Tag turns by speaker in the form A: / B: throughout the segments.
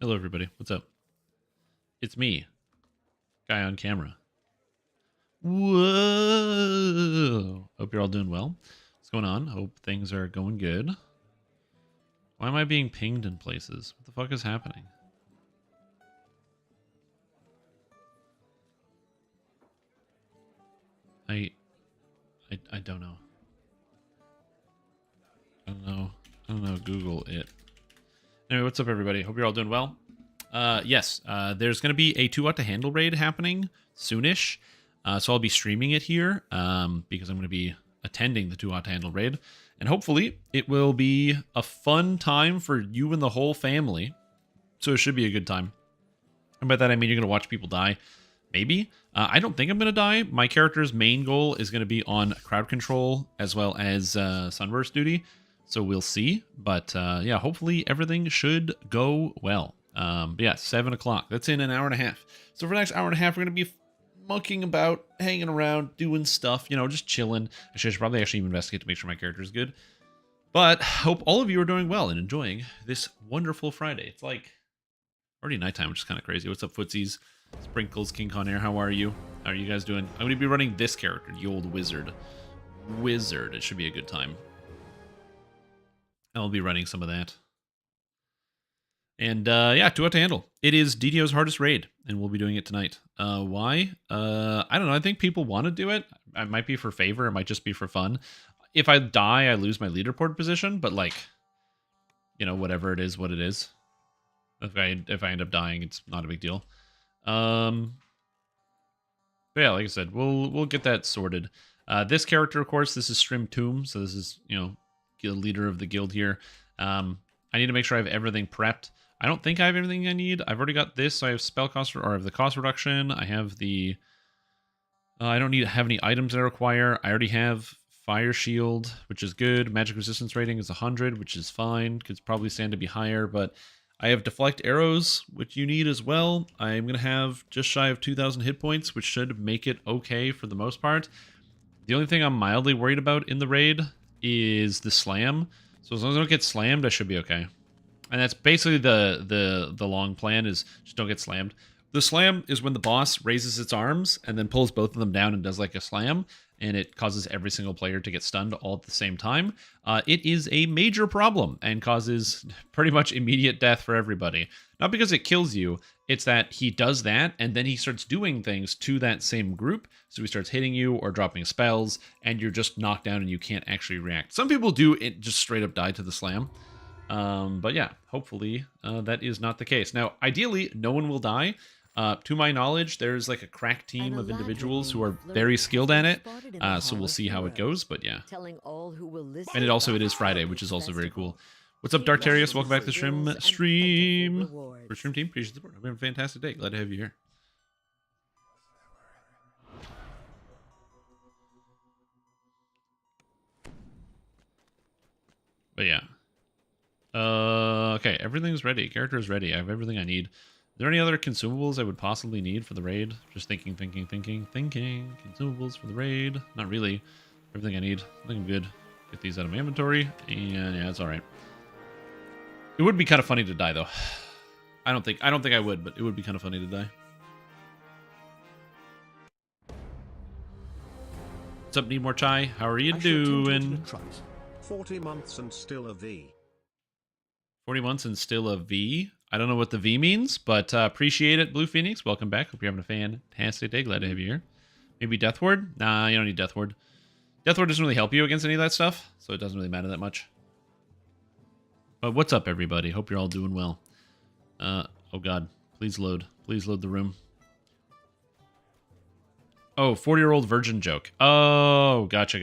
A: Hello, everybody. What's up? It's me, guy on camera. Whoa! Hope you're all doing well. What's going on? Hope things are going good. Why am I being pinged in places? What the fuck is happening? I don't know. I don't know. Google it. Anyway, what's up, everybody? Hope you're all doing well. Yes, there's going to be a 2 Out to Handle raid happening soonish. So I'll be streaming it here because I'm going to be attending the 2 Out to Handle raid. And hopefully it will be a fun time for you and the whole family. So it should be a good time. And by that I mean you're going to watch people die. Maybe. I don't think I'm going to die. My character's main goal is going to be on crowd control as well as sunburst duty. So we'll see. But yeah, hopefully everything should go well. But yeah, 7 o'clock. That's in an hour and a half. So for the next hour and a half, we're going to be mucking about, hanging around, doing stuff, you know, just chilling. I should probably actually investigate to make sure my character is good. But hope all of you are doing well and enjoying this wonderful Friday. It's like already nighttime, which is kind of crazy. What's up, footsies? Sprinkles, King Con Air, how are you? How are you guys doing? I'm going to be running this character, the old wizard. Wizard. It should be a good time. I'll be running some of that. And yeah, 2 Out to Handle. It is DDO's hardest raid, and we'll be doing it tonight. Why? I don't know. I think people want to do it. It might be for favor. It might just be for fun. If I die, I lose my leaderboard position, but like, you know, whatever it is, what it is. If I end up dying, it's not a big deal. But yeah, like I said, we'll get that sorted. This character, of course, this is Strim Tomb, so this is, you know, the leader of the guild here. I need to make sure I have everything prepped. I don't think I have everything I need. I've already got this. So I have spell cost, or I have the cost reduction. I have the. I don't need to have any items that I require. I already have fire shield, which is good. Magic resistance rating is 100, which is fine. Could probably stand to be higher, but I have deflect arrows, which you need as well. I'm gonna have just shy of 2,000 hit points, which should make it okay for the most part. The only thing I'm mildly worried about in the raid is the slam. So as long as I don't get slammed, I should be okay. And that's basically the long plan, is just don't get slammed. The slam is when the boss raises its arms and then pulls both of them down and does like a slam, and it causes every single player to get stunned all at the same time. It is a major problem and causes pretty much immediate death for everybody. Not because it kills you, it's that he does that, and then he starts doing things to that same group. So he starts hitting you or dropping spells, and you're just knocked down and you can't actually react. Some people do it just straight up die to the slam. But yeah, hopefully that is not the case. Now, ideally, no one will die. To my knowledge, there's like a crack team of individuals who are very skilled at it. So we'll see how it goes, but yeah. And it is Friday, which is also very cool. What's up, Darktarius? Welcome back to the stream. For Stream Team, appreciate the support. Hope you have a fantastic day. Glad to have you here. But yeah. Okay, everything's ready. Character is ready. I have everything I need. Are there any other consumables I would possibly need for the raid? Just thinking. Consumables for the raid. Not really. Everything I need. I think I'm good. Get these out of my inventory. And yeah, it's alright. It would be kind of funny to die though. I don't think I would, but it would be kind of funny to die. What's up, Need More Chai? How are you doing?
B: 40 months and still a V.
A: 40 months and still a V. I don't know what the V means, but appreciate it, Blue Phoenix. Welcome back. Hope you're having a fantastic day. Glad to have you here. Maybe Death Ward? Nah, you don't need Death Ward. Death Ward doesn't really help you against any of that stuff, so it doesn't really matter that much. But what's up, everybody? Hope you're all doing well. Oh god. Please load. Please load the room. Oh, 40-year-old virgin joke. Oh, gotcha.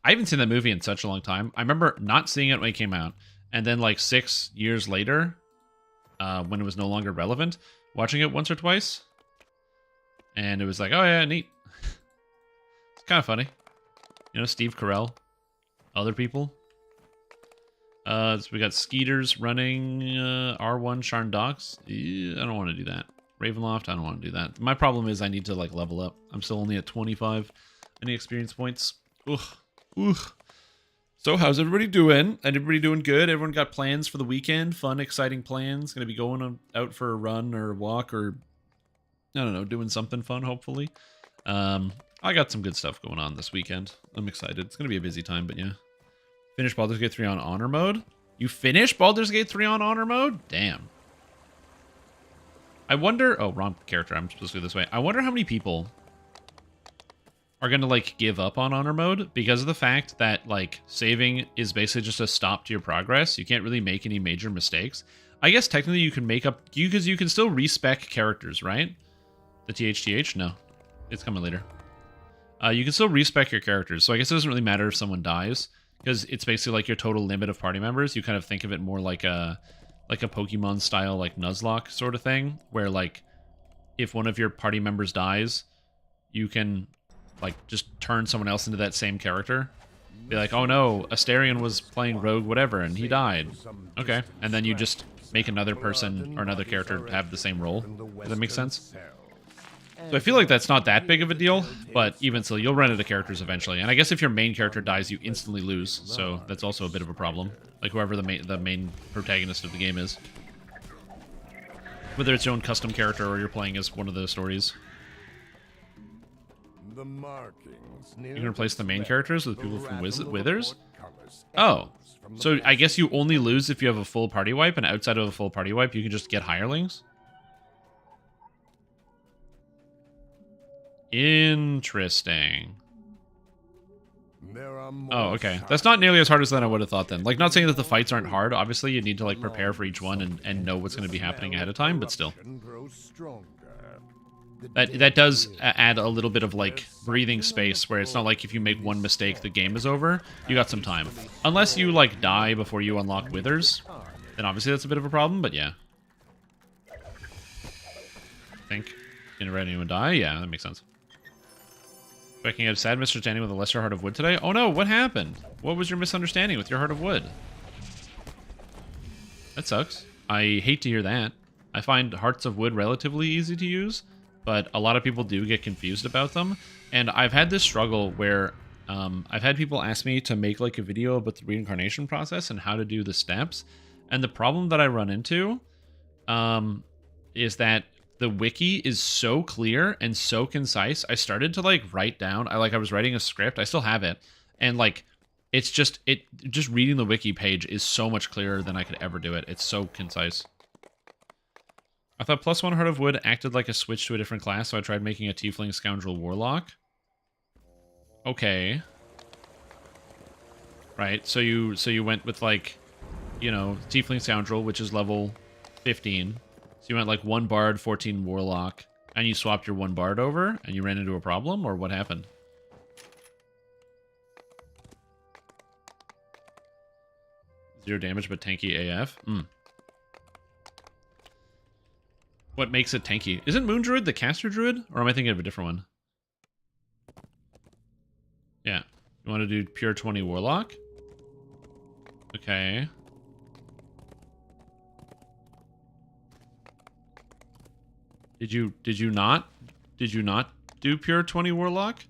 A: I haven't seen that movie in such a long time. I remember not seeing it when it came out. And then like 6 years later, when it was no longer relevant, watching it once or twice. And it was like, oh yeah, neat. It's kind of funny. You know, Steve Carell. Other people. So we got Skeeters running R1 Sharn Docks. I don't want to do that. Ravenloft, I don't want to do that. My problem is I need to like level up. I'm still only at 25. Any experience points? Ugh. So how's everybody doing? Everybody doing good? Everyone got plans for the weekend? Fun, exciting plans? Gonna be going out for a run or a walk or, I don't know, doing something fun, hopefully. I got some good stuff going on this weekend. I'm excited. It's gonna be a busy time, but yeah. Finish Baldur's Gate 3 on honor mode? You finished Baldur's Gate 3 on honor mode? Damn. I wonder... Oh, wrong character. I'm supposed to do this way. I wonder how many people are going to, like, give up on honor mode because of the fact that, like, saving is basically just a stop to your progress. You can't really make any major mistakes. I guess technically you can make up... Because you can still respec characters, right? The THTH? No. It's coming later. You can still respec your characters, so I guess it doesn't really matter if someone dies because it's basically like your total limit of party members. You kind of think of it more like a Pokemon style, like Nuzlocke sort of thing, where like if one of your party members dies, you can like just turn someone else into that same character. Be like, oh no, Asterion was playing Rogue whatever and he died. Okay, and then you just make another person or another character have the same role. Does that make sense? So I feel like that's not that big of a deal, but even so, you'll run into characters eventually. And I guess if your main character dies, you instantly lose. So that's also a bit of a problem. Like whoever the main protagonist of the game is. Whether it's your own custom character or you're playing as one of the stories.
C: The markings
A: You can replace the main characters with people from Withers? Oh. So I guess you only lose if you have a full party wipe, and outside of a full party wipe, you can just get hirelings? Interesting. Oh, okay. That's not nearly as hard as I would have thought then. Like, not saying that the fights aren't hard. Obviously, you need to, like, prepare for each one and know what's going to be happening ahead of time, but still. That does add a little bit of, like, breathing space where it's not like if you make one mistake, the game is over. You got some time. Unless you, like, die before you unlock Withers, then obviously that's a bit of a problem, but yeah. I think. Didn't let anyone die? Yeah, that makes sense. Expecting a sad misunderstanding with a lesser heart of wood today? Oh no, what happened? What was your misunderstanding with your heart of wood? That sucks. I hate to hear that. I find hearts of wood relatively easy to use, but a lot of people do get confused about them. And I've had this struggle where I've had people ask me to make like a video about the reincarnation process and how to do the steps. And the problem that I run into is that the wiki is so clear and so concise. I started to like write down. I was writing a script. I still have it, and like it's just reading the wiki page is so much clearer than I could ever do it. It's so concise. I thought +1 Heart of Wood acted like a switch to a different class, so I tried making a Tiefling Scoundrel Warlock. Okay. Right. So you went with like, you know, Tiefling Scoundrel, which is level 15. So you went like 1 Bard, 14 Warlock, and you swapped your 1 Bard over, and you ran into a problem, or what happened? Zero damage, but tanky AF? What makes it tanky? Isn't Moon Druid the caster druid? Or am I thinking of a different one? Yeah. You want to do pure 20 Warlock? Okay. Did you not do pure 20 Warlock?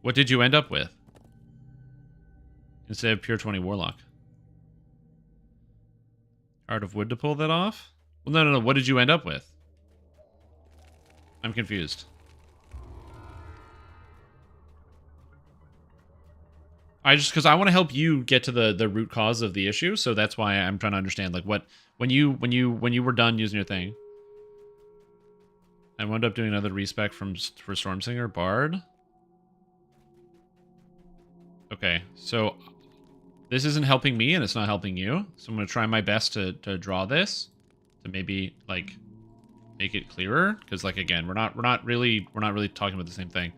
A: What did you end up with? Instead of pure 20 Warlock. Heart of Wood to pull that off? Well, no. What did you end up with? I'm confused. Because I want to help you get to the root cause of the issue, so that's why I'm trying to understand like what when you were done using your thing. I wound up doing another respec for Stormsinger Bard. Okay, so this isn't helping me and it's not helping you. So I'm gonna try my best to draw this to maybe like make it clearer. Because like again, we're not really talking about the same thing.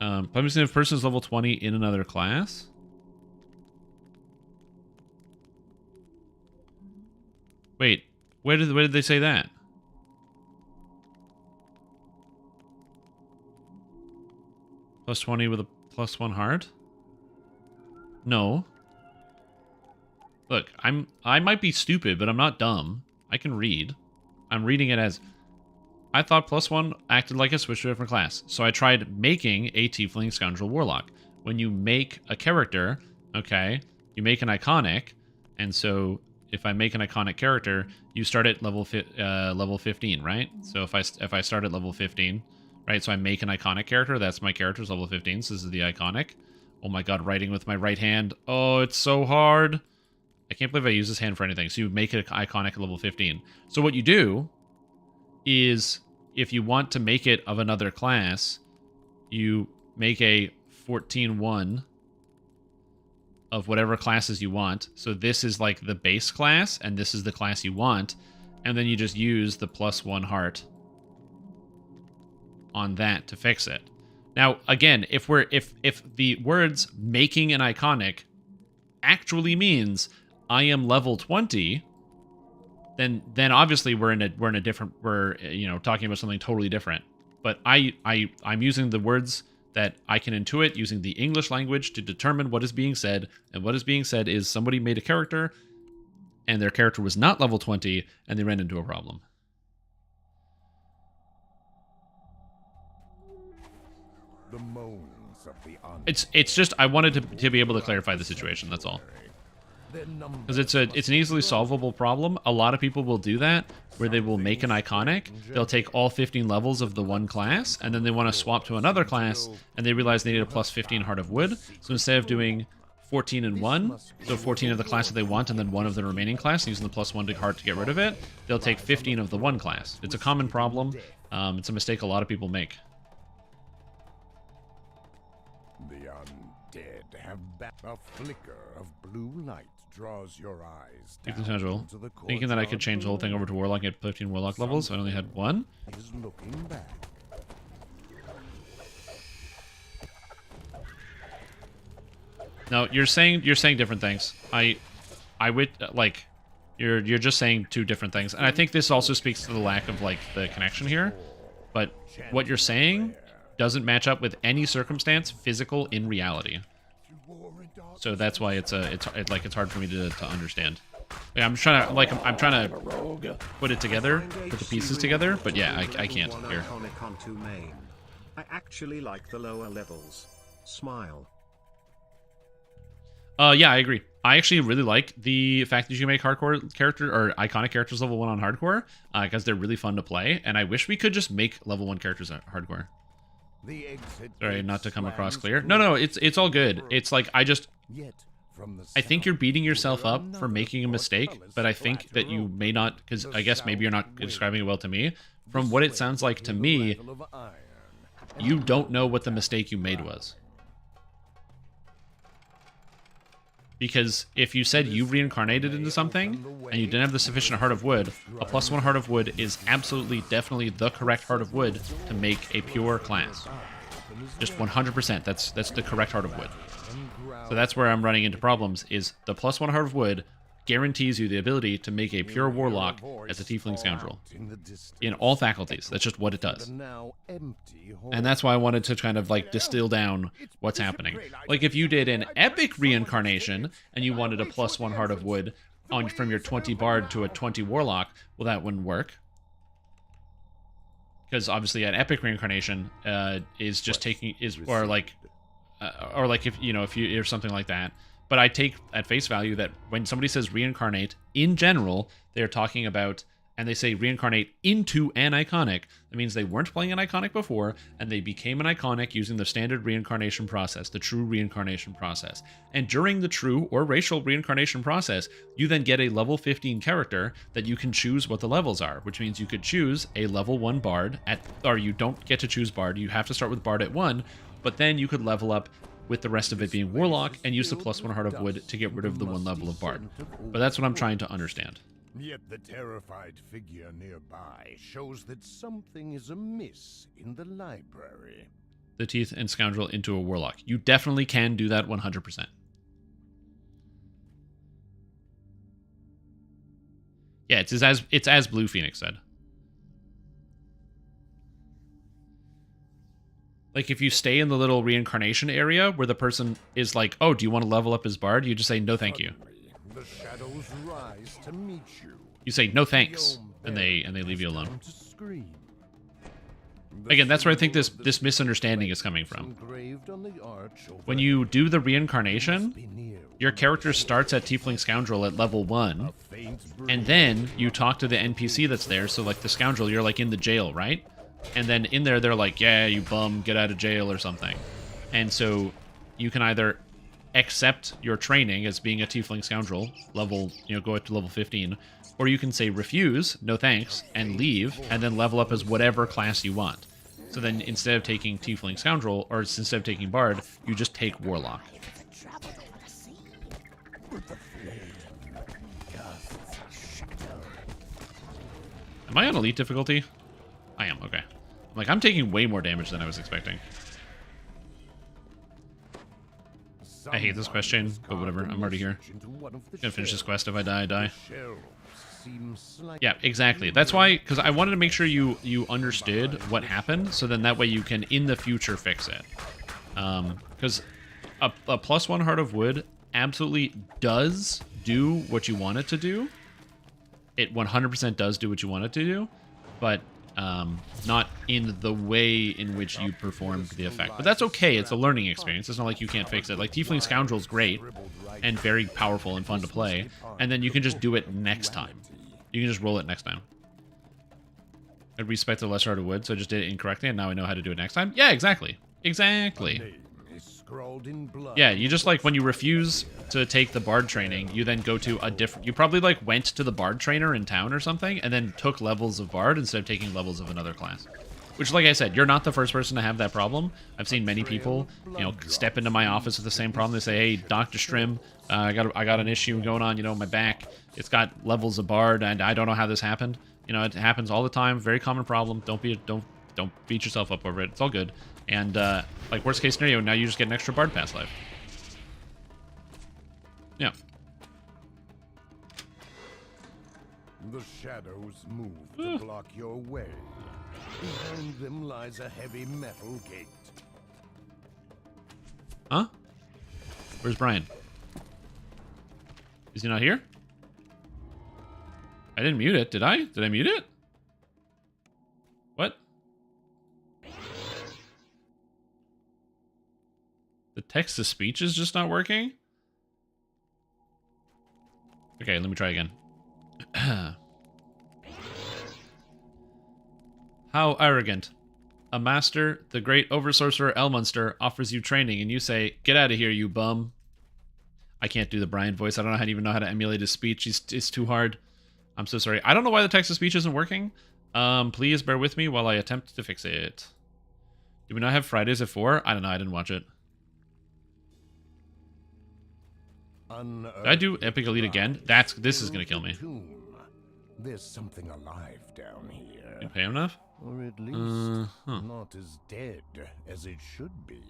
A: I'm just saying if person is level 20 in another class. Wait, where did they say that? +20 with a +1 heart? No. Look, I might be stupid, but I'm not dumb. I can read. I'm reading it as I thought +1 acted like a switch to a different class, so I tried making a Tiefling Scoundrel Warlock. when you make a character, okay, you make an iconic, and so if I make an iconic character, you start at level 15, right? So if I start at level 15, right? So I make an iconic character. That's my character's level 15. So this is the iconic. Oh my god, writing with my right hand. Oh, it's so hard. I can't believe I use this hand for anything. So you make it iconic at level 15. So what you do is, if you want to make it of another class, you make a 14-1 of whatever classes you want. So this is like the base class, and this is the class you want. And then you just use the +1 heart on that to fix it. Now, again, if the words making an iconic actually means I am level 20, then obviously we're in a different, we're talking about something totally different. But I'm using the words that I can intuit using the English language to determine what is being said, and what is being said is somebody made a character and their character was not level 20 and they ran into a problem.
C: The moans of the
A: It's just I wanted to be able to clarify the situation, that's all. Because it's an easily solvable problem. A lot of people will do that, where they will make an iconic. They'll take all 15 levels of the one class, and then they want to swap to another class, and they realize they need a +15 Heart of Wood. So instead of doing 14 and 1, so 14 of the class that they want, and then 1 of the remaining class, using the +1 to heart to get rid of it, they'll take 15 of the one class. It's a common problem. It's a mistake a lot of people make.
C: The undead have a flicker of blue light draws your eyes
A: Keep the casual. Thinking that I could change the whole thing over to Warlock at 15 Warlock levels. I only had 1.
C: Is looking back.
A: No, you're saying different things. I would like you're just saying two different things. And I think this also speaks to the lack of like the connection here. But what you're saying doesn't match up with any circumstance physical in reality. So that's why it's hard for me to understand. Yeah, I'm trying to put it together, put the pieces together, but yeah, I can't here.
B: I actually like the lower levels. Smile.
A: Yeah, I agree. I actually really like the fact that you make hardcore character or iconic characters level 1 on hardcore, because they're really fun to play, and I wish we could just make level 1 characters at hardcore. Sorry, not to come across clear. No, it's all good. It's like I think you're beating yourself up for making a mistake, but I think that you may not, because I guess maybe you're not describing it well to me. From what it sounds like to me, you don't know what the mistake you made was. Because if you said you reincarnated into something, and you didn't have the sufficient Heart of Wood, a +1 Heart of Wood is absolutely, definitely the correct Heart of Wood to make a pure class. Just 100%, that's the correct Heart of Wood. So that's where I'm running into problems, is the +1 Heart of Wood guarantees you the ability to make a pure Warlock as a Tiefling Scoundrel. In all faculties, that's just what it does. And that's why I wanted to kind of like distill down what's happening. Like if you did an epic reincarnation and you wanted a +1 Heart of Wood from your 20 Bard to a 20 Warlock, well that wouldn't work. Because obviously an epic reincarnation is just taking, or like if you're something like that. But I take at face value that when somebody says reincarnate, in general, they're talking about, and they say reincarnate into an iconic, that means they weren't playing an iconic before, and they became an iconic using the standard reincarnation process, the true reincarnation process. And during the true or racial reincarnation process, you then get a level 15 character that you can choose what the levels are, which means you could choose a level 1 Bard, or you don't get to choose Bard, you have to start with Bard at 1, but then you could level up with the rest of it being Warlock, and use the +1 Heart of Wood to get rid of the 1 level of Bard. But that's what I'm trying to understand.
C: Yet the terrified figure nearby shows that something is amiss in the library.
A: The Teeth and Scoundrel into a Warlock. You definitely can do that 100%. Yeah, it's as Blue Phoenix said. Like, if you stay in the little reincarnation area where the person is like, oh, do you want to level up his Bard? You just say, no, thank you.
C: The shadows rise to meet you.
A: You say, no, thanks, and they leave you alone. Again, that's where I think this misunderstanding is coming from. When you do the reincarnation, your character starts at Tiefling Scoundrel at level 1, and then you talk to the NPC that's there, so like the Scoundrel, you're like in the jail, right? And then in there, they're like, yeah, you bum, get out of jail or something. And so you can either accept your training as being a Tiefling Scoundrel, level, go up to level 15, or you can say refuse, no thanks, and leave, and then level up as whatever class you want. So then instead of taking Tiefling Scoundrel, or instead of taking Bard, you just take Warlock. Am I on Elite difficulty? I am, okay. I'm taking way more damage than I was expecting. I hate this quest chain, but whatever, I'm already here. Gonna finish this quest. If I die, I die. Yeah, exactly. That's why, because I wanted to make sure you understood what happened, so then that way you can, in the future, fix it. Because a +1 Heart of Wood absolutely does do what you want it to do. It 100% does do what you want it to do, but not in the way in which you performed the effect. But that's okay. It's a learning experience. It's not like you can't fix it. Like, Tiefling Scoundrel's great and very powerful and fun to play, and then you can just do it next time. You can just roll it next time. I respect the lesser Heart of Wood, so I just did it incorrectly, and now I know how to do it next time? Yeah, exactly. Exactly. Yeah, you just, like, when you refuse to take the Bard training, you then go to a different... You probably, like, went to the Bard trainer in town or something, and then took levels of Bard instead of taking levels of another class. Which, like I said, you're not the first person to have that problem. I've seen many people, step into my office with the same problem. They say, hey, Dr. Strim, I got an issue going on, my back. It's got levels of Bard, and I don't know how this happened. It happens all the time. Very common problem. Don't beat yourself up over it. It's all good. And, like, worst case scenario, now you just get an extra Bard Pass life. Yeah.
C: The shadows move to block your way. Behind them lies a heavy metal gate.
A: Huh? Where's Brian? Is he not here? I didn't mute it, did I? Did I mute it? What? The text-to-speech is just not working? Okay, let me try again. How arrogant. A master, the great over-sorcerer Elmunster, offers you training, and you say, get out of here, you bum. I can't do the Brian voice. I don't even know how to emulate his speech. It's too hard. I'm so sorry. I don't know why the text-to-speech isn't working. Please bear with me while I attempt to fix it. Do we not have Fridays at 4? I don't know. I didn't watch it. Did I do Epic Elite again? This is gonna kill me.
C: There's something alive down here.
A: You pay him enough?
C: Or at least not as dead as it should be.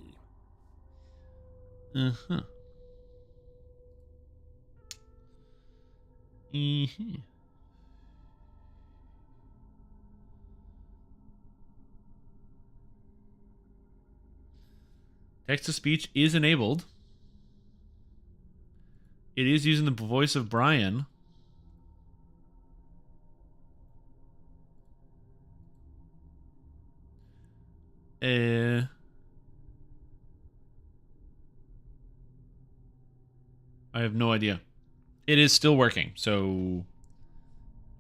A: Text-to-speech is enabled. It is using the voice of Brian. I have no idea. It is still working, so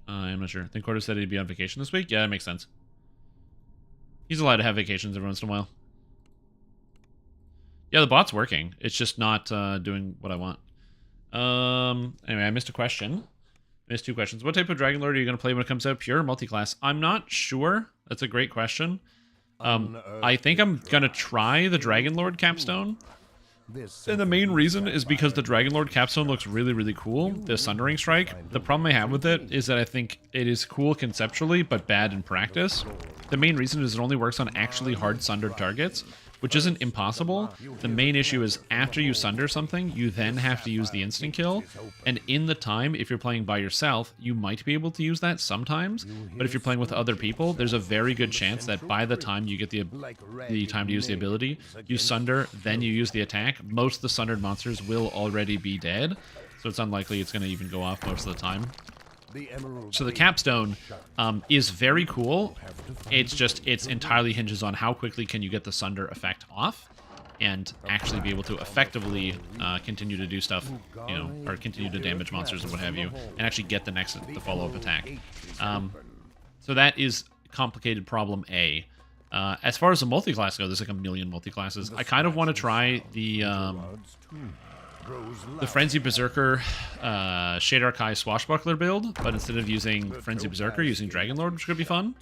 A: I'm not sure. I think Cordo said he'd be on vacation this week. Yeah, that makes sense. He's allowed to have vacations every once in a while. Yeah, the bot's working. It's just not doing what I want. Anyway, I missed a question. I missed 2 questions. What type of Dragon Lord are you going to play when it comes out? Pure or multi-class? I'm not sure. That's a great question. I think I'm going to try the Dragon Lord capstone. And the main reason is because the Dragon Lord capstone looks really, really cool. The Sundering Strike. The problem I have with it is that I think it is cool conceptually, but bad in practice. The main reason is it only works on actually hard sundered targets, which isn't impossible. The main issue is after you sunder something, you then have to use the instant kill. And in the time, if you're playing by yourself, you might be able to use that sometimes. But if you're playing with other people, there's a very good chance that by the time you get the time to use the ability, you sunder, then you use the attack. Most of the sundered monsters will already be dead. So it's unlikely it's going to even go off most of the time. So the capstone is very cool. It's entirely hinges on how quickly can you get the Sunder effect off and actually be able to effectively continue to do stuff, you know, or continue to damage monsters and what have you, and actually get the follow-up attack. So that is complicated problem A. As far as the multi-class go, there's like a million multi-classes. I kind of want to try the Frenzy Berserker Shade Archive Swashbuckler build, but instead of using Frenzy Berserker, using Dragonlord, which could be fun.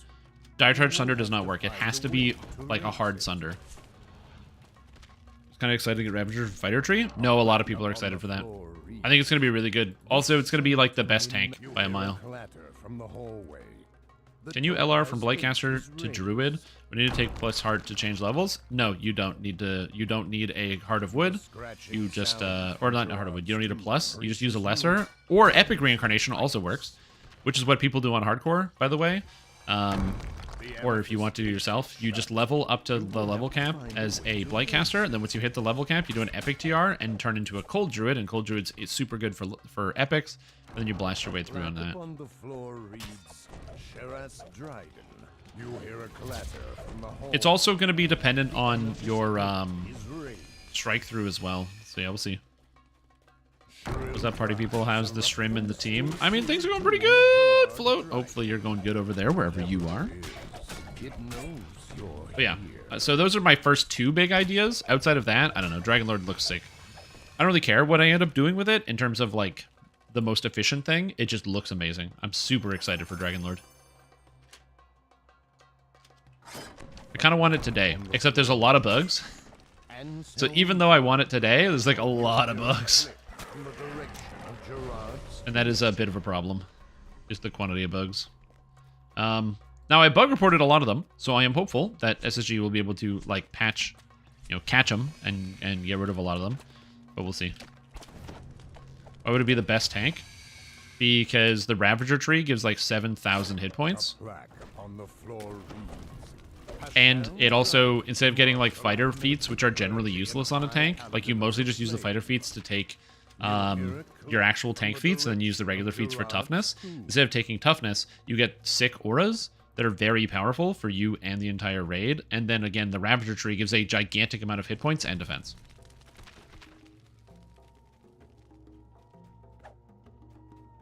A: Dire Charge Sunder does not work. It has to be like a hard Sunder. It's kind of excited to get Ravager Fighter Tree. No, a lot of people are excited for that. I think it's going to be really good. Also, it's going to be like the best tank by a mile. Can you LR from Blightcaster to Druid? We need to take plus heart to change levels. No, you don't need to. You don't need a Heart of Wood. You just or not a Heart of Wood. You don't need a plus. You just use a lesser. Or Epic Reincarnation also works, which is what people do on hardcore, by the way. Or if you want to do yourself, you just level up to the level cap as a Blightcaster, and then once you hit the level cap, you do an Epic TR and turn into a Cold Druid, and Cold Druid is super good for epics, and then you blast your way through on that. It's also going to be dependent on your strike through as well, so yeah, we'll see. What's up, party people? How's the stream and the team? I mean, things are going pretty good, Float. Hopefully you're going good over there, wherever you are. But yeah, so those are my first two big ideas. Outside of that, I don't know, Dragonlord looks sick. I don't really care what I end up doing with it in terms of, like, the most efficient thing. It just looks amazing. I'm super excited for Dragonlord. I kind of want it today, except there's a lot of bugs. So even though I want it today, there's, like, a lot of bugs. And that is a bit of a problem, just the quantity of bugs. Now, I bug reported a lot of them, so I am hopeful that SSG will be able to, like, patch, you know, catch them and get rid of a lot of them. But we'll see. Why would it be the best tank? Because the Ravager tree gives, like, 7,000 hit points. And it also, instead of getting, like, fighter feats, which are generally useless on a tank, like, you mostly just use the fighter feats to take your actual tank feats and then use the regular feats for toughness. Instead of taking toughness, you get sick auras that are very powerful for you and the entire raid. And then again, the Ravager tree gives a gigantic amount of hit points and defense.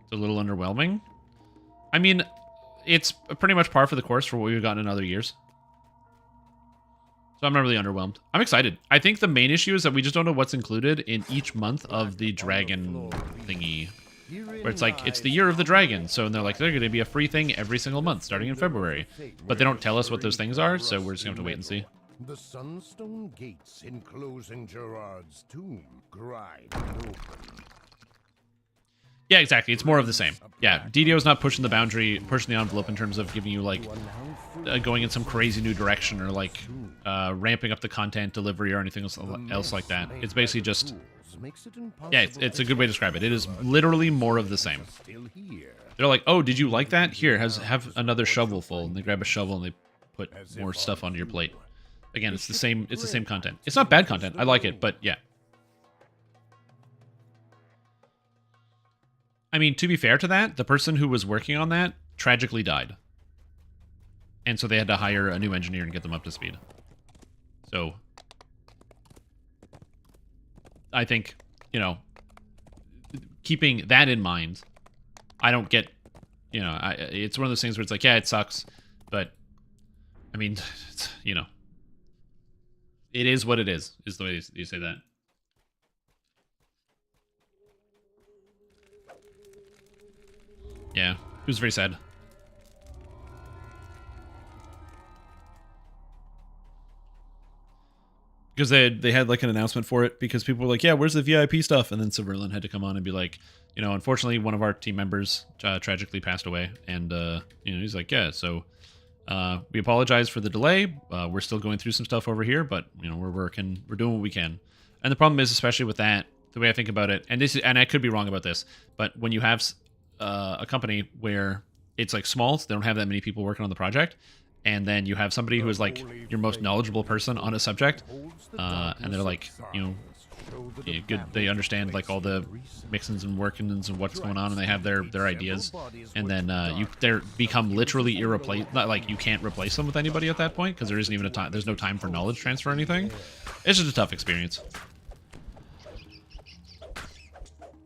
A: It's a little underwhelming. I mean, it's pretty much par for the course for what we've gotten in other years. So I'm not really underwhelmed. I'm excited. I think the main issue is that we just don't know what's included in each month of the dragon thingy. Where it's like, it's the year of the dragon. So they're like, they're going to be a free thing every single month, starting in February. But they don't tell us what those things are, so we're just going to have to wait and see.
C: The sunstone gates enclosing Gerard's tomb grind open.
A: Yeah, exactly. It's more of the same. Yeah, DDO is not pushing the boundary, pushing the envelope in terms of giving you, like, going in some crazy new direction or, like, ramping up the content delivery or anything else like that. It's basically just... Yeah, it's a good way to describe it. It is literally more of the same. They're like, oh, did you like that? Here, have another shovel full. And they grab a shovel and they put more stuff onto your plate. Again, it's the same content. It's not bad content. I like it, but yeah. I mean, to be fair to that, the person who was working on that tragically died. And so they had to hire a new engineer and get them up to speed. So, I think, you know, keeping that in mind, I don't get, you know, it's one of those things where it's like, yeah, it sucks, but, I mean, it's, you know, it is what it is the way you say that. Yeah, it was very sad. Because they had like an announcement for it because people were like, yeah, where's the VIP stuff? And then Severlin had to come on and be like, you know, unfortunately one of our team members tragically passed away. And, you know, he's like, yeah, so we apologize for the delay. We're still going through some stuff over here, but, you know, we're doing what we can. And the problem is, especially with that, the way I think about it, and I could be wrong about this, but when you have a company where it's like small, so they don't have that many people working on the project, and then you have somebody who is like your most knowledgeable person on a subject, and they're like, you know, good. They understand like all the mixins and workings and what's going on, and they have their ideas. And then they become literally irreplaceable. Not like you can't replace them with anybody at that point because there isn't even a time. There's no time for knowledge transfer or anything. It's just a tough experience.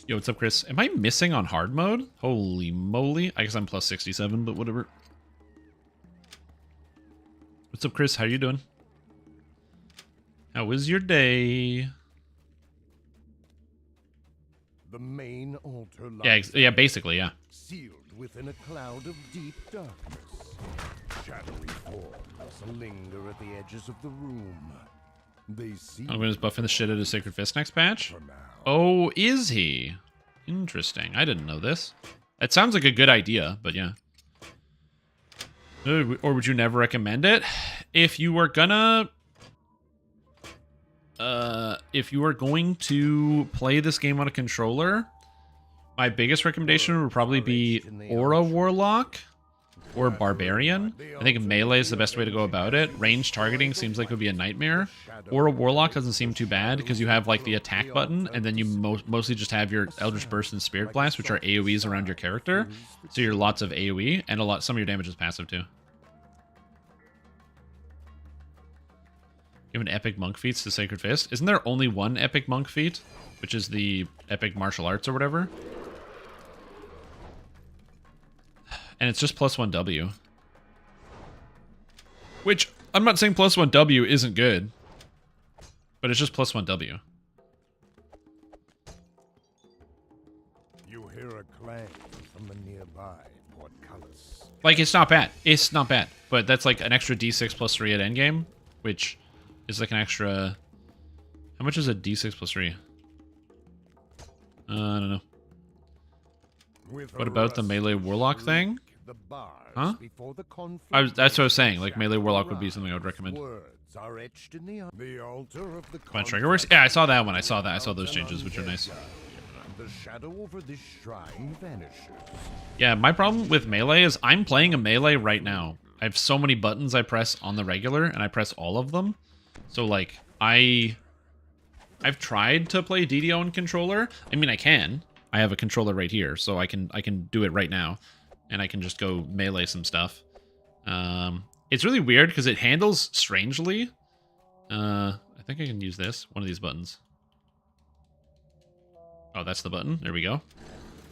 A: Yo, what's up, Chris? Am I missing on hard mode? Holy moly! I guess I'm plus 67, but whatever. What's up, Chris? How you doing? How was your day?
C: The main altar
A: Yeah, basically, yeah.
C: Sealed within a cloud of deep darkness. Shadowy forms linger at the edges of the room. They see.
A: I'm going to buffing the shit out of Sacred Fist next patch.
C: For now.
A: Oh, is he? Interesting. I didn't know this. That sounds like a good idea, but yeah. Or would you never recommend it? If you were gonna... if you are going to play this game on a controller, my biggest recommendation would probably be Aura Warlock or Barbarian. I think melee is the best way to go about it. Range targeting seems like it would be a nightmare. Aura Warlock doesn't seem too bad because you have like the attack button, and then you mostly just have your Eldritch Burst and Spirit Blast, which are AoEs around your character. So you're lots of AoE, and some of your damage is passive too. Give an epic monk feats to Sacred Fist. Isn't there only one epic monk feat, which is the epic martial arts or whatever? And it's just +1W. Which, I'm not saying +1W isn't good, but it's just +1W.
C: You hear a clang from the nearby portcullis.
A: Like, it's not bad. It's not bad. But that's like an extra D6 +3 at endgame, which is like an extra... How much is a D6 +3? I don't know. What about the melee warlock thing? Huh? That's what I was saying. Like, melee warlock would be something I would recommend. Come on, Triggerworks? Yeah, I saw that one. I saw those changes, which are nice.
C: The shadow over this shrine vanishes.
A: Yeah, my problem with melee is I'm playing a melee right now. I have so many buttons I press on the regular, and I press all of them. So, like, I've tried to play DDO on controller. I mean, I can. I have a controller right here, so I can do it right now. And I can just go melee some stuff. It's really weird because it handles strangely. I think I can use this, one of these buttons. Oh, that's the button. There we go.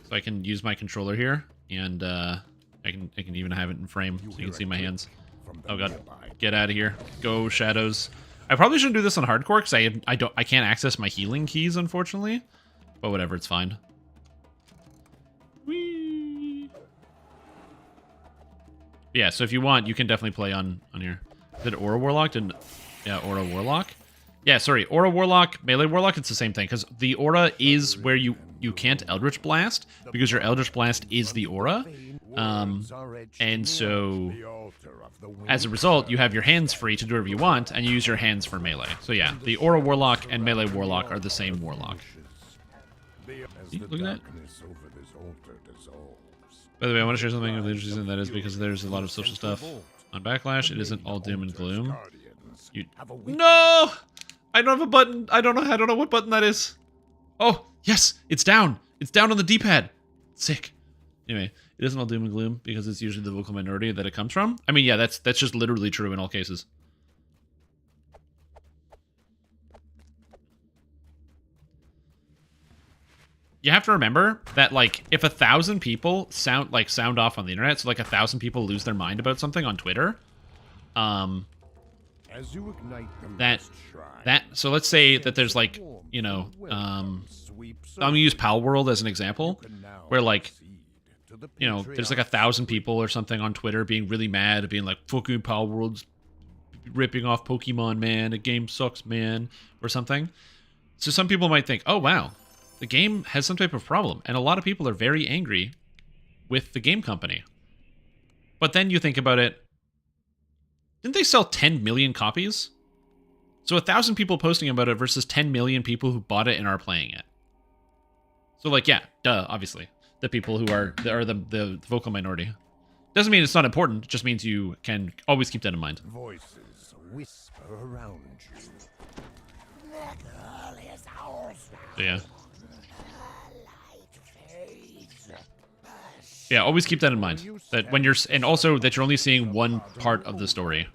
A: So I can use my controller here, and I can even have it in frame so you can see my hands. Oh god, get out of here! Go shadows. I probably shouldn't do this on hardcore because I can't access my healing keys, unfortunately. But whatever, it's fine. Whee! Yeah, so if you want, you can definitely play on here. Did Aura Warlock? Yeah, Aura Warlock. Yeah, sorry, Aura Warlock, Melee Warlock, it's the same thing, because the Aura is where you can't Eldritch Blast, because your Eldritch Blast is the Aura. And so, as a result, you have your hands free to do whatever you want, and you use your hands for melee. So yeah, the Aura Warlock and Melee Warlock are the same Warlock. See, look at that. By the way, I want to share something with interesting, and that is because there's a lot of social stuff on Backlash. It isn't all doom and gloom. No! I don't have a button. I don't know what button that is. Oh, yes, it's down. It's down on the D-pad. Sick. Anyway, it isn't all doom and gloom because it's usually the vocal minority that it comes from. I mean, yeah, that's just literally true in all cases. You have to remember that, like, if 1,000 people sound off on the internet, so like 1,000 people lose their mind about something on Twitter,
C: as you ignite
A: so let's say that there's like, you know, I'm gonna use Pal World as an example, where like, you know, there's like 1,000 people or something on Twitter being really mad, being like, fucking Pal World's ripping off Pokemon, man, the game sucks, man, or something. So some people might think, oh wow, the game has some type of problem, and a lot of people are very angry with the game company. But then you think about it, didn't they sell 10 million copies? So 1,000 people posting about it versus 10 million people who bought it and are playing it. So like, yeah, duh, obviously. The people who are the vocal minority. Doesn't mean it's not important, it just means you can always keep that in mind.
C: Voices whisper around you.
A: So yeah. Yeah, always keep that in mind. That when you're, and also that you're only seeing one part of the story.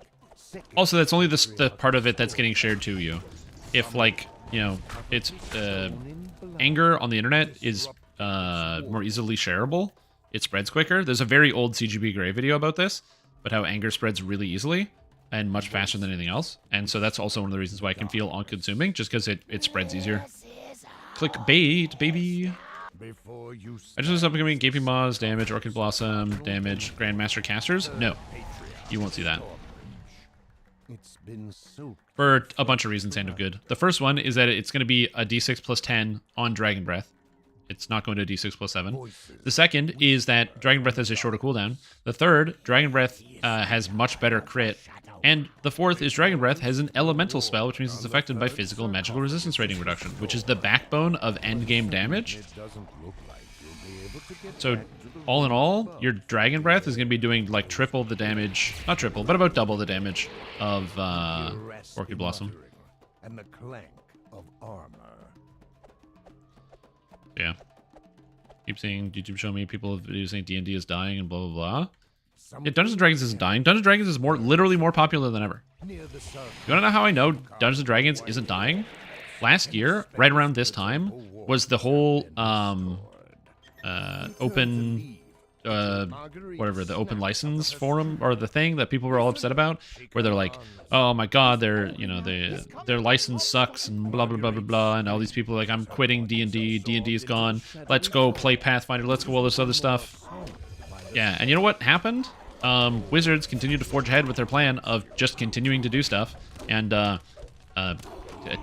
A: Also, that's only the part of it that's getting shared to you. If, like, you know, it's anger on the internet is more easily shareable. It spreads quicker. There's a very old CGB Grey video about this, but how anger spreads really easily and much faster than anything else. And so that's also one of the reasons why it can feel on-consuming, just because it spreads easier. Click bait, baby. I just was upcoming Gaping Maws, damage, Orchid Blossom, damage, Grandmaster Casters. No, you won't see that. For a bunch of reasons, Hand of Good. The first one is that it's going to be a d6 plus 10 on Dragon Breath. It's not going to d6 plus 7. The second is that Dragon Breath has a shorter cooldown. The third, Dragon Breath has much better crit. And the fourth is Dragon Breath has an elemental spell, which means it's affected by physical and magical resistance rating reduction, which is the backbone of endgame damage. So, all in all, your Dragon Breath is going to be doing like triple the damage, not triple, but about double the damage of Orchid Blossom.
C: And the clank of armor.
A: Yeah. Keep seeing YouTube show me people have videos saying D&D is dying and blah, blah, blah. Yeah, Dungeons & Dragons isn't dying. Dungeons & Dragons is literally more popular than ever. You want to know how I know Dungeons & Dragons isn't dying? Last year, right around this time, was the whole open, whatever, the open license forum, or the thing that people were all upset about, where they're like, oh my god, their license sucks, and blah, blah, blah, blah, blah, and all these people are like, I'm quitting D&D, D&D is gone, let's go play Pathfinder, let's go all this other stuff. Yeah, and you know what happened? Wizards continued to forge ahead with their plan of just continuing to do stuff, and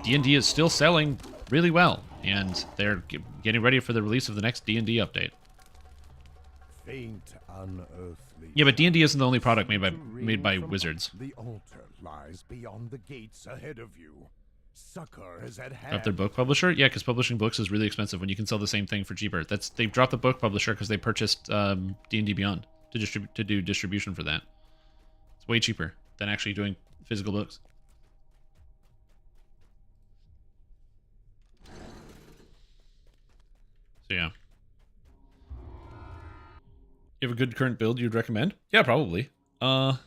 A: D&D is still selling really well, and they're getting ready for the release of the next D&D update.
C: Faint, unearthly.
A: Yeah, but D&D isn't the only product made by Wizards.
C: The altar lies beyond the gates ahead of you. Succor is at hand.
A: Drop their book publisher? Yeah, because publishing books is really expensive when you can sell the same thing for cheaper. They've dropped the book publisher because they purchased D&D Beyond to do distribution for that. It's way cheaper than actually doing physical books. So yeah. You have a good current build you'd recommend? Yeah, probably. Give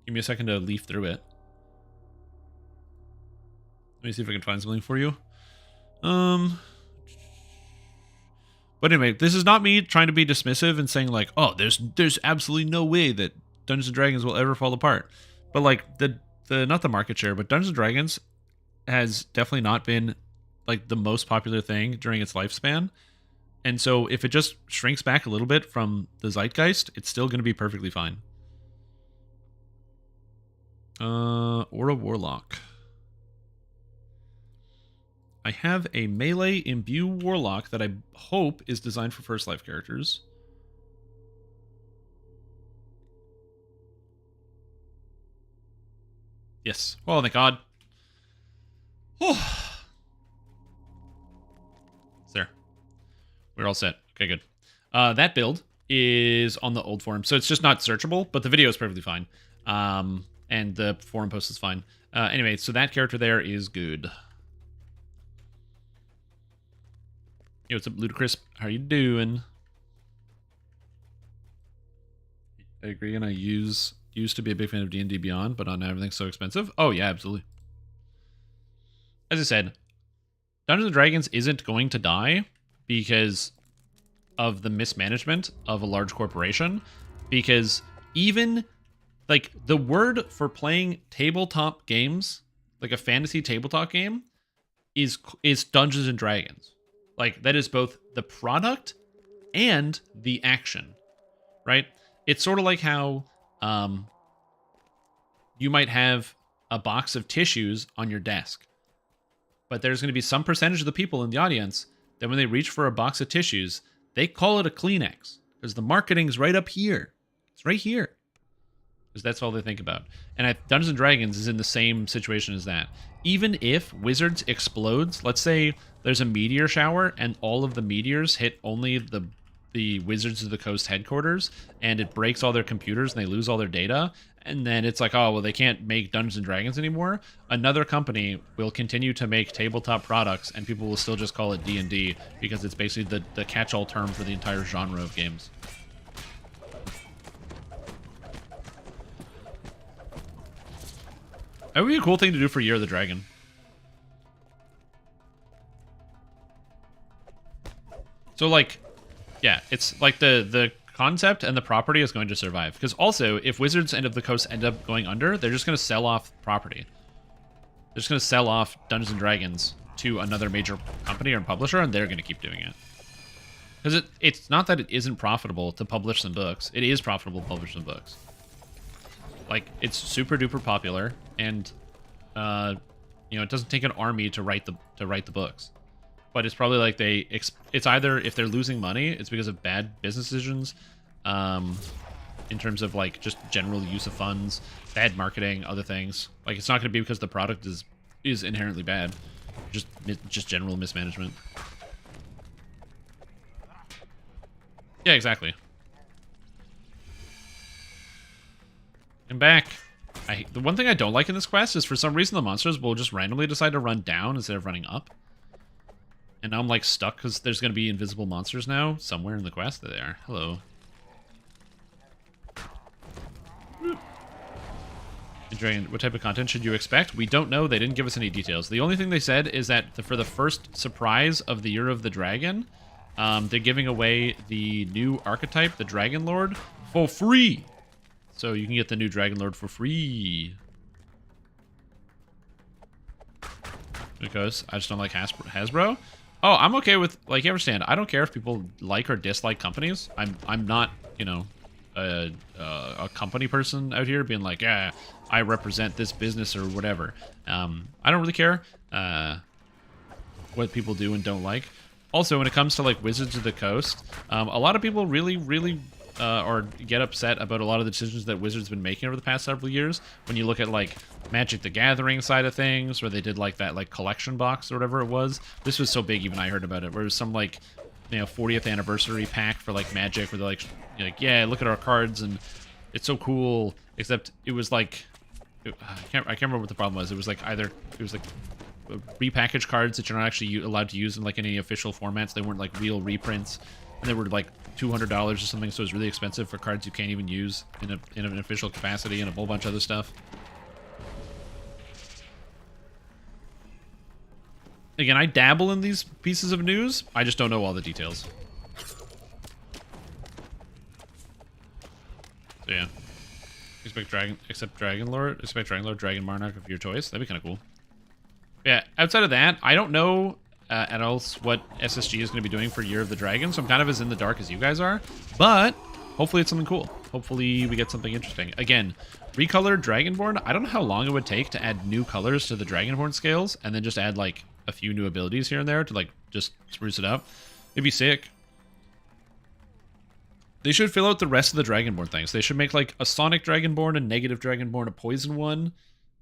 A: me a second to leaf through it. Let me see if I can find something for you. But anyway, this is not me trying to be dismissive and saying like, oh, there's absolutely no way that Dungeons & Dragons will ever fall apart. But like the not the market share, but Dungeons & Dragons has definitely not been like the most popular thing during its lifespan. And so if it just shrinks back a little bit from the zeitgeist, it's still going to be perfectly fine. Or a Warlock. I have a melee imbue warlock that I hope is designed for first life characters. Yes. Oh, thank God. Oh. It's there. We're all set. Okay, good. That build is on the old forum, so it's just not searchable, but the video is perfectly fine. And the forum post is fine. Anyway, so that character there is good. Yo, what's up, Ludacris? How you doing? I agree, and I used to be a big fan of D&D Beyond, but on everything's so expensive. Oh, yeah, absolutely. As I said, Dungeons & Dragons isn't going to die because of the mismanagement of a large corporation, because even, like, the word for playing tabletop games, like a fantasy tabletop game, is Dungeons & Dragons. Like, that is both the product and the action, right? It's sort of like how you might have a box of tissues on your desk, but there's going to be some percentage of the people in the audience that when they reach for a box of tissues, they call it a Kleenex because the marketing's right up here. It's right here. Because that's all they think about. And Dungeons & Dragons is in the same situation as that. Even if Wizards explodes, let's say there's a meteor shower and all of the meteors hit only the Wizards of the Coast headquarters and it breaks all their computers and they lose all their data and then it's like, oh, well, they can't make Dungeons and Dragons anymore. Another company will continue to make tabletop products, and people will still just call it D&D because it's basically the catch-all term for the entire genre of games. That would be a cool thing to do for Year of the Dragon. So, like, yeah, it's like the concept and the property is going to survive. Because also, if Wizards of the Coast end up going under, they're just going to sell off property. They're just going to sell off Dungeons and Dragons to another major company or publisher, and they're going to keep doing it. Because it's not that it isn't profitable to publish some books. It is profitable to publish some books. Like, it's super duper popular, and it doesn't take an army to write the books. But it's probably like it's either, if they're losing money, it's because of bad business decisions, in terms of like just general use of funds, bad marketing, other things. Like, it's not going to be because the product is inherently bad, just general mismanagement. Yeah, exactly. I'm back. The one thing I don't like in this quest is for some reason the monsters will just randomly decide to run down instead of running up. And now I'm like stuck because there's going to be invisible monsters now somewhere in the quest. There they are. Hello. What type of content should you expect? We don't know. They didn't give us any details. The only thing they said is that for the first surprise of the Year of the Dragon, they're giving away the new archetype, the Dragon Lord, for free. So you can get the new Dragon Lord for free. Because I just don't like Hasbro. Oh, I'm okay with, like, you understand, I don't care if people like or dislike companies. I'm not, a company person out here being like, yeah, I represent this business or whatever. I don't really care what people do and don't like. Also, when it comes to like Wizards of the Coast, a lot of people really or get upset about a lot of the decisions that Wizards have been making over the past several years. When you look at like Magic the Gathering side of things, where they did like that like collection box or whatever it was. This was so big, even I heard about it. Where it was some like 40th anniversary pack for like Magic, where they're like, yeah, look at our cards and it's so cool. Except it was like, I can't remember what the problem was. It was like repackaged cards that you're not actually allowed to use in like any official formats. They weren't like real reprints, and they were like $200 or something. So it was really expensive for cards you can't even use in an official capacity, and a whole bunch of other stuff. Again, I dabble in these pieces of news. I just don't know all the details. So yeah, expect Dragon Lord, Dragon Monarch of your choice. That'd be kind of cool. Yeah, outside of that, I don't know at else what SSG is going to be doing for Year of the Dragon, so I'm kind of as in the dark as you guys are. But hopefully it's something cool. Hopefully we get something interesting. Again, recolored Dragonborn, I don't know how long it would take to add new colors to the Dragonborn scales, and then just add like a few new abilities here and there to like just spruce it up. It'd be sick. They should fill out the rest of the Dragonborn things. They should make like a Sonic Dragonborn, a Negative Dragonborn, a Poison one.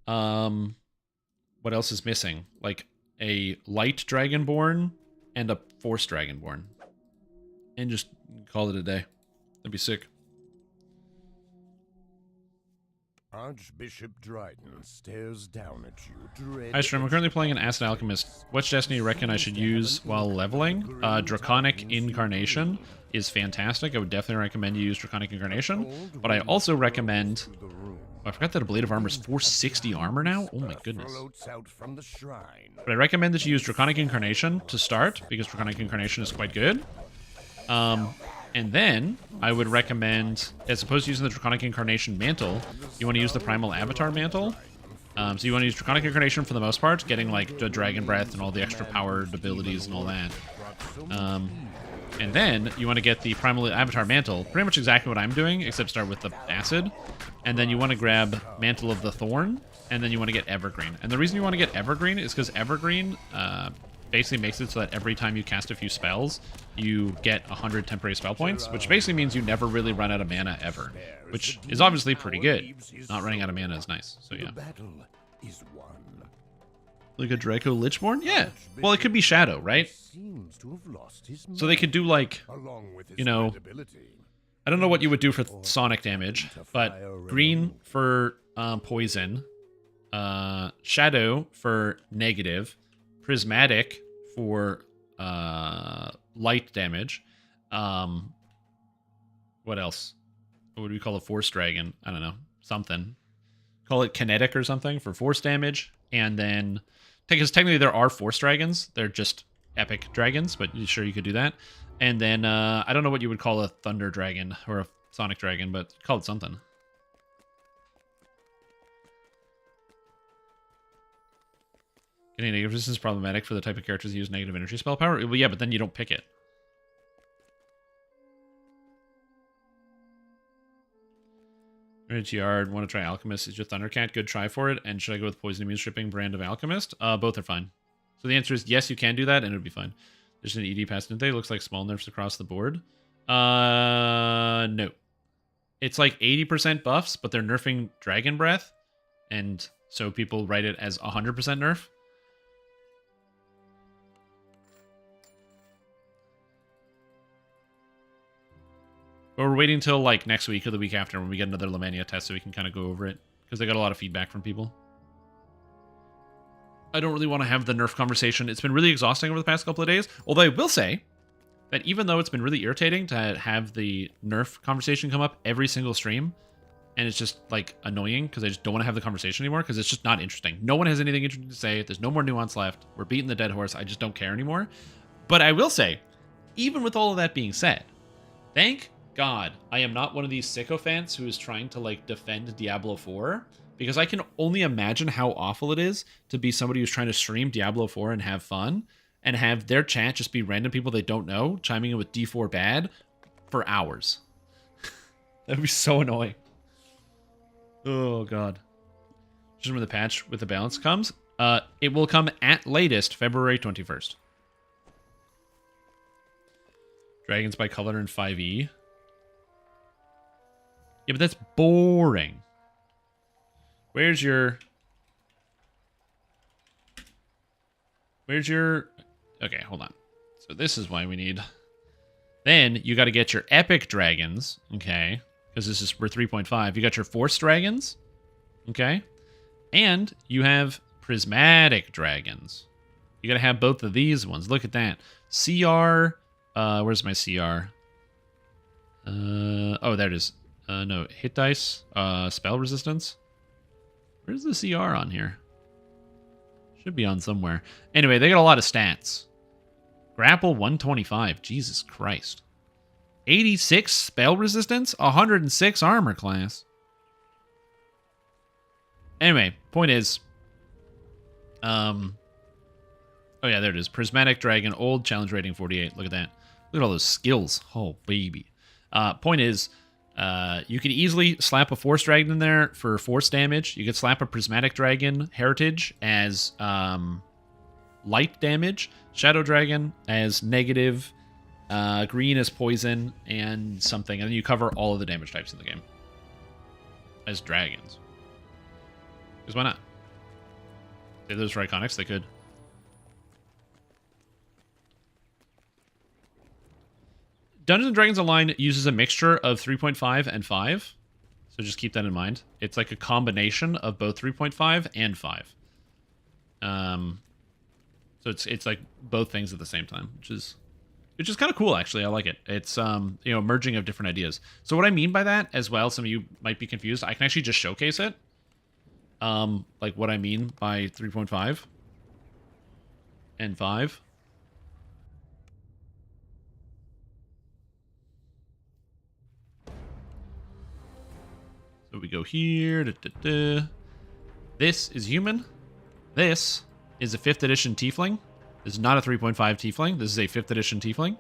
A: What else is missing? Like a Light Dragonborn and a Force Dragonborn. And just call it a day. That'd be sick.
C: Archbishop Dryden stares down at you.
A: Hi, Stream. I'm currently playing an Acid Alchemist. Which destiny do you reckon I should use while leveling? Draconic Incarnation is fantastic. I would definitely recommend you use Draconic Incarnation. But I also recommend... Oh, I forgot that a Blade of Armor is 460 armor now? Oh my goodness. But I recommend that you use Draconic Incarnation to start, because Draconic Incarnation is quite good. And then I would recommend, as opposed to using the Draconic Incarnation Mantle, you want to use the Primal Avatar Mantle. So you want to use Draconic Incarnation for the most part, getting like the Dragon Breath and all the extra powered abilities and all that. And then you want to get the Primal Avatar Mantle, pretty much exactly what I'm doing, except start with the Acid. And then you want to grab Mantle of the Thorn, and then you want to get Evergreen. And the reason you want to get Evergreen is because Evergreen basically makes it so that every time you cast a few spells, you get 100 temporary spell points, which basically means you never really run out of mana ever, which is obviously pretty good. Not running out of mana is nice, so yeah. Like a Draco Lichborn? Yeah. Well, it could be Shadow, right? So they could do like, I don't know what you would do for
C: or
A: sonic damage,
C: to
A: but
C: fire in
A: green
C: the
A: for poison, shadow for negative, prismatic for light damage. What else? What would we call a force dragon? I don't know. Something. Call it kinetic or something for force damage. And then, because technically there are force dragons. They're just epic dragons, but sure you could do that. And then, I don't know what you would call a thunder dragon or a sonic dragon, but call it something. Getting negative resistance is problematic for the type of characters that use negative energy spell power. Well, yeah, but then you don't pick it. Yard, want to try Alchemist? Is your Thundercat? Good try for it. And should I go with Poison Immune Stripping brand of Alchemist? Both are fine. So the answer is yes, you can do that, and it would be fine. There's an ED pass, didn't they? Looks like small nerfs across the board. No. It's like 80% buffs, but they're nerfing Dragon Breath, and so people write it as 100% nerf. But we're waiting till like next week or the week after when we get another Lamania test so we can kind of go over it, because they got a lot of feedback from people. I don't really want to have the nerf conversation. It's been really exhausting over the past couple of days. Although I will say that even though it's been really irritating to have the nerf conversation come up every single stream, and it's just like annoying because I just don't want to have the conversation anymore because it's just not interesting. No one has anything interesting to say. There's no more nuance left. We're beating the dead horse. I just don't care anymore. But I will say, even with all of that being said, thank God I am not one of these sycophants who is trying to like defend Diablo 4, because I can only imagine how awful it is to be somebody who's trying to stream Diablo 4 and have fun and have their chat just be random people they don't know chiming in with D4 bad for hours. That would be so annoying. Oh God. Just remember the patch with the balance comes. It will come at latest February 21st. Dragons by color in 5e. Yeah, but that's boring. Where's your... Okay, hold on. So this is why we need... Then you got to get your epic dragons, okay? Because this is for 3.5. You got your force dragons, okay? And you have prismatic dragons. You got to have both of these ones. Look at that. CR... where's my CR? Oh, there it is. No, hit dice, spell resistance. Where's the CR on here? Should be on somewhere. Anyway, they got a lot of stats. Grapple 125. Jesus Christ. 86 spell resistance, 106 armor class. Anyway, point is, oh yeah, there it is. Prismatic Dragon, old, challenge rating 48. Look at that. Look at all those skills. Oh, baby. Point is, you could easily slap a Force Dragon in there for force damage. You could slap a Prismatic Dragon Heritage as light damage. Shadow Dragon as negative. Green as poison and something. And then you cover all of the damage types in the game as dragons. Because why not? If those were iconics, they could. Dungeons & Dragons Online uses a mixture of 3.5 and 5. So just keep that in mind. It's like a combination of both 3.5 and 5. So it's like both things at the same time, which is kind of cool, actually. I like it. It's merging of different ideas. So what I mean by that as well, some of you might be confused. I can actually just showcase it. Like what I mean by 3.5 and 5. So we go here. This is human. This is a 5th edition tiefling. This is not a 3.5 tiefling. This is a 5th edition tiefling.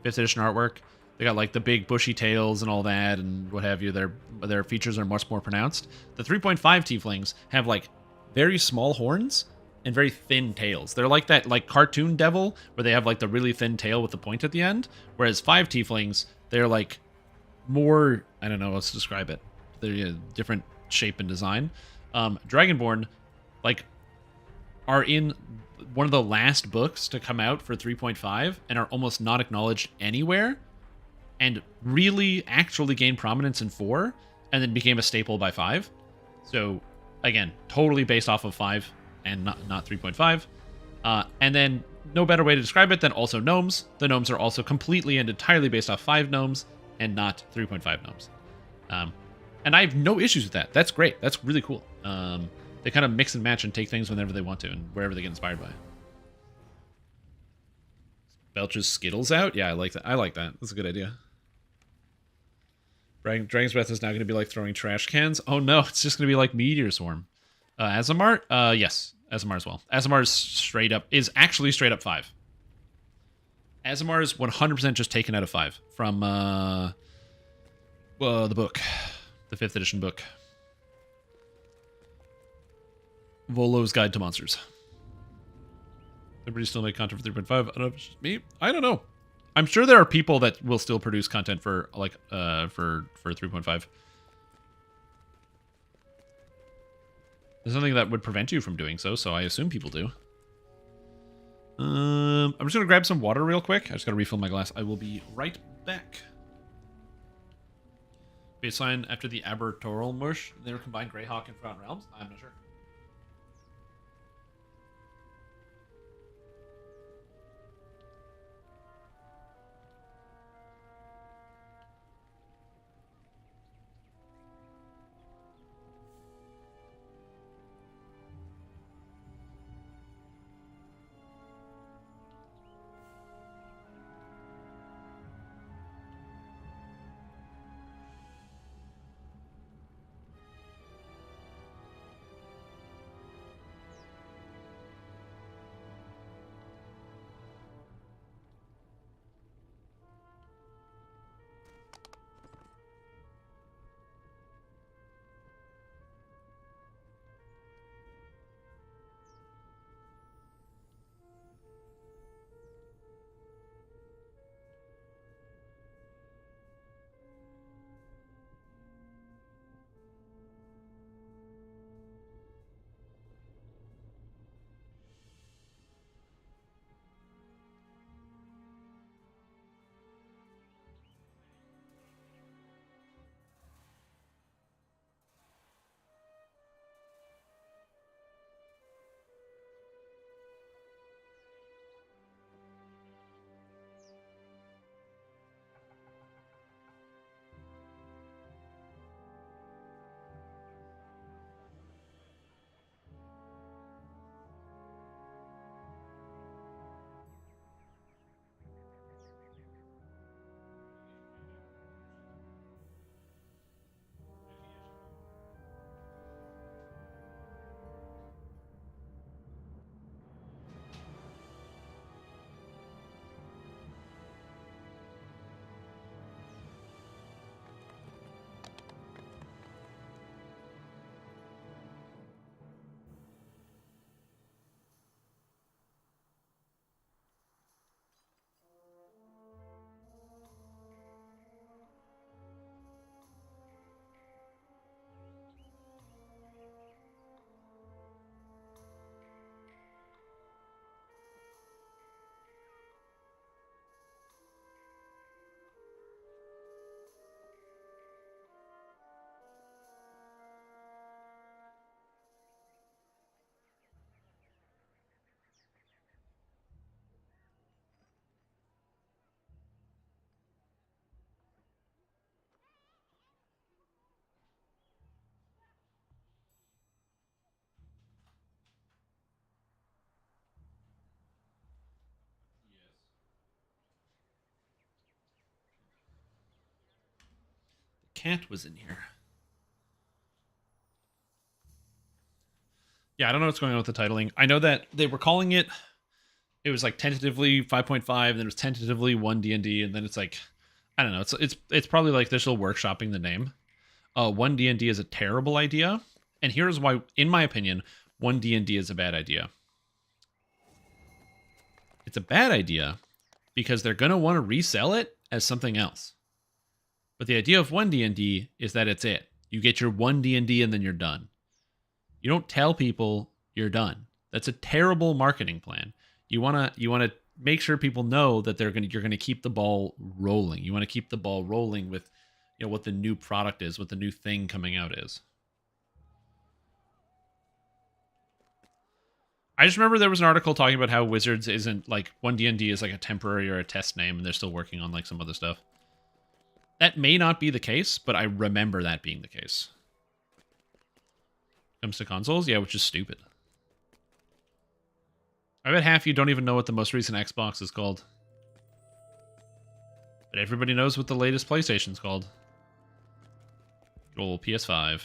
A: 5th edition artwork. They got like the big bushy tails and all that and what have you. Their features are much more pronounced. The 3.5 tieflings have like very small horns and very thin tails. They're like that like cartoon devil where they have like the really thin tail with the point at the end. Whereas 5 tieflings, they're like more, I don't know, let's describe it. They're a different shape and design. Dragonborn, like, are in one of the last books to come out for 3.5 and are almost not acknowledged anywhere. and really actually gained prominence in 4 and then became a staple by 5. So again, totally based off of 5 and not 3.5. And then no better way to describe it than also gnomes. The gnomes are also completely and entirely based off 5 gnomes and not 3.5 gnomes. And I have no issues with that. That's great. That's really cool. They kind of mix and match and take things whenever they want to and wherever they get inspired by. Belches Skittles out? Yeah, I like that. I like that. That's a good idea. Dragon's Breath is now going to be like throwing trash cans. Oh no, it's just going to be like Meteor Swarm. Azamar? Yes. Azamar as well. Azamar is actually straight up 5. Azamar is 100% just taken out of 5 from the book. The 5th edition book. Volo's Guide to Monsters. Everybody still make content for 3.5. I don't know if it's just me. I don't know. I'm sure there are people that will still produce content for like for 3.5. There's nothing that would prevent you from doing so, so I assume people do. I'm just gonna grab some water real quick. I just gotta refill my glass. I will be right back. Baseline after the Abertoral Mush, they were combined Greyhawk and Forgotten Realms? I'm not sure. Cat was in here. Yeah, I don't know what's going on with the titling. I know that they were calling it. It was like tentatively 5.5, then it was tentatively 1 D&D, and then it's like, I don't know. It's probably like they're still workshopping the name. 1 D&D is a terrible idea, and here's why. In my opinion, 1 D&D is a bad idea. It's a bad idea because they're gonna want to resell it as something else. But the idea of 1 D&D is that it's it. You get your 1 D&D and then you're done. You don't tell people you're done. That's a terrible marketing plan. You wanna make sure people know that you're gonna keep the ball rolling. You want to keep the ball rolling with, what the new product is, what the new thing coming out is. I just remember there was an article talking about how Wizards isn't like 1D&D is like a temporary or a test name, and they're still working on like some other stuff. That may not be the case, but I remember that being the case. Comes to consoles, yeah, which is stupid. I bet half you don't even know what the most recent Xbox is called. But everybody knows what the latest PlayStation's called. Good old PS5.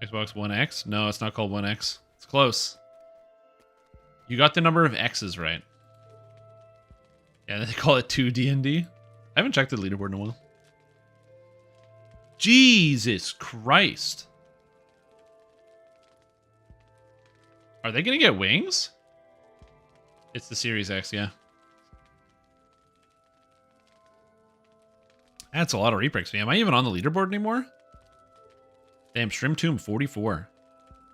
A: Xbox One X? No, it's not called One X. It's close. You got the number of X's right. Yeah, they call it 2D&D. I haven't checked the leaderboard in a while. Jesus Christ. Are they going to get wings? It's the Series X, yeah. That's a lot of reprints. Am I even on the leaderboard anymore? Damn, Shrimp Tomb 44.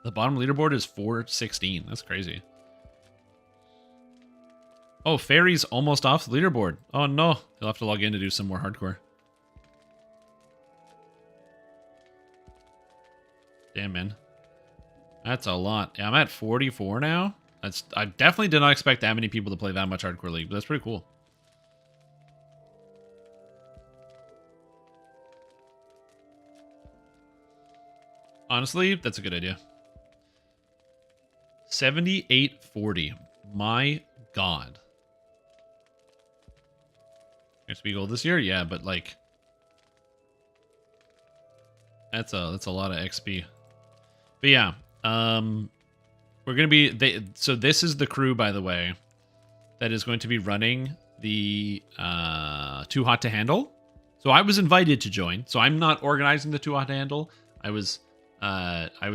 A: The bottom leaderboard is 416. That's crazy. Oh, Fairy's almost off the leaderboard. Oh no. He'll have to log in to do some more hardcore. Damn, man. That's a lot. Yeah, I'm at 44 now. I definitely did not expect that many people to play that much Hardcore League, but that's pretty cool. Honestly, that's a good idea. 7840. My God. XP gold this year? Yeah, but like that's a lot of XP. But yeah, we're gonna be so this is the crew, by the way, that is going to be running the Too Hot to Handle. So I was invited to join. So I'm not organizing the Too Hot to Handle. I was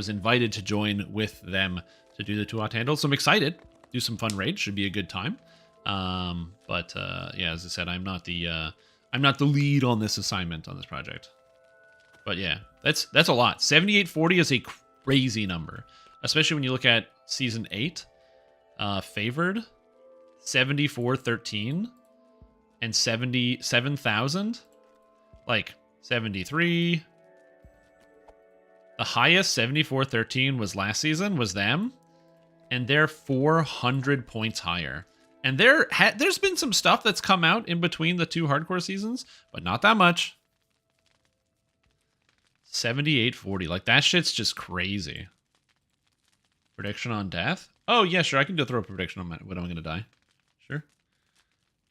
A: invited to join with them to do the Too Hot to Handle. So I'm excited. Do some fun raids. Should be a good time. But yeah, as I said, I'm not the lead on this assignment on this project. But yeah, that's a lot. 7840 is a crazy number, especially when you look at season 8, favored 7413 and 77,000, like 73. The highest 7413 was last season, was them, and they're 400 points higher. And there's been some stuff that's come out in between the two hardcore seasons, but not that much. 7840. Like, that shit's just crazy. Prediction on death? Oh, yeah, sure. I can throw a prediction on when I'm going to die. Sure.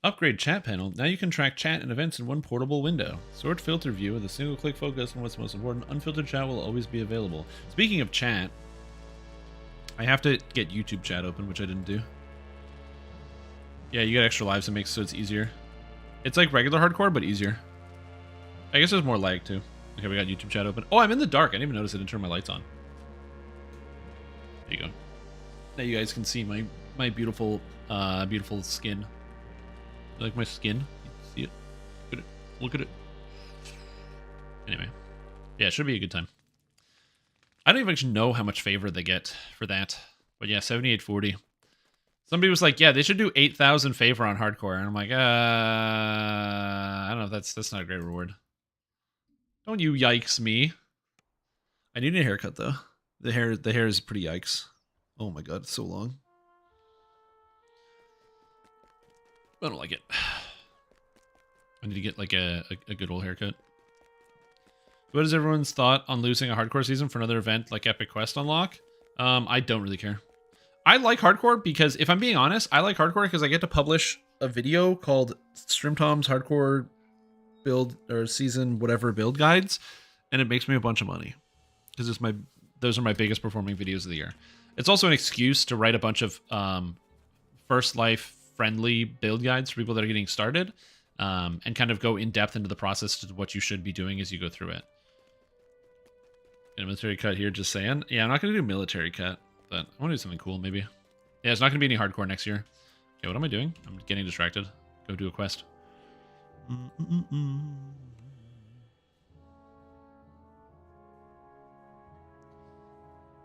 A: Upgrade chat panel. Now you can track chat and events in one portable window. Sort filter view with a single click focus on what's most important. Unfiltered chat will always be available. Speaking of chat, I have to get YouTube chat open, which I didn't do. Yeah, you get extra lives. It makes so it's easier. It's like regular hardcore, but easier. I guess there's more lag, too. Okay, we got YouTube chat open. Oh, I'm in the dark. I didn't even notice I didn't turn my lights on. There you go. Now you guys can see my beautiful beautiful skin. You like my skin? You see it? Look at it. Look at it. Anyway. Yeah, it should be a good time. I don't even actually know how much favor they get for that. But yeah, 7840. Somebody was like, yeah, they should do 8,000 favor on hardcore. And I'm like, I don't know if that's not a great reward. Don't you yikes me. I need a haircut though. The hair is pretty yikes. Oh my god, it's so long. I don't like it. I need to get like a good old haircut. What is everyone's thought on losing a hardcore season for another event like Epic Quest Unlock? I don't really care. I like hardcore because, if I'm being honest, I like hardcore because I get to publish a video called Stream Tom's Hardcore Build or Season Whatever Build Guides, and it makes me a bunch of money because those are my biggest performing videos of the year. It's also an excuse to write a bunch of first life friendly build guides for people that are getting started, and kind of go in depth into the process to what you should be doing as you go through it. Get a military cut here, just saying. Yeah, I'm not going to do military cut, but I want to do something cool, maybe. Yeah, it's not going to be any hardcore next year. Okay, what am I doing? I'm getting distracted. Go do a quest.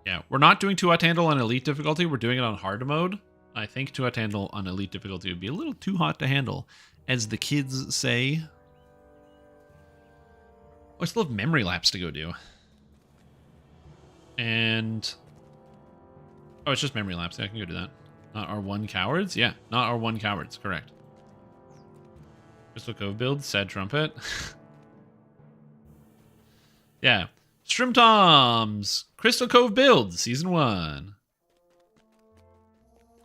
A: Yeah, we're not doing Too Hot to Handle on elite difficulty. We're doing it on hard mode. I think too hot to handle on elite difficulty would be a little too hot to handle, as the kids say. Oh, I still have memory lapse to go do. And... oh, it's just memory lapse. Yeah, I can go do that. Not R1 cowards? Yeah, not R1 cowards. Correct. Crystal Cove build. Sad Trumpet. Yeah. Shrimp Toms! Crystal Cove build. Season 1.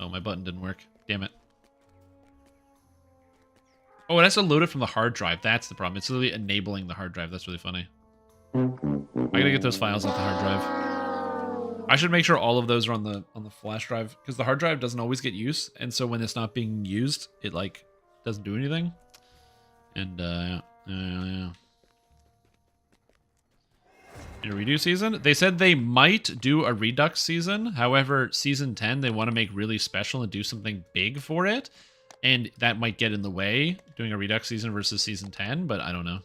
A: Oh, my button didn't work. Damn it. Oh, it has to load it from the hard drive. That's the problem. It's literally enabling the hard drive. That's really funny. I gotta get those files off the hard drive. I should make sure all of those are on the flash drive, because the hard drive doesn't always get used, and so when it's not being used, it like doesn't do anything. And yeah. In a redo season, they said they might do a Redux season. However, season 10 they want to make really special and do something big for it, and that might get in the way doing a Redux season versus season 10. But I don't know.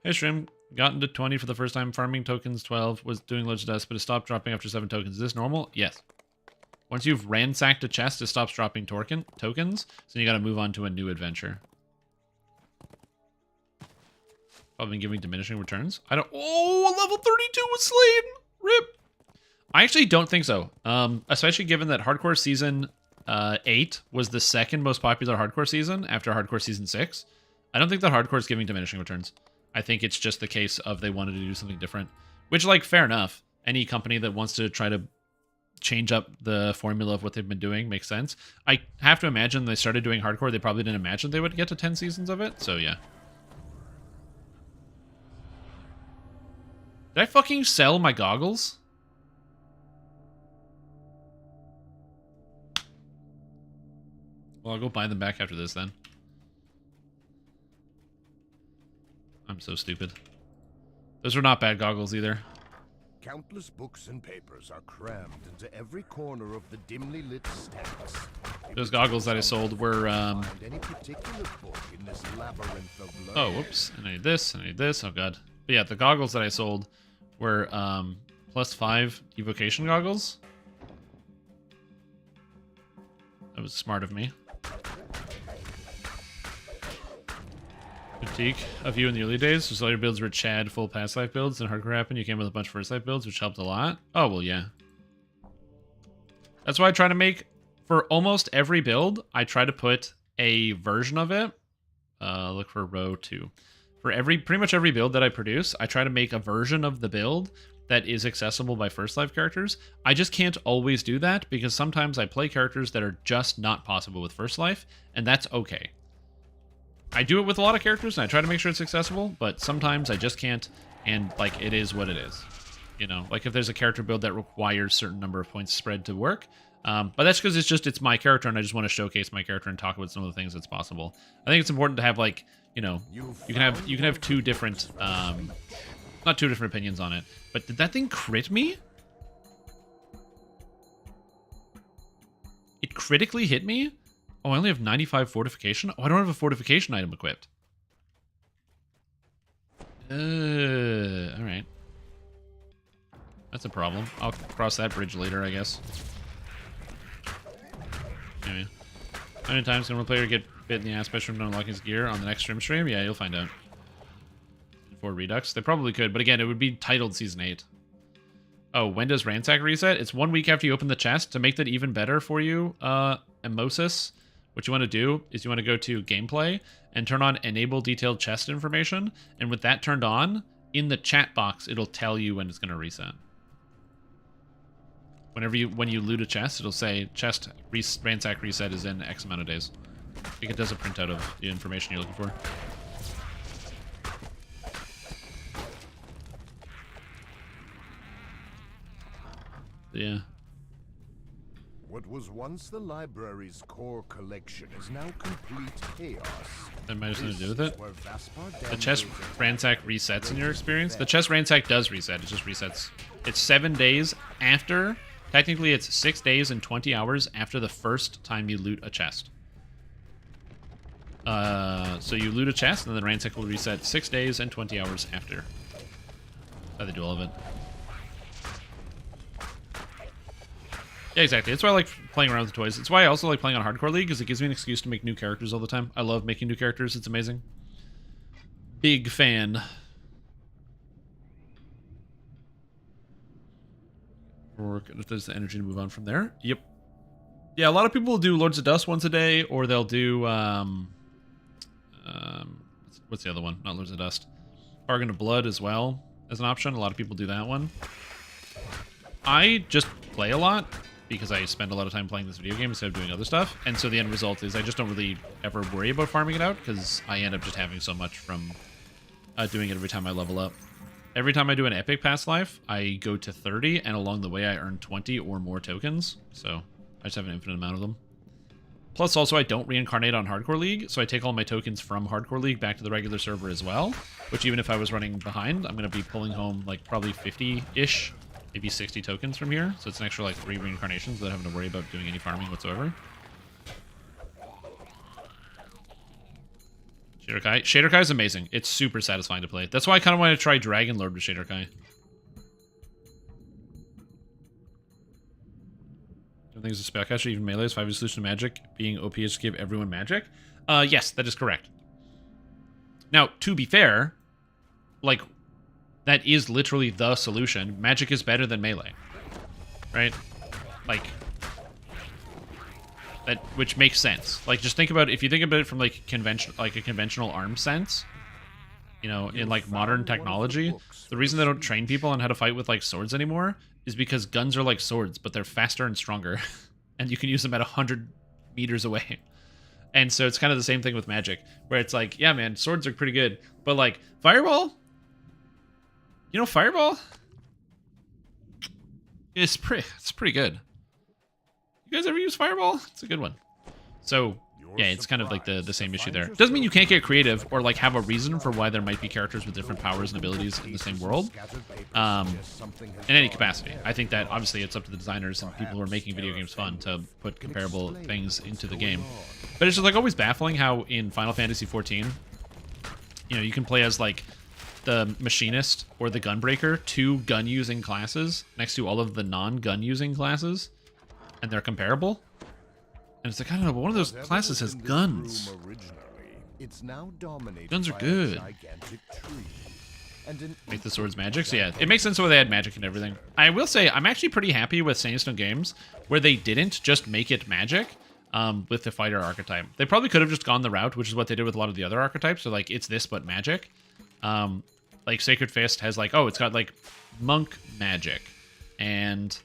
A: Hey Shrim, got into 20 for the first time, farming tokens 12, was doing loads of dust, but it stopped dropping after 7 tokens. Is this normal? Yes. Once you've ransacked a chest, it stops dropping tokens, so you got to move on to a new adventure. Probably been giving diminishing returns. I don't... oh, level 32 was slain! RIP! I actually don't think so. Especially given that Hardcore Season 8 was the second most popular Hardcore Season after Hardcore Season 6. I don't think that Hardcore is giving diminishing returns. I think it's just the case of they wanted to do something different. Which, like, fair enough. Any company that wants to try to change up the formula of what they've been doing makes sense. I have to imagine they started doing Hardcore, they probably didn't imagine they would get to 10 seasons of it, so yeah. Did I fucking sell my goggles? Well, I'll go buy them back after this then. I'm so stupid. Those were not bad goggles either.
C: Countless books and papers are crammed into every corner of the dimly lit stacks.
A: Those goggles that I sold were,
C: Any particular book in this labyrinth of
A: oh,
C: learning.
A: whoops. I need this, I need this. Oh, God. But yeah, the goggles that I sold were +5 evocation goggles. That was smart of me. Critique of you in the early days. Just all your builds were Chad full past life builds, and hardcore happened. You came with a bunch of first life builds, which helped a lot. Oh, well, yeah. That's why I try to make, for almost every build, I try to put a version of it. Look for row 2. For pretty much every build that I produce, I try to make a version of the build that is accessible by first life characters. I just can't always do that because sometimes I play characters that are just not possible with first life, and that's okay. I do it with a lot of characters, and I try to make sure it's accessible, but sometimes I just can't, and, like, it is what it is. You know, like if there's a character build that requires a certain number of points spread to work, but that's because it's my character, and I just want to showcase my character and talk about some of the things that's possible. I think it's important to have, like, you know, you can have two different, not two different opinions on it. But did that thing crit me? It critically hit me? Oh, I only have 95 fortification? Oh, I don't have a fortification item equipped. Alright. That's a problem. I'll cross that bridge later, I guess. Anyway. How many times can one player get bit in the ass by Shrimp to unlock his gear on the next stream? Yeah, you'll find out. For Redux? They probably could, but again, it would be titled Season 8. Oh, when does Ransack reset? It's 1 week after you open the chest. To make that even better for you, Emosis, what you want to do is you want to go to Gameplay and turn on Enable Detailed Chest Information, and with that turned on, in the chat box, it'll tell you when it's going to reset. When you loot a chest, it'll say chest ransack reset is in X amount of days. I think it does a printout of the information you're looking for. Yeah.
C: What was once the library's core collection is now complete chaos.
A: That might have something to do with it.
C: Where Vaspar
A: The chest ransack resets in your experience? The chest ransack does reset. It just resets. It's 7 days after... Technically, it's 6 days and 20 hours after the first time you loot a chest. So you loot a chest, and then the ransack will reset 6 days and 20 hours after. That's how they do all of it. Yeah, exactly. That's why I like playing around with the toys. It's why I also like playing on Hardcore League, because it gives me an excuse to make new characters all the time. I love making new characters. It's amazing. Big fan. Or if there's the energy to move on from there. Yep. Yeah, a lot of people will do Lords of Dust once a day, or they'll do what's the other one? Not Lords of Dust. Bargain of Blood as well as an option. A lot of people do that one. I just play a lot because I spend a lot of time playing this video game instead of doing other stuff, and so the end result is I just don't really ever worry about farming it out because I end up just having so much from doing it every time I level up. Every time I do an epic past life, I go to 30, and along the way I earn 20 or more tokens, so I just have an infinite amount of them. Plus, also, I don't reincarnate on Hardcore League, so I take all my tokens from Hardcore League back to the regular server as well, which even if I was running behind, I'm going to be pulling home, like, probably 50-ish, maybe 60 tokens from here, so it's an extra, like, 3 reincarnations without having to worry about doing any farming whatsoever. Shader-Kai. Shader-Kai is amazing. It's super satisfying to play. That's why I kind of want to try Dragon Lord with Shader-Kai. Don't think it's a spellcaster, even melee is 5 solution to magic. Being OP is to give everyone magic. Yes, that is correct. Now, to be fair, like, that is literally the solution. Magic is better than melee. Right? Like, that, which makes sense. Like, just think about, if you think about it from, like, a conventional arm sense, you know, in, like, modern technology, the reason they don't train people on how to fight with, like, swords anymore is because guns are like swords, but they're faster and stronger, and you can use them at 100 meters away. And so it's kind of the same thing with magic, where it's like, yeah, man, swords are pretty good, but, like, fireball? You know, fireball? It's pretty good. You guys ever use fireball? It's a good one. So, yeah, it's kind of like the same issue there. Doesn't mean you can't get creative or, like, have a reason for why there might be characters with different powers and abilities in the same world. In any capacity. I think that, obviously, it's up to the designers and people who are making video games fun to put comparable things into the game. But it's just, like, always baffling how in Final Fantasy XIV, you know, you can play as, like, the Machinist or the Gunbreaker, 2 gun-using classes, next to all of the non-gun-using classes, and they're comparable. And it's like, I don't know, but one of those classes has guns. Guns are good. Make the swords magic? So yeah, it makes sense why they had magic and everything. I will say, I'm actually pretty happy with Sandstone Games, where they didn't just make it magic with the fighter archetype. They probably could have just gone the route, which is what they did with a lot of the other archetypes. So, like, it's this, but magic. Like, Sacred Fist has, like, oh, it's got, like, monk magic. And,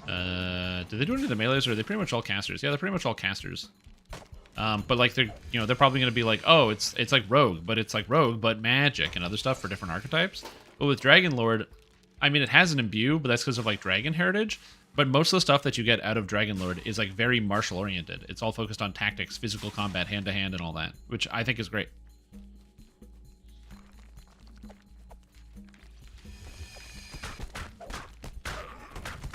A: do they do any of the melees, or are they pretty much all casters? Yeah, they're pretty much all casters. But, like, they're, you know, they're probably going to be like, oh, it's like rogue, but magic and other stuff for different archetypes. But with Dragon Lord, I mean, it has an imbue, but that's because of, like, dragon heritage. But most of the stuff that you get out of Dragon Lord is, like, very martial oriented. It's all focused on tactics, physical combat, hand to hand, and all that, which I think is great.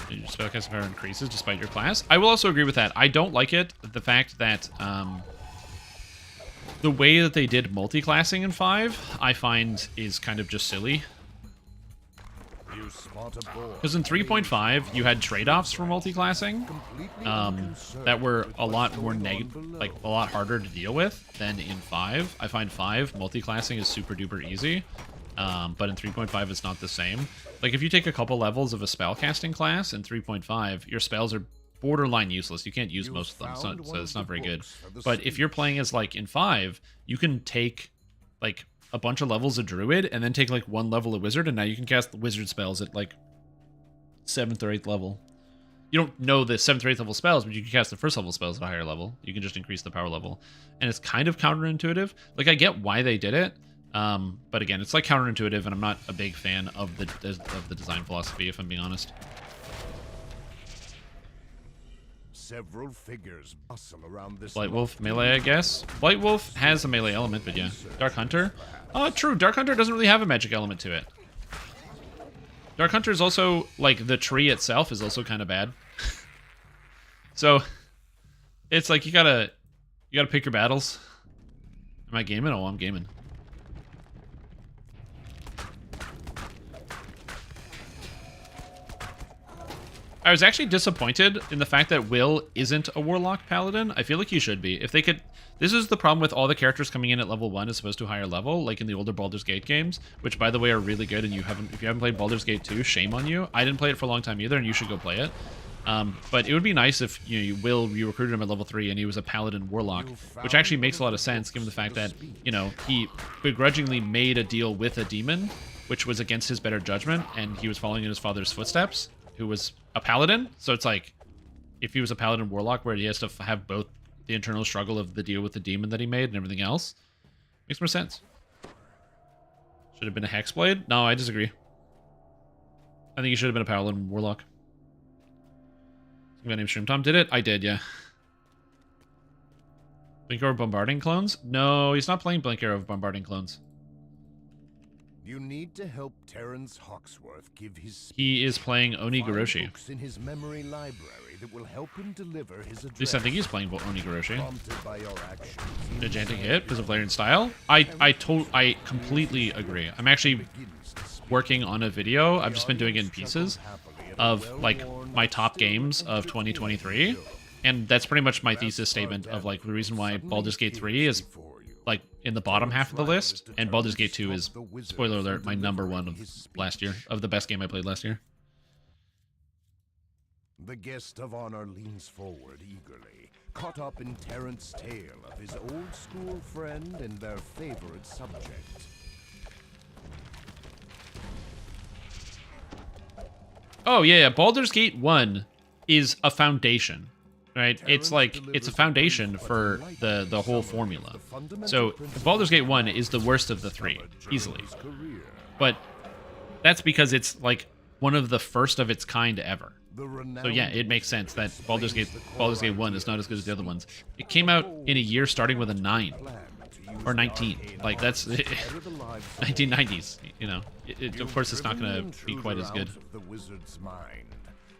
A: Your spellcasting power increases despite your class. I will also agree with that. I don't like it, the fact that the way that they did multi-classing in 5, I find is kind of just silly. Because in 3.5, you had trade-offs for multi-classing that were a lot more like a lot harder to deal with than in 5. I find 5 multi-classing is super duper easy. But in 3.5, it's not the same. Like, if you take a couple levels of a spellcasting class in 3.5, your spells are borderline useless. You can't use most of them, so it's not very good. But if you're playing as, like, in 5, you can take, like, a bunch of levels of Druid and then take, like, 1 level of Wizard, and now you can cast wizard spells at, like, 7th or 8th level. You don't know the 7th or 8th level spells, but you can cast the 1st level spells at a higher level. You can just increase the power level. And it's kind of counterintuitive. Like, I get why they did it. But again, it's like counterintuitive, and I'm not a big fan of the design philosophy, if I'm being honest.
C: Several figures bustle around this
A: Blight Wolf melee, I guess. Blight Wolf has a melee element, but yeah. Dark Hunter. Oh, true. Dark Hunter doesn't really have a magic element to it. Dark Hunter is also, like, the tree itself is also kind of bad. So it's like you gotta pick your battles. Am I gaming? Oh, I'm gaming. I was actually disappointed in the fact that Will isn't a Warlock Paladin. I feel like he should be. If they could... This is the problem with all the characters coming in at level 1 as opposed to higher level, like in the older Baldur's Gate games, which, by the way, are really good, and if you haven't played Baldur's Gate 2, shame on you. I didn't play it for a long time either, and you should go play it. But it would be nice if you recruited him at level 3 and he was a Paladin Warlock, which actually makes a lot of sense given the fact that, he begrudgingly made a deal with a demon, which was against his better judgment, and he was following in his father's footsteps, who was a Paladin. So it's like, if he was a Paladin Warlock where he has to have both the internal struggle of the deal with the demon that he made and everything else, makes more sense. Should have been a Hexblade? No, I disagree. I think he should have been a Paladin Warlock. My name's Shroom did it? I did, yeah. Blink Arrow Bombarding Clones? No, he's not playing Blink Arrow Bombarding Clones.
C: You need to help Terrence Hawksworth give his
A: He is playing Onigoroshi.
C: books in his memory library that will help him deliver his address.
A: At least I think he's playing Onigoroshi.
C: Prompted by your actions,
A: Gigantic hit because of player and style. I completely agree. I'm actually working on a video. I've just been doing it in pieces of like my top games of 2023, and that's pretty much my thesis statement of like the reason why Baldur's Gate 3 is like in the bottom half of the list, and Baldur's Gate 2 is, spoiler alert, my #1 of last year, of the best game I played last year.
C: The guest of honor leans forward eagerly, caught up in Terrence's tale of his old school friend and their favorite subject.
A: Oh yeah, Baldur's Gate 1 is a foundation, right? It's like, it's a foundation for the whole formula. So Baldur's Gate 1 is the worst of the 3, easily. But that's because it's like one of the first of its kind ever. So yeah, it makes sense that Baldur's Gate 1 is not as good as the other ones. It came out in a year starting with a 9. Or 19. Like, that's 1990s, of course it's not going to be quite as good.
C: The wizard's mind,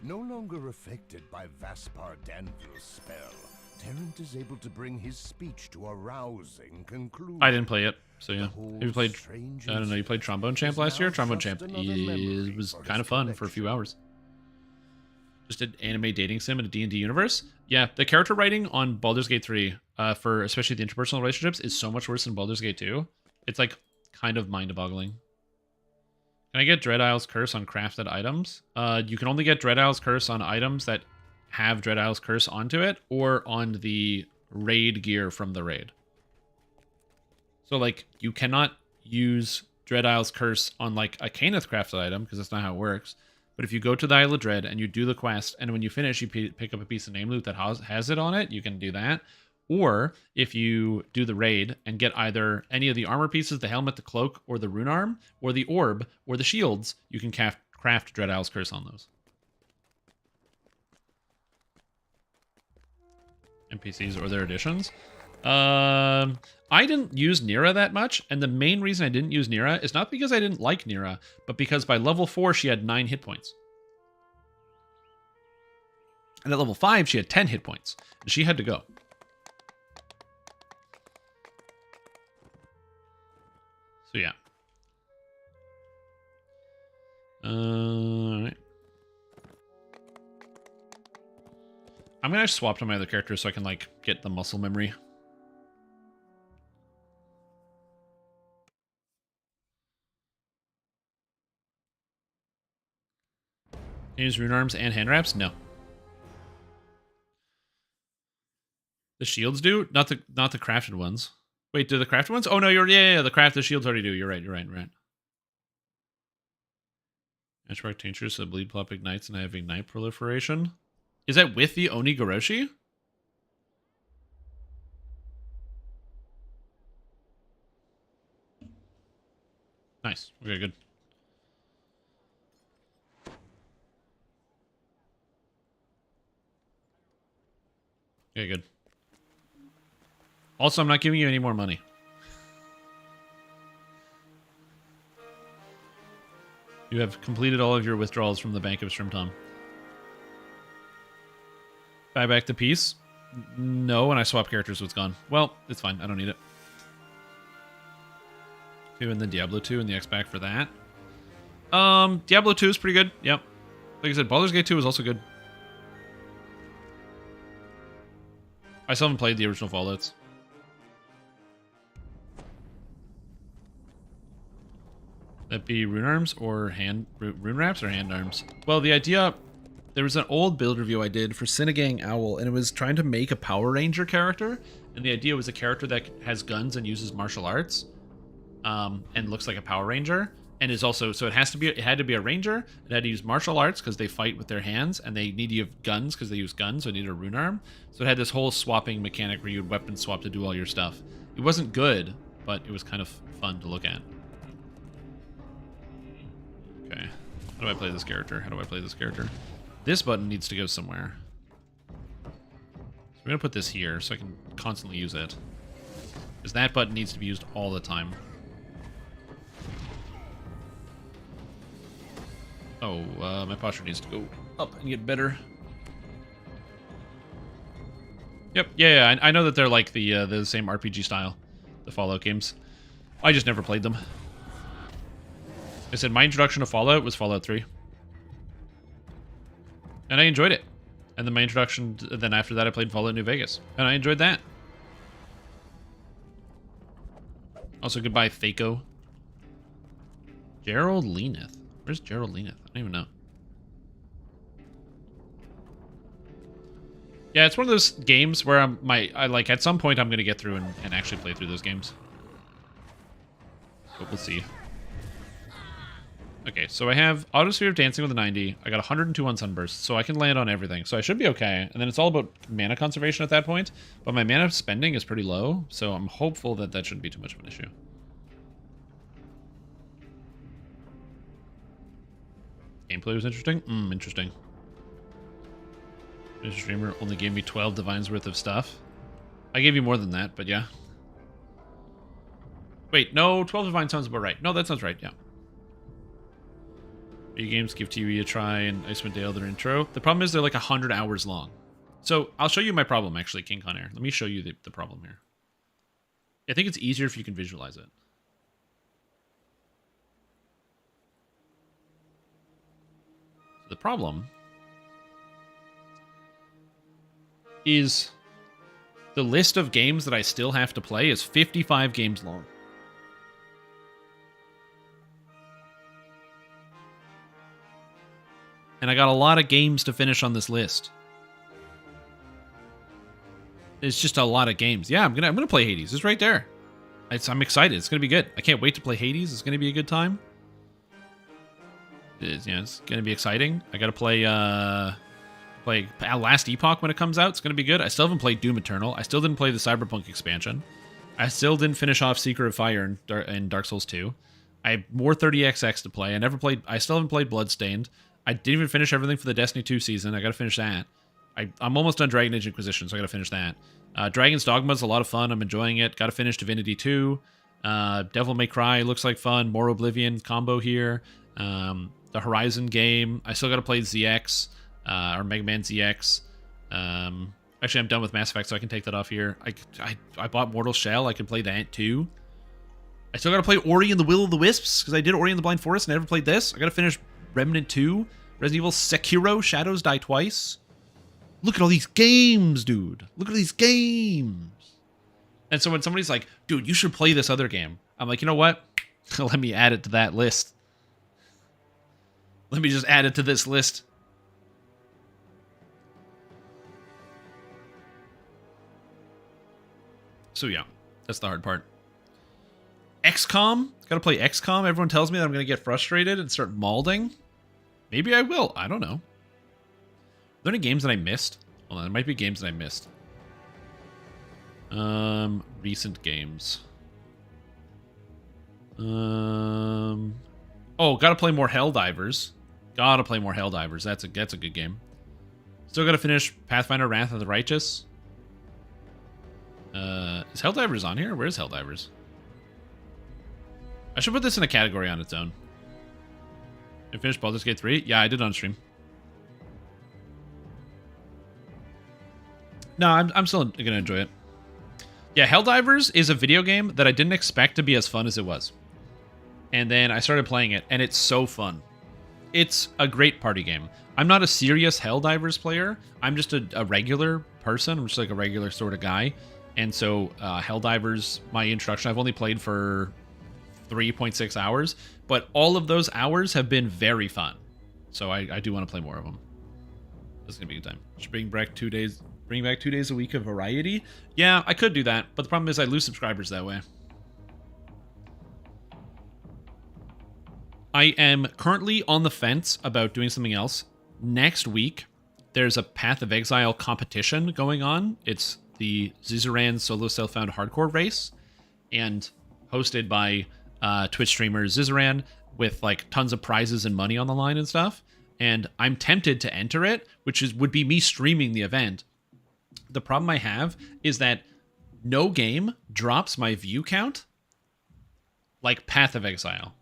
C: no longer affected by Vaspar Danvil's spell, Terrence is able to bring his speech to a rousing conclusion.
A: I didn't play it, so yeah. You played, I don't know, you played Trombone Champ last year? Trombone Champ was kind of fun for a few hours. Just an anime dating sim in a D&D universe. Yeah, the character writing on Baldur's Gate 3, for especially the interpersonal relationships, is so much worse than Baldur's Gate 2. It's like kind of mind-boggling. Can I get Dread Isle's Curse on crafted items? You can only get Dread Isle's Curse on items that have Dread Isle's Curse onto it, or on the raid gear from the raid. So like, you cannot use Dread Isle's Curse on like a Caneth crafted item, because that's not how it works. But if you go to the Isle of Dread and you do the quest, and when you finish, you pick up a piece of name loot that has it on it, you can do that. Or if you do the raid and get either any of the armor pieces, the helmet, the cloak, or the rune arm, or the orb, or the shields, you can craft Dread Isle's Curse on those. NPCs or their additions. I didn't use Nira that much, and the main reason I didn't use Nira is not because I didn't like Nira, but because by level 4 she had 9 hit points. And at level 5 she had 10 hit points, and she had to go. So yeah. Alright. I'm gonna swap to my other character so I can like get the muscle memory. Use rune arms and hand wraps? No. The shields do? Not the crafted ones. Wait, do the crafted ones? Oh no, the crafted shields already do. You're right. Matchmark tinctures, so bleed plop ignites and I have ignite proliferation. Is that with the Onigoroshi? Nice. Okay, good. Okay, good. Also, I'm not giving you any more money. You have completed all of your withdrawals from the Bank of Shrimtom. Buy back the piece? No, when I swap characters, it's gone. Well, it's fine. I don't need it. 2 and then Diablo 2 and the X-Back for that. Diablo 2 is pretty good. Yep. Like I said, Baldur's Gate 2 is also good. I still haven't played the original Fallouts. That be rune arms or rune wraps or hand arms? Well, the idea, there was an old build review I did for Cinegang Owl, and it was trying to make a Power Ranger character, and the idea was a character that has guns and uses martial arts, and looks like a Power Ranger, and is also, so it had to be a ranger. It had to use martial arts because they fight with their hands, and they need to have guns because they use guns, so it needed a rune arm. So it had this whole swapping mechanic where you'd weapon swap to do all your stuff. It wasn't good, but it was kind of fun to look at. Okay, how do I play this character? How do I play this character? This button needs to go somewhere. So we're gonna put this here so I can constantly use it. Because that button needs to be used all the time. Oh, my posture needs to go up and get better. Yep, yeah, I know that they're like the same RPG style, the Fallout games. I just never played them. I said my introduction to Fallout was Fallout 3. And I enjoyed it. And then my introduction, then after that I played Fallout New Vegas. And I enjoyed that. Also, goodbye, Thaco. Gerald Leaneth. Where's Gerald Leaneth? I don't even know. Yeah, it's one of those games where I like, at some point I'm going to get through and actually play through those games. But we'll see. Okay, so I have Autosphere of Dancing with a 90. I got 102 on Sunburst, so I can land on everything. So I should be okay. And then it's all about mana conservation at that point. But my mana spending is pretty low, so I'm hopeful that that shouldn't be too much of an issue. Gameplay was interesting? Interesting. This streamer only gave me 12 divines worth of stuff. I gave you more than that, but yeah. Wait, no, 12 divine sounds about right. No, that sounds right, yeah. Video games give TV a try and Icewind Dale their intro. The problem is they're like 100 hours long. So I'll show you my problem, actually, King Con Air. Let me show you the problem here. I think it's easier if you can visualize it. The problem is the list of games that I still have to play is 55 games long. And I got a lot of games to finish on this list. It's just a lot of games. Yeah, I'm gonna play Hades. It's right there. I'm excited. It's gonna be good. I can't wait to play Hades. It's gonna be a good time. It's gonna be exciting. I gotta play Last Epoch when it comes out. It's gonna be good. I still haven't played Doom Eternal. I still didn't play the Cyberpunk expansion. I still didn't finish off Secret of Fire in Dark Souls 2. I have more 30XX to play. I still haven't played Bloodstained. I didn't even finish everything for the Destiny 2 season. I gotta finish that. I'm almost done Dragon Age Inquisition, so I gotta finish that. Dragon's Dogma is a lot of fun. I'm enjoying it. Gotta finish Divinity 2. Devil May Cry looks like fun. More Oblivion combo here. The Horizon game. I still gotta play ZX, or Mega Man ZX. Actually, I'm done with Mass Effect, so I can take that off here. I bought Mortal Shell. I can play that too. I still gotta play Ori and the Will of the Wisps, because I did Ori and the Blind Forest and I never played this. I gotta finish Remnant 2, Resident Evil, Sekiro, Shadows Die Twice. Look at all these games, dude. Look at these games. And so when somebody's like, dude, you should play this other game, I'm like, you know what? Let me add it to that list. Let me just add it to this list. So yeah, that's the hard part. XCOM? Gotta play XCOM. Everyone tells me that I'm gonna get frustrated and start malding. Maybe I will. I don't know. Are there any games that I missed? Hold on, there might be games that I missed. Recent games. Oh, gotta play more Helldivers. Gotta play more Helldivers. That's a good game. Still gotta finish Pathfinder Wrath of the Righteous. Is Helldivers on here? Where's Helldivers? I should put this in a category on its own. I finished Baldur's Gate 3? Yeah, I did on stream. No, I'm still gonna enjoy it. Yeah, Helldivers is a video game that I didn't expect to be as fun as it was. And then I started playing it, and it's so fun. it's a great party game. I'm not a serious Helldivers player. I'm just a regular person. I'm just like a regular sort of guy. And so Helldivers, my introduction, I've only played for 3.6 hours, but all of those hours have been very fun. So I do want to play more of them. This is gonna be a good time. Just bring back 2 days. Bring back 2 days a week of variety. Yeah, I could do that, but the problem is I lose subscribers that way. I am currently on the fence about doing something else. Next week, there's a Path of Exile competition going on. It's the Zizaran Solo Self-Found Hardcore Race, and hosted by Twitch streamer Zizaran, with like tons of prizes and money on the line and stuff. And I'm tempted to enter it, which would be me streaming the event. The problem I have is that no game drops my view count like Path of Exile.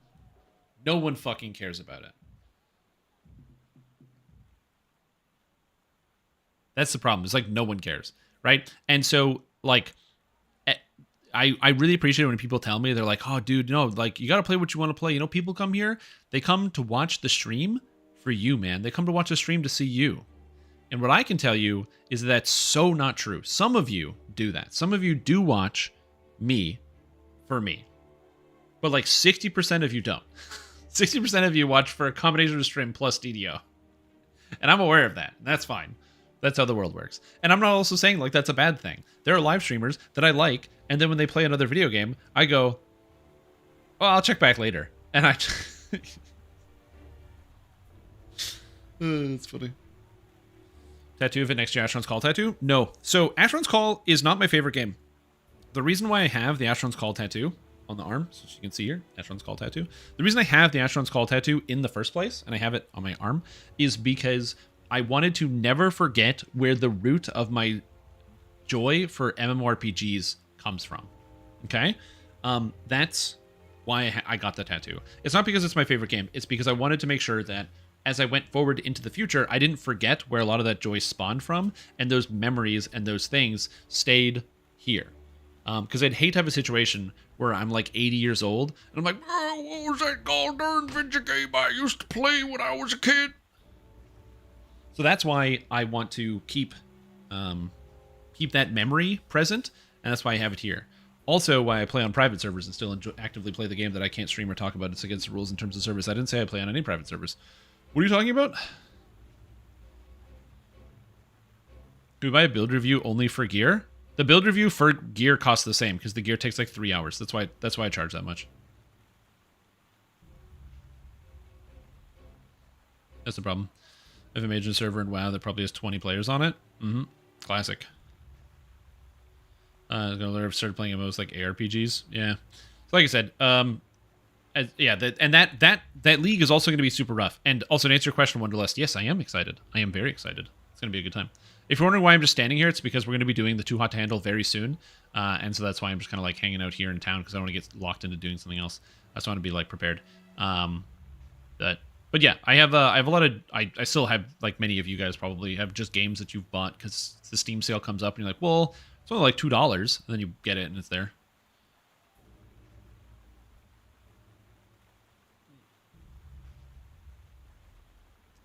A: No one fucking cares about it. That's the problem. It's like no one cares, right? And so, like, I really appreciate it when people tell me, they're like, oh, dude, no, like, you got to play what you want to play. You know, people come here, they come to watch the stream for you, man. They come to watch the stream to see you. And what I can tell you is that's so not true. Some of you do that. Some of you do watch me for me. But like 60% of you don't. 60% of you watch for a combination of stream plus DDO. And I'm aware of that. That's fine. That's how the world works. And I'm not also saying like that's a bad thing. There are live streamers that I like, and then when they play another video game, I go, well, I'll check back later. And I... It's funny. Tattoo of it next to Asheron's Call tattoo? No. So Asheron's Call is not my favorite game. The reason why I have the Asheron's Call tattoo on the arm, so you can see here, Asheron's Call tattoo. The reason I have the Asheron's Call tattoo in the first place, and I have it on my arm, is because I wanted to never forget where the root of my joy for MMORPGs comes from. Okay? That's why I got the tattoo. It's not because it's my favorite game. It's because I wanted to make sure that as I went forward into the future, I didn't forget where a lot of that joy spawned from, and those memories and those things stayed here. Because I'd hate to have a situation where I'm like 80 years old, and I'm like, oh, what was that goddamn adventure game I used to play when I was a kid? So that's why I want to keep that memory present, and that's why I have it here. Also, why I play on private servers and still actively play the game that I can't stream or talk about. It's against the rules in terms of service. I didn't say I play on any private servers. What are you talking about? Do we buy a build review only for gear? The build review for gear costs the same because the gear takes like 3 hours. That's why I charge that much. That's the problem. I have a major server in WoW that probably has 20 players on it. Mm-hmm. Classic. I was gonna learn to start playing MMOs like ARPGs. Yeah. So like I said, that league is also going to be super rough. And also to answer your question, Wonderlust, yes, I am excited. I am very excited. It's going to be a good time. If you're wondering why I'm just standing here, it's because we're going to be doing the Too Hot to Handle very soon. And so that's why I'm just kind of like hanging out here in town, because I don't want to get locked into doing something else. I just want to be like prepared. But yeah, I have a lot of, I still have, like many of you guys probably have, just games that you've bought because the Steam sale comes up and you're like, well, it's only like $2, and then you get it and it's there.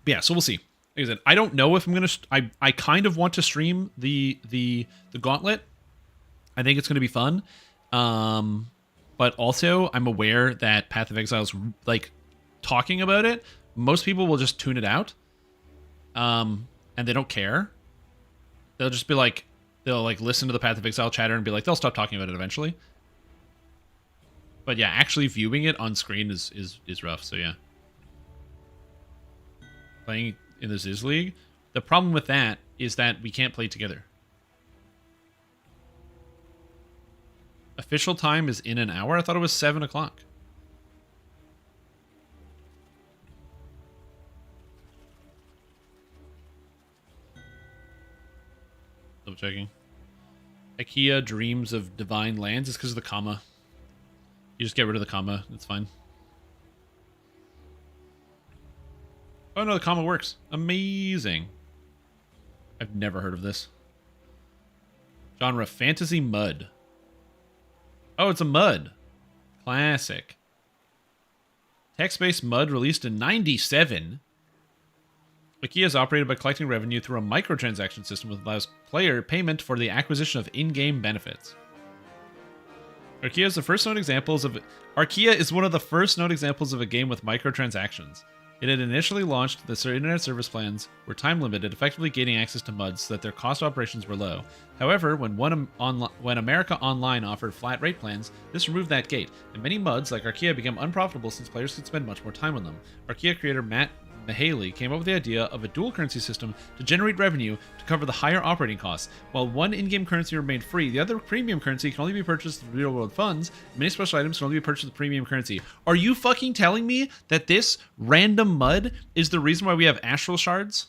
A: But yeah, so we'll see. Like I said, I don't know if I'm gonna. I kind of want to stream the Gauntlet. I think it's gonna be fun. But also I'm aware that Path of Exile's like talking about it. Most people will just tune it out. And they don't care. They'll just be like, they'll like listen to the Path of Exile chatter and be like, they'll stop talking about it eventually. But yeah, actually viewing it on screen is rough. So yeah. Playing in the Ziz League. The problem with that is that we can't play together. Official time is in an hour? I thought it was 7 o'clock. Double checking. IKEA dreams of divine lands. It's because of the comma. You just get rid of the comma. It's fine. Oh no, the comma works. Amazing. I've never heard of this. Genre, fantasy mud. Oh, it's a mud. Classic. Text-based MUD released in 97. IKEA is operated by collecting revenue through a microtransaction system that allows player payment for the acquisition of in-game benefits. IKEA is one of the first known examples of a game with microtransactions. It had initially launched the internet service plans were time limited, effectively gaining access to MUDs so that their cost of operations were low. However, when America Online offered flat rate plans, this removed that gate, and many MUDs like Archaea became unprofitable since players could spend much more time on them. Archaea creator Matt Mahaley came up with the idea of a dual currency system to generate revenue to cover the higher operating costs. While one in-game currency remained free, the other premium currency can only be purchased with real-world funds. Many special items can only be purchased with premium currency. Are you fucking telling me that this random MUD is the reason why we have astral shards?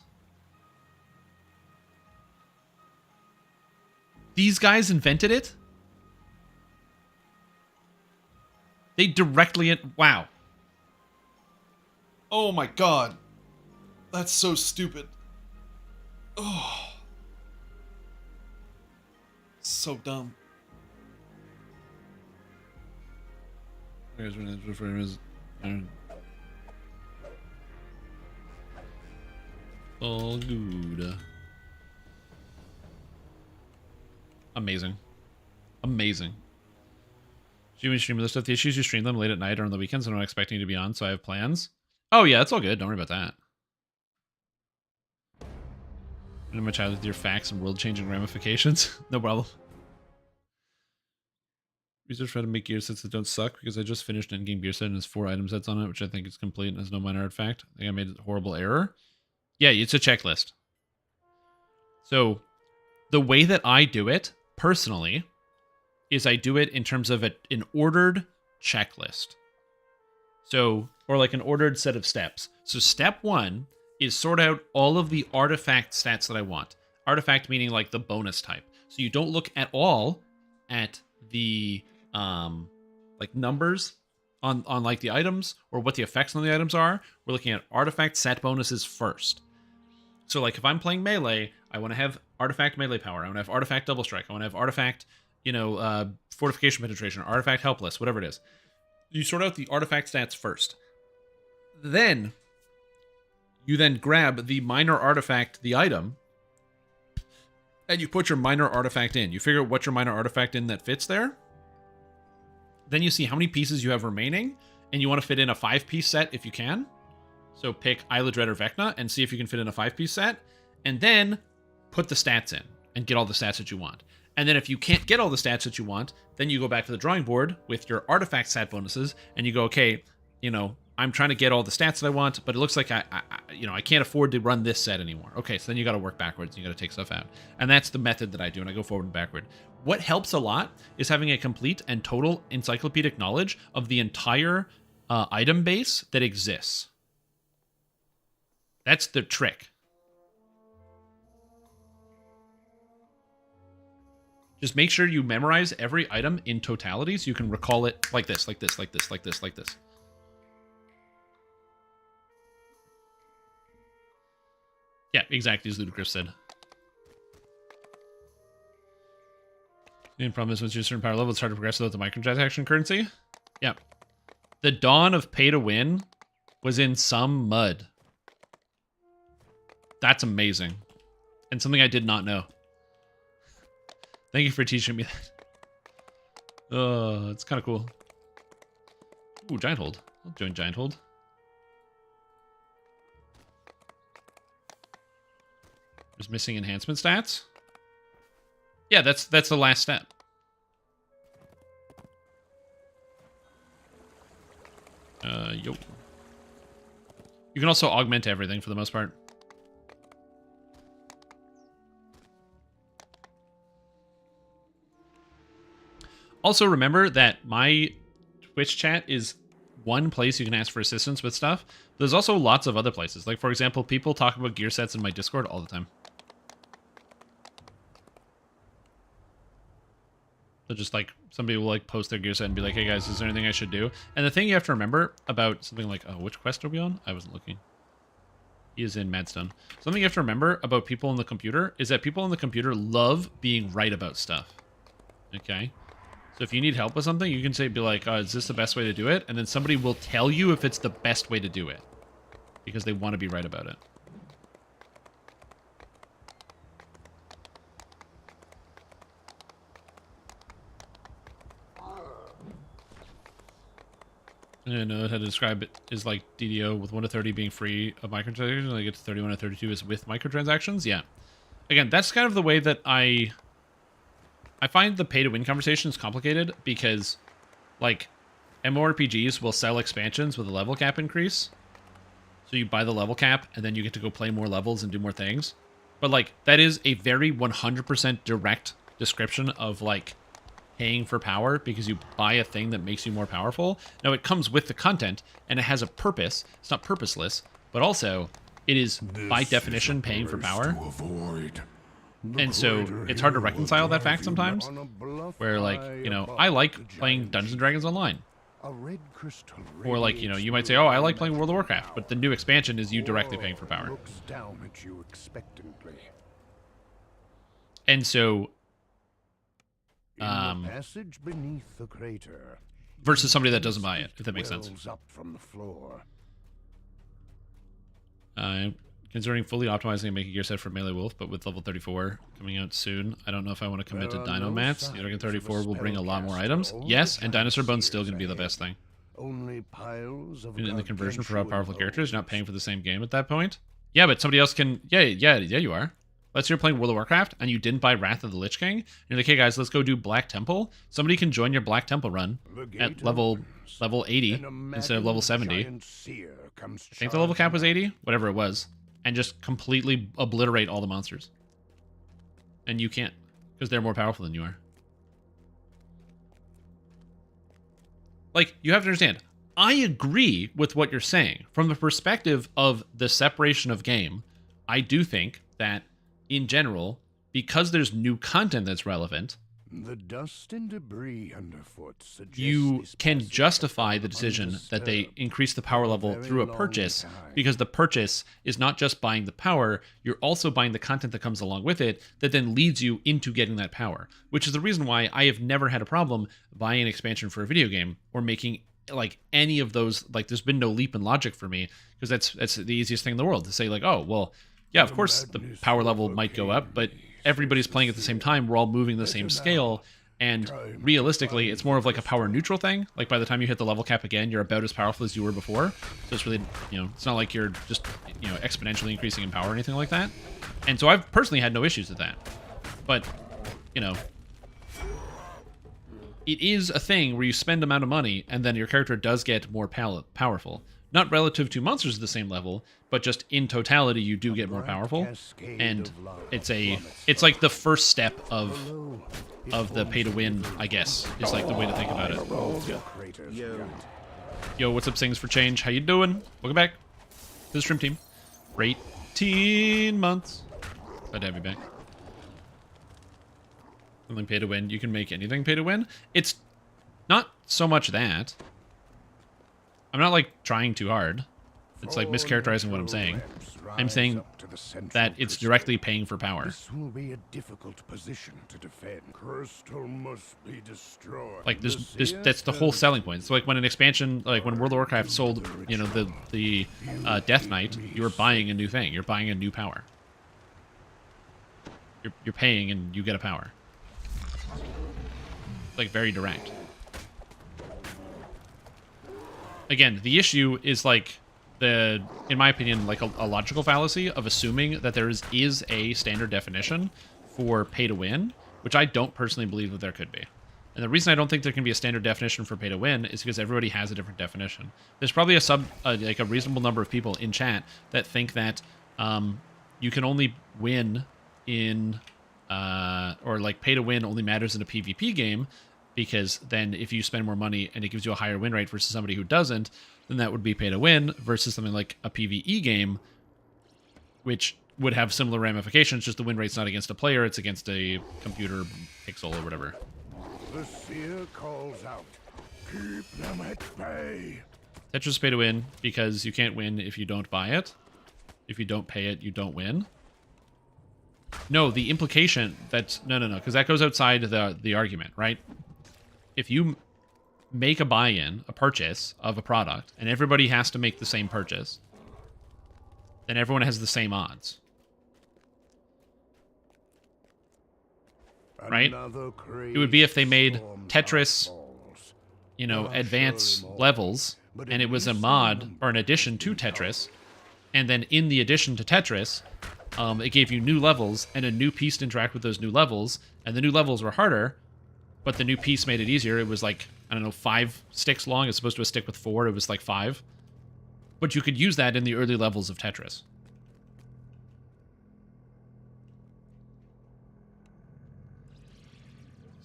A: These guys invented it? They directly... Wow. Oh my god. That's so stupid. Oh. So dumb. All good. Amazing. Amazing. Do you stream other stuff? The issues you stream them late at night or on the weekends. I'm not expecting you to be on, so I have plans. Oh yeah, it's all good. Don't worry about that. In my child with your facts and world-changing ramifications. No problem. Research how to make gear sets that don't suck because I just finished an in-game gear set and has 4 item sets on it, which I think is complete and has no minor artifact. I think I made a horrible error. Yeah, it's a checklist. So, the way that I do it, personally, is I do it in terms of an ordered checklist. So, or like an ordered set of steps. So step 1 is sort out all of the artifact stats that I want. Artifact meaning like the bonus type. So you don't look at all at the like numbers on like the items or what the effects on the items are. We're looking at artifact set bonuses first. So like if I'm playing melee, I want to have artifact melee power. I want to have artifact double strike. I want to have artifact, fortification penetration, artifact helpless, whatever it is. You sort out the artifact stats first. Then you then grab the minor artifact, the item, and you put your minor artifact in. You figure out what your minor artifact in that fits there. Then you see how many pieces you have remaining, and you want to fit in a 5-piece set if you can. So pick Isla Dread or Vecna and see if you can fit in a 5-piece set, and then put the stats in and get all the stats that you want. And then if you can't get all the stats that you want, then you go back to the drawing board with your artifact stat bonuses, and you go, okay, I'm trying to get all the stats that I want, but it looks like I can't afford to run this set anymore. Okay, so then you got to work backwards. You got to take stuff out. And that's the method that I do, and I go forward and backward. What helps a lot is having a complete and total encyclopedic knowledge of the entire item base that exists. That's the trick. Just make sure you memorize every item in totality so you can recall it like this, like this, like this, like this, like this. Yeah, exactly as Ludacris said. The main problem is once you're a certain power level, it's hard to progress without the microtransaction currency. Yeah. The dawn of pay to win was in some MUD. That's amazing. And something I did not know. Thank you for teaching me that. It's kind of cool. Ooh, Giant Hold. I'll join Giant Hold. There's missing enhancement stats. Yeah, that's the last step. Yo. You can also augment everything for the most part. Also remember that my Twitch chat is one place you can ask for assistance with stuff. There's also lots of other places. Like, for example, people talk about gear sets in my Discord all the time. So just like somebody will like post their gear set and be like, hey guys, is there anything I should do? And the thing you have to remember about something like, oh, which quest are we on? I wasn't looking. He is in Madstone. Something you have to remember about people on the computer is that people on the computer love being right about stuff. Okay? So if you need help with something, you can say, be like, is this the best way to do it? And then somebody will tell you if it's the best way to do it because they want to be right about it. I know how to describe it is like DDO with 1 to 30 being free of microtransactions. I get to 31 to 32 is with microtransactions. Yeah. Again, that's kind of the way that I find the pay to win conversations complicated because like MMORPGs will sell expansions with a level cap increase. So you buy the level cap and then you get to go play more levels and do more things. But like that is a very 100% direct description of like paying for power because you buy a thing that makes you more powerful. Now it comes with the content and it has a purpose. It's not purposeless, but also it is by definition paying for power. And so it's hard to reconcile that fact sometimes where like, you know, I like playing Dungeons and Dragons online. Or like, you know, you might say, oh, I like playing World of Warcraft, but the new expansion is you directly paying for power. And so
C: passage beneath the crater,
A: versus somebody that doesn't buy it, if that makes sense.
C: Up from the floor.
A: Considering fully optimizing and making a gear set for Melee Wolf, but with level 34 coming out soon, I don't know if I want to commit to Dino Mats. The Dragon 34 will bring a lot more items. Yes, and Dinosaur Bone's still going to be the best thing.
C: Only piles of
A: In the conversion for powerful characters, you're not paying for the same game at that point. Yeah, but somebody else can... Yeah, you are. Let's say you're playing World of Warcraft and you didn't buy Wrath of the Lich King. And you're like, hey guys, let's go do Black Temple. Somebody can join your Black Temple run at level 80 instead of level 70. I think the level cap was 80, whatever it was, and just completely obliterate all the monsters. And you can't, because they're more powerful than you are. Like, you have to understand, I agree with what you're saying. From the perspective of the separation of game, I do think that in general, because there's new content that's relevant,
C: the dust and debris underfoot
A: you can justify the decision that they increase the power level through a purchase, because the purchase is not just buying the power, you're also buying the content that comes along with it that then leads you into getting that power, which is the reason why I have never had a problem buying an expansion for a video game or making like any of those. Like, there's been no leap in logic for me, because that's the easiest thing in the world to say, like, oh, well, yeah, of course the power level might go up, but everybody's playing at the same time. We're all moving the same scale. And realistically, it's more of like a power neutral thing. Like by the time you hit the level cap again, you're about as powerful as you were before. So it's really, you know, it's not like you're just, you know, exponentially increasing in power or anything like that. And so I've personally had no issues with that. But, you know, it is a thing where you spend amount of money and then your character does get more powerful. Not relative to monsters at the same level, but just in totality, you do get more powerful. And it's like the first step of the pay to win, I guess, is like the way to think about it. Yo, what's up, Sings for Change? How you doing? Welcome back to the stream team. For 18 months. Glad to have you back. Something pay to win. You can make anything pay to win. It's not so much that. I'm not like trying too hard. It's like mischaracterizing what I'm saying. I'm saying that it's directly paying for power.
C: This will be a difficult position to defend. Crystal must be destroyed.
A: Like that's the whole selling point. So like when an expansion, like when World of Warcraft sold, you know, the Death Knight, you were buying a new thing. You're buying a new power. You're paying and you get a power. Like very direct. Again, the issue is like in my opinion, like a logical fallacy of assuming that there is a standard definition for pay to win, which I don't personally believe that there could be. And the reason I don't think there can be a standard definition for pay to win is because everybody has a different definition. There's probably like a reasonable number of people in chat that think that you can only win in or like pay to win only matters in a PvP game, because then if you spend more money and it gives you a higher win rate versus somebody who doesn't, then that would be pay to win, versus something like a PvE game, which would have similar ramifications, just the win rate's not against a player, it's against a computer pixel or whatever.
C: The seer calls out. Keep them at bay.
A: Tetris pay to win because you can't win if you don't buy it. If you don't pay it, you don't win. No, the implication that's... No, because that goes outside the argument, right? if you make a buy-in, a purchase of a product, and everybody has to make the same purchase, then everyone has the same odds. Right? It would be if they made Tetris, you know, advanced levels, and it was a mod or an addition to Tetris, and then in the addition to Tetris, it gave you new levels and a new piece to interact with those new levels, and the new levels were harder, but the new piece made it easier. It was like, I don't know, 5 sticks long. It's supposed to be a stick with 4. It was like 5. But you could use that in the early levels of Tetris.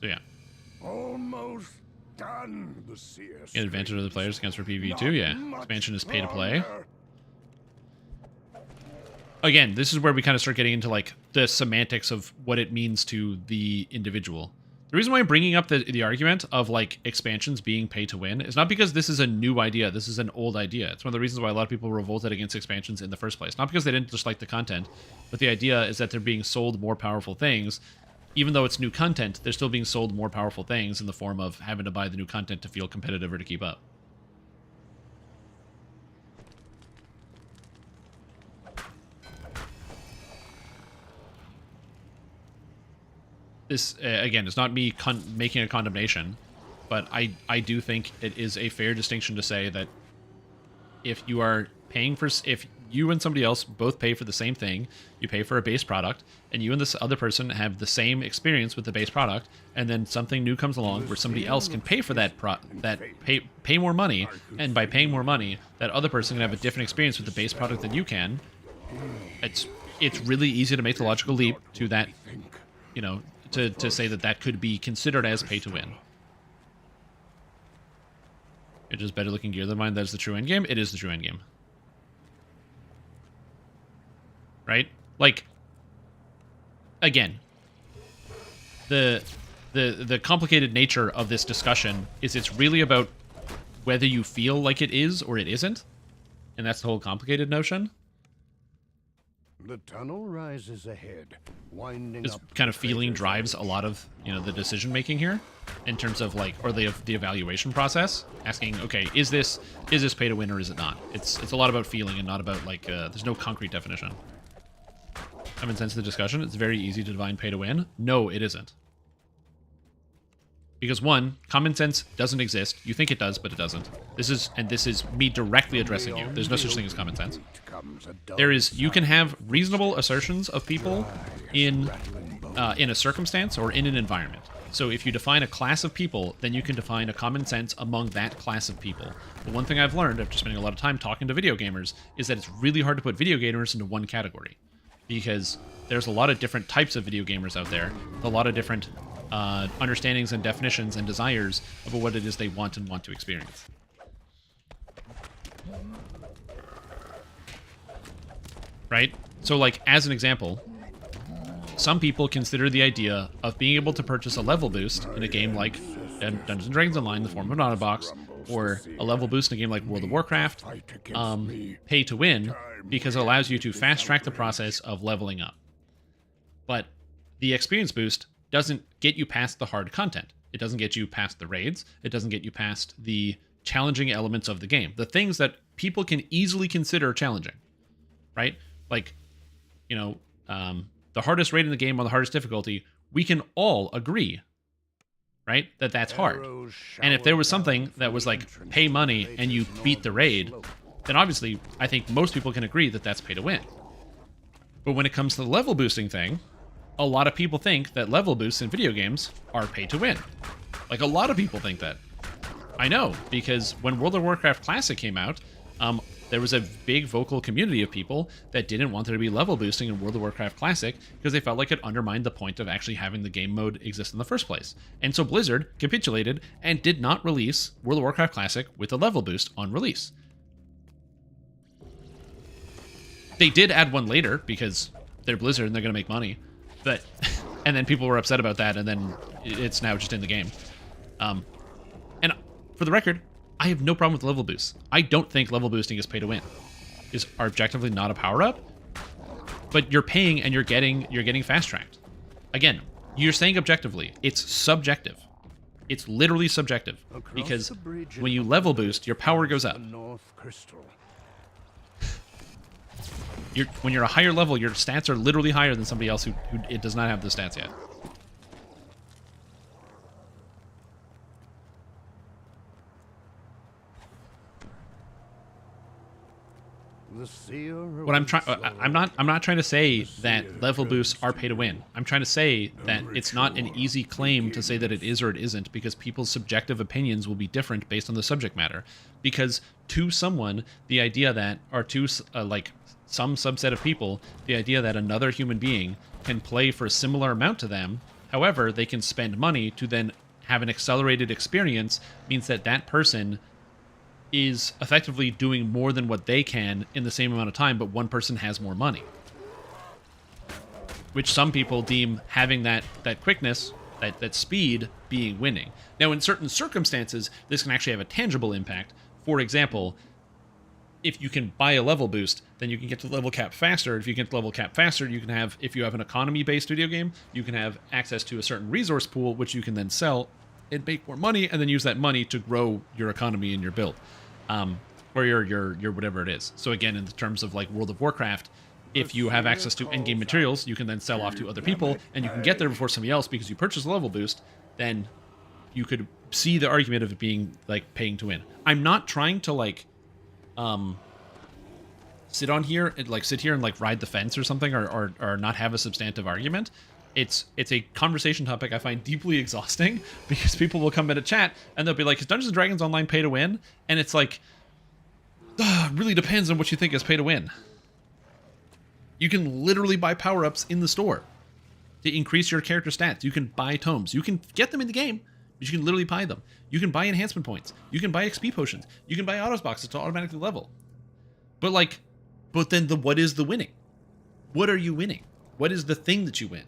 A: So yeah.
C: Almost done. The seer
A: Get advantage of the players against for PvE2, yeah. Expansion is pay to play. Again, this is where we kind of start getting into like the semantics of what it means to the individual. The reason why I'm bringing up the argument of like expansions being pay to win is not because this is a new idea. This is an old idea. It's one of the reasons why a lot of people revolted against expansions in the first place. Not because they didn't just like the content, but the idea is that they're being sold more powerful things. Even though it's new content, they're still being sold more powerful things in the form of having to buy the new content to feel competitive or to keep up. This, again, is not me making a condemnation, but I do think it is a fair distinction to say that if you are paying for, if you and somebody else both pay for the same thing, you pay for a base product, and you and this other person have the same experience with the base product, and then something new comes along where somebody else can pay for that pay more money, and by paying more money, that other person can have a different experience with the base product than you can. It's really easy to make the logical leap to that, you know, to say that that could be considered as pay to win. It is better looking gear than mine. That is the true end game. It is the true end game. Right? Like, again, the complicated nature of this discussion is it's really about whether you feel like it is or it isn't, and that's the whole complicated notion.
C: The tunnel rises ahead, winding
A: This
C: up
A: kind of feeling drives a lot of, you know, the decision making here, in terms of like, or the evaluation process, asking, okay, is this pay to win or is it not? It's a lot about feeling and not about like there's no concrete definition. Common sense of the discussion. It's very easy to define pay to win. No, it isn't. Because one, common sense doesn't exist. You think it does, but it doesn't. This is me directly addressing you. There's no such thing as common sense. There is, you can have reasonable assertions of people in a circumstance or in an environment. So if you define a class of people, then you can define a common sense among that class of people. The one thing I've learned after spending a lot of time talking to video gamers is that it's really hard to put video gamers into one category, because there's a lot of different types of video gamers out there, a lot of different understandings and definitions and desires about what it is they want and want to experience. Right? So, like, as an example, some people consider the idea of being able to purchase a level boost in a game like Dungeons & Dragons Online in the form of an auto box, or a level boost in a game like World of Warcraft, pay to win, because it allows you to fast-track the process of leveling up. But the experience boost doesn't get you past the hard content. It doesn't get you past the raids. It doesn't get you past the challenging elements of the game. The things that people can easily consider challenging, right? Like, you know, the hardest raid in the game on the hardest difficulty, we can all agree, right, that that's hard. And if there was something that was like pay money and you beat the raid, then obviously I think most people can agree that that's pay to win. But when it comes to the level boosting thing, a lot of people think that level boosts in video games are pay to win. Like, a lot of people think that. I know, because when World of Warcraft Classic came out, there was a big vocal community of people that didn't want there to be level boosting in World of Warcraft Classic because they felt like it undermined the point of actually having the game mode exist in the first place. And so Blizzard capitulated and did not release World of Warcraft Classic with a level boost on release. They did add one later because they're Blizzard and they're going to make money. But, and then people were upset about that, and then it's now just in the game. And for the record, I have no problem with level boosts. I don't think level boosting is pay to win. Is objectively not a power up, but you're paying and you're getting fast tracked. Again, you're saying objectively, it's subjective. It's literally subjective
C: Across
A: because
C: the bridge
A: when
C: in
A: you level boost, your power goes
C: the
A: up.
C: North Crystal.
A: When you're a higher level, your stats are literally higher than somebody else who it does not have the stats yet.
C: The seer
A: What I'm trying, I'm not trying to say that level boosts are pay to win. I'm trying to say that it's not an easy claim to say that it is or it isn't, because people's subjective opinions will be different based on the subject matter. Because to someone, the idea that, or to like some subset of people, the idea that another human being can play for a similar amount to them, however, they can spend money to then have an accelerated experience, means that that person is effectively doing more than what they can in the same amount of time, but one person has more money. Which some people deem having that quickness, that speed, being winning. Now, in certain circumstances, this can actually have a tangible impact. For example, if you can buy a level boost, then you can get to level cap faster. If you get to level cap faster, you can have, if you have an economy-based video game, you can have access to a certain resource pool, which you can then sell and make more money, and then use that money to grow your economy and your build. Or your whatever it is. So again, in the terms of like World of Warcraft, if you have access to endgame materials, you can then sell off to other people, and you can get there before somebody else because you purchased a level boost. Then you could see the argument of it being like paying to win. I'm not trying to like sit here and like ride the fence or something, or not have a substantive argument. It's a conversation topic I find deeply exhausting, because people will come in a chat and they'll be like, is Dungeons & Dragons Online pay to win? And it's like, it really depends on what you think is pay to win. You can literally buy power-ups in the store to increase your character stats. You can buy tomes. You can get them in the game, but you can literally buy them. You can buy enhancement points. You can buy XP potions. You can buy autos boxes to automatically level. But then what is the winning? What are you winning? What is the thing that you win?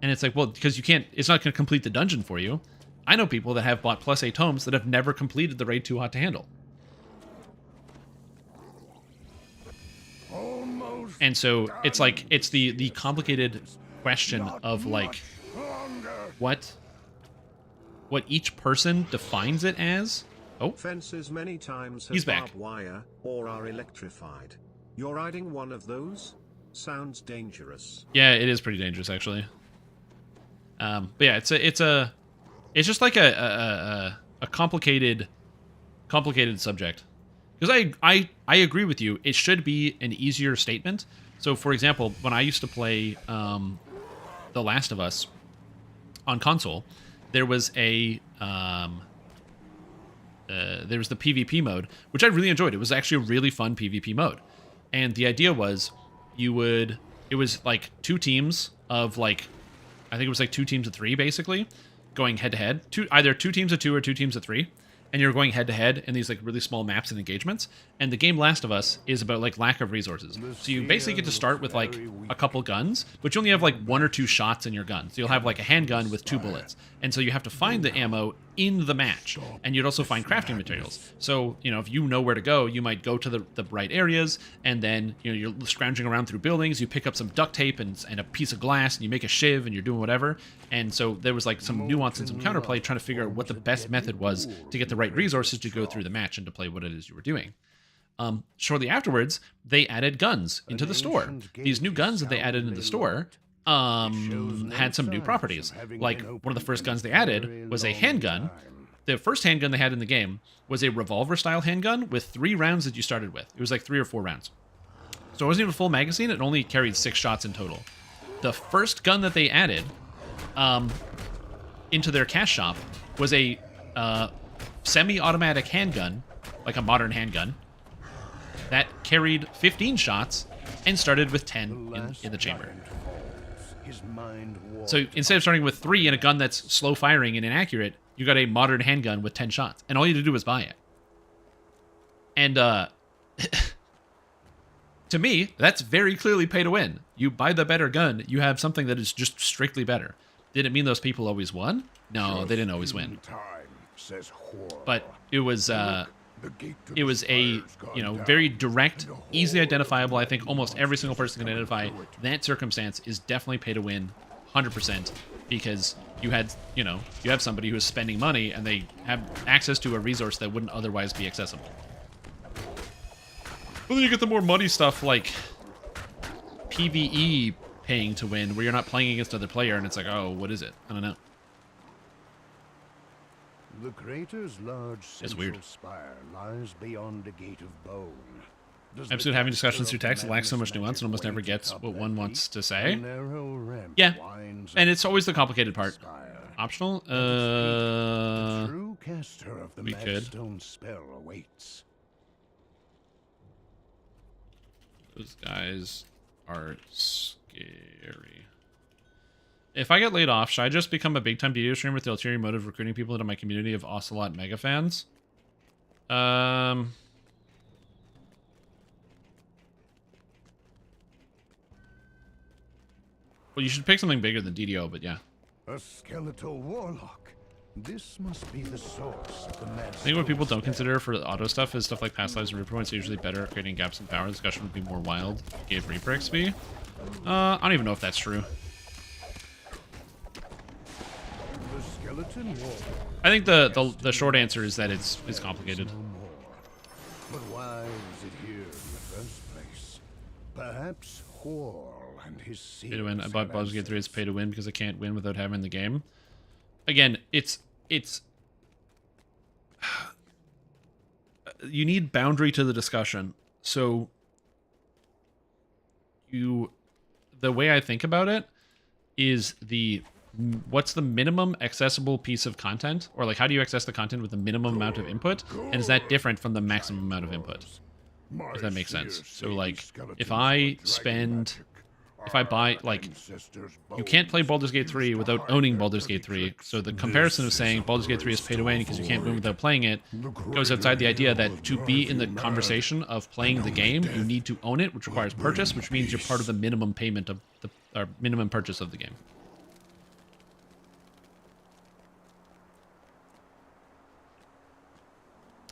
A: And it's like, well, because it's not going to complete the dungeon for you. I know people that have bought plus A tomes that have never completed the raid Too Hot to Handle. And so it's like, it's the complicated question of like, what each person defines it as. Oh,
B: Fences many times
A: he's
B: have
A: back.
B: barbed wire or are electrified. You're riding one of those? Sounds dangerous.
A: Yeah, it is pretty dangerous actually. But yeah, it's just like a complicated subject. Because I agree with you. It should be an easier statement. So, for example, when I used to play The Last of Us on console, there was the PvP mode, which I really enjoyed. It was actually a really fun PvP mode. And the idea was it was like two teams of like, I think it was like 2 teams of 3 basically, going head to head. Either 2 teams of 2 or 2 teams of 3. And you're going head to head in these like really small maps and engagements. And the game Last of Us is about like lack of resources. So you basically get to start with like a couple guns, but you only have like 1 or 2 shots in your gun. So you'll have like a handgun with 2 bullets. And so you have to find the ammo in the match. And you'd also find crafting materials. So, if you know where to go, you might go to the right areas, and then, you're scrounging around through buildings, you pick up some duct tape and a piece of glass, and you make a shiv, and you're doing whatever. And so there was like some nuance and some counterplay trying to figure out what the best method was to get the right resources to go through the match and to play what it is you were doing. Shortly afterwards, they added guns into the store. These new guns that they added into the store had some new properties. Like, one of the first guns they added was a handgun. The first handgun they had in the game was a revolver-style handgun with 3 rounds that you started with. It was like 3 or 4 rounds. So it wasn't even a full magazine. It only carried 6 shots in total. The first gun that they added into their cash shop was a semi-automatic handgun, like a modern handgun, that carried 15 shots and started with 10 in the chamber. So instead of starting with 3 in a gun that's slow firing and inaccurate, you got a modern handgun with 10 shots, and all you had to do was buy it. And to me, that's very clearly pay to win. You buy the better gun, you have something that is just strictly better. Did it mean those people always won? No, they didn't always win. But it was a very direct, easily identifiable. I think almost every single person can identify that circumstance is definitely pay to win, 100%, because you had, you know, you have somebody who is spending money and they have access to a resource that wouldn't otherwise be accessible. But then you get the more muddy stuff like PvE paying to win, where you're not playing against another player and it's like, oh, what is it? I don't know.
C: The crater's large central
A: weird.
C: spire lies beyond a gate of bone. Does
A: Episode
C: the
A: having
C: caster
A: discussions through
C: of the
A: text lacks so much
C: madness
A: nuance and almost
C: magic
A: never
C: way to
A: gets
C: top
A: what
C: that
A: one wants
C: peak?
A: to
C: A
A: say.
C: narrow ramp
A: Yeah,
C: winds
A: and
C: up
A: it's always the complicated part.
C: spire.
A: Optional?
C: The true caster of the
A: we could.
C: Magstone spell awaits.
A: Those guys are scary. If I get laid off, should I just become a big-time DDO streamer with the ulterior motive of recruiting people into my community of Ocelot mega fans? Well, you should pick something bigger than DDO, but yeah.
C: A skeletal warlock. This must be the source of the Magstone
A: I think what people don't
C: spell.
A: consider for the auto stuff is stuff like past lives and Reaper points are usually better at creating gaps in power. The discussion would be more wild if it gave Reaper XP. I don't even know if that's true.
C: The skeleton warlock.
A: I think the short answer is that it's complicated.
C: No more. But why is it here in the first place? Perhaps Horl and his
A: Pay to win. I
C: secrets
A: bought
C: have
A: Baldur's Gate 3 as
C: answers.
A: pay to win because I can't win without having the game. Again, it's you need boundary to the discussion. So the way I think about it is what's the minimum accessible piece of content, or like how do you access the content with the minimum amount of input, and is that different from the maximum amount of input? If that makes sense. So like if I buy, like, you can't play Baldur's Gate 3 without owning Baldur's Gate 3. So the comparison of saying Baldur's Gate 3 is pay to win because you can't win without playing it goes outside the idea that to be in the conversation of playing the game, you need to own it, which requires purchase, which means you're part of the minimum payment of the or minimum purchase of the game.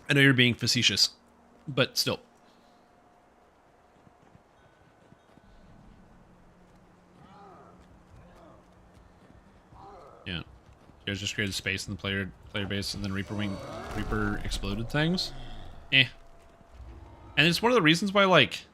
A: I know you're being facetious, but still. Yeah. You guys just created space in the player base and then Reaper exploded things. Eh. And it's one of the reasons why, like,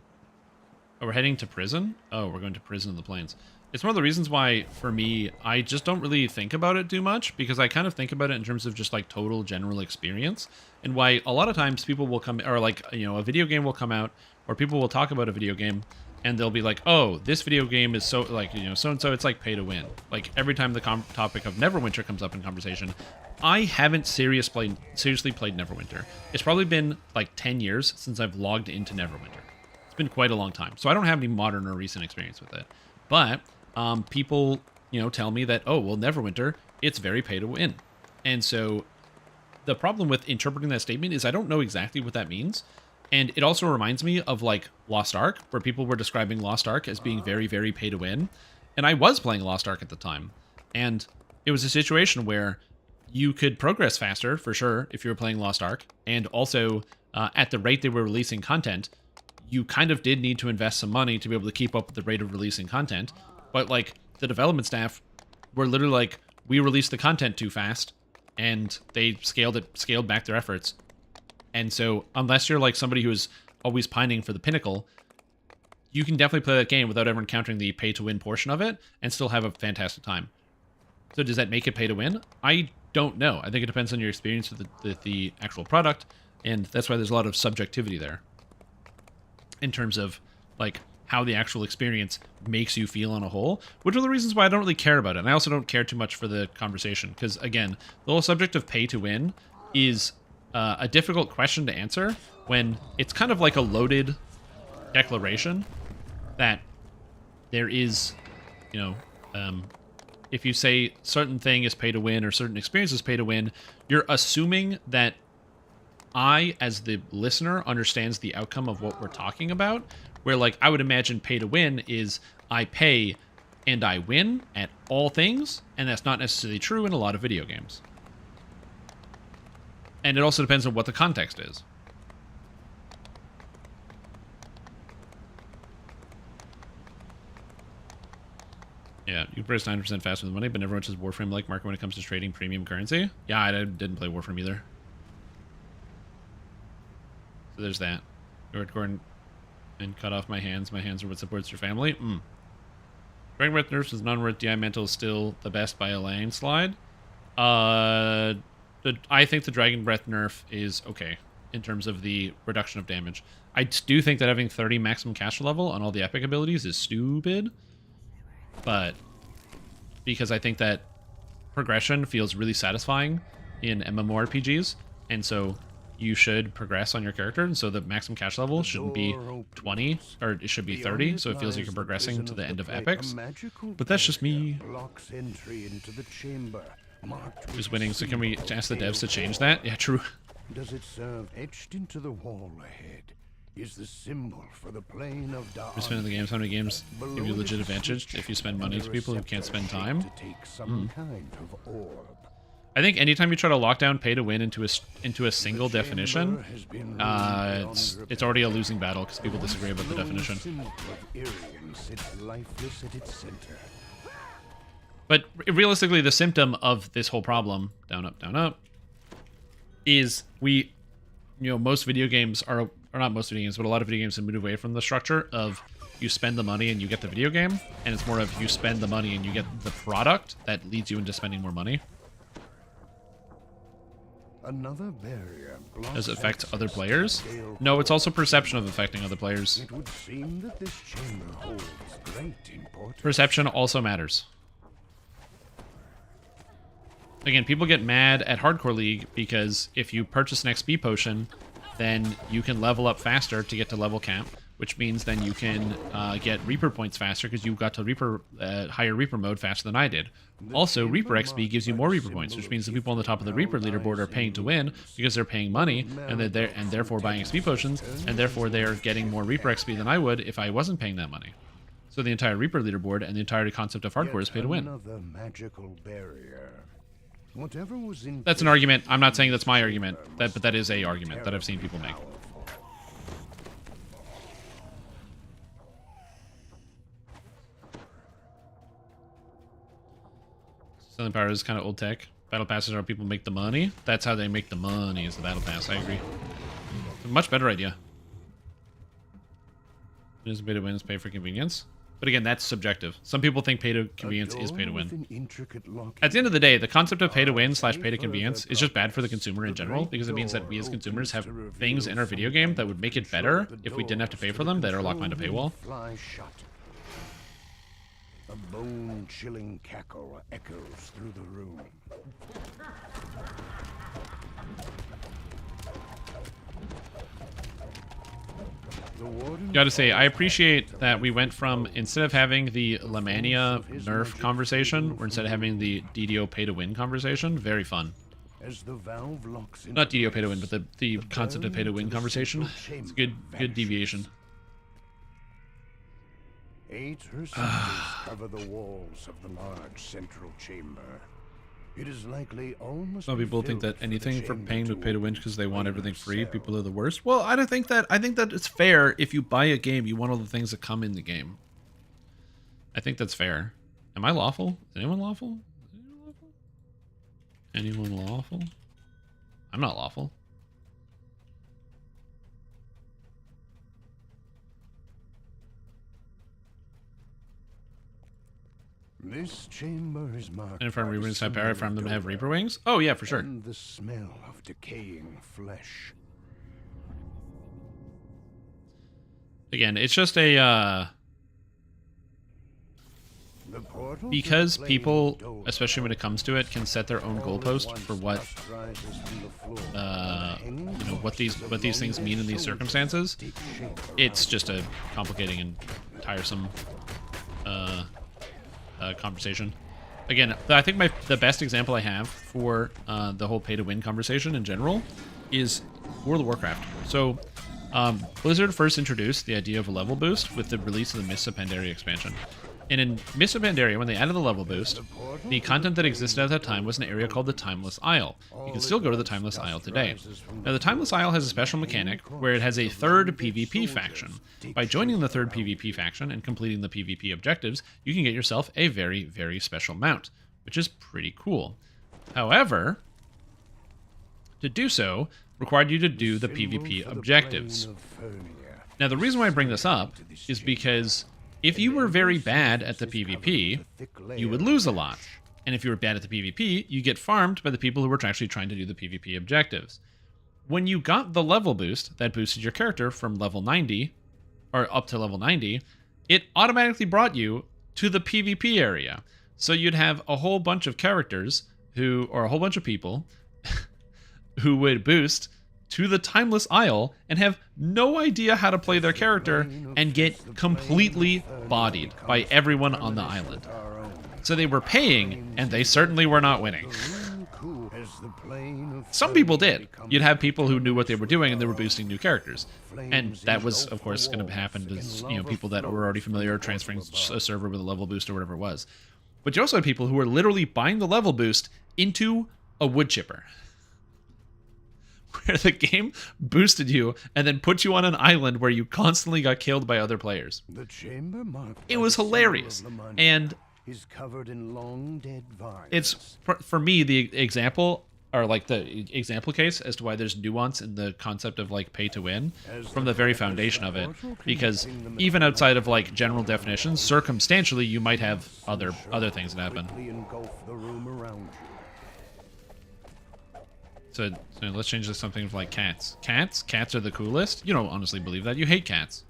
A: oh, we're heading to prison? Oh, we're going to prison in the plains. It's one of the reasons why, for me, I just don't really think about it too much, because I kind of think about it in terms of just, like, total general experience, and why a lot of times people will come, or, like, you know, a video game will come out, or people will talk about a video game, and they'll be like, oh, this video game is so, like, you know, so-and-so, it's like pay to win. Like, every time the topic of Neverwinter comes up in conversation, I haven't seriously played Neverwinter. It's probably been, like, 10 years since I've logged into Neverwinter. It's been quite a long time. So I don't have any modern or recent experience with it. But people, you know, tell me that, oh, well, Neverwinter, it's very pay to win. And so the problem with interpreting that statement is I don't know exactly what that means. And it also reminds me of, like, Lost Ark, where people were describing Lost Ark as being very, very pay to win. And I was playing Lost Ark at the time. And it was a situation where you could progress faster, for sure, if you were playing Lost Ark. And also, at the rate they were releasing content, you kind of did need to invest some money to be able to keep up with the rate of releasing content. But, like, the development staff were literally like, we released the content too fast, and they scaled back their efforts. And so, unless you're, like, somebody who's always pining for the pinnacle, you can definitely play that game without ever encountering the pay-to-win portion of it and still have a fantastic time. So does that make it pay-to-win? I don't know. I think it depends on your experience with the actual product, and that's why there's a lot of subjectivity there in terms of, like, how the actual experience makes you feel on a whole, which are the reasons why I don't really care about it. And I also don't care too much for the conversation, because, again, the whole subject of pay-to-win is a difficult question to answer when it's kind of like a loaded declaration that there is, you know, if you say certain thing is pay to win or certain experience is pay to win, you're assuming that I, as the listener, understands the outcome of what we're talking about, where, like, I would imagine pay to win is I pay and I win at all things, and that's not necessarily true in a lot of video games. And it also depends on what the context is. Yeah, you progress 9% faster with money, but never much is Warframe-like market when it comes to trading premium currency. Yeah, I didn't play Warframe either. So there's that. Gordon and cut off my hands. My hands are what supports your family. Dragon Breath nerfs is non-worth. DI Mantle is still the best by a landslide. I think the Dragon Breath nerf is okay in terms of the reduction of damage. I do think that having 30 maximum caster level on all the epic abilities is stupid. But because I think that progression feels really satisfying in MMORPGs, and so you should progress on your character, and so the maximum cash level shouldn't be 20, or it should be 30, so it feels like you're progressing to the end of epics. But that's just me. Who's winning? So can we ask the devs to change that? Yeah, true.
C: Does it serve etched into the wall ahead? Is the symbol for the plane of dark.
A: You spend the games. How many games give you legit advantage if you spend money to people who can't spend time? I think anytime you try to lock down pay to win into a single definition, it's already a losing battle because people disagree about the definition. But realistically, the symptom of this whole problem, down up, is most video games are, or not most video games, but a lot of video games have moved away from the structure of you spend the money and you get the video game, and it's more of you spend the money and you get the product that leads you into spending more money.
C: Another barrier.
A: Does it affect other players? No, it's also perception of affecting other players.
C: It would seem that this chamber holds great importance.
A: Perception also matters. Again, people get mad at Hardcore League because if you purchase an XP potion, then you can level up faster to get to level cap, which means then you can get Reaper points faster because you got to Reaper higher Reaper mode faster than I did. Also, Reaper XP gives you more Reaper points, which means the people on the top of the Reaper leaderboard are paying to win because they're paying money and therefore buying XP potions, and therefore they're getting more Reaper XP than I would if I wasn't paying that money. So the entire Reaper leaderboard and the entire concept of Hardcore is pay to win.
C: Magical barrier.
A: That's an argument. I'm not saying that's my argument, but that is a argument that I've seen people make. Selling power is kind of old tech. Battle passes are how people make the money. That's how they make the money, is the battle pass. I agree. It's a much better idea. It is pay to win, is pay for convenience. But again, that's subjective. Some people think pay to convenience is pay to win. At the end of the day, the concept of pay to win / pay to convenience is just bad for the consumer in general, because it means that we as consumers have things in our video game that would make it better if we didn't have to pay for them that are locked behind a paywall.
C: A bone-chilling cackle echoes through the room.
A: Gotta say, I appreciate that we went from, instead of having the Lamania nerf conversation, or instead of having the DDO pay to win conversation, very fun. Not DDO pay to win, but the concept of pay to win conversation. It's a good deviation.
C: 8 cover the walls of the large central chamber. It is likely almost.
A: Some people think that anything for paying to pay to win because they want everything free. People are the worst. Well, I don't think that. I think that it's fair. If you buy a game, you want all the things that come in the game. I think that's fair. Am I lawful? Is anyone lawful? Anyone lawful? I'm not lawful.
C: This chamber is marked.
A: And if I'm Reaper Wings type power, I farm them to have Reaper Wings? Oh yeah, for sure.
C: And the smell of decaying flesh.
A: Again, it's just a because people, especially when it comes to it, can set their own goalpost for what what these things mean in these circumstances. It's just a complicating and tiresome conversation. Again, I think the best example I have for the whole pay-to-win conversation in general is World of Warcraft. So, Blizzard first introduced the idea of a level boost with the release of the Mists of Pandaria expansion. And in Mist of Pandaria, when they added the level boost, the content that existed at that time was an area called the Timeless Isle. You can still go to the Timeless Isle today. Now, the Timeless Isle has a special mechanic where it has a third PvP faction. By joining the third PvP faction and completing the PvP objectives, you can get yourself a very, very special mount, which is pretty cool. However, to do so required you to do the PvP objectives. Now, the reason why I bring this up is because if you were very bad at the PvP, you would lose a lot. And if you were bad at the PvP, you get farmed by the people who were actually trying to do the PvP objectives. When you got the level boost that boosted your character from level 90, or up to level 90, it automatically brought you to the PvP area. So you'd have a whole bunch of characters who, or a whole bunch of people who would boost to the Timeless Isle and have no idea how to play their character and get completely bodied by everyone on the island. So they were paying, and they certainly were not winning. Some people did. You'd have people who knew what they were doing and they were boosting new characters. And that was, of course, going to happen to people that were already familiar transferring a server with a level boost or whatever it was. But you also had people who were literally buying the level boost into a wood chipper, where the game boosted you and then put you on an island where you constantly got killed by other players. It was hilarious. And
C: is covered in long dead vines.
A: It's, for me, the example, or like the example case as to why there's nuance in the concept of like pay to win from the very foundation of it. Because even outside of like general definitions, circumstantially, you might have other things that happen. So let's change this to something like cats. Cats are the coolest? You don't honestly believe that. You hate cats.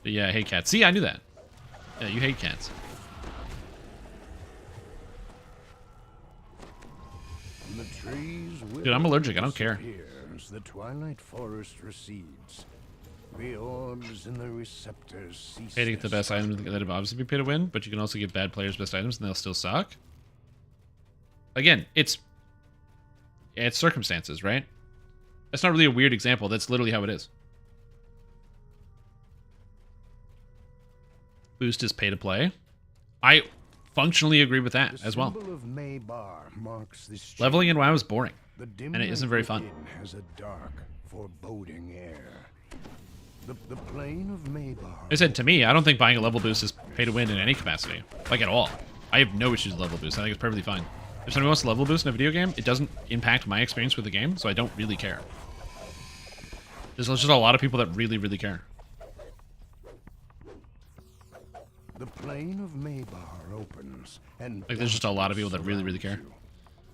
A: But yeah, I hate cats. See, I knew that. Yeah, you hate cats. Dude, I'm allergic. I don't care.
C: The twilight forest recedes. The orbs in the receptors cease.
A: Pay to get the best items that have obviously been paid to win, but you can also give bad players best items and they'll still suck. Again, it's circumstances, right? That's not really a weird example. That's literally how it is. Boost is pay to play. I functionally agree with that as well. Leveling in WoW is boring, and it isn't very fun.
C: Has a dark, foreboding air. The plane of Maybar.
A: I said, to me, I don't think buying a level boost is pay to win in any capacity, like at all. I have no issues with level boost. I think it's perfectly fine. If somebody wants a level boost in a video game, it doesn't impact my experience with the game, so I don't really care. There's just a lot of people that really, really care.
C: The plane of Maybar opens, and
A: like, there's just a lot of people that really, really care.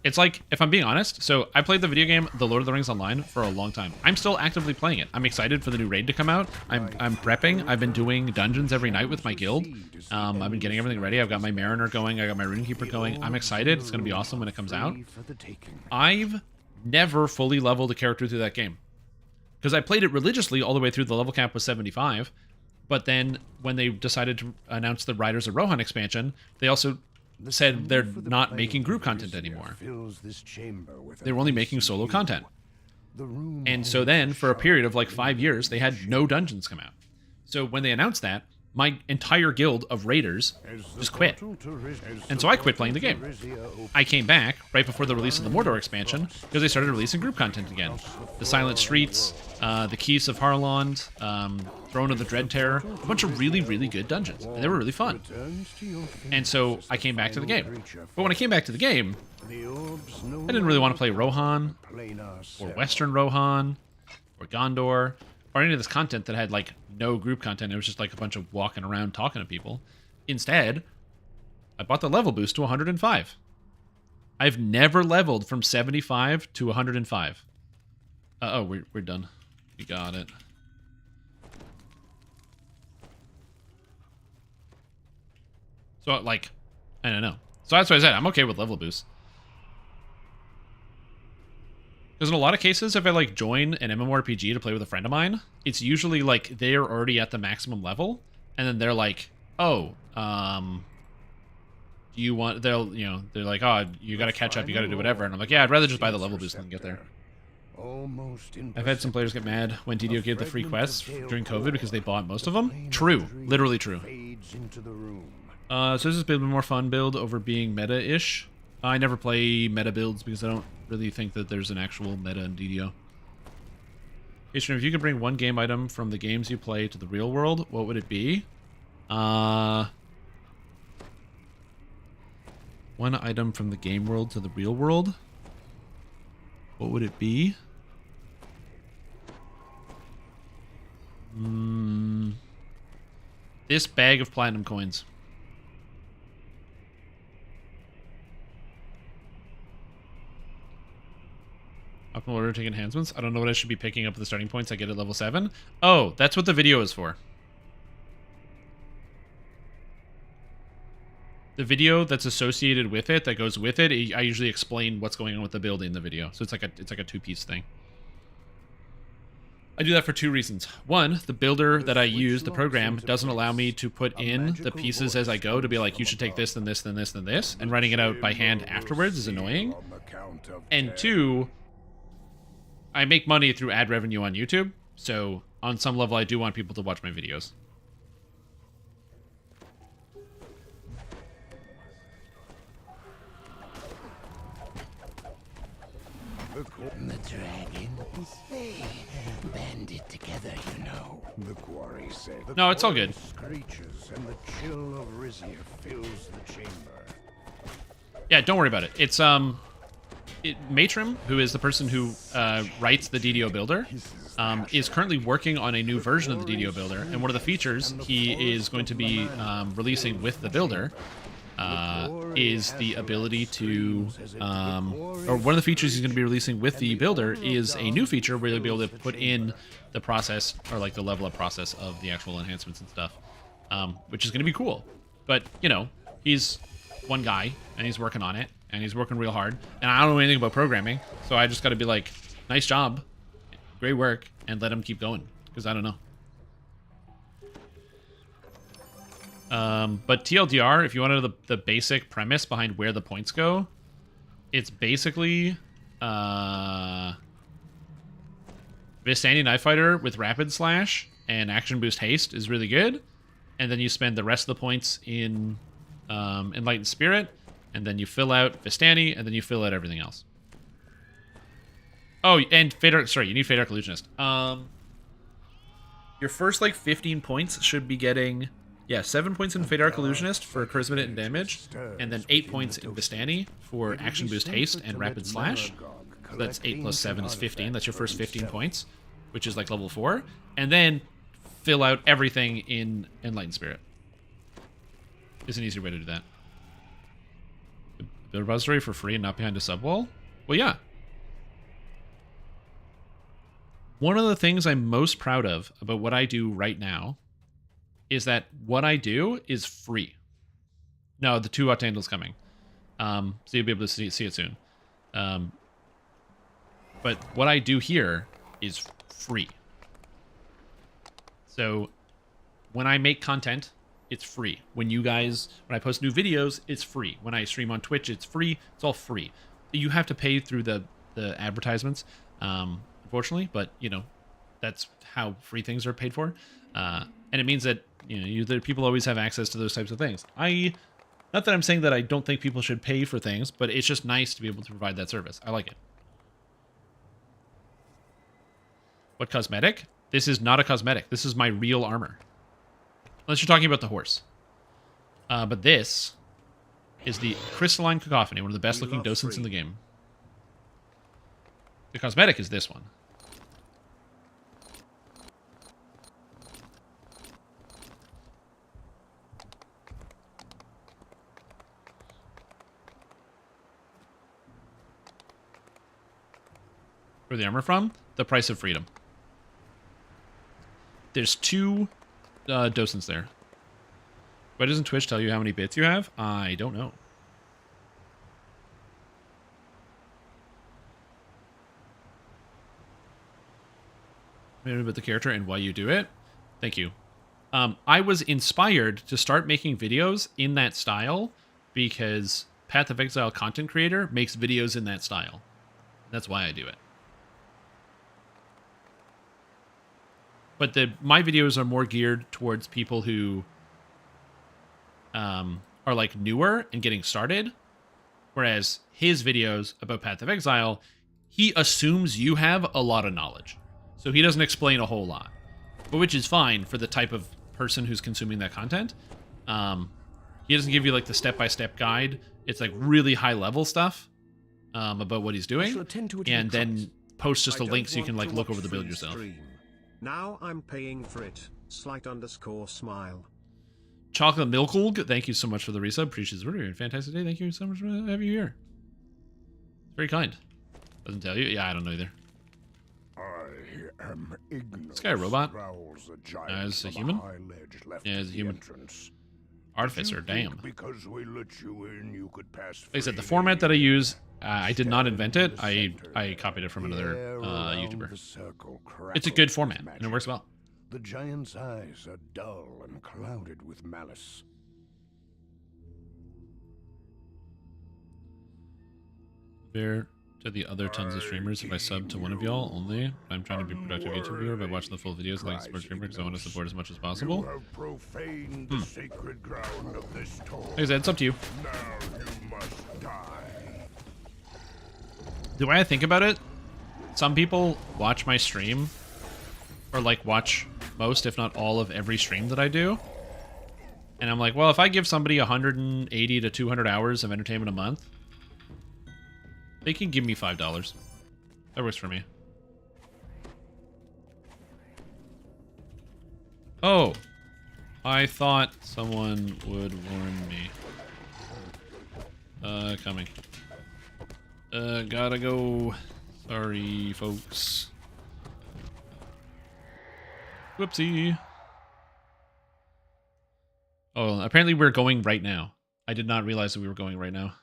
A: It's like, if I'm being honest, so I played the video game The Lord of the Rings Online for a long time. I'm still actively playing it. I'm excited for the new raid to come out. I'm prepping. I've been doing dungeons every night with my guild. I've been getting everything ready. I've got my Mariner going. I got my Runekeeper going. I'm excited. It's going to be awesome when it comes out. I've never fully leveled a character through that game, because I played it religiously all the way through. The level cap was 75. But then when they decided to announce the Riders of Rohan expansion, they also said they're not making group content anymore. They were only making solo content. And so then, for a period of like 5 years, they had no dungeons come out. So when they announced that, my entire guild of raiders just quit. And so I quit playing the game. I came back right before the release of the Mordor expansion because they started releasing group content again. The Silent Streets, the Keys of Harlond, Throne of the Dread Terror, a bunch of really, really good dungeons. And they were really fun. And so I came back to the game. But when I came back to the game, I didn't really want to play Rohan, or Western Rohan, or Gondor, or any of this content that had like no group content. It was just like a bunch of walking around talking to people. Instead, I bought the level boost to 105. I've never leveled from 75 to 105. Oh, we're done. We got it. So like, I don't know. So that's what I said. I'm okay with level boosts. Because in a lot of cases, if I like join an MMORPG to play with a friend of mine, it's usually like they're already at the maximum level, and then they're like, "Oh, do you want?" They're like, "Oh, you got to catch up, you got to do whatever," and I'm like, "Yeah, I'd rather just buy the level boost than get there." I've had some players get mad when DDO gave the free quests during COVID because they bought most of them. True, literally true.
C: fades into the room.
A: So this is a bit more fun build over being meta-ish. I never play meta builds because I don't really think that there's an actual meta in DDO. If you could bring one game item from the games you play to the real world, what would it be? One item from the game world to the real world? What would it be? This bag of platinum coins. Optimal order to take enhancements. I don't know what I should be picking up at the starting points I get at level 7. Oh, that's what the video is for. The video that's associated with it, that goes with it, I usually explain what's going on with the build in the video. So it's like a two-piece thing. I do that for 2 reasons. One, the builder that I use, the program, doesn't allow me to put in the pieces as I go to be like, you should take this, then this, then this, then this, and writing it out by hand afterwards is annoying. And 2, I make money through ad revenue on YouTube, so on some level I do want people to watch my videos.
C: The dragons, they band it together, you know. The quarry said.
A: No, it's all good.
C: Screeches and the chill of Rizier fills the chamber.
A: Yeah, don't worry about it. It's Matrim, who is the person who writes the DDO builder, is currently working on a new version of the DDO builder, and one of the features he is going to be releasing with the builder is the ability to, or one of the features he's going to be releasing with the builder is a new feature where you'll be able to put in the process, or like the level up process of the actual enhancements and stuff, which is going to be cool. But, you know, he's one guy, and he's working on it, and he's working real hard, and I don't know anything about programming, so I just got to be like, nice job, great work, and let him keep going, because I don't know. But TLDR, if you wanted the basic premise behind where the points go, it's basically Vistani Knife Fighter with Rapid Slash and Action Boost Haste is really good, and then you spend the rest of the points in Enlightened Spirit, and then you fill out Vistani, and then you fill out everything else. Oh, and you need Fate Arc Illusionist. Your first, like, 15 points should be getting... Yeah, 7 points in Fate Arc Illusionist for Charisma and damage, and then 8 points in Vistani for Action Boost Haste and Rapid Slash. So that's 8 plus 7 is 15. That's your first 15 points, which is like level 4. And then fill out everything in Enlightened Spirit. Is an easier way to do that. The repository for free and not behind a subwall? Well, yeah. One of the things I'm most proud of about what I do right now is that what I do is free. No, the 2 Octandle's coming. So you'll be able to see it soon. But what I do here is free. So when I make content, it's free. When I post new videos, it's free. When I stream on Twitch, it's free. It's all free. You have to pay through the advertisements, unfortunately, but you know, that's how free things are paid for. And it means that, you know, people always have access to those types of things. Not that I'm saying that I don't think people should pay for things, but it's just nice to be able to provide that service. I like it. What cosmetic? This is not a cosmetic. This is my real armor. Unless you're talking about the horse. But this is the Crystalline Cacophony, one of the best looking docents in the game. The cosmetic is this one. Where the armor from? The Price of Freedom. There's 2 docents there. Why doesn't Twitch tell you how many bits you have? I don't know. Maybe about the character and why you do it. Thank you. I was inspired to start making videos in that style because Path of Exile content creator makes videos in that style. That's why I do it. But my videos are more geared towards people who are like newer and getting started, whereas his videos about Path of Exile, he assumes you have a lot of knowledge, so he doesn't explain a whole lot, but which is fine for the type of person who's consuming that content. He doesn't give you like the step-by-step guide. It's like really high-level stuff about what he's doing, and then post just a link so you can like look over the build yourself.
B: Now I'm paying for it. _smile.
A: Chocolate Milkulg, thank you so much for the resub. Appreciate it. Fantastic day. Thank you so much for having you here. It's very kind. Doesn't tell you? Yeah, I don't know either.
C: I am ignorant.
A: This guy a robot?
C: Is
A: a human? Yeah, he's a human. Artificer, damn.
C: Because we let you in, you could pass.
A: Like I said, the format that I use, I did not invent it. I copied it from another YouTuber. It's a good format, and it works well.
C: The giant's eyes are dull and clouded with malice.
A: Fair to the other tons of streamers if I sub to one of y'all only. I'm trying to be a productive YouTube viewer by watching the full videos like support streamer because I want to support as much as possible.
C: You have profaned the sacred ground of this tour.
A: Like I said, it's up to you.
C: Now you must die.
A: The way I think about it, some people watch my stream, or like watch most, if not all, of every stream that I do. And I'm like, well, if I give somebody 180 to 200 hours of entertainment a month, they can give me $5. That works for me. Oh, I thought someone would warn me. Coming. Gotta go. Sorry, folks. Whoopsie. Oh, apparently we're going right now. I did not realize that we were going right now.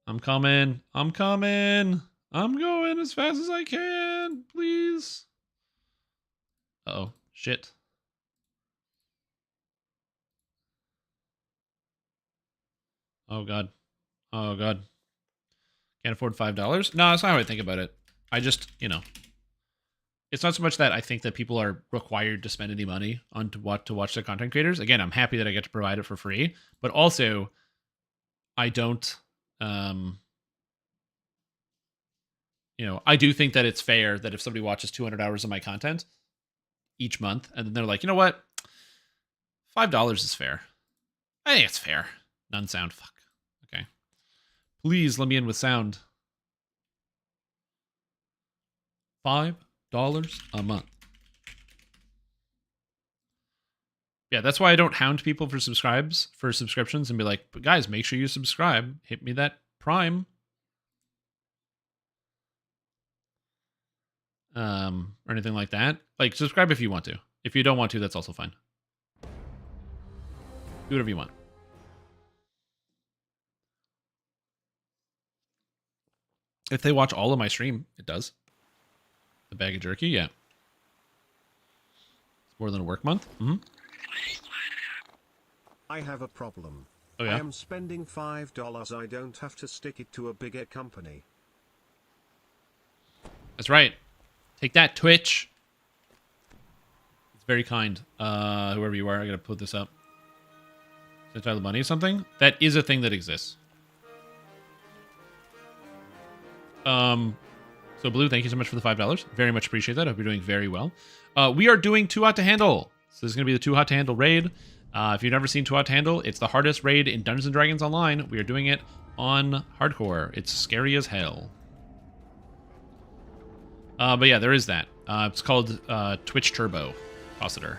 A: I'm coming. I'm coming. I'm going as fast as I can. Please. Uh-oh. Shit. Oh, God. Oh, God. Can't afford $5? No, that's not how I think about it. I just, you know. It's not so much that I think that people are required to spend any money on to watch their content creators. Again, I'm happy that I get to provide it for free. But also, I don't... you know, I do think that it's fair that if somebody watches 200 hours of my content each month, and then they're like, you know what? $5 is fair. I think it's fair. None sound. Fuck. Okay. Please let me in with sound. $5 a month. Yeah, that's why I don't hound people for subscriptions and be like, but guys, make sure you subscribe. Hit me that Prime. Or anything like that. Like, subscribe if you want to. If you don't want to, that's also fine. Do whatever you want. If they watch all of my stream, it does. The bag of jerky, yeah. It's more than a work month. Mm-hmm.
B: I have a problem.
A: Oh, yeah?
B: I am spending $5. I don't have to stick it to a bigger company.
A: That's right. Take that, Twitch. It's very kind. Whoever you are, I gotta put this up. Is that the money or something? That is a thing that exists. So Blue, thank you so much for the $5. Very much appreciate that. I hope you're doing very well. We are doing Too Hot to Handle. So this is gonna be the Too Hot to Handle raid. If you've never seen Too Hot to Handle, it's the hardest raid in Dungeons & Dragons Online. We are doing it on hardcore. It's scary as hell. But yeah, there is that. It's called Twitch Turbo Positor.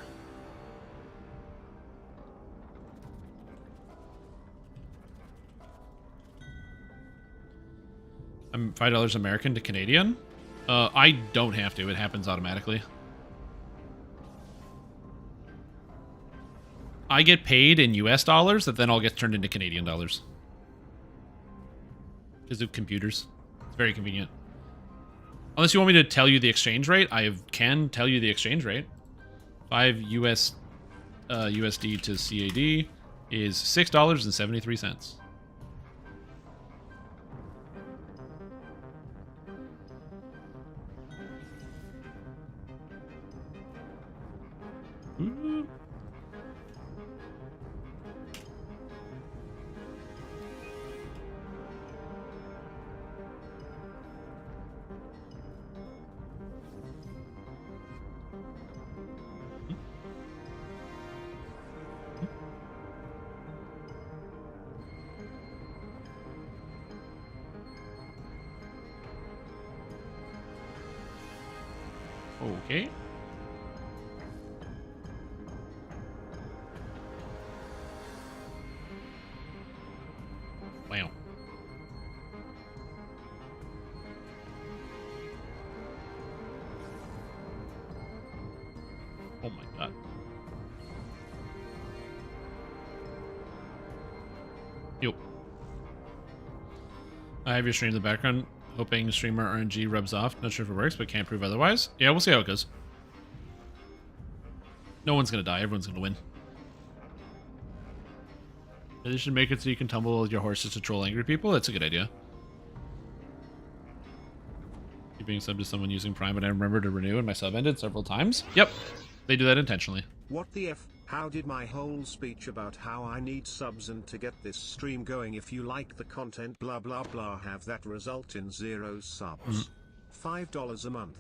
A: I'm $5 American to Canadian. I don't have to. It happens automatically. I get paid in US dollars that then all gets turned into Canadian dollars. Because of computers. It's very convenient. Unless you want me to tell you the exchange rate, I can tell you the exchange rate. 5 US USD to CAD is $6.73. Oh my god. Yo. I have your stream in the background, hoping streamer RNG rubs off. Not sure if it works, but can't prove otherwise. Yeah, we'll see how it goes. No one's gonna die. Everyone's gonna win. They should make it so you can tumble your horses to troll angry people. That's a good idea. You're being subbed to someone using Prime, and I remember to renew, and my sub ended several times. Yep, they do that intentionally.
B: What the F? How did my whole speech about how I need subs and to get this stream going if you like the content blah blah blah have that result in 0 subs? $5 a month.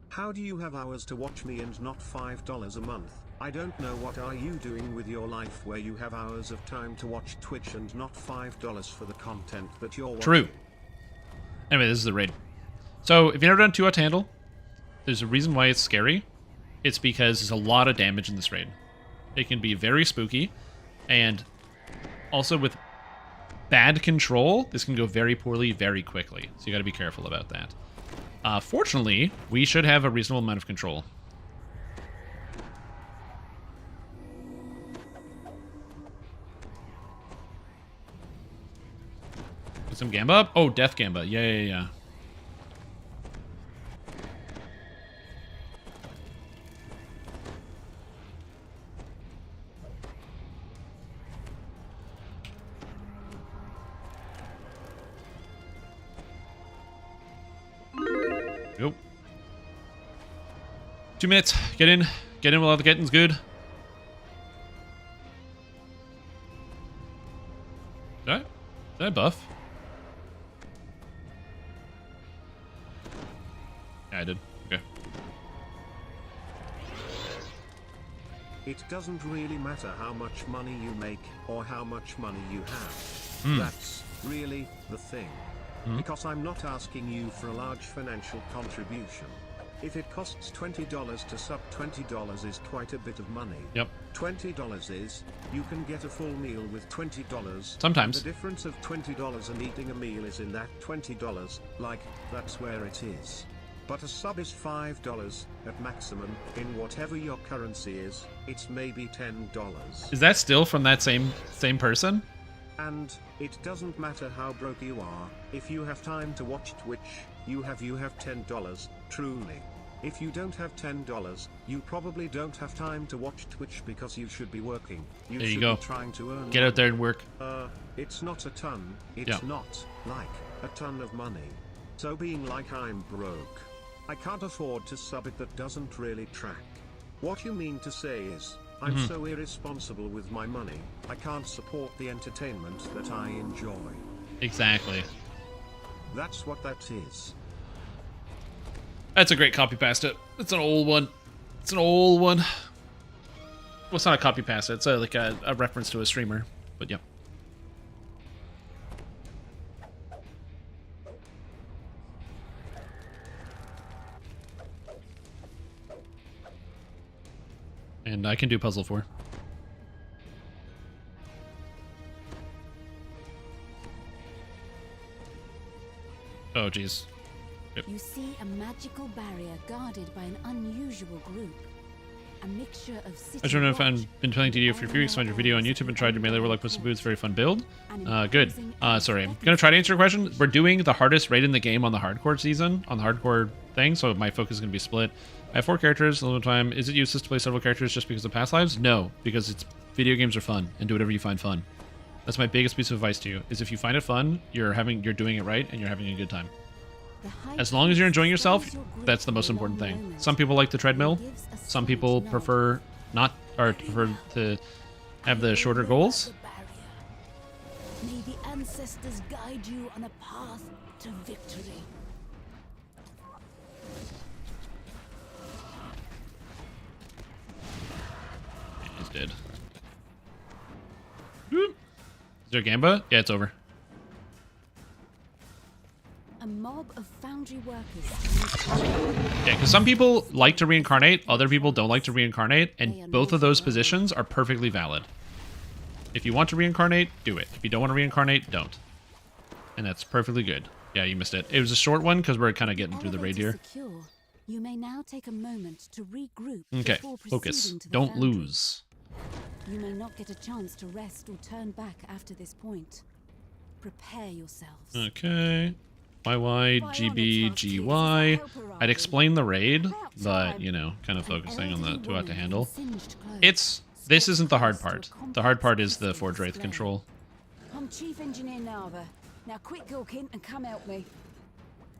B: How do you have hours to watch me and not $5 a month? I don't know what are you doing with your life where you have hours of time to watch Twitch and not $5 for the content that you're watching.
A: True. Anyway, this is the raid. So, if you've never done 2 handle, there's a reason why it's scary. It's because there's a lot of damage in this raid. It can be very spooky, and also with bad control, this can go very poorly very quickly. So you gotta be careful about that. Fortunately, we should have a reasonable amount of control. Get some Gamba up? Oh, Death Gamba. Yeah. Nope. 2 minutes. Get in. Get in while the getting's good. Did I buff? Yeah, I did. Okay.
B: It doesn't really matter how much money you make or how much money you have. That's really the thing. Because I'm not asking you for a large financial contribution. If it costs $20 to sub, $20 is quite a bit of money.
A: Yep.
B: $20 is, you can get a full meal with $20.
A: Sometimes.
B: The difference of $20 and eating a meal is in that $20, like, that's where it is. But a sub is $5 at maximum, in whatever your currency is, it's maybe $10.
A: Is that still from that same person?
B: And it doesn't matter how broke you are, if you have time to watch Twitch, you have $10, truly. If you don't have $10, you probably don't have time to watch Twitch because you should be working.
A: There you
B: should
A: go.
B: Be trying to earn
A: Get out there and work.
B: It's not a ton, it's not, like, a ton of money. So being like I'm broke, I can't afford to sub it, that doesn't really track. What you mean to say is, I'm so irresponsible with my money, I can't support the entertainment that I enjoy.
A: Exactly.
B: That's what that is.
A: That's a great copy pasta. It's an old one. It's an old one. Well, it's not a copy pasta. It's like a reference to a streamer. But yeah. And I can do puzzle 4. Oh, jeez. Yep.
D: You see a magical barrier guarded by an unusual group. A mixture of city
A: I don't know if I've been playing DDO for a few weeks. Found your video on YouTube and tried your melee warlock with some boots. Very fun build. Good. Sorry, I'm gonna try to answer your question. We're doing the hardest raid in the game on the hardcore season, on the hardcore thing, so my focus is gonna be split. I have 4 characters, a little time. Is it useless to play several characters just because of past lives? No, because it's video games are fun, and do whatever you find fun. That's my biggest piece of advice to you, is if you find it fun, you're doing it right, and you're having a good time. As long as you're enjoying yourself, that's the most important thing. Some people like the treadmill. Some people prefer to have the shorter goals.
D: May the ancestors guide you on a path to victory.
A: He's dead. Is there a Gamba? Yeah, it's over.
D: A mob of foundry workers.
A: Yeah, because some people like to reincarnate, other people don't like to reincarnate, and both of those positions are perfectly valid. If you want to reincarnate, do it. If you don't want to reincarnate, don't. And that's perfectly good. Yeah, you missed it. It was a short one because we're kind of getting through the raid here.
D: You may now take a moment to regroup
A: Okay,
D: before
A: focus.
D: proceeding to the
A: Don't
D: foundry.
A: lose.
D: You may not get a chance to rest or turn back after this point. Prepare yourselves.
A: Okay. YYGBGY. I'd explain the raid, but, you know, kind of focusing on the too hot to handle. This isn't the hard part. The hard part is the Forge Wraith control.
D: I'm Chief Engineer Nava. Now quit gawking and come help me.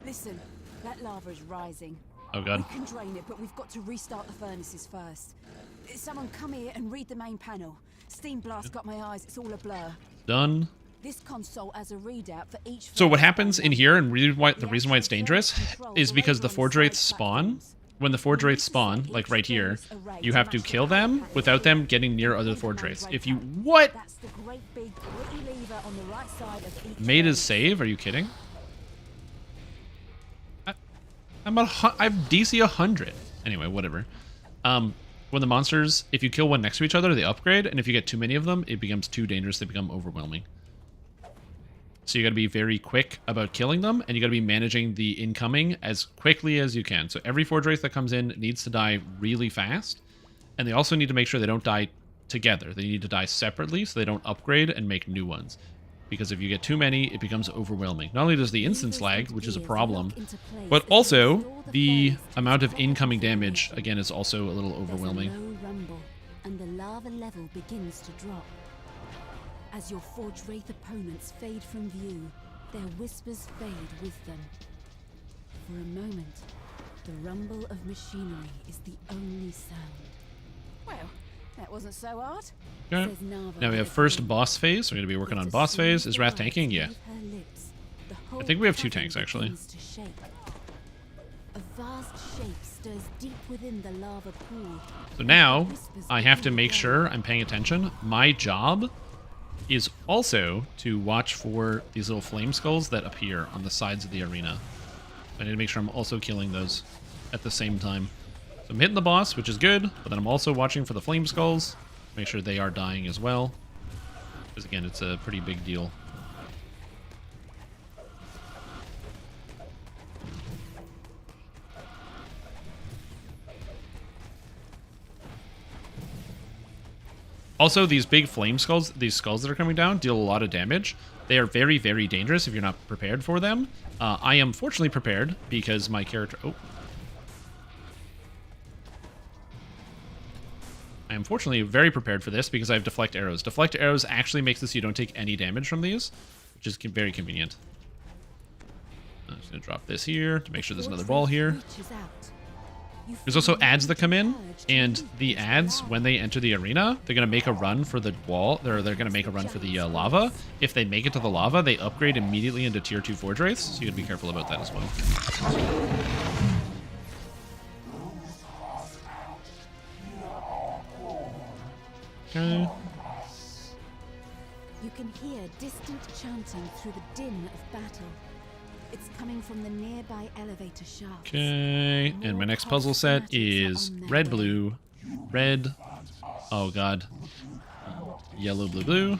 D: Listen, that lava is rising.
A: Oh god.
D: We can drain it, but we've got to restart the furnaces first. Someone come here and read the main panel. Steam blast got my eyes, it's all a blur.
A: Done.
D: This console has a readout for each.
A: So what happens in here, and the reason why it's dangerous, is because the Forge Wraiths spawn. When the Forge Wraiths spawn, like right here, you have to kill them without them getting near other Forge Wraiths. If you... What?
D: That's the great big gritty lever on the right side of each
A: Made his
D: phase.
A: save? Are you kidding? I'm DC 100. Anyway, whatever. When the monsters, if you kill one next to each other, they upgrade, and if you get too many of them, it becomes too dangerous. They become overwhelming. So you got to be very quick about killing them, and you got to be managing the incoming as quickly as you can. So every Forge Wraith that comes in needs to die really fast, and they also need to make sure they don't die together. They need to die separately so they don't upgrade and make new ones. Because if you get too many, it becomes overwhelming. Not only does the instance lag, which is a problem, but also the amount of incoming damage, again, is also a little overwhelming.
D: There's a low rumble, and the lava level begins to drop. As your Forge Wraith opponents fade from view, their whispers fade with them. For a moment, the rumble of machinery is the only sound. Well, that wasn't so hard.
A: Okay. Now we have first boss phase. We're going to be working on boss phase. Is Wrath tanking? Yeah. I think we have 2 tanks, actually.
D: A vast shape stirs deep within the lava pool.
A: So now, I have to make sure I'm paying attention. My job is also to watch for these little flame skulls that appear on the sides of the arena. I need to make sure I'm also killing those at the same time. So I'm hitting the boss, which is good, but then I'm also watching for the flame skulls. Make sure they are dying as well. Because again, it's a pretty big deal. Also, these big flame skulls, these skulls that are coming down, deal a lot of damage. They are very, very dangerous if you're not prepared for them. I am fortunately prepared because my character... Oh. I am fortunately very prepared for this because I have deflect arrows. Deflect arrows actually makes it so you don't take any damage from these, which is very convenient. I'm just going to drop this here to make sure there's another ball here. There's also ads that come in, and the ads, when they enter the arena, they're going to make a run for the wall, or they're going to make a run for the lava. If they make it to the lava, they upgrade immediately into tier 2 Forge Wraiths, so you got to be careful about that as well. Okay.
D: You can hear distant chanting through the din of battle. It's coming from the nearby elevator shaft.
A: Okay, and my next puzzle set is red, blue, red. Oh god. Yellow, blue, blue.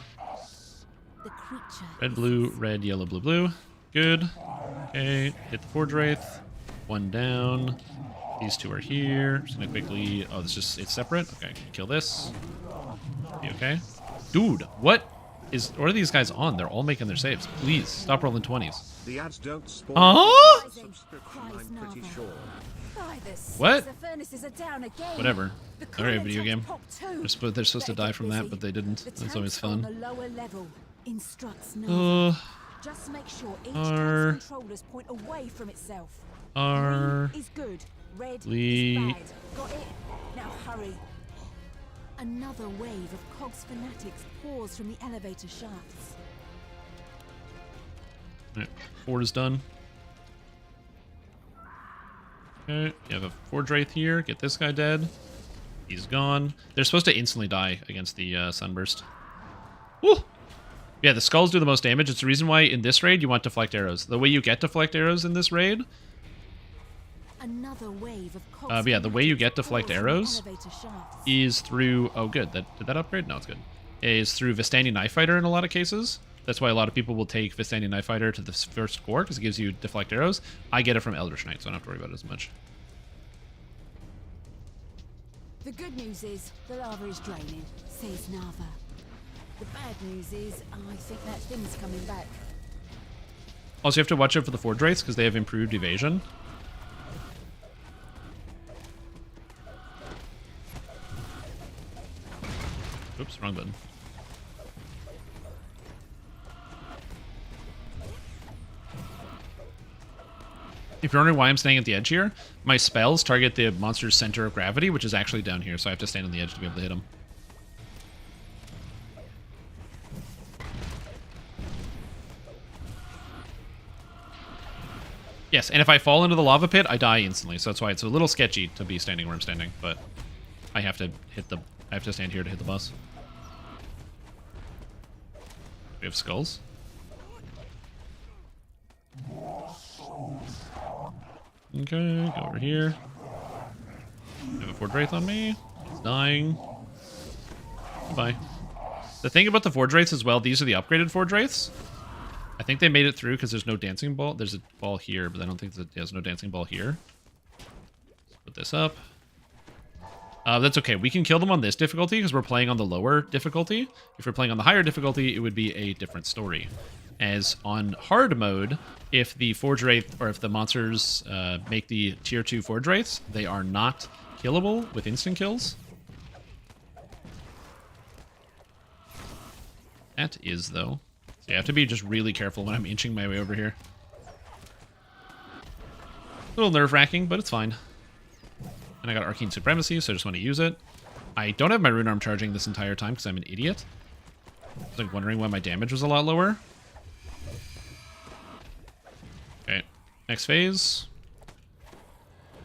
A: Red, blue, red, yellow, blue, blue. Good. Okay, hit the Forge Wraith. 1 down. These 2 are here. Just gonna quickly. Oh, it's separate. Okay, kill this. Be okay. Dude, what are these guys on? They're all making their saves. Please stop rolling 20s.
B: The ads don't spawn. Subscription, I'm pretty sure.
A: What?
D: The furnaces are down again.
A: Whatever.
D: The
A: Alright, video game.
D: pop too.
A: They're supposed to die from that, but they didn't.
D: The
A: That's always
D: tanks on
A: fun.
D: the lower level instructs Nava. Just make sure each tank's controllers point away from itself. Green is good. Red is bad. Got it? Now hurry. Another wave of Cogs fanatics pours from the elevator shafts.
A: Alright, 4 is done. Okay, you have a Forge Wraith here. Get this guy dead. He's gone. They're supposed to instantly die against the Sunburst. Woo! Yeah, the skulls do the most damage. It's the reason why in this raid you want deflect arrows. The way you get deflect arrows in this raid...
D: Another wave of
A: yeah, the way you get deflect arrows is through... Oh, good. Did that upgrade? No, it's good. Is through Vistani Knife Fighter in a lot of cases. That's why a lot of people will take Vistani Knife Fighter to the first core, because it gives you deflect arrows. I get it from Eldritch Knight, so I don't have to worry about it as much.
D: The good news is the lava is draining, says Nava. The bad news is I think that thing's coming back.
A: Also, you have to watch out for the Forge Wraiths because they have improved evasion. Oops, wrong button. If you're wondering why I'm staying at the edge here, my spells target the monster's center of gravity, which is actually down here, so I have to stand on the edge to be able to hit him. Yes, and if I fall into the lava pit, I die instantly, so that's why it's a little sketchy to be standing where I'm standing, but I have to stand here to hit the boss. We have skulls. Okay, go over here. I have a Forge Wraith on me. He's dying. Goodbye. The thing about the Forge Wraiths as well, these are the upgraded Forge Wraiths. I think they made it through because there's no dancing ball. There's a ball here, but I don't think there's no dancing ball here. Let's put this up. That's okay. We can kill them on this difficulty because we're playing on the lower difficulty. If we're playing on the higher difficulty, it would be a different story. As on hard mode, if the Forge Wraith, or if the monsters make the tier 2 Forge Wraiths, they are not killable with instant kills. That is, though. So you have to be just really careful when I'm inching my way over here. A little nerve-wracking, but it's fine. And I got Arcane Supremacy, so I just want to use it. I don't have my Rune Arm charging this entire time because I'm an idiot. I was like wondering why my damage was a lot lower. Okay, next phase.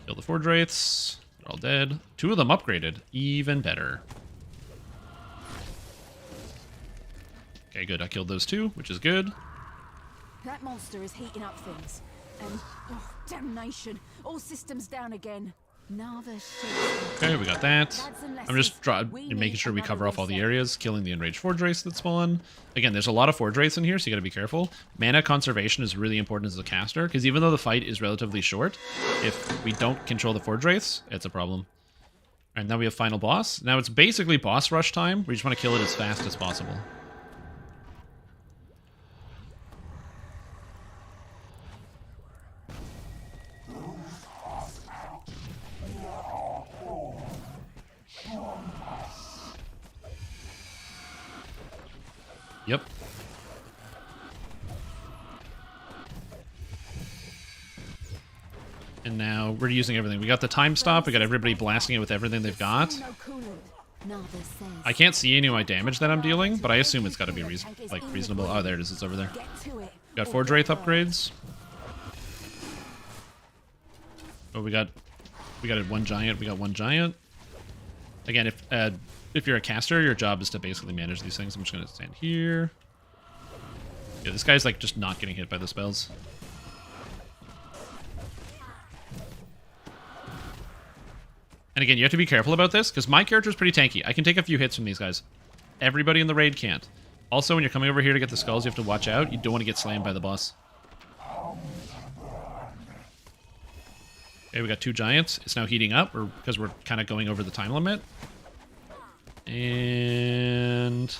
A: Kill the Forge Wraiths. They're all dead. 2 of them upgraded. Even better. Okay, good. I killed those 2, which is good.
D: That monster is heating up things. And, oh, damnation. All systems down again. Nava shit.
A: Okay, we got that. I'm just making sure we cover off all the areas, killing the enraged Forge Wraiths that spawn. Again, there's a lot of Forge Wraiths in here, so you gotta be careful. Mana conservation is really important as a caster, because even though the fight is relatively short, if we don't control the Forge Wraiths, it's a problem. And now we have final boss. Now it's basically boss rush time. We just want to kill it as fast as possible. Yep. And now we're using everything. We got the time stop. We got everybody blasting it with everything they've got. I can't see any of my damage that I'm dealing, but I assume it's got to be reasonable. Oh, there it is. It's over there. Got Forge Wraith upgrades. Oh, we got one giant. We got one giant. Again, if you're a caster, your job is to basically manage these things. I'm just gonna stand here. Yeah, this guy's like just not getting hit by the spells. And again, you have to be careful about this, because my character is pretty tanky. I can take a few hits from these guys. Everybody in the raid can't. Also, when you're coming over here to get the skulls, you have to watch out. You don't want to get slammed by the boss. Okay, we got 2 giants. It's now heating up, because we're kind of going over the time limit. And...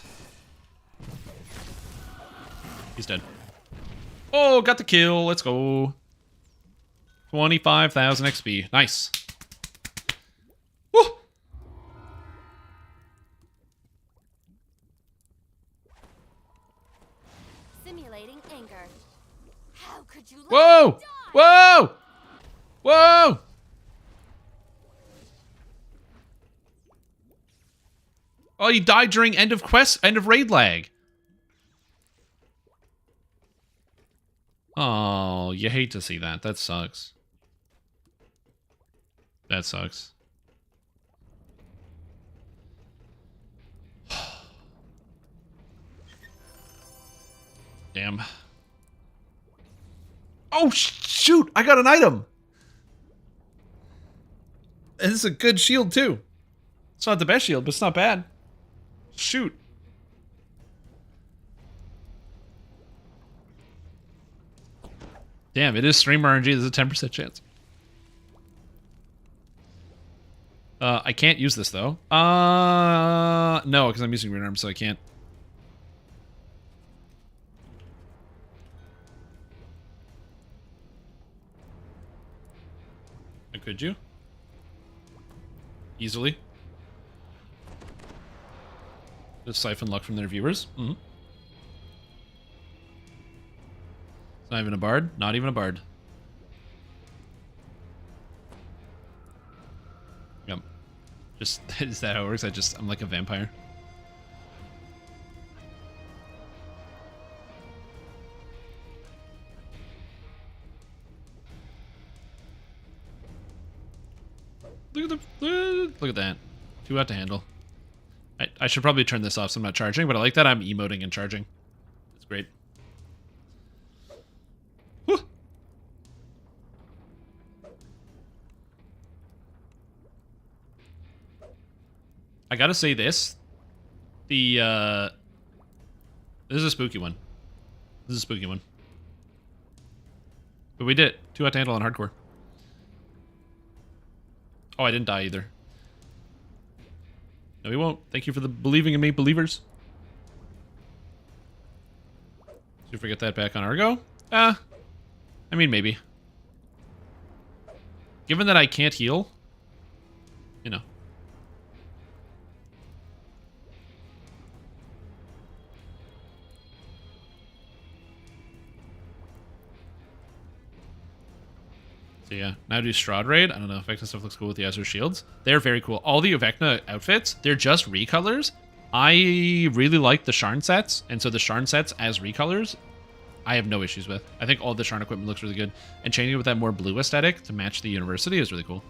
A: he's dead. Oh, got the kill. Let's go. 25,000 XP. Nice. Woo!
E: Simulating anger. How could you let
A: Whoa!
E: me die?
A: Whoa! Whoa! Oh, he died during end of raid lag. Oh, you hate to see that. That sucks. That sucks. Damn. Oh, shoot! I got an item! And this is a good shield, too. It's not the best shield, but it's not bad. Shoot. Damn, it is stream RNG. There's a 10% chance. I can't use this, though. No, because I'm using Rune Arm, so I can't. Could you? Easily. Just siphon luck from their viewers. Mm-hmm. It's not even a bard. Not even a bard. Yep. Just, is that how it works? I'm like a vampire. Look at that. 2 out to handle. I should probably turn this off so I'm not charging, but I like that I'm emoting and charging. It's great. Whew. I gotta say this. This is a spooky one. This is a spooky one. But we did it. 2 out to handle on hardcore. Oh, I didn't die either. No, we won't. Thank you for the believing in me, believers. Should we get that back on Argo? I mean, maybe. Given that I can't heal, you know. So yeah, now do Strahd Raid. I don't know, Vecna stuff looks cool with the Azure Shields. They're very cool. All the Vecna outfits, they're just recolors. I really like the Sharn sets, and so the Sharn sets as recolors, I have no issues with. I think all the Sharn equipment looks really good, and changing it with that more blue aesthetic to match the university is really cool.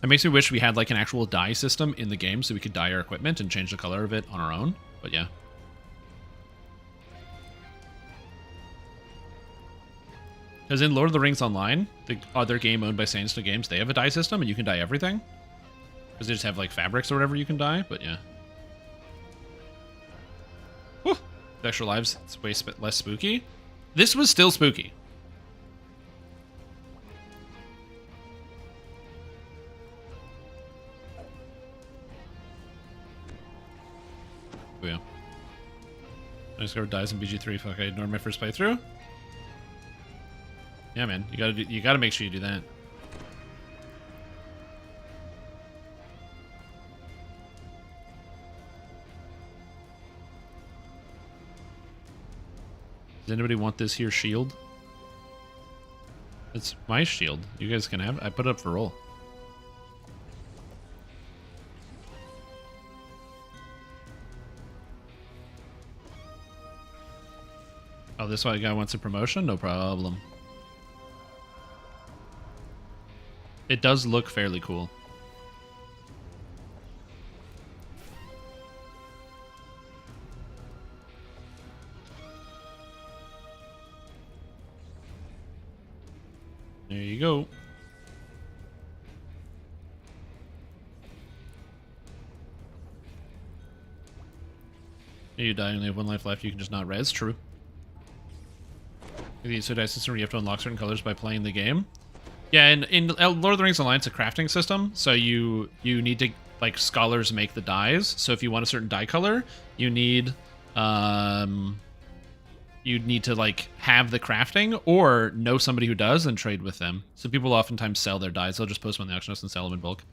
A: It makes me wish we had like an actual dye system in the game so we could dye our equipment and change the color of it on our own, but yeah. Because in Lord of the Rings Online, the other game owned by Saints Games, they have a dye system and you can dye everything. Because they just have like fabrics or whatever you can dye, but yeah. Whew. With extra lives, it's way less spooky. This was still spooky. Oh yeah. I discovered dies in BG3. Fuck, I ignored my first playthrough. Yeah, man, you gotta make sure you do that. Does anybody want this here shield? It's my shield. You guys can have it. I put it up for roll. Oh, this guy wants a promotion? No problem. It does look fairly cool. There you go. You die and only have 1 life left, you can just not res. True. The Sudai system where you have to unlock certain colors by playing the game. Yeah, in Lord of the Rings Online, it's a crafting system, so you need to, like, scholars make the dyes. So if you want a certain dye color, you need to, like, have the crafting or know somebody who does and trade with them. So people oftentimes sell their dyes. They'll just post them on the auction house and sell them in bulk.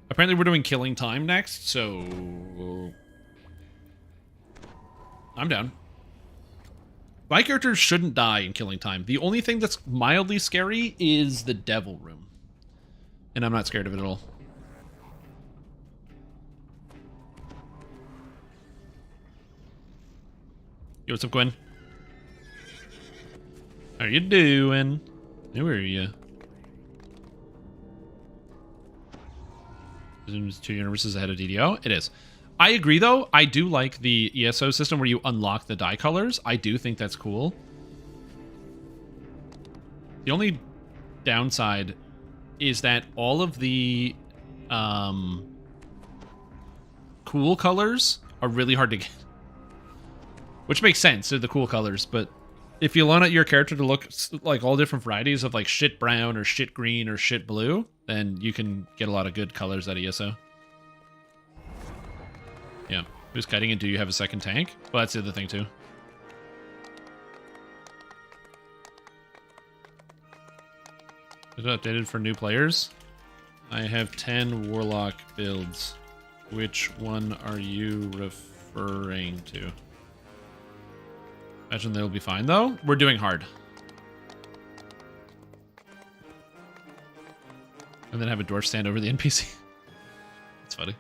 A: Apparently we're doing Killing Time next, so I'm down. My character shouldn't die in Killing Time. The only thing that's mildly scary is the Devil Room. And I'm not scared of it at all. Yo, what's up, Gwen? How are you doing? Who are you? It's 2 universes ahead of DDO. It is. I agree, though. I do like the ESO system where you unlock the dye colors. I do think that's cool. The only downside is that all of the cool colors are really hard to get. Which makes sense. They're the cool colors, but if you want your character to look like all different varieties of like shit brown or shit green or shit blue, then you can get a lot of good colors out of ESO. Yeah. Who's kiting it? Do you have a second tank? Well, that's the other thing too. Is it updated for new players? I have 10 Warlock builds. Which one are you referring to? Imagine they'll be fine, though. We're doing hard. And then have a dwarf stand over the NPC. That's funny.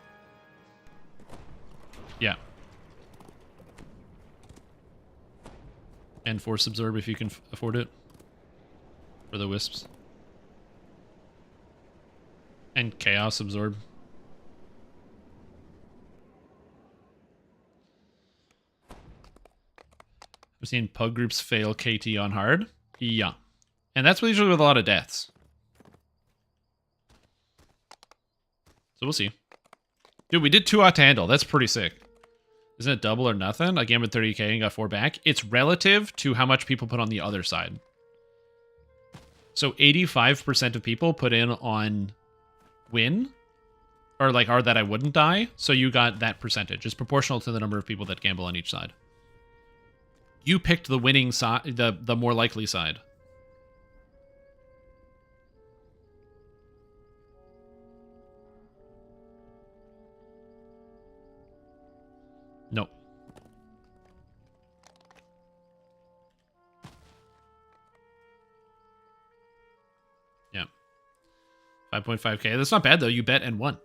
A: Yeah. And force absorb if you can afford it. For the wisps. And chaos absorb. I've seen pug groups fail KT on hard. Yeah. And that's usually with a lot of deaths. So we'll see. Dude, we did 2 out to handle. That's pretty sick. Isn't it double or nothing? I gambled 30k and got 4 back. It's relative to how much people put on the other side. So 85% of people put in on win. Or like, or that I wouldn't die. So you got that percentage. It's proportional to the number of people that gamble on each side. You picked the winning side, the more likely side. Nope. Yeah. 5.5k. That's not bad though. You bet and won.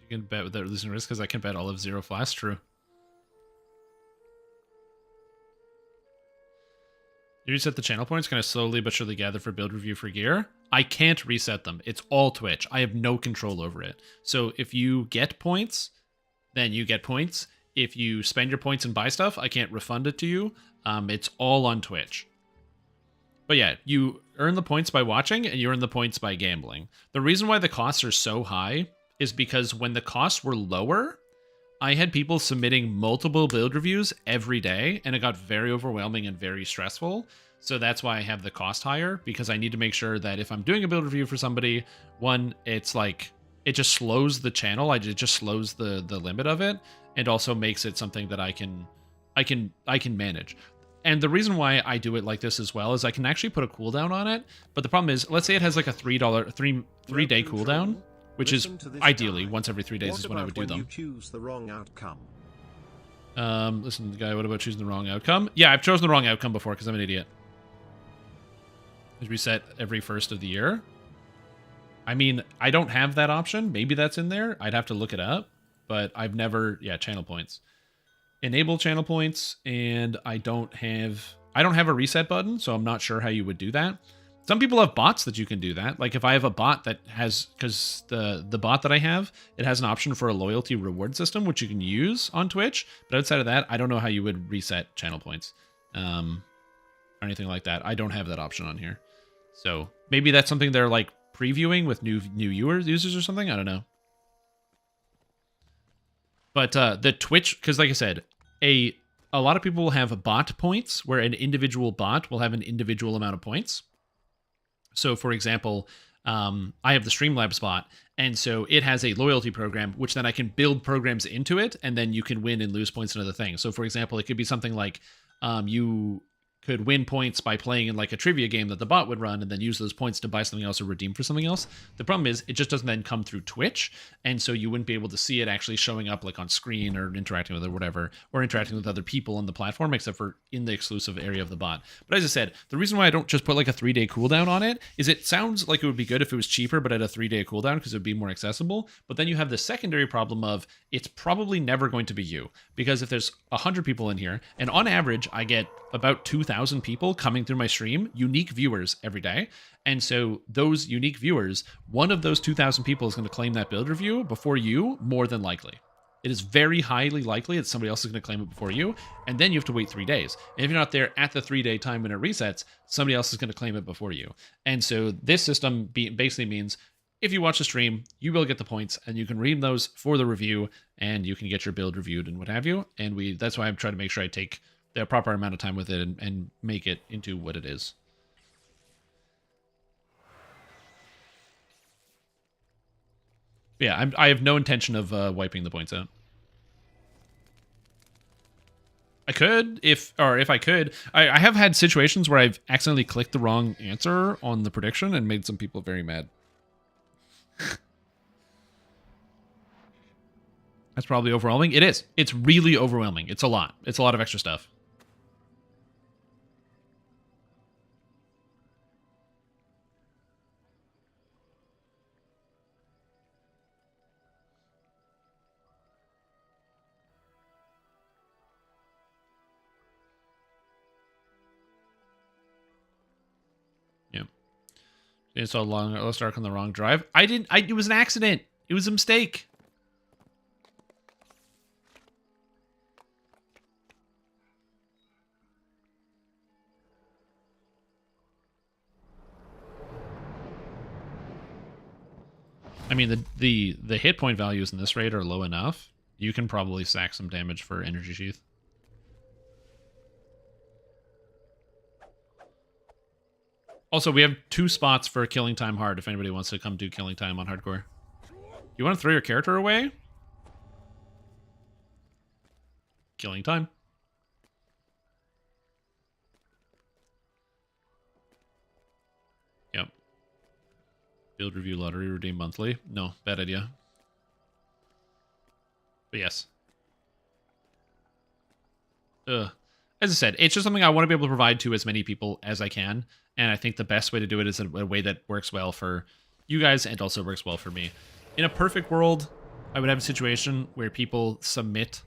A: You can bet without losing risk because I can bet all of 0 flash. True. You reset the channel points. Can I slowly but surely gather for build review for gear? I can't reset them. It's all Twitch. I have no control over it. So if you get points, then you get points. If you spend your points and buy stuff, I can't refund it to you. It's all on Twitch. But yeah, you earn the points by watching and you earn the points by gambling. The reason why the costs are so high is because when the costs were lower, I had people submitting multiple build reviews every day, and it got very overwhelming and very stressful. So that's why I have the cost higher, because I need to make sure that if I'm doing a build review for somebody, one, it's like, it just slows the channel, it just slows the limit of it, and also makes it something that I can manage. And the reason why I do it like this as well is I can actually put a cooldown on it, but the problem is, let's say it has like a three day cooldown, which is ideally once every 3 days is when I would do them.
B: You choose the wrong outcome?
A: Listen, guy, what about choosing the wrong outcome? Yeah, I've chosen the wrong outcome before because I'm an idiot. It's reset every first of the year. I mean, I don't have that option. Maybe that's in there. I'd have to look it up, but I've never, channel points. Enable channel points, and I don't have a reset button, so I'm not sure how you would do that. Some people have bots that you can do that. Like if I have a bot that has, because the bot that I have, it has an option for a loyalty reward system, which you can use on Twitch. But outside of that, I don't know how you would reset channel points or anything like that. I don't have that option on here. So maybe that's something they're like previewing with new users or something. I don't know. But the Twitch, because like I said, a lot of people will have bot points where an individual bot will have an individual amount of points. So, for example, I have the Streamlabs bot, and so it has a loyalty program, which then I can build programs into it, and then you can win and lose points and other things. So, for example, it could be something like because could win points by playing in like a trivia game that the bot would run and then use those points to buy something else or redeem for something else. The problem is it just doesn't then come through Twitch, and so you wouldn't be able to see it actually showing up like on screen or interacting with it or whatever, or interacting with other people on the platform except for in the exclusive area of the bot. But as I said, the reason why I don't just put like a 3-day cooldown on it is it sounds like it would be good if it was cheaper but at a 3-day cooldown because it would be more accessible. But then you have the secondary problem of it's probably never going to be you, because if there's 100 people in here, and on average I get about 2,000 people coming through my stream, unique viewers every day. And so those unique viewers, one of those 2,000 people is going to claim that build review before you, more than likely. It is very highly likely that somebody else is going to claim it before you, and then you have to wait 3 days. And if you're not there at the 3-day time when it resets, somebody else is going to claim it before you. And so this system basically means if you watch the stream, you will get the points, and you can redeem those for the review, and you can get your build reviewed and what have you. And that's why I'm trying to make sure I take the proper amount of time with it and make it into what it is. Yeah, I have no intention of wiping the points out. I could, if I could. I have had situations where I've accidentally clicked the wrong answer on the prediction and made some people very mad. That's probably overwhelming. It is. It's really overwhelming. It's a lot. It's a lot of extra stuff. It's so long. Let's start on the wrong drive. It was an accident. It was a mistake. I mean, the hit point values in this raid are low enough. You can probably sack some damage for Energy Sheath. Also, we have 2 spots for Killing Time Hard if anybody wants to come do Killing Time on Hardcore. You want to throw your character away? Killing Time. Yep. Build review lottery, redeem monthly. No, bad idea. But yes. As I said, it's just something I want to be able to provide to as many people as I can. And I think the best way to do it is a way that works well for you guys and also works well for me. In a perfect world, I would have a situation where people submit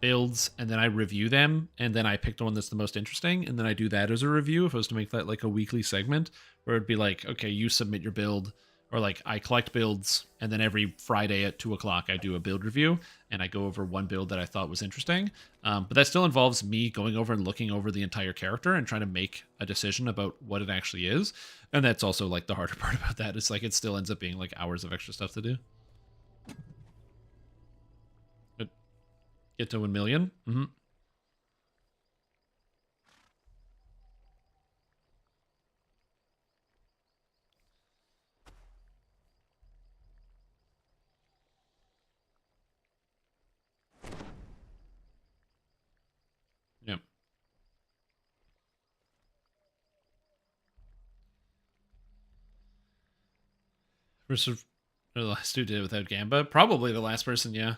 A: builds and then I review them and then I pick the one that's the most interesting and then I do that as a review if I was to make that like a weekly segment where it'd be like, okay, you submit your build, or like I collect builds and then every Friday at 2 o'clock I do a build review and I go over one build that I thought was interesting. But that still involves me going over and looking over the entire character and trying to make a decision about what it actually is. And that's also like the harder part about that. It's like it still ends up being like hours of extra stuff to do. But get to 1 million. Mm-hmm. Yep. Versus the last dude did it without Gamba. Probably the last person, yeah.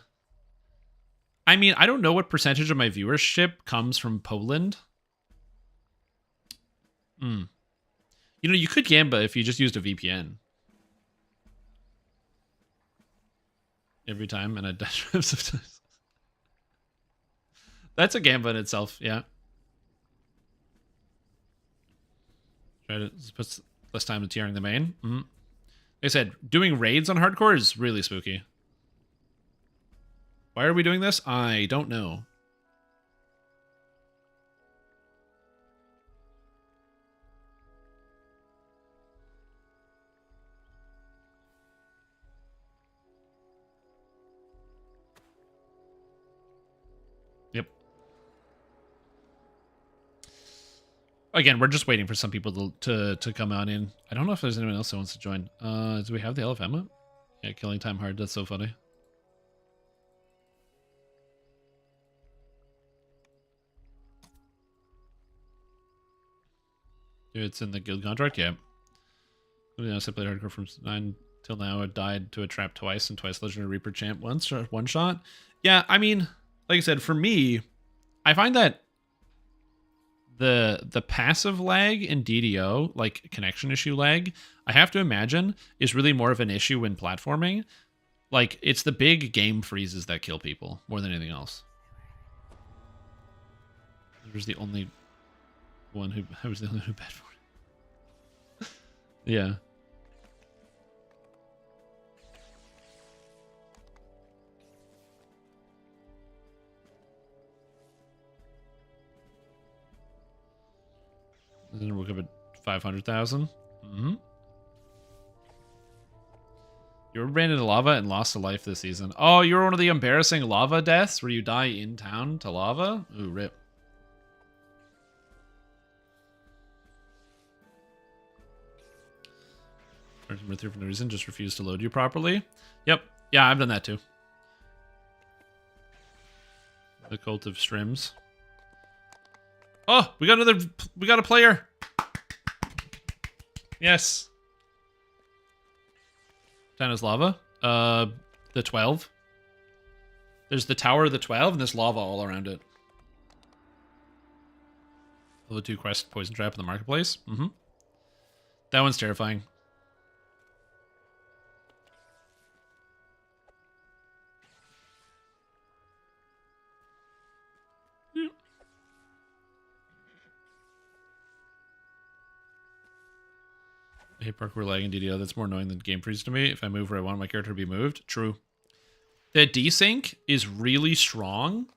A: I mean, I don't know what percentage of my viewership comes from Poland. You know, you could Gamba if you just used a VPN. Every time, and I dash sometimes. That's a Gamba in itself, yeah. Try to put less time to tiering the main. Like I said, doing raids on Hardcore is really spooky. Why are we doing this? I don't know. Yep. Again, we're just waiting for some people to come on in. I don't know if there's anyone else that wants to join. Do we have the LFM up? Yeah, Killing Time Hard. That's so funny. It's in the guild contract, yeah. I played hardcore from 9 till now. I died to a trap twice and twice Legendary Reaper champ once, or one shot. Yeah, I mean, like I said, for me, I find that the passive lag in DDO, like connection issue lag, I have to imagine is really more of an issue in platforming. Like, it's the big game freezes that kill people more than anything else. I was the only one who bad for it. Yeah. And then we'll give it 500,000. Mm-hmm. You were ran into lava and lost a life this season. Oh, you were one of the embarrassing lava deaths where you die in town to lava? Ooh, rip. With for no reason, just refused to load you properly. Yep. Yeah, I've done that too. The Cult of Strims. Oh, we got a player. Yes. Tana's lava. The 12. There's the Tower of the 12, and there's lava all around it. Level 2 quest poison trap in the marketplace. Mm-hmm. That one's terrifying. I hate parkour lag in DDO. That's more annoying than game freeze to me. If I move where I want my character to be moved. True. The desync is really strong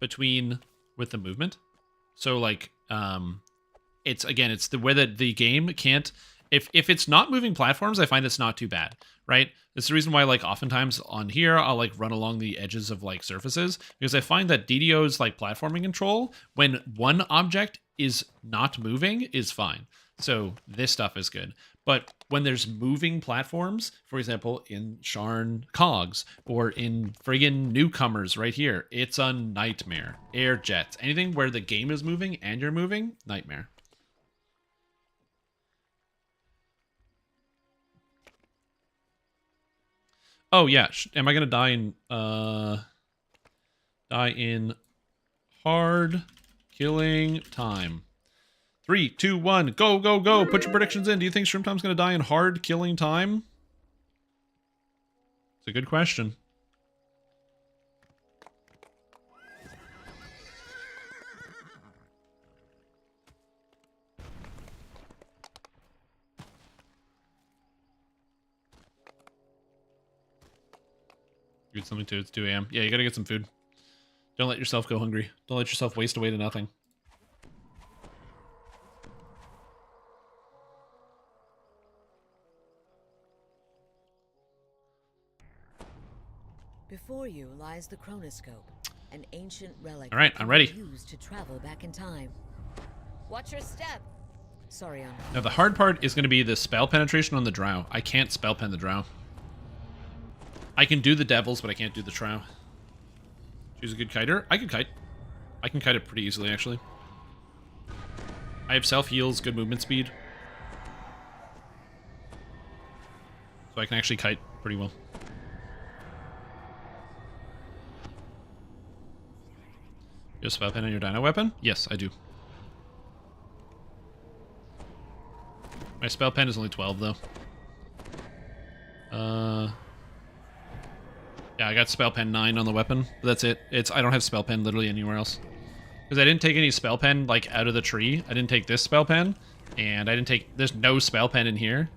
A: with the movement. So like, it's the way that the game can't, if it's not moving platforms, I find it's not too bad, right? It's the reason why, like, oftentimes on here, I'll like run along the edges of like surfaces, because I find that DDO's like platforming control, when one object is not moving, is fine. So this stuff is good. But when there's moving platforms, for example, in Sharn Cogs or in friggin' Newcomers right here, it's a nightmare. Air jets, anything where the game is moving and you're moving, nightmare. Oh yeah, am I gonna die in hard killing time? 3, 2, 1, go, go, go. Put your predictions in. Do you think Shrimptom's going to die in hard killing time? It's a good question. You get something too. It's 2 a.m. Yeah, you got to get some food. Don't let yourself go hungry. Don't let yourself waste away to nothing.
F: Before you lies the chronoscope, an ancient relic.
A: All right, I'm ready.
F: Used to travel back in time. Watch your step. Sorry, on.
A: Now the hard part is going to be the spell penetration on the drow. I can't spell pen the drow. I can do the devils, but I can't do the drow. Choose a good kiter. I can kite. I can kite it pretty easily, actually. I have self heals, good movement speed, so I can actually kite pretty well. You have spell pen on your dino weapon? Yes, I do. My spell pen is only 12, though. Yeah, I got spell pen 9 on the weapon, but that's it. I don't have spell pen literally anywhere else. Because I didn't take any spell pen, like, out of the tree. I didn't take this spell pen, and I didn't take... There's no spell pen in here.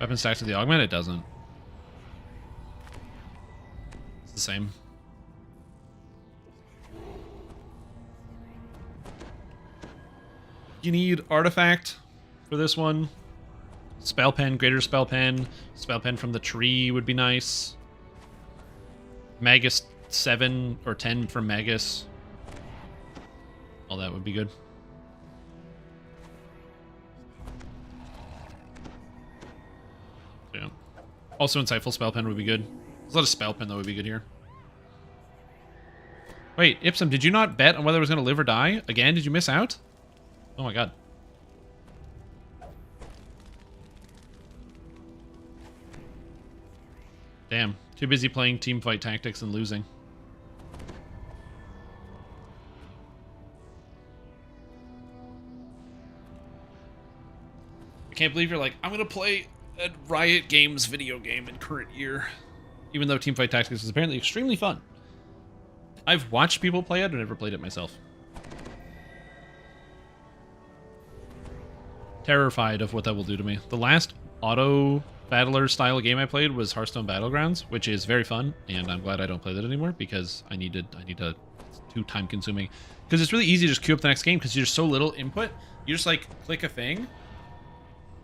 A: Weapon stacks to the augment? It doesn't. It's the same. You need artifact for this one. Spell pen, greater spell pen from the tree would be nice. Magus 7 or 10 from Magus. All that would be good. Yeah. Also insightful spell pen would be good. There's a lot of spell pen that would be good here. Wait, Ipsum, did you not bet on whether it was going to live or die? Again, did you miss out? Oh my god. Damn. Too busy playing teamfight tactics and losing. I can't believe you're like, I'm going to play a Riot Games video game in current year. Even though teamfight tactics is apparently extremely fun. I've watched people play it, I've never played it myself. Terrified of what that will do to me. The last auto battler style game I played was Hearthstone Battlegrounds, which is very fun, and I'm glad I don't play that anymore because I need to it's too time consuming. Because it's really easy to just queue up the next game because there's so little input. You just like click a thing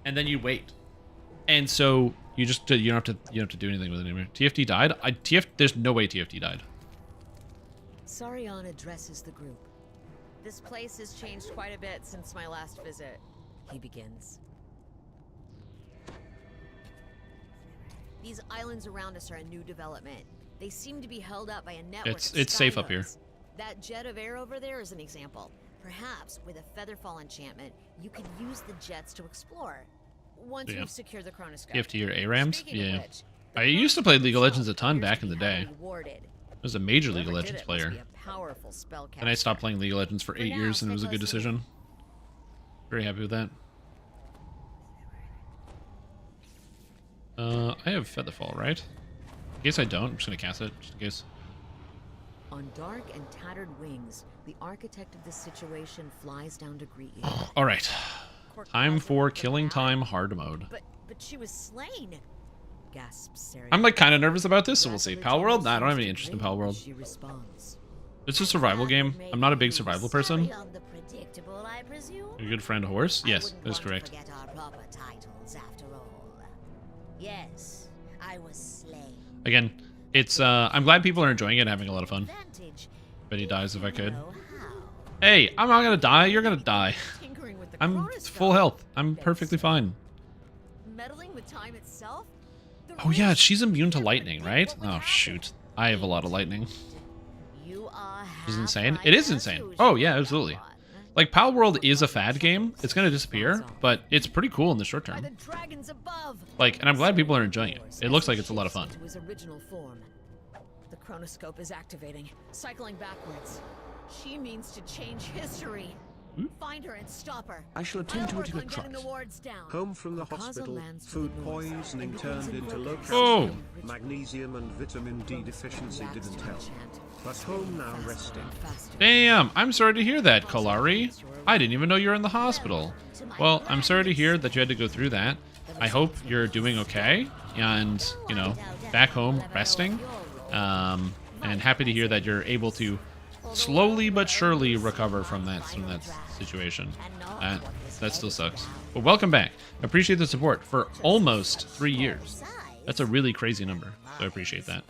A: and then you wait. And so you don't have to do anything with it anymore. TFT died? There's no way TFT died.
F: Sarion addresses the group. This place has changed quite a bit since my last visit. He begins. These islands around us are a new development. They seem to be held up by a network of
A: It's safe up here.
F: skyboats. That jet of air over there is an example. Perhaps with a Featherfall enchantment, you could use the jets to explore. Once
A: Yeah.
F: we've secured the chronoscope.
A: TFT or ARAMs?
F: Speaking of
A: Yeah.
F: which, the
A: I used to play League of
F: chronoscope
A: Legends a ton
F: appears
A: back
F: to
A: in the
F: be
A: day.
F: heavily warded.
A: I was a major League of
F: Whoever did
A: Legends
F: it must
A: player.
F: be a powerful spellcaster.
A: And I stopped playing League of Legends for 8
F: now,
A: years, and it
F: stay
A: was a good
F: close to me.
A: decision. Very happy with that. I have Featherfall, right? In case I don't, I'm just gonna cast it, just in case.
F: On dark and tattered wings, the architect of this situation flies down to greet you.
A: Alright. Time for
F: The
A: killing
F: bad-
A: time hard mode.
F: But she was slain. Gasps Sarah.
A: I'm like kind of nervous about this, so we'll see. Pal World? Nah, I don't have any interest in Pal World.
F: She responds.
A: It's a survival game. I'm not a big survival person.
E: Sorry on the predictable, I presume?
A: Your good friend Horse?
E: I
A: Yes,
E: wouldn't
A: that is
E: want to
A: correct.
E: forget our proper titles after all. Yes, I was slain.
A: Again, it's I'm glad people are enjoying it and having a lot of fun.
E: Advantage.
A: Bet he dies if I could.
E: Know how.
A: Hey, I'm not gonna die, you're gonna die.
F: Tinkering with the
A: I'm
F: chronoscope.
A: full health. I'm perfectly fine.
F: Meddling with time itself? The
A: Oh yeah,
F: rich
A: she's immune to
F: never
A: lightning,
F: knew
A: right?
F: what would
A: Oh
F: happen.
A: shoot. I have a lot of lightning.
E: You are
A: Is it
E: half
A: insane?
E: right
A: It is
E: as
A: insane.
E: usual,
A: Oh yeah, absolutely.
E: everyone.
A: Like, Pal World is a fad game. It's gonna disappear, but it's pretty cool in the short
F: By
A: term.
F: the dragons above.
A: Like, and I'm glad people are enjoying it. It looks like it's a lot of fun.
F: To his original form. The chronoscope is activating, cycling backwards. She means to change history. Find her and stop her.
C: I shall attend to
F: I'll
C: it in a
F: work on getting
C: trot.
F: the wards down.
B: Home from the
F: Okaza
B: hospital,
F: lands to
B: food
F: the north
B: poisoning
F: and begins
B: turned
F: in
B: into low
F: Rokas.
A: Oh.
B: calcium, magnesium and vitamin D deficiency
F: Reacts
B: didn't
F: to
B: help.
F: enchant,
B: But home now
F: faster
B: resting.
F: and faster.
A: Damn, I'm sorry to hear that, Kolari. I didn't even know you were in the hospital. Well, I'm sorry to hear that you had to go through that. I hope you're doing okay and, you know, back home resting. And happy to hear that you're able to slowly but surely recover from that situation. That still sucks. But welcome back. I appreciate the support for almost 3 years. That's a really crazy number, so I appreciate that.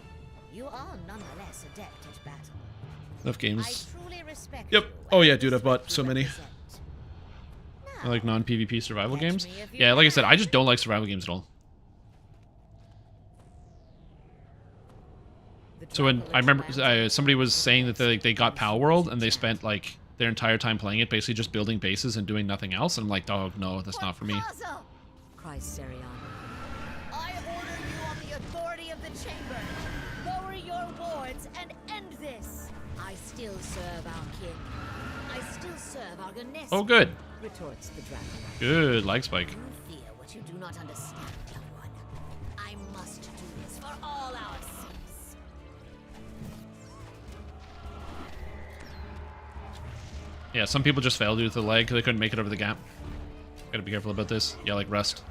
E: You are nonetheless adept at battle.
A: Enough
E: I
A: games.
E: truly respect
A: Yep.
E: you
A: Oh
E: and
A: yeah,
E: the
A: dude, I've bought
E: respect
A: so
E: you
A: many.
E: represent.
A: I like non-PvP survival
E: Catch
A: games.
E: me if you
A: Yeah, like I said,
E: can.
A: I just don't like survival games at all.
F: The
A: So when I remember
F: Dracolich
A: somebody was saying that they got Pal World and they spent like their entire time playing it, basically just building bases and doing nothing else. And I'm like, oh no, that's not for me.
E: Okaza,
F: cries Sarion.
E: I order you on the authority of the chamber. Lower your wards and end this. I still serve our king. I still serve our Ganesha.
A: Oh good,
F: Retorts the dragon.
A: good like spike.
E: You fear what you do not understand, young one. I must do this for all our sakes.
A: Yeah, some people just failed due to the lag because they couldn't make it over the gap. Gotta be careful about this. Yeah, like Rust.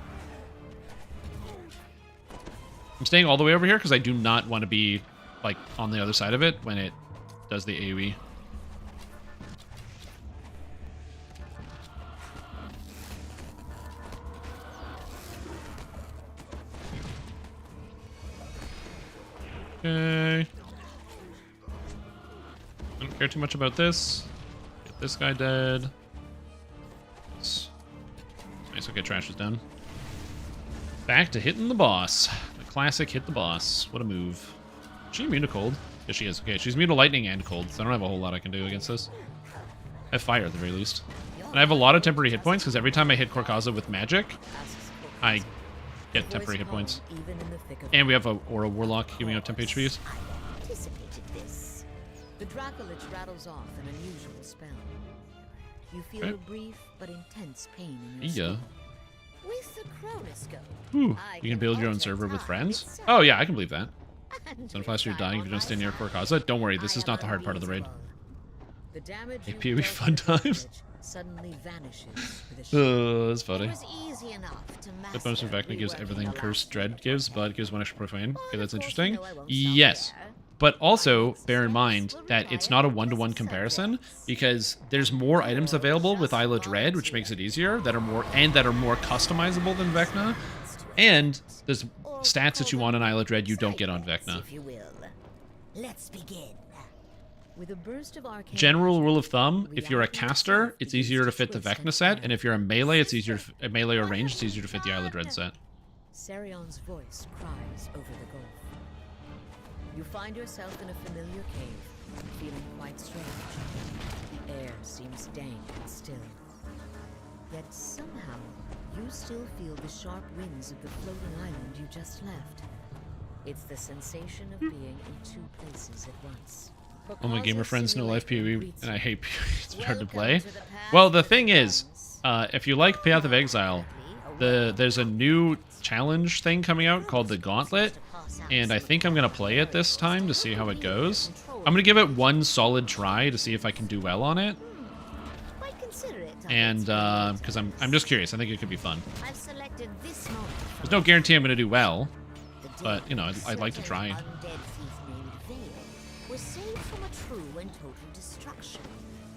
A: I'm staying all the way over here because I do not want to be like on the other side of it when it does the AoE. Okay. I don't care too much about this. Get this guy dead. Nice. Okay, trash is done. Back to hitting the boss. The classic hit the boss. What a move. Is she immune to cold? Yeah, she is. Okay, she's immune to lightning and cold, so I don't have a whole lot I can do against this. I have fire at the very least. And I have a lot of temporary hit points, because every time I hit Korkaza with magic, I get temporary hit points.
F: Even in the thick of
A: And we have a Aura Warlock giving out temp HPs.
E: I anticipated this.
F: the Dracolich rattles off an unusual spell. You feel
A: Okay.
F: a brief but intense pain in your
A: Yeah.
F: skull.
E: With the chronoscope,
A: Ooh,
E: I
A: you can build your own
E: alter
A: server with
E: time
A: friends?
E: itself.
A: Oh yeah, I can believe that.
E: And
A: So
E: with
A: if you're
E: time
A: dying, if
E: on
A: you don't
E: my
A: stay near
E: side,
A: Korkaza, don't worry, this
E: I
A: is
E: am
A: not the hard part of the raid.
E: unbeatable.
F: The damage
A: Hey,
F: you
A: PoE
F: dealt
A: fun
F: to the
A: times.
F: Dracolich suddenly vanishes with a shake.
A: That's funny.
E: It was easy enough to
A: The bonus from
E: master
A: Vecna gives
E: reworking
A: everything
E: the
A: Cursed
E: last
A: Dread
E: week.
A: gives, but gives one extra profane. Okay,
E: But
A: that's
E: of course,
A: interesting.
E: you know I won't stop
A: Yes.
E: there.
A: But also,
E: Next
A: bear in
E: steps
A: mind
E: will
A: that it's
E: require
A: not a one-to-one
E: test
A: comparison
E: subjects.
A: because there's more items available with Isla Dread, which makes it easier, that are more customizable than Vecna. And there's
E: Or
A: stats that you
E: call
A: want on
E: them
A: Isla Dread you don't get on
E: side bets,
A: Vecna.
E: if you will. Let's begin.
F: With a burst of arcane
A: General
F: magic,
A: rule of thumb, if you're a
F: reality
A: caster,
F: itself
A: it's
F: begins
A: easier to fit the
F: twist
A: Vecna
F: and
A: set,
F: turn.
A: and if you're a melee, it's easier to a melee or range, it's easier to fit the Isla Dread set.
F: Sarion's voice cries over the gulf. You find yourself in a familiar cave, feeling quite strange. The air seems dank and still. Yet somehow, you still feel the sharp winds of the floating island you just left. It's the sensation of being in two places at once.
A: All my gamer
F: Korkaza
A: friends know life
F: simulator
A: PoE,
F: greets
A: and I
F: you.
A: hate PoE. It's hard to
E: Welcome
A: play.
E: to the path
A: Well, the
E: of
A: thing is,
E: ones.
A: if you like Path of Exile, there's a new challenge thing coming out called the Gauntlet, and I think I'm gonna play it this time to see how it goes. I'm gonna give it one solid try to see if I can do well on it,
E: Might consider it on
A: and
E: its way
A: because I'm just curious. I think it could be fun.
E: I've selected this moment from
A: There's no guarantee I'm gonna do well.
E: the
A: but,
E: day
A: you know,
E: when
A: I'd like to
E: certain
A: try.
E: Undead thief named Vale was saved from a true and total destruction.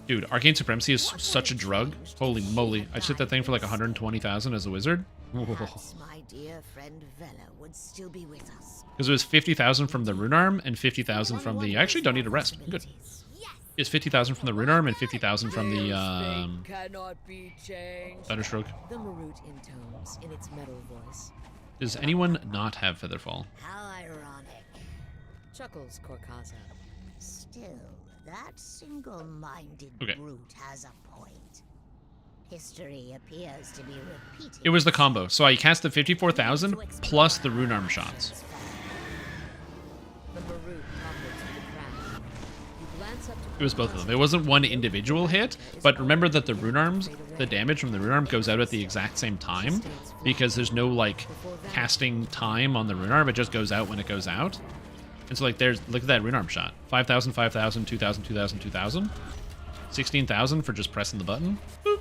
A: Dude, Arcane Supremacy is such a drug. Holy moly! I just hit that thing for like 120,000 as a wizard.
E: Perhaps my dear friend Vela would still be with us.
A: Because it was 50,000 from the rune arm and 50,000 from the. I actually don't need a rest. I'm good.
E: Yes.
A: It's 50,000 from the rune arm and 50,000 from the
F: Cannot be changed.
A: Thunderstroke.
F: The Marut intones in its metal voice.
A: Does anyone not have Featherfall?
E: How ironic.
F: Chuckles Korkaza.
E: Still, that single-minded
A: Okay.
E: brute has a point. History appears to be repeating.
A: It was the combo. So I cast the 54,000 plus the rune arm shots.
F: The Marut topples to the crash. You glance up to
A: It was both of them. It wasn't one individual hit, but remember that the rune arms, the damage from the rune arm goes out at the exact same time because there's no like casting time on the rune arm. It just goes out when it goes out. And so like there's look at that rune arm shot. 5,000, 5,000, 2,000, 2,000, 2,000. 16,000 for just pressing the button. Boop.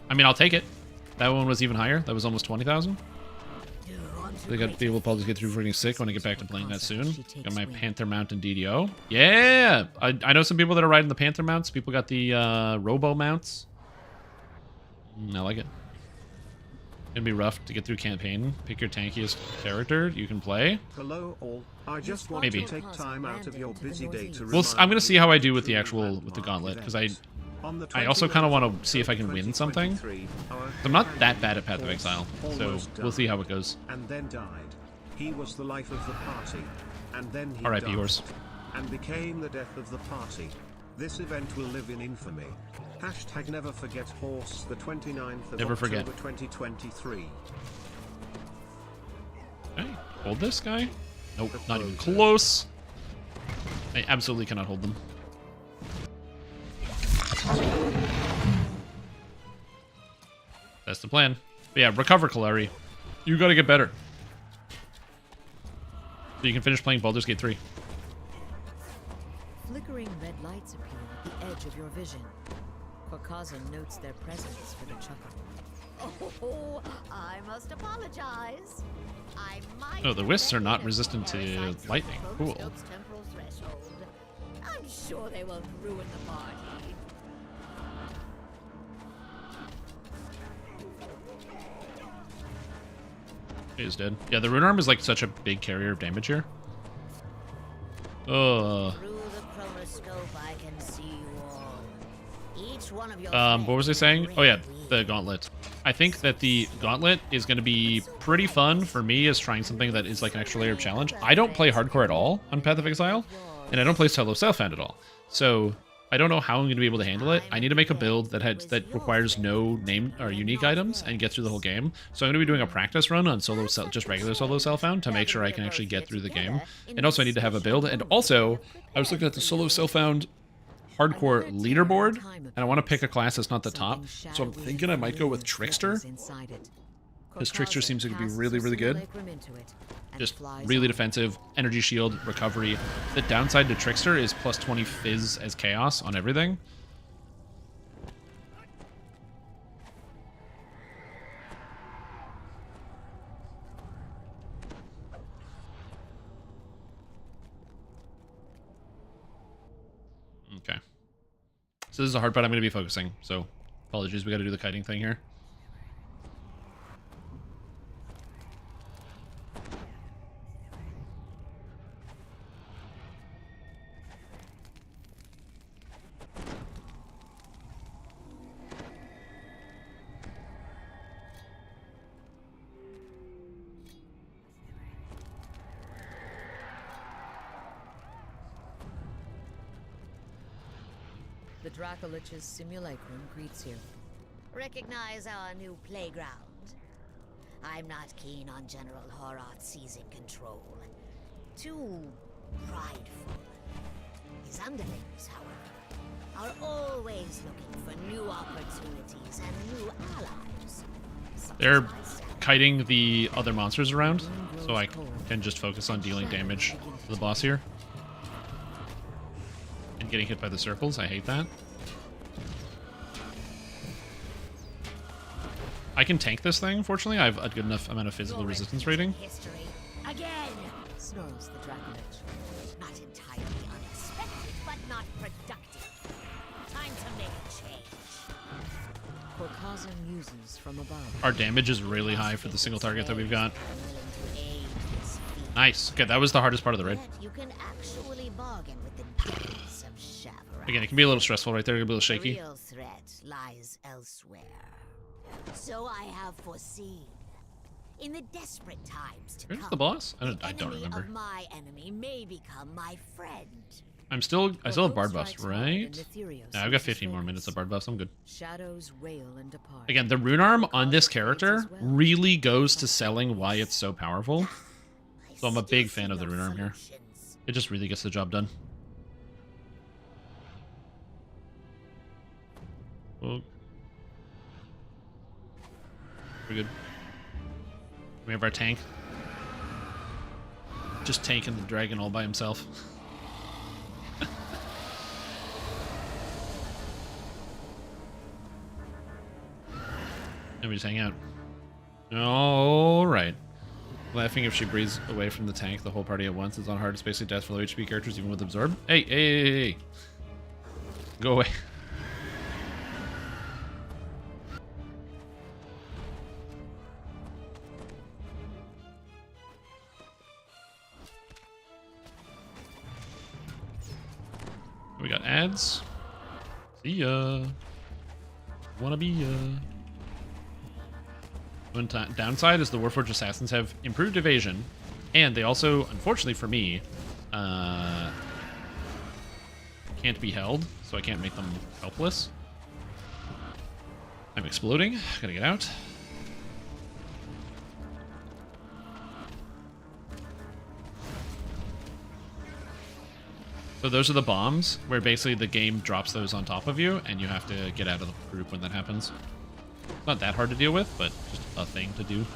A: I mean, I'll take it. That one was even higher. That was almost 20,000. They got to be able to probably get through for getting sick when I get back to playing that soon. Got my Panther mount and DDO. Yeah! I know some people that are riding the Panther mounts. People got the Robo mounts. I like it. It'd be rough to get through campaign. Pick your tankiest character you can play.
B: Hello all. I just want
A: Maybe.
B: to take time out of your busy day to
A: Well, I'm gonna
B: remind
A: see
B: you
A: how I
B: of
A: do with the
B: two
A: actual
B: landmark
A: with the gauntlet because
B: events. On the
A: I also kind of
B: 29th
A: want to see if I can win something.
B: 2023, our
A: I'm not that
B: friend
A: bad at Path of
B: Horse
A: Exile, so
B: almost
A: we'll see
B: died,
A: how it goes.
B: And then died. He was the life of the party, and then he
A: R.I.P.
B: died,
A: Horse.
B: and became the death of the party. This event will live in infamy. Hashtag never forget Horse, the 29th of
A: Never forget.
B: October 2023.
A: Okay, hold this guy. Nope, not even close. I absolutely cannot hold them. That's the plan. But yeah, recover, Kalari. You gotta get better. So you can finish playing Baldur's Gate 3.
F: Flickering red lights appear at the edge of your vision. Korkaza notes their presence with a chuckle.
E: Oh, I must apologize. I might
A: Oh, the
E: have
A: wisps are
E: let
A: not
E: the
A: resistant to
E: parasites of
A: lightning.
E: the
A: Cool.
E: Chronoscope's temporal threshold. I'm sure they won't ruin the party.
A: He is dead. Yeah, the rune arm is like such a big carrier of damage here. Ugh.
E: Through the chronoscope, I can see you all. Each one of your
A: What was I
E: friends
A: saying? Oh yeah,
E: bring
A: the gauntlet. I think that the gauntlet is going to be pretty fun for me as trying something that is like an extra layer of challenge. I don't play hardcore at all on Path of Exile, and I don't play solo self-found at all. So I don't know how I'm going to be able to handle it. I need to make a build that requires no name or unique items and get through the whole game. So I'm going to be doing a practice run on just regular solo self-found to make sure I can actually get through the game. And also I need to have a build. And also I was looking at the solo self-found hardcore leaderboard, and I want to pick a class that's not the top. So I'm thinking I might go with Trickster. Because Trickster seems to be really, really good. Just really defensive, energy shield, recovery. The downside to Trickster is plus 20 fizz as chaos on everything. Okay. So this is a hard part I'm going to be focusing. So apologies, we got to do the kiting thing here.
F: The Dracolich's simulacrum greets you.
E: Recognize our new playground. I'm not keen on General Horat seizing control. Too prideful. His underlings, however, are always looking for new opportunities and new allies.
A: They're kiting the other monsters around, so I can just focus on dealing damage to the boss here. And getting hit by the circles, I hate that. I can tank this thing, fortunately. I have a good enough amount of physical resistance rating.
E: History again,
F: Snarls the Dracolich.
E: not entirely unexpected, but not productive. Time to make a change.
F: Korkazan muses from above.
A: Our damage is really high for the single target that we've got.
E: Willing to aid his feet.
A: Nice. Okay, that was the hardest part of the raid.
E: Yet you can actually bargain with the deeds of Shavara.
A: Again, it can be a little stressful right there. It can be a little
E: The
A: shaky.
E: real threat lies elsewhere. So I have foreseen. In the desperate times to
A: Where's
E: come,
A: the boss? I don't
E: enemy
A: remember.
E: of my enemy may become my friend.
A: I still have bard buffs,
F: Strikes hard
A: right?
F: and Netherios
A: Nah, I've got
F: loses
A: 15 more
F: focus.
A: minutes of bard buffs. I'm good.
F: Shadows wail and depart.
A: Again, the rune arm on this character really goes to selling why it's so powerful. So I'm a big fan of the rune arm here. It just really gets the job done. Oh. We're good. We have our tank. Just tanking the dragon all by himself. And we just hang out. Alright. Laughing if she breathes away from the tank the whole party at once is on hard, basically death for low HP characters even with absorb. Hey, hey, hey, hey. Go away. We got ads. See ya. Wanna be ya. One downside is the Warforged Assassins have improved evasion, and they also, unfortunately for me, can't be held, so I can't make them helpless. I'm exploding. Gotta get out. So those are the bombs, where basically the game drops those on top of you, and you have to get out of the group when that happens. It's not that hard to deal with, but just a thing to do.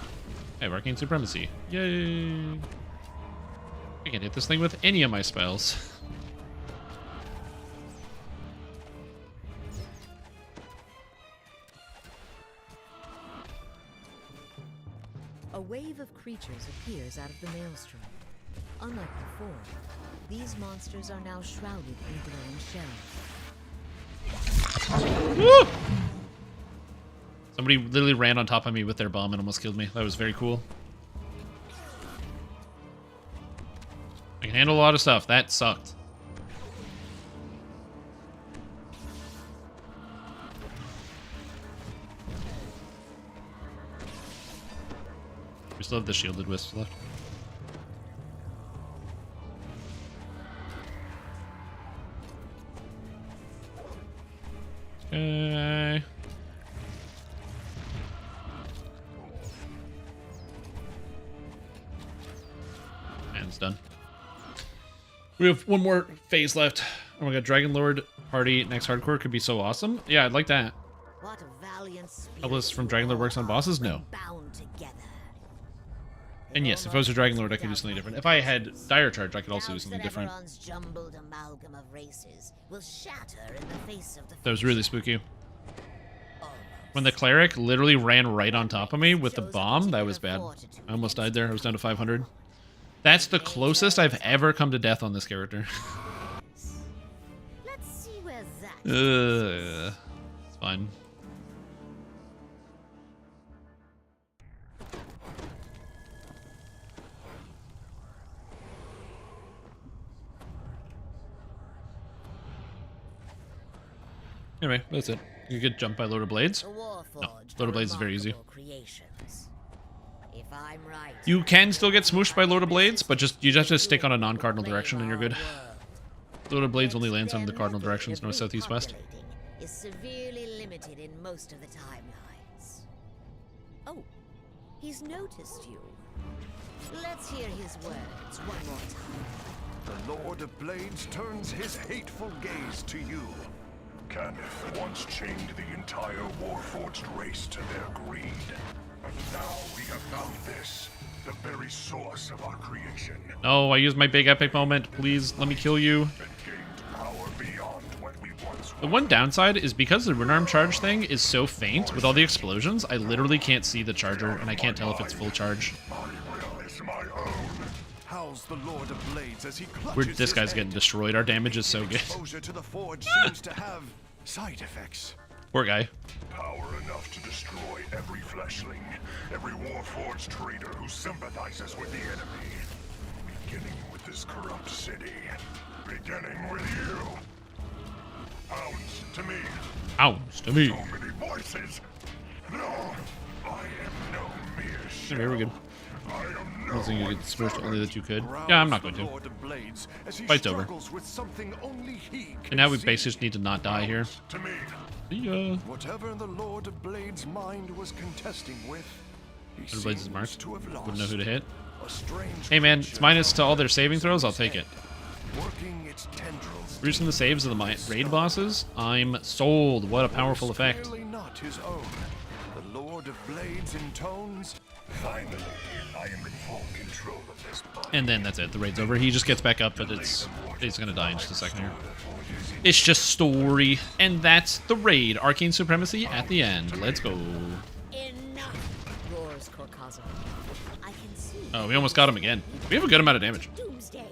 A: Hey, Arcane Supremacy. Yay! I can hit this thing with any of my spells.
F: A wave of creatures appears out of the maelstrom. Unlike before, these monsters are now shrouded in glowing shells.
A: Woo! Somebody literally ran on top of me with their bomb and almost killed me. That was very cool. I can handle a lot of stuff. That sucked. We still have the shielded wisps left. Okay. And it's done. We have one more phase left. Oh my god, Dragon Lord party next hardcore could be so awesome. Yeah, I'd like that.
E: What a valiant spirit
A: Ellis from
E: you
A: Dragon Lord
E: all
A: works on
E: are
A: bosses?
E: when
A: No.
E: bound together.
A: And yes, if I was a Dragon Lord, I could do something different. If I had Dire Charge, I could also do
E: Doubts
A: something
E: that
A: different.
E: Eberron's jumbled amalgam of races will shatter in the face of the
A: That was really spooky.
E: Almost.
A: When the Cleric literally ran right on top of me with the bomb, that was bad. I almost died there. I was down to 500. That's the closest I've ever come to death on this character.
E: Let's see where that
A: It's fine. Anyway, that's it. You get jumped by Lord of Blades.
E: The Warforged
A: Lord of
E: are
A: Blades is very easy.
E: remarkable creations. If I'm right,
A: You can still get smooshed by Lord of Blades, but you just have to stick on a non-cardinal direction and you're good. Lord of Blades only lands on the cardinal directions, north, south, east, west.
E: repopulating is severely limited in most of the timelines. Oh, he's noticed you. Let's hear his words one more time.
C: The Lord of Blades turns his hateful gaze to you.
G: Cannith once chained the entire Warforged race to their greed. And now we have found this, the very source of our creation.
A: No, I used my big epic moment. Please, let me kill you.
G: And gained power beyond what we once
A: The one downside is because the Rune Arm charge thing is so faint with all the explosions, I literally can't see the charger and I can't tell if it's full charge.
G: My will is my own.
C: Howls the Lord of Blades as he clutches
A: We're, this
C: his
A: guy's
C: head.
A: getting destroyed. Our damage is so good.
C: Exposure to the forge seems to have side effects.
A: Poor guy.
G: Power enough to destroy every fleshling, every Warforged traitor who sympathizes with the enemy. Beginning with this corrupt city. Beginning with you. Hounds to me.
A: Hounds to me.
G: So many voices. No, I am no mere shell.
A: Here we go.
G: I am
A: I was thinking you could switch to only that you could.
C: Growls
A: Yeah, I'm not
C: the
A: going to.
C: Lord of Blades as he
A: Fight's over.
C: struggles with something only he can
A: And now we
C: see.
A: basically just need to not die here.
G: to me.
A: See ya.
C: Whatever the Lord of Blades' mind was contesting with, he
A: Lord of Blades is
C: seems
A: marked.
C: to have lost.
A: Wouldn't know who to hit.
C: A strange
A: Hey man, it's
C: creature
A: minus to all their
C: lies
A: saving
C: on
A: throws. I'll
C: his
A: take
C: head,
A: it.
C: Working its tendrils.
A: Reducing the saves of the raid bosses. I'm sold. What a powerful effect.
C: Clearly not his own. The Lord of Blades intones.
G: Finally, I am in full control of this body.
A: And then that's it. The raid's over. He just gets back up, but he's gonna die in just a second here. It's just story, and that's the raid. Arcane Supremacy at the end. Let's go.
E: Enough.
F: Roars Korkaza.
E: I can see.
A: Oh, we almost got him again. We have a good amount of damage.
E: Doomsday.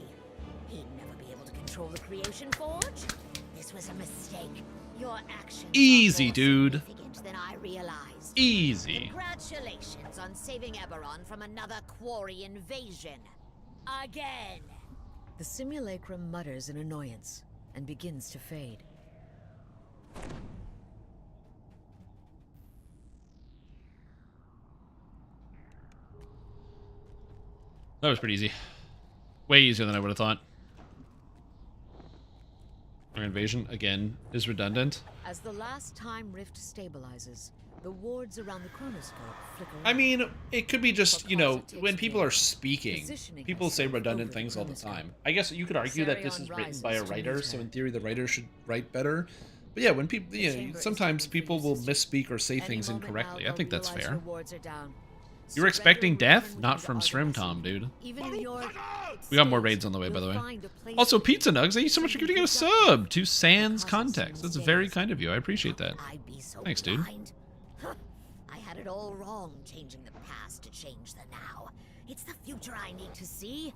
E: He'd never be able to control the Creation Forge. This was a mistake. Your actions
A: Easy,
E: are more
A: dude.
E: significant than I realized.
A: Easy.
E: Congratulations on saving Eberron from another quarry invasion. Again.
F: The simulacrum mutters in annoyance and begins to fade.
A: That was pretty easy. Way easier than I would have thought. Our invasion, again, is redundant.
F: As the last time rift stabilizes, the wards around the chronoscope flicker.
A: I mean, it could be just, you know,
F: Because it takes
A: when people are
F: care.
A: speaking,
F: Positioning
A: people say
F: yourself
A: redundant
F: over
A: things
F: the
A: all the
F: chronoscope.
A: time. I guess you could argue that this is
F: Sarion
A: written by a
F: rises to
A: writer,
F: meet
A: so
F: her.
A: in theory the writer should write better. But yeah, when people,
F: The
A: you know,
F: chamber is
A: sometimes
F: open for
A: people
F: your
A: will
F: sister.
A: misspeak or say
F: Any
A: things
F: moment
A: incorrectly.
F: now,
A: I think
F: they'll
A: that's
F: realize
A: fair.
F: her wards are down.
A: You're
F: Surrender
A: expecting
F: will
A: death?
F: return
A: Not
F: with
A: from
F: the
A: Strim
F: Argonauts.
A: Tom, dude.
F: Even in your
A: We got more raids on the way, by the way. Also, Pizza Nugs, thank you so much for giving a sub to Sans Context. That's very kind of you. I appreciate that.
E: I'd be so
A: Thanks, dude.
E: blind. Huh. I had it all wrong, changing the past to change the now. It's the future I need to see.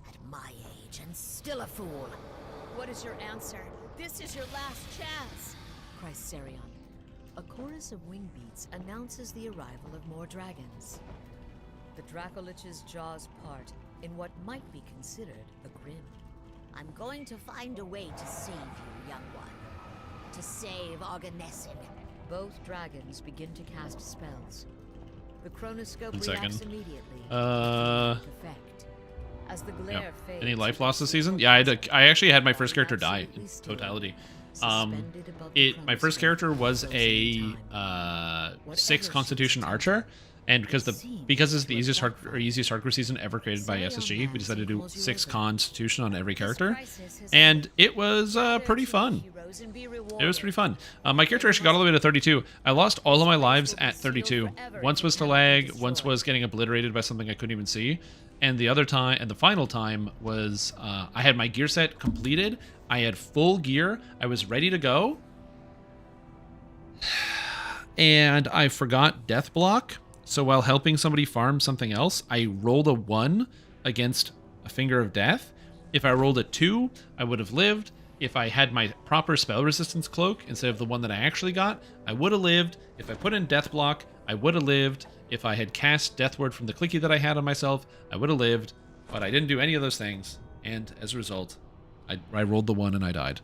E: At my age, and still a fool.
F: What is your answer? This is your last chance, cries Sarion. A chorus of wing beats announces the arrival of more dragons. The Dracolich's jaws part in what might be considered a grin.
E: I'm going to find a way to save you, young one. To save Argonessin.
F: Both dragons begin to cast spells. The chronoscope
A: One
F: reacts
A: second.
F: immediately. Effect. As the glare
A: Yep.
F: fades,
A: Any life loss this season? Yeah, I actually had my first character die in totality.
F: suspended above the
A: My first
F: chromosphere,
A: character was
F: frozen
A: a
F: in time.
A: 6 Constitution Archer, and because it's the easiest hardcore season ever created by SSG, we decided to do 6 Constitution on every character, and it was pretty fun. It was pretty fun. My character actually got all the way to 32. I lost all of my lives at 32. Once was to lag, once was getting obliterated by something I couldn't even see, and the final time was I had my gear set completed. I had full gear. I was ready to go, and I forgot Death Block. So while helping somebody farm something else, I rolled a 1 against a Finger of Death. If I rolled a 2, I would have lived. If I had my proper spell resistance cloak instead of the one that I actually got, I would have lived. If I put in Death Block, I would have lived. If I had cast Death Ward from the clicky that I had on myself, I would have lived. But I didn't do any of those things, and as a result, I rolled the 1 and I died.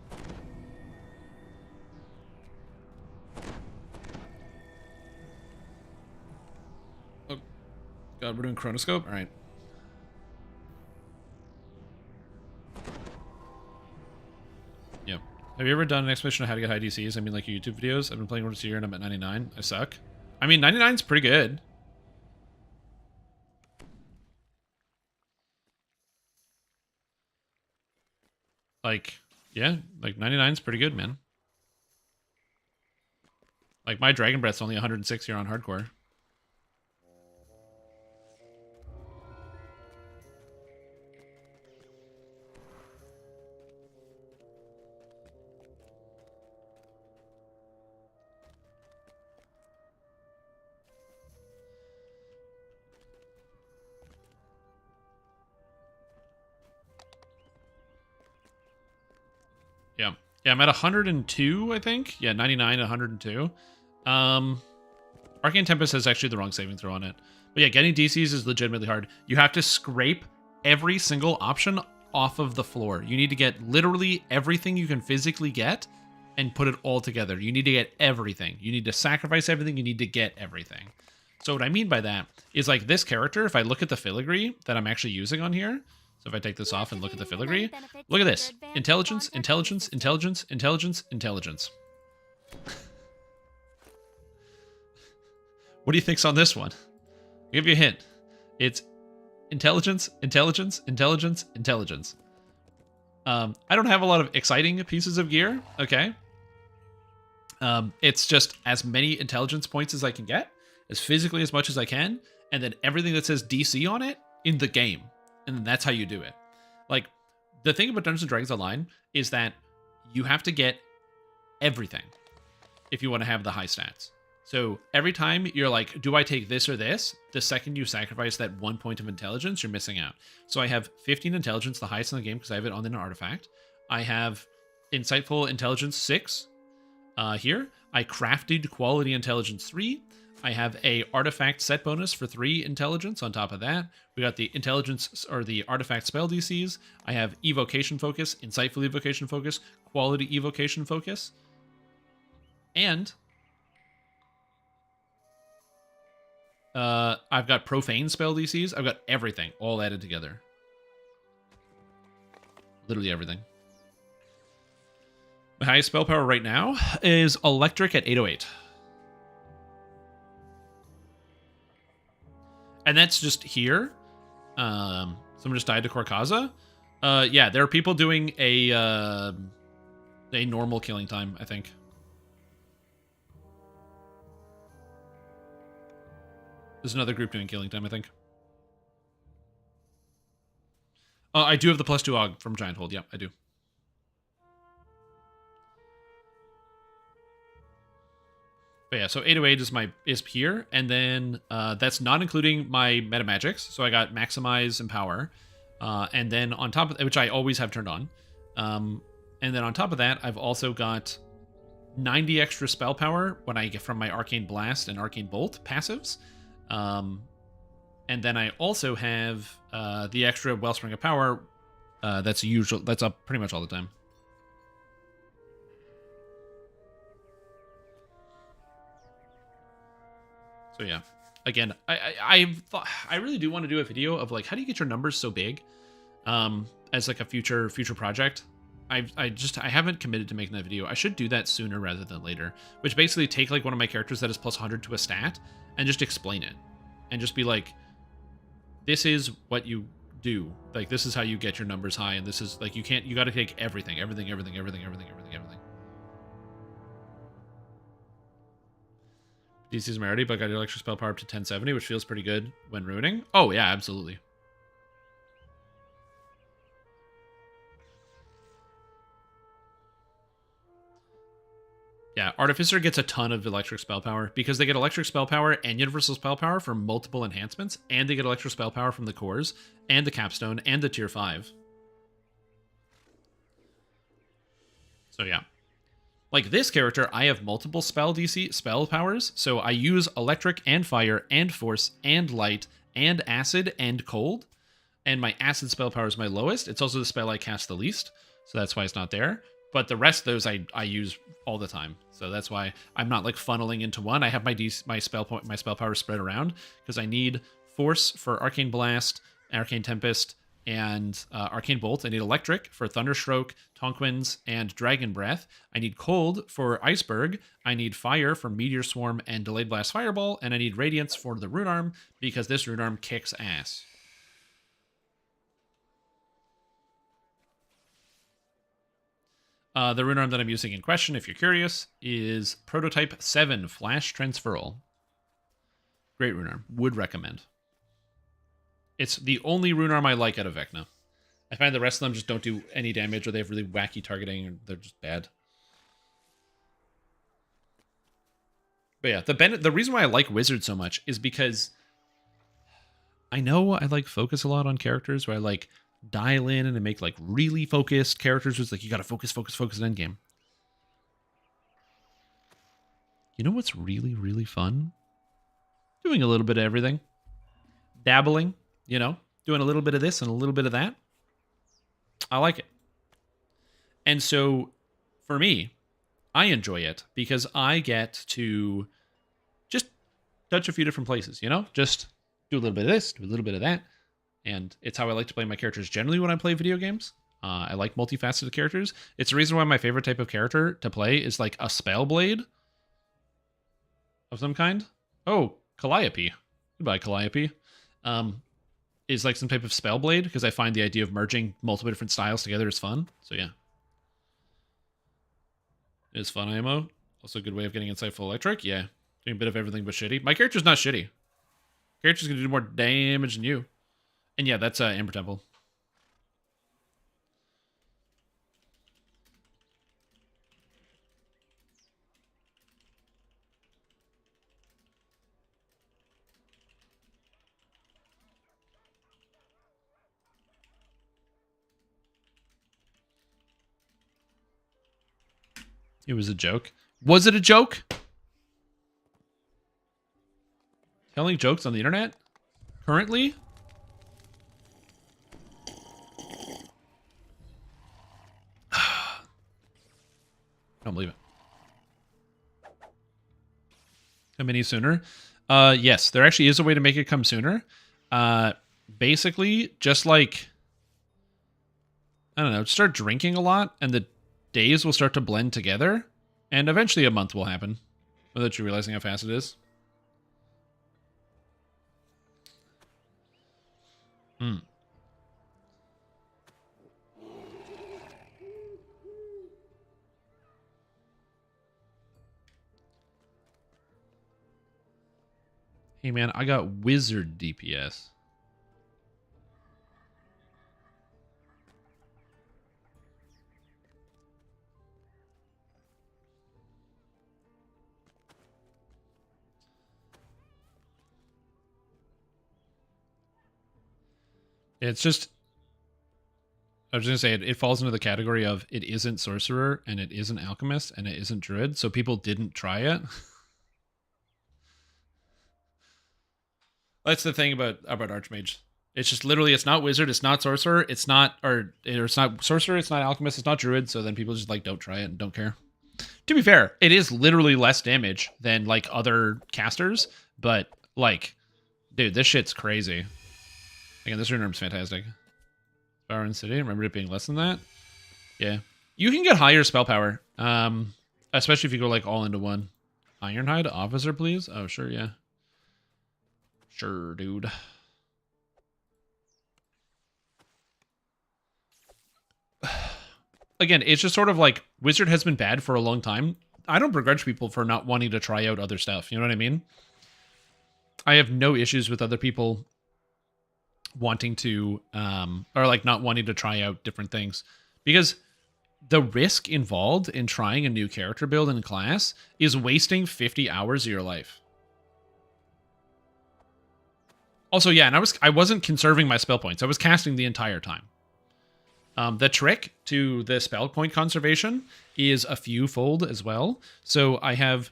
A: God, we're doing Chronoscope? All right. Yeah. Have you ever done an explanation of how to get high DCs? I mean, like your YouTube videos? I've been playing once a year and I'm at 99. I suck. I mean, 99's pretty good. Like, yeah, like 99's pretty good, man. Like, my Dragon Breath's only 106 here on hardcore. Yeah. Yeah, I'm at 102, I think. Yeah, 99, 102. Arcane Tempest has actually the wrong saving throw on it. But yeah, getting DCs is legitimately hard. You have to scrape every single option off of the floor. You need to get literally everything you can physically get and put it all together. You need to get everything. You need to sacrifice everything. You need to get everything. So what I mean by that is, like, this character, if I look at the filigree that I'm actually using on here, so if I take this off and look at the filigree, look at this. Intelligence, intelligence, intelligence, intelligence, intelligence. What do you think's on this one? I'll give you a hint. It's intelligence, intelligence, intelligence, intelligence. I don't have a lot of exciting pieces of gear, okay? It's just as many intelligence points as I can get, as physically as much as I can, and then everything that says DC on it in the game. And that's how you do it. Like, the thing about Dungeons & Dragons Online is that you have to get everything if you want to have the high stats. So every time you're like, do I take this or this? The second you sacrifice that 1 point of intelligence, you're missing out. So I have 15 intelligence, the highest in the game because I have it on an artifact. I have Insightful Intelligence 6 here. I crafted Quality Intelligence 3. I have a artifact set bonus for 3 intelligence on top of that. We got the intelligence or the artifact spell DCs. I have evocation focus, insightful evocation focus, quality evocation focus. And I've got profane spell DCs. I've got everything all added together. Literally everything. My highest spell power right now is electric at 808. And that's just here. Someone just died to Korkaza. Yeah, there are people doing a normal killing time, I think. There's another group doing killing time, I think. I do have the +2 AUG from Giant Hold. Yeah, I do. But yeah, so 808 is here, and then that's not including my meta magics. So I got Maximize and Power, and then on top of which I always have turned on, and then on top of that, I've also got 90 extra spell power when I get from my Arcane Blast and Arcane Bolt passives, and then I also have the extra Wellspring of Power. That's up pretty much all the time. So yeah, again, I really do want to do a video of like, how do you get your numbers so big, as like a future project. I haven't committed to making that video. I should do that sooner rather than later, which basically take like one of my characters that is plus 100 to a stat and just explain it and just be like, this is what you do. Like, this is how you get your numbers high. And this is like, you got to take everything. DC's majority, but got your electric spell power up to 1070, which feels pretty good when ruining. Oh yeah, absolutely. Yeah, Artificer gets a ton of electric spell power because they get electric spell power and universal spell power from multiple enhancements, and they get electric spell power from the cores, and the capstone, and the tier 5. So yeah. Like this character, I have multiple spell powers, so I use electric and fire and force and light and acid and cold, and my acid spell power is my lowest. It's also the spell I cast the least, so that's why it's not there. But the rest of those I use all the time, so that's why I'm not like funneling into one. I have my spell power spread around because I need force for Arcane Blast, Arcane Tempest, and Arcane Bolt. I need electric for Thunderstroke, Tonkwinds, and Dragon Breath. I need cold for Iceberg. I need fire for Meteor Swarm and Delayed Blast Fireball, and I need Radiance for the Rune Arm because this Rune Arm kicks ass. The rune arm that I'm using in question, if you're curious, is Prototype 7 Flash Transferal. Great rune arm. Would recommend. It's the only rune arm I like out of Vecna. I find the rest of them just don't do any damage, or they have really wacky targeting, or they're just bad. But yeah, the reason why I like Wizard so much is because I know I like focus a lot on characters where I like dial in and make like really focused characters who's like, you gotta focus at endgame. You know what's really, really fun? Doing a little bit of everything. Dabbling, you know, doing a little bit of this and a little bit of that. I like it. And so for me, I enjoy it because I get to just touch a few different places, you know, just do a little bit of this, do a little bit of that. And it's how I like to play my characters generally when I play video games. I like multifaceted characters. It's the reason why my favorite type of character to play is like a Spellblade of some kind. Oh, Calliope. Goodbye, Calliope. Is like some type of Spellblade because I find the idea of merging multiple different styles together is fun. So yeah. It is fun IMO. Also a good way of getting Insightful Electric. Yeah. Doing a bit of everything but shitty. My character's not shitty. Character's going to do more damage than you. And yeah, that's Amber Temple. It was a joke. Was it a joke? Telling jokes on the internet? Currently? I don't believe it. Come any sooner? Yes, there actually is a way to make it come sooner. Basically, just like, I don't know, start drinking a lot, and the days will start to blend together, and eventually a month will happen, without you realizing how fast it is. Hey man, I got wizard DPS. It's just, I was going to say, it falls into the category of it isn't sorcerer, and it isn't alchemist, and it isn't druid, so people didn't try it. That's the thing about Archmage. It's just literally, it's not wizard, it's not sorcerer, it's not sorcerer, it's not alchemist, it's not druid, so then people just like don't try it and don't care. To be fair, it is literally less damage than like other casters, but like, dude, this shit's crazy. Again, this rune arm's fantastic. Barren City, remember it being less than that? Yeah. You can get higher spell power, especially if you go like all into one. Ironhide officer, please. Oh, sure, yeah. Sure, dude. Again, it's just sort of like Wizard has been bad for a long time. I don't begrudge people for not wanting to try out other stuff. You know what I mean? I have no issues with other people wanting to, or like not wanting to try out different things, because the risk involved in trying a new character build in class is wasting 50 hours of your life. Also, yeah, and I wasn't conserving my spell points. I was casting the entire time. The trick to the spell point conservation is a few fold as well. So I have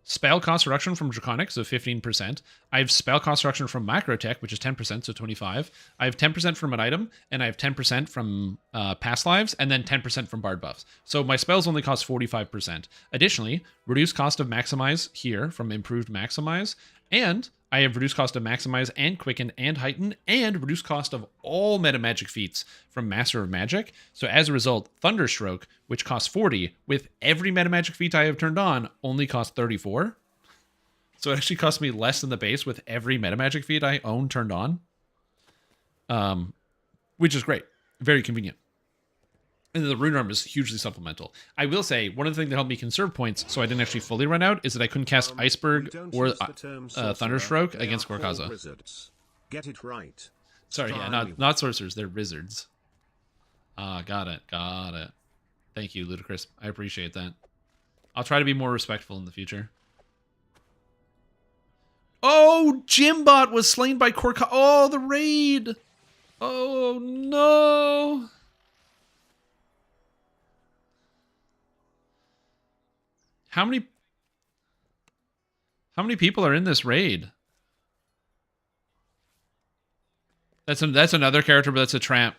A: spell cost reduction from Draconic, so 15%. I have spell cost reduction from Macrotech, which is 10%, so 25. I have 10% from an item, and I have 10% from past lives, and then 10% from bard buffs. So my spells only cost 45%. Additionally, reduced cost of Maximize here from Improved Maximize, and I have reduced cost of Maximize and Quicken and Heighten, and reduced cost of all meta magic feats from Master of Magic. So as a result, Thunderstroke, which costs 40, with every meta magic feat I have turned on, only costs 34. So it actually costs me less than the base with every meta magic feat I own turned on. Which is great. Very convenient. And then the Rune Arm is hugely supplemental. I will say, one of the things that helped me conserve points so I didn't actually fully run out is that I couldn't cast Iceberg or Thunderstroke against Gorkaza.
B: Get it right.
A: Sorry, yeah, not sorcerers, they're wizards. Got it. Thank you, Ludicrous. I appreciate that. I'll try to be more respectful in the future. Oh, Jimbot was slain by Gorkaza. Oh, the raid. Oh, no. How many people are in this raid? That's another character, but that's a tramp.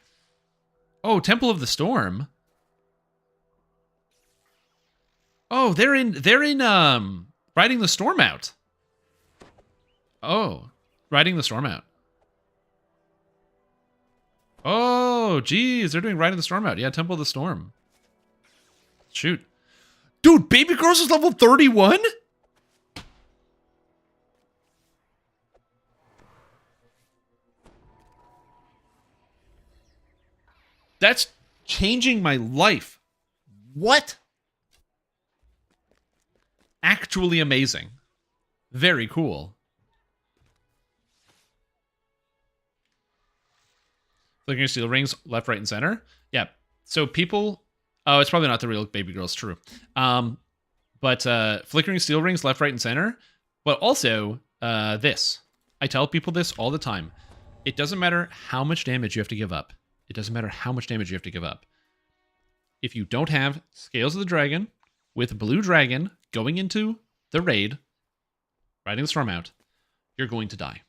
A: Oh, Temple of the Storm. Oh, they're in Riding the Storm Out. Oh, Riding the Storm Out. Oh, geez, they're doing Riding the Storm Out. Yeah, Temple of the Storm. Shoot. Dude, Baby Girls is level 31? That's changing my life. What? Actually amazing. Very cool. Flickering Steel Rings, left, right, and center. Yeah. So people... Oh, it's probably not the real Baby Girls, true. But Flickering Steel Rings, left, right, and center. But also, this. I tell people this all the time. It doesn't matter how much damage you have to give up. It doesn't matter how much damage you have to give up. If you don't have Scales of the Dragon with Blue Dragon going into the raid, Riding the Storm Out, you're going to die.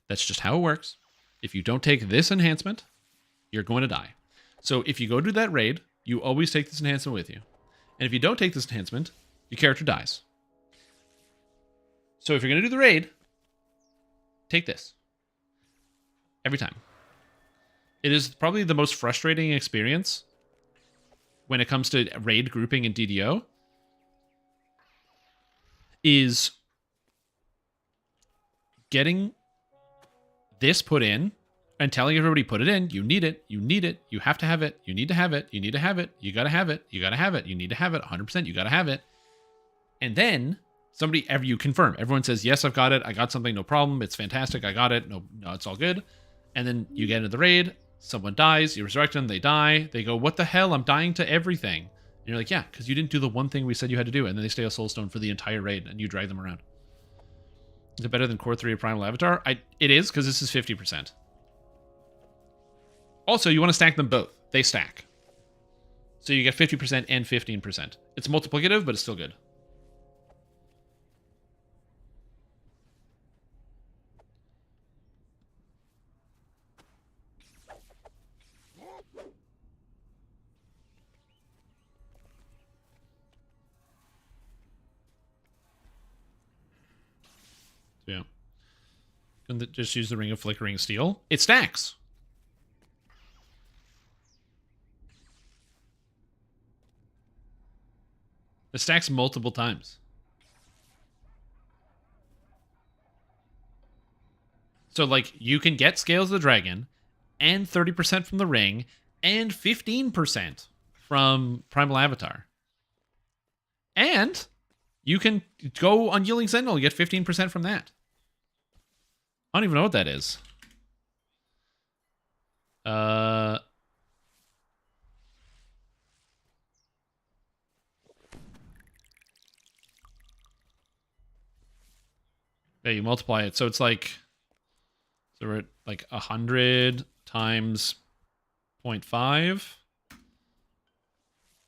A: That's just how it works. If you don't take this enhancement, you're going to die. So if you go do that raid, you always take this enhancement with you. And if you don't take this enhancement, your character dies. So if you're going to do the raid, take this. Every time. It is probably the most frustrating experience when it comes to raid grouping in DDO is getting this put in and telling everybody, put it in, you need it, you have to have it, you need to have it, you need to have it, you gotta have it, you gotta have it, you need to have it, 100%, you gotta have it. And then you confirm. Everyone says, yes, I've got it, I got something, no problem, it's fantastic, I got it, no, it's all good. And then you get into the raid, someone dies, you resurrect them, they die, they go, what the hell, I'm dying to everything. And you're like, yeah, because you didn't do the one thing we said you had to do, and then they stay a soulstone for the entire raid, and you drag them around. Is it better than Core 3 of Primal Avatar? It is, because this is 50%. Also, you want to stack them both. They stack. So you get 50% and 15%. It's multiplicative, but it's still good. Yeah. And just use the Ring of Flickering Steel. It stacks. It stacks multiple times. So, like, you can get Scales of the Dragon and 30% from the ring and 15% from Primal Avatar. And you can go Unyielding Sentinel and get 15% from that. I don't even know what that is. Yeah, you multiply it. So it's like, so we're at like 100 times 0.5.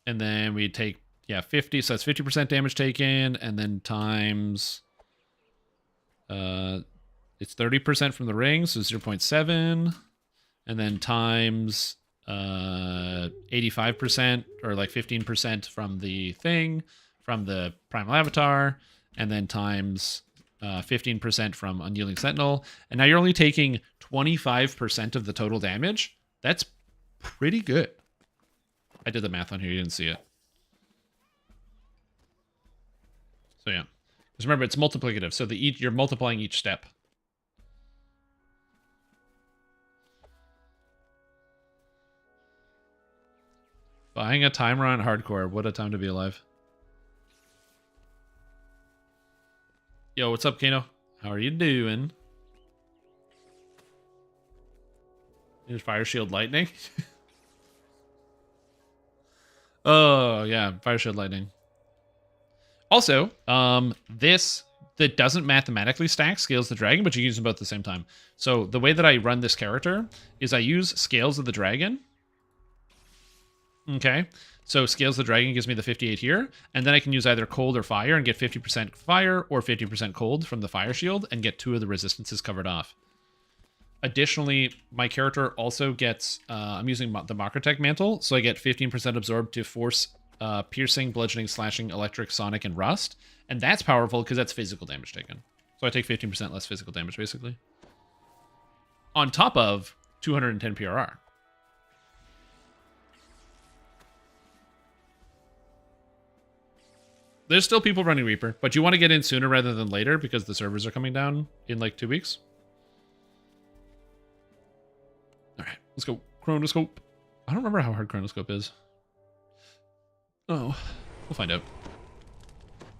A: And then we take, yeah, 50. So that's 50% damage taken. And then times, it's 30% from the ring. So 0.7. And then times 85% or like 15% from the thing, from the Primal Avatar. And then times 15% from Unyielding Sentinel. And now you're only taking 25% of the total damage. That's pretty good. I did the math on here. You didn't see it. So yeah. Just remember, it's multiplicative. So you're multiplying each step. Buying a timer on hardcore. What a time to be alive. Yo, what's up, Kano? How are you doing? There's Fire Shield Lightning. Oh, yeah. Fire Shield Lightning. Also, this that doesn't mathematically stack Scales the Dragon, but you use them both at the same time. So the way that I run this character is I use Scales of the Dragon. Okay. So Scales the Dragon gives me the 58 here, and then I can use either cold or fire and get 50% fire or 50% cold from the fire shield and get 2 of the resistances covered off. Additionally, my character also gets, I'm using the Macrotech Mantle, so I get 15% absorbed to force piercing, bludgeoning, slashing, electric, sonic, and rust. And that's powerful because that's physical damage taken. So I take 15% less physical damage, basically. On top of 210 PRR. There's still people running Reaper, but you want to get in sooner rather than later because the servers are coming down in like 2 weeks. All right, let's go. Chronoscope. I don't remember how hard Chronoscope is. Oh, we'll find out.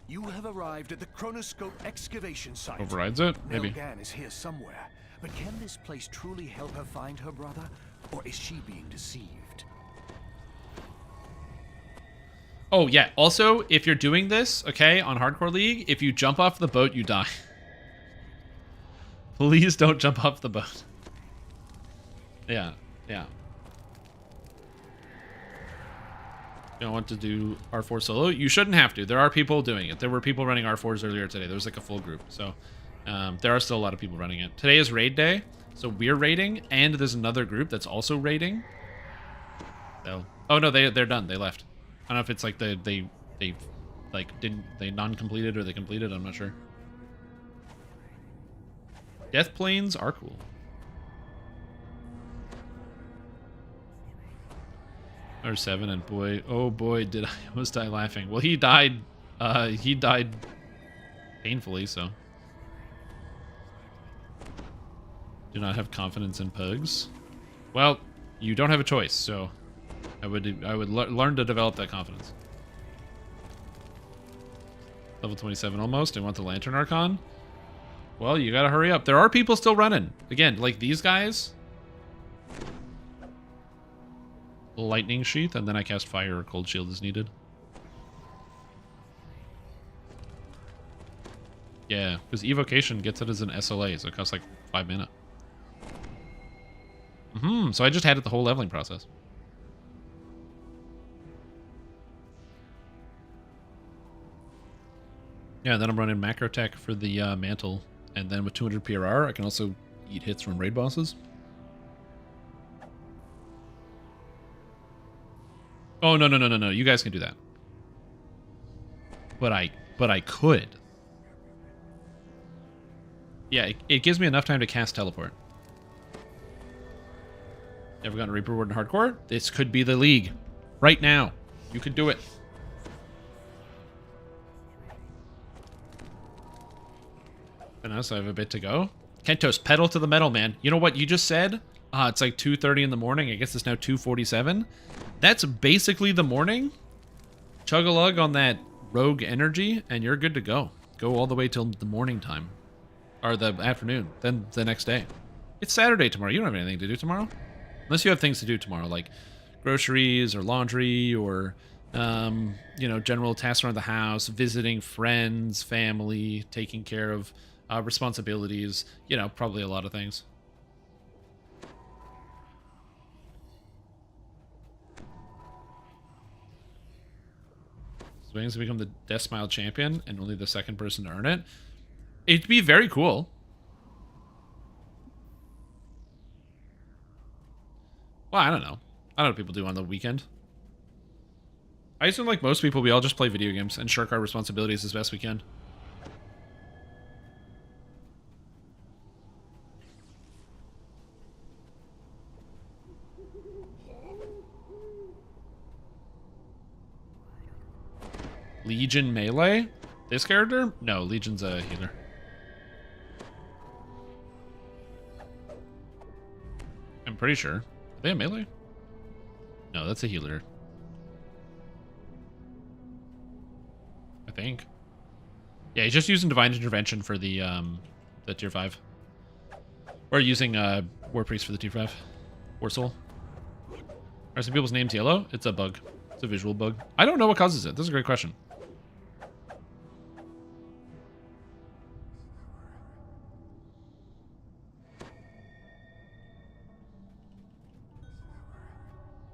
H: You have arrived at the Chronoscope excavation site.
A: Overrides it? Maybe.
H: Nelgan is here somewhere, but can this place truly help her find her brother, or is she being deceived?
A: Oh, yeah. Also, if you're doing this, okay, on Hardcore League, if you jump off the boat, you die. Please don't jump off the boat. Yeah, yeah. You don't want to do R4 solo? You shouldn't have to. There are people doing it. There were people running R4s earlier today. There was like a full group. So there are still a lot of people running it. Today is raid day. So we're raiding, and there's another group that's also raiding. So, oh no, they're done. They left. I don't know if it's like they non-completed or they completed. I'm not sure. Death planes are cool. R7 and boy, oh boy, did I almost die laughing. Well, he died painfully, so. Do not have confidence in pugs. Well, you don't have a choice, so I would learn to develop that confidence. Level 27 almost. I want the Lantern Archon. Well, you gotta hurry up. There are people still running. Again, like these guys. Lightning Sheath, and then I cast Fire or Cold Shield as needed. Yeah, because Evocation gets it as an SLA, so it costs like 5 mana. So I just had it the whole leveling process. Yeah, and then I'm running Macro Tech for the Mantle, and then with 200 PRR, I can also eat hits from raid bosses. Oh, no. You guys can do that. But I could. Yeah, it gives me enough time to cast Teleport. Never gotten Reaper Ward in Hardcore? This could be the league. Right now. You could do it. So I have a bit to go. Kentos, pedal to the metal, man. You know what you just said? It's like 2:30 in the morning. I guess it's now 2:47. That's basically the morning. Chug-a-lug on that rogue energy, and you're good to go. Go all the way till the morning time. Or the afternoon. Then the next day. It's Saturday tomorrow. You don't have anything to do tomorrow. Unless you have things to do tomorrow, like groceries or laundry or, you know, general tasks around the house, visiting friends, family, taking care of responsibilities. You know, probably a lot of things. Swings to become the Death Smile champion and only the second person to earn it. It'd be very cool. Well, I don't know. I don't know what people do on the weekend. I assume, like most people, we all just play video games and shirk our responsibilities as best we can. Legion melee? This character? No, Legion's a healer. I'm pretty sure. Are they a melee? No, that's a healer. I think. Yeah, he's just using Divine Intervention for the Tier 5. Or using War Priest for the Tier 5. War Soul. Are some people's names yellow? It's a bug. It's a visual bug. I don't know what causes it. This is a great question.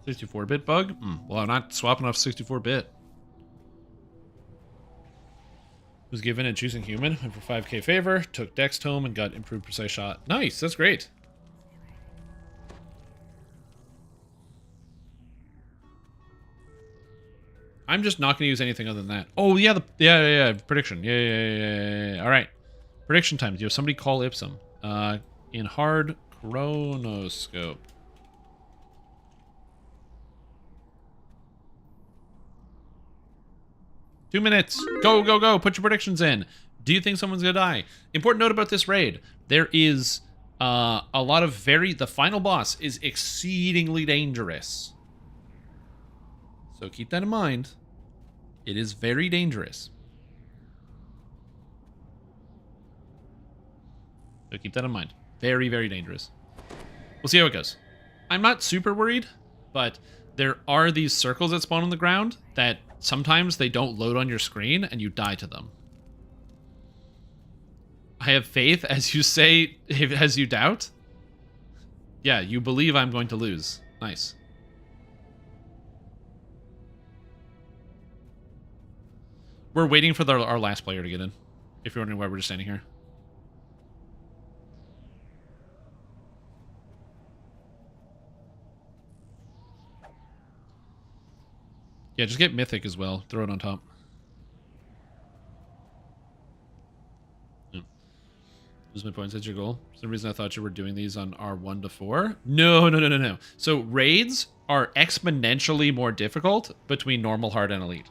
A: $64-bit bug? Well, I'm not swapping off 64-bit. Was given and choosing human, went for 5k favor, took Dex Tome, and got improved precise shot. Nice, that's great. I'm just not going to use anything other than that. Oh, yeah, yeah, prediction. Yeah. All right. Prediction time. Yo, somebody call Ipsum. In hard chronoscope. Two minutes. Go. Put your predictions in. Do you think someone's going to die? Important note about this raid. There is a lot of the final boss is exceedingly dangerous. So keep that in mind. It is very dangerous. So keep that in mind. Very, very dangerous. We'll see how it goes. I'm not super worried, but there are these circles that spawn on the ground that sometimes they don't load on your screen and you die to them. I have faith, as you say, as you doubt. Yeah, you believe I'm going to lose. Nice. We're waiting for our last player to get in. If you're wondering why we're just standing here. Yeah, just get Mythic as well. Throw it on top. Yeah. Lose my points. That's your goal. For some reason I thought you were doing these on R1 to 4. No. So raids are exponentially more difficult between normal, hard, and elite.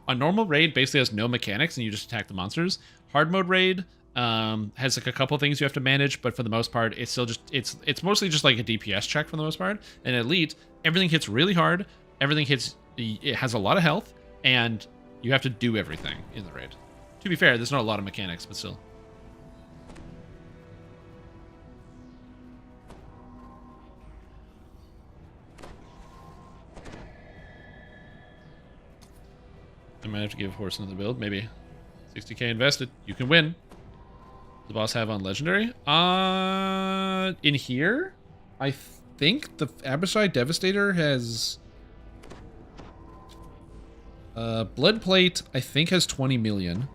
A: On normal raid basically has no mechanics and you just attack the monsters. Hard mode raid has like a couple things you have to manage, but for the most part, it's still just it's mostly just like a DPS check for the most part. And elite, everything hits really hard. Everything hits. It has a lot of health, and you have to do everything in the raid. To be fair, there's not a lot of mechanics, but still. I might have to give Horse another build, maybe. 60k invested. You can win. Does the boss have on Legendary? In here, I think the Abishai Devastator has... Blood Plate, I think, has 20 million.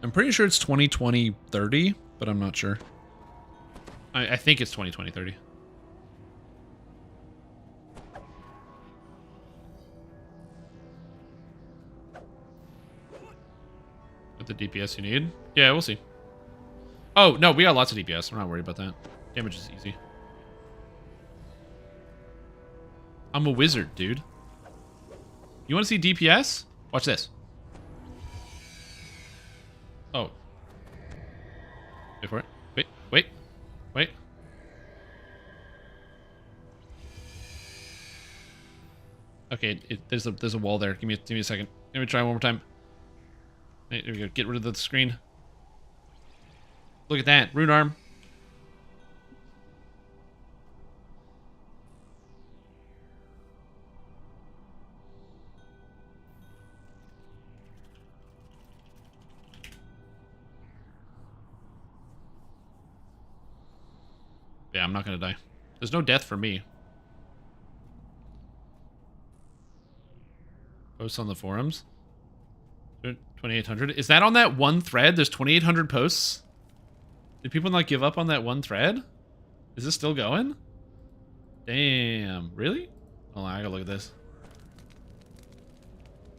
A: I'm pretty sure it's 2020 30, but I'm not sure. I think it's 2020 30. With the DPS you need? Yeah, we'll see. Oh, no, we got lots of DPS. We're not worried about that. Damage is easy. I'm a wizard, dude. You want to see DPS? Watch this. Oh. Wait for it. Wait, wait, wait. Okay, there's a wall there. Give me a second. Let me try one more time. There we go. Get rid of the screen. Look at that. Rune arm. Yeah, I'm not gonna die. There's no death for me. Posts on the forums. 2,800. Is that on that one thread? There's 2,800 posts? Did people not give up on that one thread? Is this still going? Damn. Really? Hold on, I gotta look at this.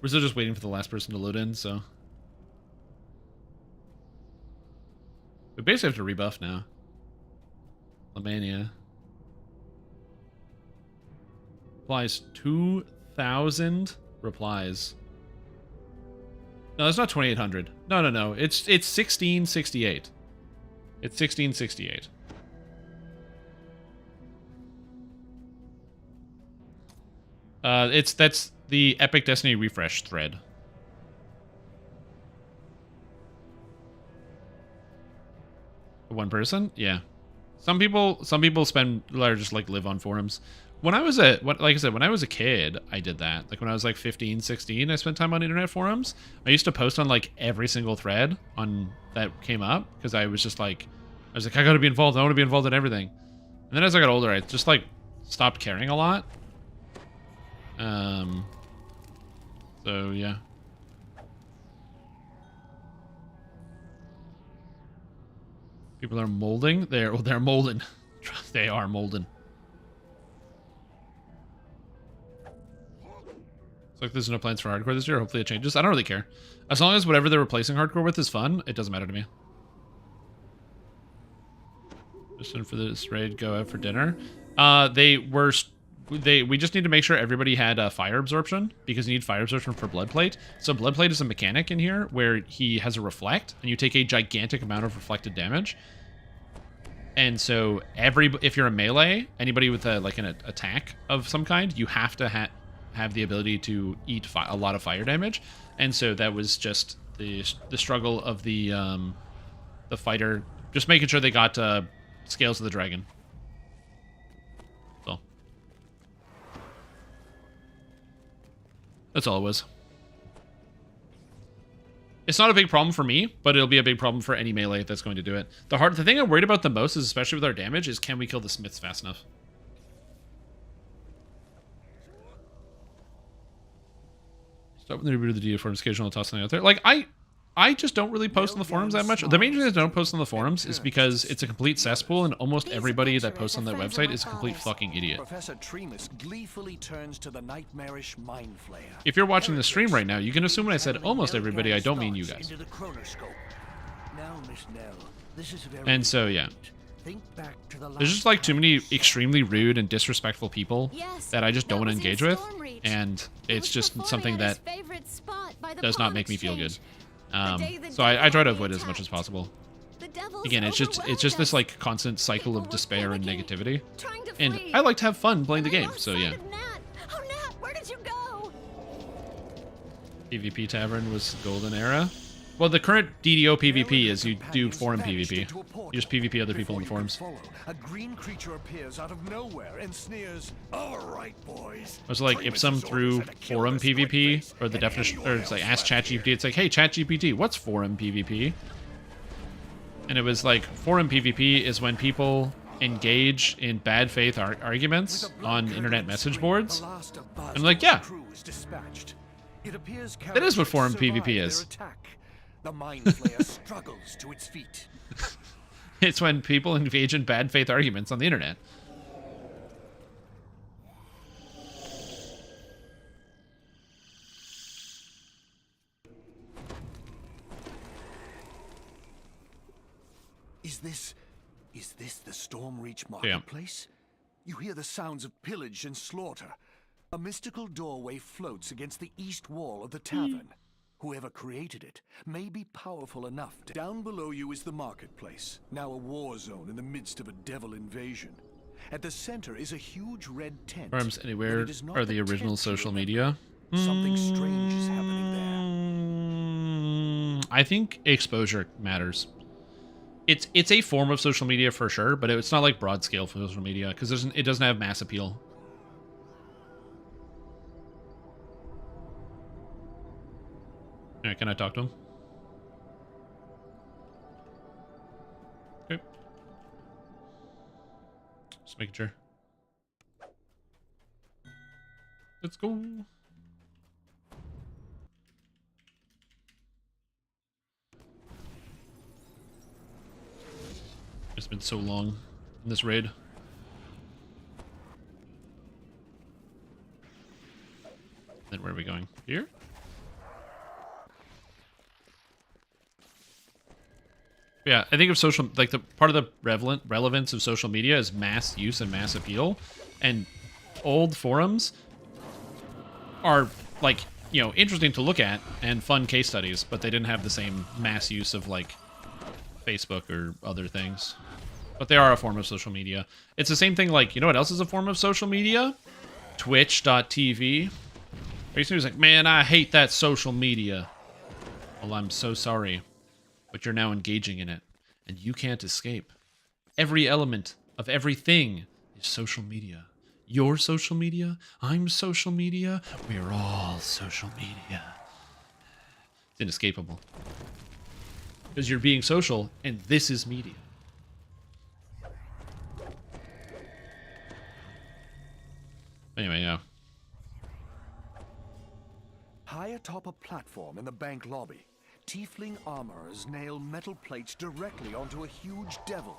A: We're still just waiting for the last person to load in, so. We basically have to rebuff now. Lamania. Replies 2,000 replies. No, that's not 2,800. No. It's 1668. It's 1668. That's the Epic Destiny refresh thread. One person? Yeah. Some people spend or just like live on forums. When I was like I said, when I was a kid, I did that. Like when I was like 15, 16, I spent time on internet forums. I used to post on like every single thread on that came up because I was like, I gotta be involved. I want to be involved in everything. And then as I got older, I just like stopped caring a lot. So yeah. People are molding. They're molding. They are molding. Looks like there's no plans for hardcore this year. Hopefully it changes. I don't really care. As long as whatever they're replacing hardcore with is fun, it doesn't matter to me. Just in for this raid, go out for dinner. We just need to make sure everybody had fire absorption because you need fire absorption for Bloodplate. So Bloodplate is a mechanic in here where he has a reflect and you take a gigantic amount of reflected damage. And so if you're a melee, anybody with an attack of some kind, you have to have the ability to eat a lot of fire damage. And so that was just the struggle of the fighter, just making sure they got Scales of the Dragon. So that's all it was. It's not a big problem for me, but it'll be a big problem for any melee that's going to do it. The thing I'm worried about the most is, especially with our damage, is can we kill the smiths fast enough? Stop with the reboot of the DDO forums, occasional toss something out there. Like, I just don't really post on the forums that much. The main reason I don't post on the forums is because it's a complete cesspool, and almost everybody that posts on that website is a complete fucking idiot.
H: Professor Tremus gleefully turns to the nightmarish mind flayer.
A: If you're watching the stream right now, you can assume when I said almost everybody, I don't mean you guys.
H: Now, Miss Nell, this is very
A: and so, yeah. There's just like too many extremely rude and disrespectful people that I just don't want to engage with, and it's just something that does not make me feel good. So I try to avoid it as much as possible. Again, it's just this like constant cycle of despair and negativity, and I like to have fun playing the game. So yeah. PvP Tavern was golden era. Well, the current DDO PvP is you do forum PvP. You just PvP other people in forums.
H: A green creature appears out of nowhere and sneers, "All right, boys."
A: It was like if some threw forum PvP, or the definition, or it's like ask ChatGPT. It's like, hey ChatGPT, what's forum PvP? And it was like forum PvP is when people engage in bad faith arguments on internet message boards. And I'm like, yeah, that is what forum PvP is.
H: The mind flayer struggles to its feet.
A: It's when people engage in bad faith arguments on the internet.
H: Is this the Stormreach marketplace? You hear the sounds of pillage and slaughter. A mystical doorway floats against the east wall of the tavern. whoever created it, may be powerful enough to... Down below you is the marketplace, now a war zone in the midst of a devil invasion. At the center is a huge red tent.
A: Farms
H: but
A: Anywhere
H: it is not
A: are the
H: tent
A: original
H: you
A: social
H: remember.
A: media.
H: Something strange is happening there.
A: I think exposure matters. It's a form of social media for sure, but it's not like broad scale social media because it doesn't have mass appeal. All right, can I talk to him? Okay. Just making sure. Let's go. It's been so long in this raid. Then where are we going? Here? Yeah, I think of social, like the part of the relevance of social media is mass use and mass appeal. And old forums are like, you know, interesting to look at and fun case studies, but they didn't have the same mass use of like Facebook or other things. But they are a form of social media. It's the same thing like, you know what else is a form of social media? Twitch.tv. Basically, like, man, I hate that social media. Well, I'm so sorry. But you're now engaging in it, and you can't escape. Every element of everything is social media. Your social media, I'm social media, we're all social media. It's inescapable. Because you're being social, and this is media. Anyway, yeah.
H: High atop a platform in the bank lobby, tiefling armorers nail metal plates directly onto a huge devil.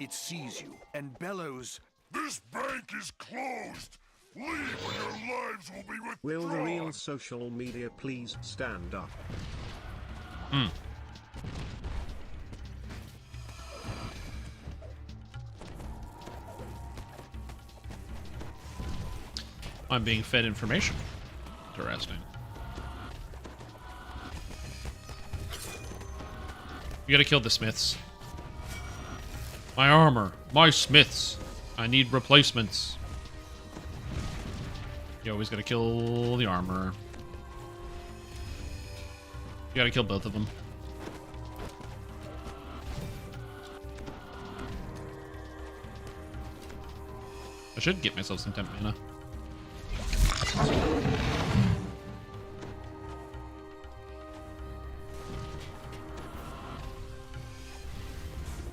H: It sees you and bellows,
G: This bank is closed! Leave or your lives will be withdrawn!
B: Will the real social media please stand up?
A: I'm being fed information. Interesting. You gotta kill the smiths. My armor. My smiths. I need replacements. You always gotta kill the armor. You gotta kill both of them. I should get myself some temp mana.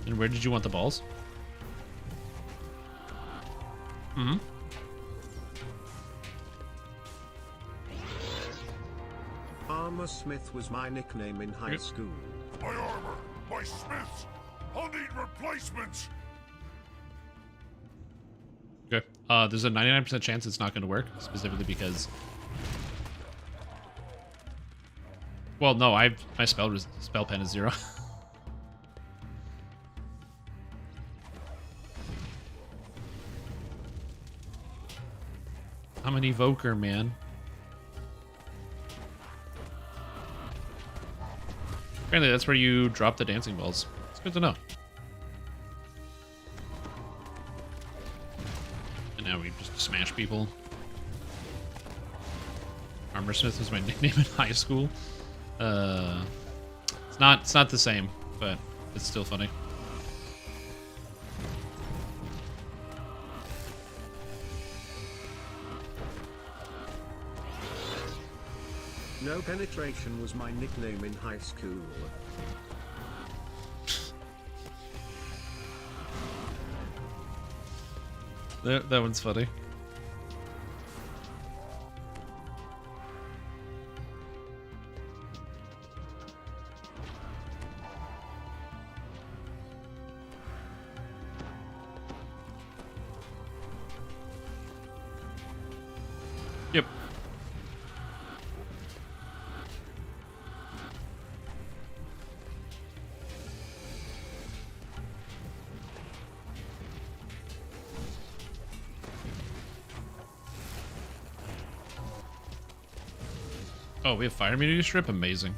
A: And where did you want the balls? Mm-hmm.
B: Armor Smith was my nickname in high school.
G: My armor! My smiths! I'll need replacements!
A: Okay. There's a 99% chance it's not going to work, specifically because... Well, no, my spell pen is 0. I'm an evoker, man. Apparently that's where you drop the dancing balls. It's good to know. And now we just smash people. Armorsmith was my nickname in high school. It's not the same, but it's still funny.
B: No penetration was my nickname in high school.
A: That one's funny. Yep. Oh, we have fire immunity strip? Amazing.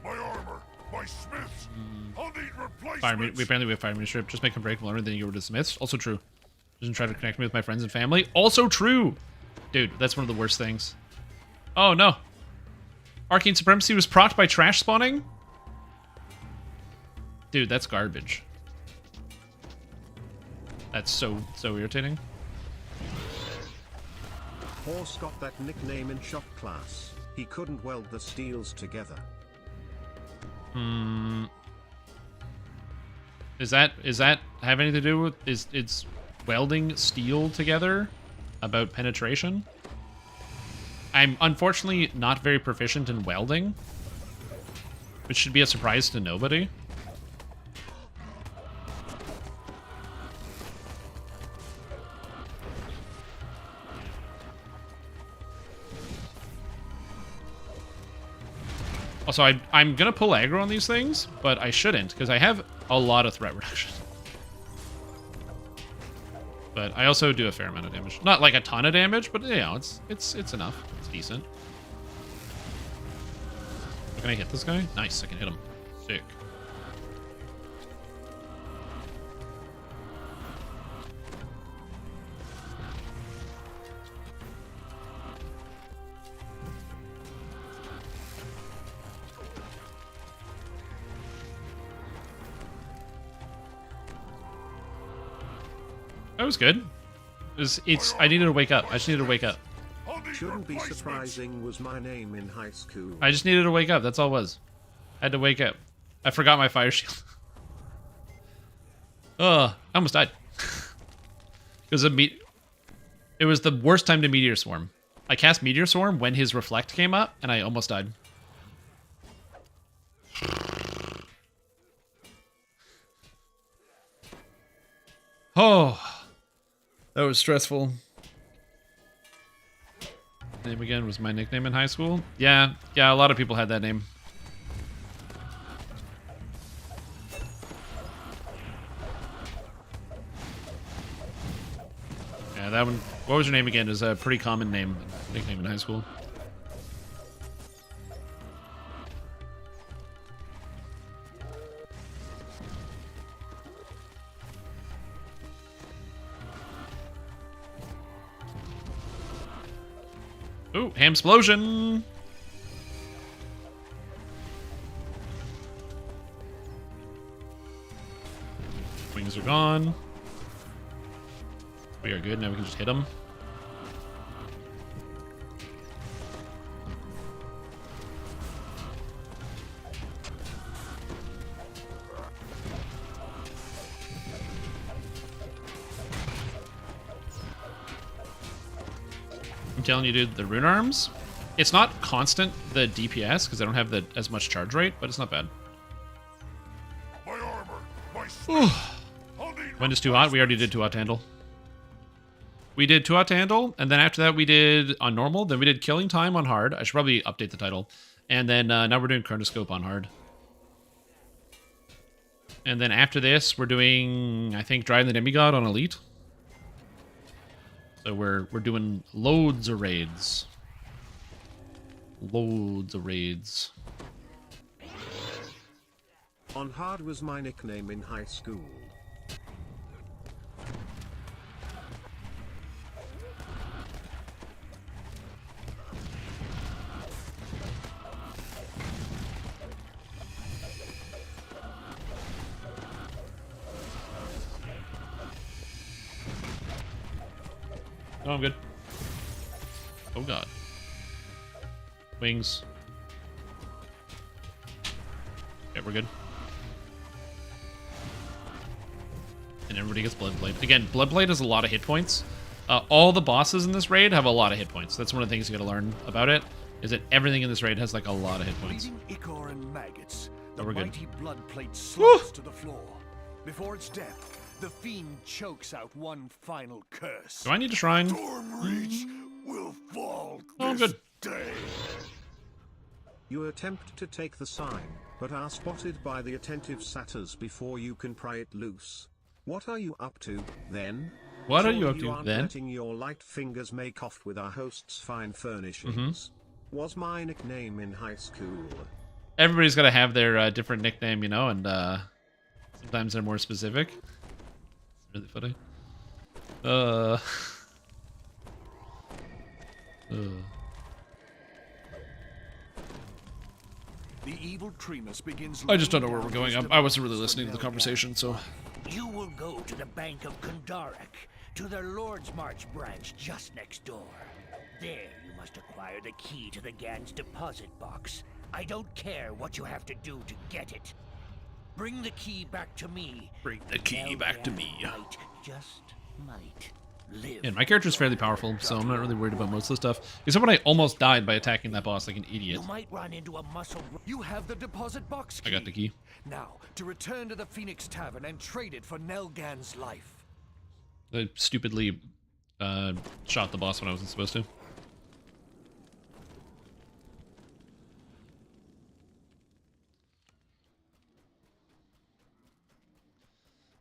G: My armor, my smiths. I'll need replacements.
A: Apparently we have fire immunity strip. Just make them breakable armor, then you get rid of the smiths. Also true. Doesn't try to connect me with my friends and family. Also true! Dude, that's one of the worst things. Oh, no. Arcane Supremacy was procced by trash spawning? Dude, that's garbage. That's so irritating.
B: Horse got that nickname in shop class. He couldn't weld the steels together.
A: Is that have anything to do with is welding steel together about penetration? I'm unfortunately not very proficient in welding, which should be a surprise to nobody. Also, I'm gonna pull aggro on these things, but I shouldn't, because I have a lot of threat reduction. But I also do a fair amount of damage. Not like a ton of damage, but you know, it's enough. It's decent. Can I hit this guy? Nice, I can hit him. Sick. That was good. I needed to wake up. I just needed to wake up.
B: Shouldn't be surprising was my name in high school.
A: I just needed to wake up. That's all it was. I had to wake up. I forgot my fire shield. I almost died. Because it was the worst time to Meteor Swarm. I cast Meteor Swarm when his Reflect came up, and I almost died. Oh, that was stressful. Name again was my nickname in high school. Yeah, a lot of people had that name. Yeah, that one. What was your name again? Is a pretty common nickname in high school. Ooh, Hamsplosion! Wings are gone. We are good, now we can just hit them. I'm telling you, dude, the rune arms, it's not constant, the DPS, because I don't have as much charge rate, but it's not bad.
G: My armor, my smith.
A: When is too hot? We already did too hot to handle. We did too hot to handle, and then after that we did on normal, then we did killing time on hard. I should probably update the title. And then now we're doing chronoscope on hard. And then after this, we're doing, I think, Drive the Demigod on elite. So we're doing loads of raids. Loads of raids.
B: On hard was my nickname in high school.
A: Oh, I'm good. Oh, God. Wings. Okay, we're good. And everybody gets Bloodblade. Again, Bloodblade has a lot of hit points. All the bosses in this raid have a lot of hit points. That's one of the things you gotta learn about it, is that everything in this raid has, like, a lot of hit points.
H: Bleeding ichor and maggots, the
A: we're good.
H: mighty blood plate slides to the floor. Before its death, the fiend chokes out one final curse.
A: Do I need a shrine?
G: Stormreach will fall
A: Oh, I'm
G: this
A: good.
G: day.
B: You attempt to take the sign, but are spotted by the attentive satyrs before you can pry it loose. What are you up to, then?
A: What are
B: Surely
A: you up to,
B: aren't
A: then?
B: letting your light fingers make off with our host's fine furnishings. Was my nickname in high school.
A: Everybody's got to have their different nickname, you know, and sometimes they're more specific. It's really funny.
H: The evil Tremus begins.
A: I just don't know where we're going. I wasn't really listening to the conversation, so.
I: You will go to the Bank of Kundaric, to their Lord's March branch just next door. There you must acquire the key to the Gans deposit box. I don't care what you have to do to get it. Bring the key back to me.
A: Bring the key back to me.
I: Might, just might, live.
A: Yeah, my character's fairly powerful, so I'm not really worried about most of the stuff. Except when I almost died by attacking that boss like an idiot.
I: You might run into a muscle.
H: You have the deposit box key.
A: I got the key.
H: Now, to return to the Phoenix Tavern and trade it for Nelgan's life.
A: I stupidly shot the boss when I wasn't supposed to.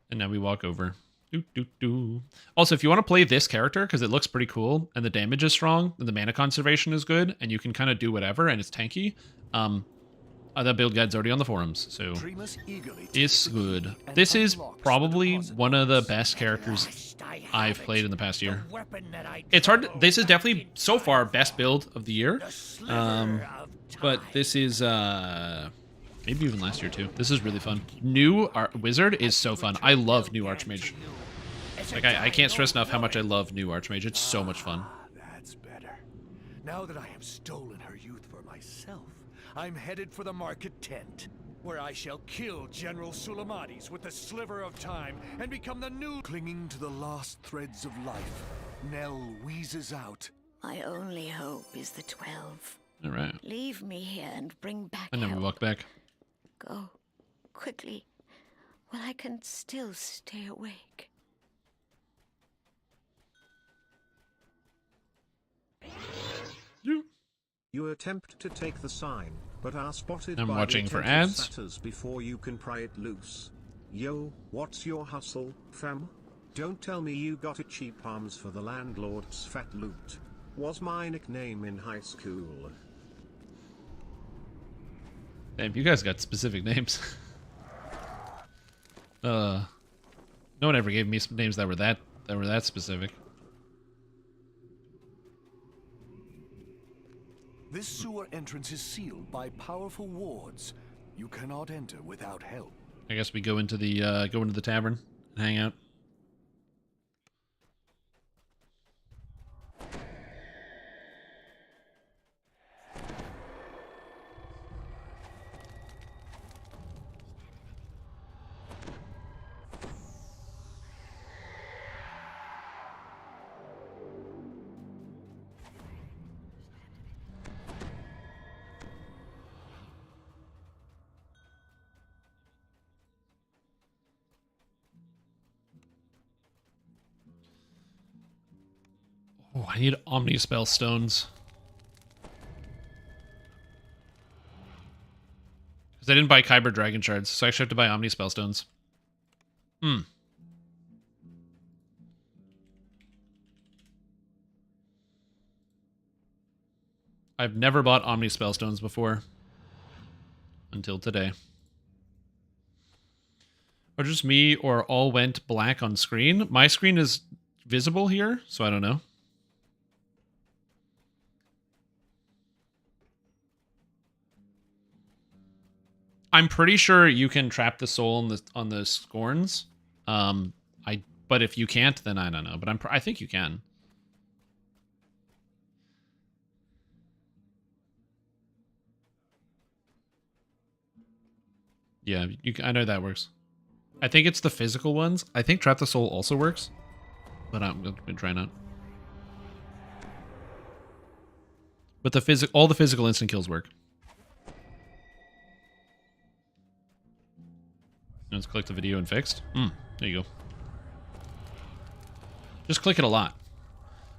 A: And now we walk over. Doo, doo, doo. Also, if you want to play this character, because it looks pretty cool, and the damage is strong, and the mana conservation is good, and you can kind of do whatever, and it's tanky, that build guide's already on the forums, so it's good. This is probably one of the best characters I've played in the past year. It's hard to, this is definitely, so far, best build of the year, but this is, maybe even last year, too. This is really fun. New Wizard is so fun. I love new Archmage. Like, I can't stress enough how much I love new Archmage. It's so much fun.
H: That's better. Now that I have stolen her youth for myself, I'm headed for the market tent, where I shall kill General Sulamades with the sliver of time and become the new... Clinging to the last threads of life, Nell wheezes out.
J: My only hope is the 12.
A: All right.
J: Leave me here and bring back
A: And then we
J: help.
A: walk back.
J: Go, quickly, while I can still stay awake.
B: You attempt to take the sign, but are spotted
A: I'm
B: by
A: watching
B: the
A: for
B: attentive
A: ads.
B: satyrs before you can pry it loose. Yo, what's your hustle, fam? Don't tell me you got a cheap arms for the landlord's fat loot. Was my nickname in high school.
A: Damn, you guys got specific names. No one ever gave me names that were that specific.
H: This sewer entrance is sealed by powerful wards. You cannot enter without help.
A: I guess we go into the tavern and hang out. Oh, I need Omnispell stones. Because I didn't buy Kyber Dragon Shards, so I actually have to buy Omnispell stones. I've never bought Omnispell stones before. Until today. Or just me, or all went black on screen. My screen is visible here, so I don't know. I'm pretty sure you can trap the soul on the scorns. But if you can't, then I don't know. But I think you can. Yeah, I know that works. I think it's the physical ones. I think Trap the Soul also works. But I'm going to try not. But all the physical instant kills work. Let's click the video and fixed. There you go. Just click it a lot.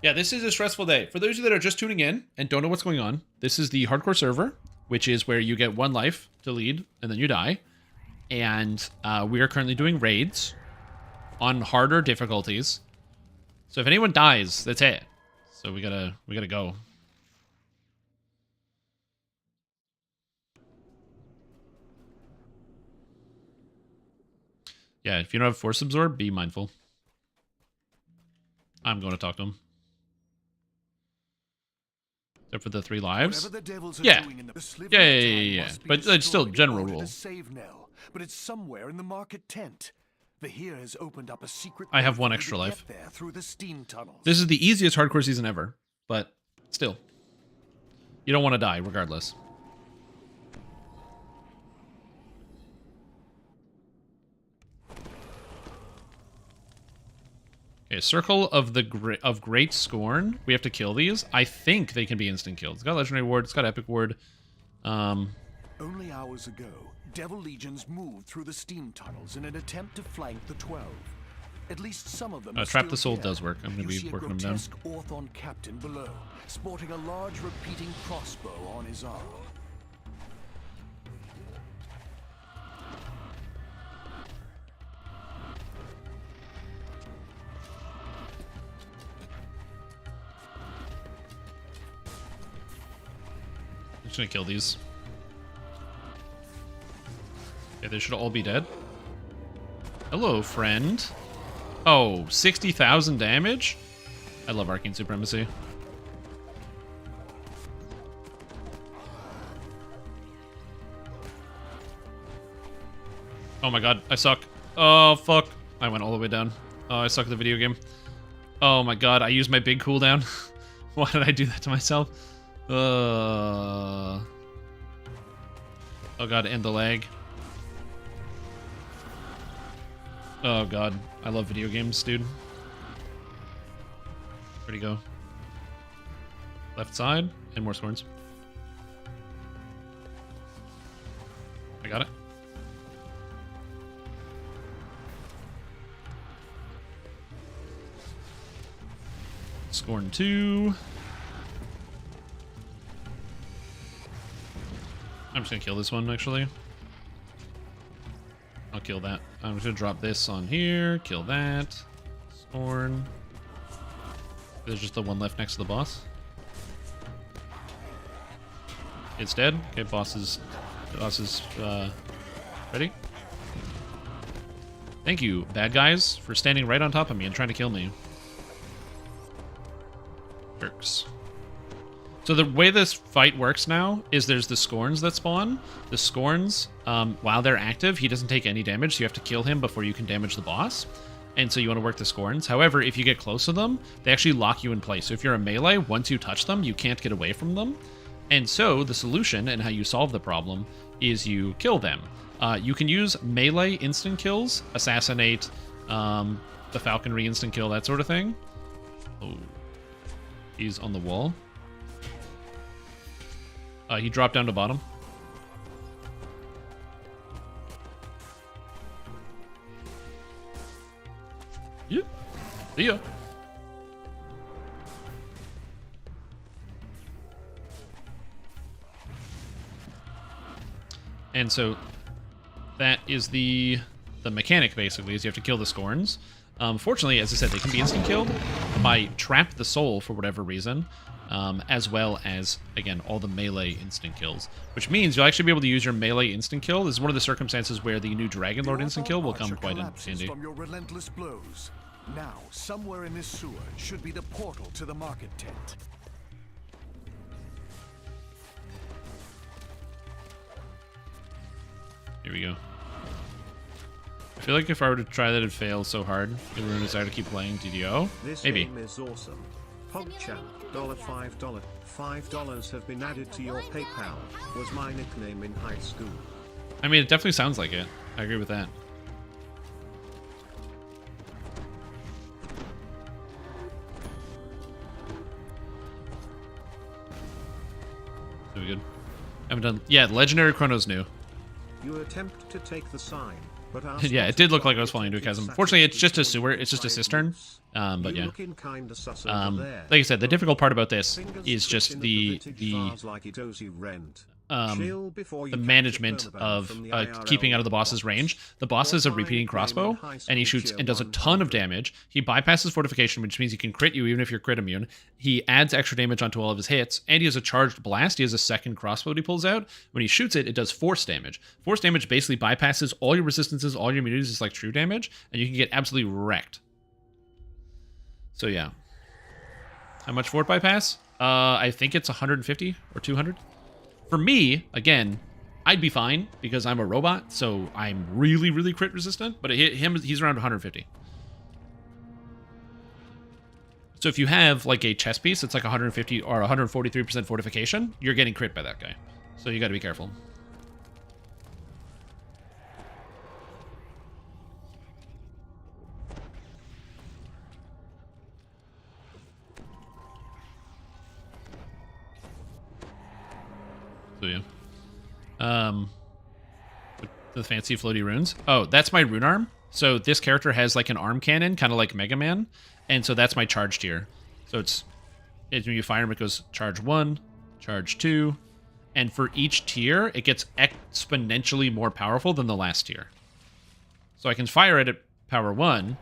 A: Yeah, this is a stressful day. For those of you that are just tuning in and don't know what's going on, this is the hardcore server, which is where you get one life to lead and then you die. And we are currently doing raids on harder difficulties. So if anyone dies, that's it. So we gotta go. Yeah, if you don't have Force Absorb, be mindful. I'm going to talk to him. Except for the 3 lives. Yeah. Yeah. But it's still general rule.
H: Save Nell, but it's somewhere in the market tent. Vahir has opened up a secret.
A: I have 1 extra life.
H: There through the steam tunnels.
A: This is the easiest hardcore season ever, but still. You don't want to die, regardless. Okay, Circle of the Great Scorn. We have to kill these. I think they can be instant killed. It's got Legendary Ward. It's got Epic Ward.
H: Only hours ago, Devil Legions moved through the steam tunnels in an attempt to flank the 12. At least some of them.
A: Trap the Soul does work. I'm going to be working them down.
H: Orthon captain below, sporting a large repeating crossbow on his arm.
A: I'm just going to kill these. Okay, they should all be dead. Hello, friend. Oh, 60,000 damage? I love Arcane Supremacy. Oh my god, I suck. Oh, fuck. I went all the way down. Oh, I suck at the video game. Oh my god, I used my big cooldown. Why did I do that to myself? Oh god, and the lag. Oh god, I love video games, dude. Where'd he go? Left side, and more scorns. I got it. Scorn 2. I'm just gonna kill this one, actually. I'll kill that. I'm just gonna drop this on here, kill that. Scorn. There's just the one left next to the boss. It's dead. Okay, boss is ready. Thank you, bad guys, for standing right on top of me and trying to kill me. Jerks. So the way this fight works now is there's the Scorns that spawn. The Scorns, while they're active, he doesn't take any damage, so you have to kill him before you can damage the boss. And so you want to work the Scorns. However, if you get close to them, they actually lock you in place. So if you're a melee, once you touch them, you can't get away from them. And so the solution and how you solve the problem is you kill them. You can use melee instant kills, assassinate, the falconry instant kill, that sort of thing. Oh, he's on the wall. He dropped down to bottom. Yeah. See ya. And so that is the mechanic, basically, is you have to kill the Scorns. Fortunately, as I said, they can be instant killed by Trap the Soul for whatever reason, as well as, again, all the melee instant kills, which means you'll actually be able to use your melee instant kill. This is one of the circumstances where the new Dragon Lord instant kill will come quite in handy.
H: From your relentless blows. Now, somewhere in this sewer should be the portal to the market tent.
A: Here we go. I feel like if I were to try that, it'd fail so hard. It would ruin desire to keep playing DDO.
B: This
A: Maybe.
B: game is awesome. PogChamp, $5. $5 have been added to your PayPal. Was my nickname in high school.
A: I mean, it definitely sounds like it. I agree with that. So good. Haven't done. Yeah, Legendary Chrono's new.
B: You attempt to take the sign, but
A: yeah, it did look like I was falling into a chasm. Fortunately, it's just a sewer. It's just a cistern. But yeah. Like I said, the difficult part about this is just the the management of keeping out of the boss's range. The boss has a repeating crossbow, and he shoots and does a ton of damage. He bypasses fortification, which means he can crit you even if you're crit immune. He adds extra damage onto all of his hits, and he has a charged blast. He has a second crossbow he pulls out. When he shoots it, it does force damage. Force damage basically bypasses all your resistances, all your immunities. It's like true damage, and you can get absolutely wrecked. So yeah. How much fort bypass? I think it's 150 or 200. For me, again, I'd be fine because I'm a robot, so I'm really, really crit resistant. But he's around 150. So if you have like a chest piece, it's like 150 or 143% fortification. You're getting crit by that guy, so you got to be careful. So yeah. The fancy floaty runes. Oh, that's my rune arm. So this character has like an arm cannon, kind of like Mega Man, and so that's my charge tier. So it's when you fire him, it goes charge 1, charge 2, and for each tier, it gets exponentially more powerful than the last tier. So I can fire it at power 1,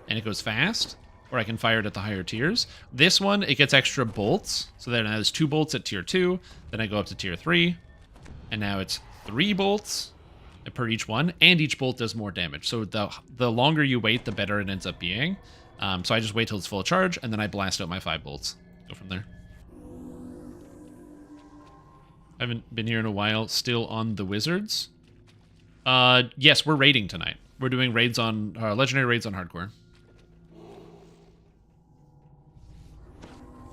A: and it goes fast, or I can fire it at the higher tiers. This one, it gets extra bolts, so then it has 2 bolts at tier 2, then I go up to tier 3, and now it's 3 bolts per each one, and each bolt does more damage. So the longer you wait, the better it ends up being. So I just wait till it's full charge, and then I blast out my 5 bolts. Go from there. I haven't been here in a while. Still on the wizards. Yes, we're raiding tonight. We're doing raids on legendary raids on hardcore.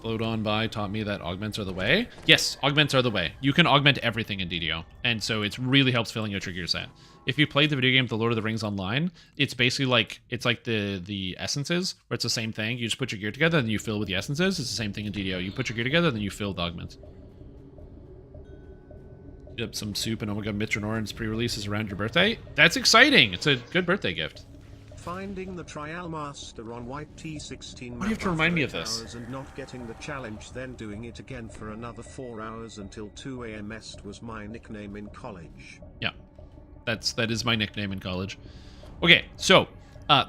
A: Float on by taught me that augments are the way. Yes, augments are the way. You can augment everything in DDO, and so it really helps filling out your gear set. If you played the video game The Lord of the Rings online, it's basically like the essences, where it's the same thing. You just put your gear together and you fill with the essences. It's the same thing in DDO. You put your gear together, then you fill the augments. Get up some soup, and oh my god, Mr. Noran's pre-release is around your birthday. That's exciting. It's a good birthday gift.
B: Finding the trial master on white T16.
A: Why do you have to remind me of this?
B: And not getting the challenge, then doing it again for another 4 hours until 2 a.m. was my nickname in college.
A: Yeah, that is my nickname in college. Okay, so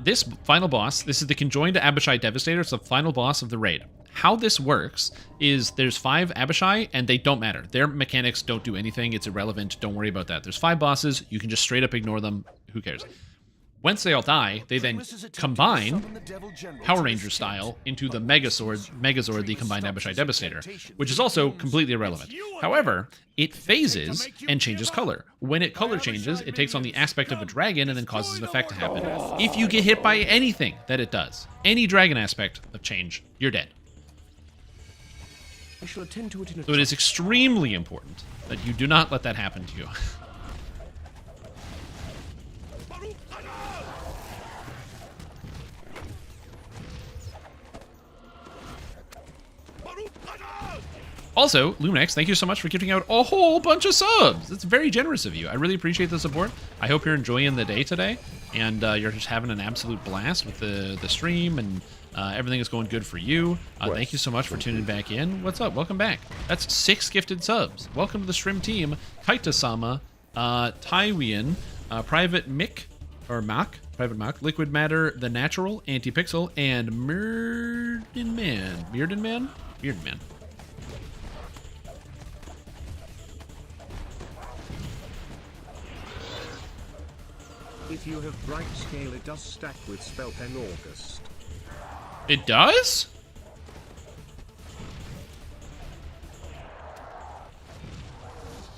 A: this final boss, this is the conjoined Abishai Devastator. It's the final boss of the raid. How this works is there's 5 Abishai, and they don't matter. Their mechanics don't do anything. It's irrelevant. Don't worry about that. There's 5 bosses. You can just straight up ignore them. Who cares? Once they all die, they then combine Power Ranger style into the Megazord, the combined Abishai Devastator, which is also completely irrelevant. However, it phases and changes color. When it color changes, it takes on the aspect of a dragon and then causes an effect to happen. If you get hit by anything that it does, any dragon aspect of change, you're dead. So it is extremely important that you do not let that happen to you. Also, Lumex, thank you so much for giving out a whole bunch of subs. It's very generous of you. I really appreciate the support. I hope you're enjoying the day today, and you're just having an absolute blast with the stream, and everything is going good for you. Thank you so much for tuning back in. What's up? Welcome back. That's 6 gifted subs. Welcome to the stream team. Kaita-sama, Taiwian, Private Mick, or Mac, Private Mac, Liquid Matter, The Natural, Anti-Pixel, and Mirden Man. Mirden Man? Mirden Man.
B: If you have bright scale, it does stack with spell pen August.
A: It does?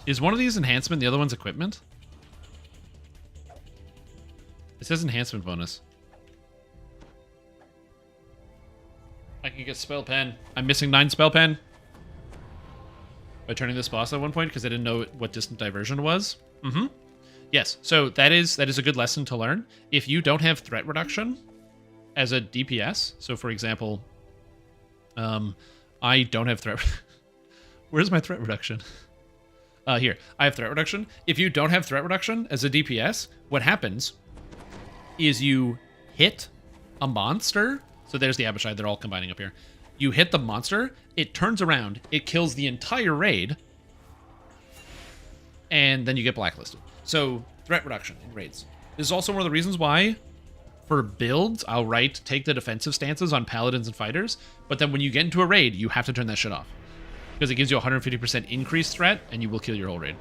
A: Is one of these enhancement, the other one's equipment? It says enhancement bonus. I can get spell pen. I'm missing 9 spell pen. By turning this boss at one point because I didn't know what distant diversion was. Mm-hmm. Yes, so that is a good lesson to learn. If you don't have threat reduction as a DPS, so for example, I don't have threat. Where's my threat reduction? Here, I have threat reduction. If you don't have threat reduction as a DPS, what happens is you hit a monster. So there's the Abishai, they're all combining up here. You hit the monster, it turns around, it kills the entire raid, and then you get blacklisted. So threat reduction in raids. This is also one of the reasons why for builds, I'll write take the defensive stances on paladins and fighters, but then when you get into a raid, you have to turn that shit off. Because it gives you 150% increased threat, and you will kill your whole raid.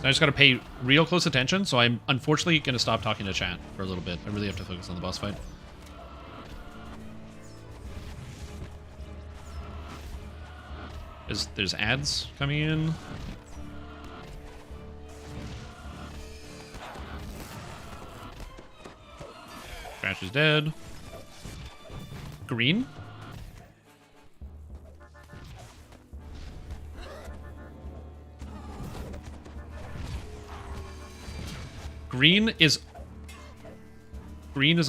A: I just got to pay real close attention, so I'm unfortunately going to stop talking to chat for a little bit. I really have to focus on the boss fight. There's ads coming in. Crash is dead. Green? Green is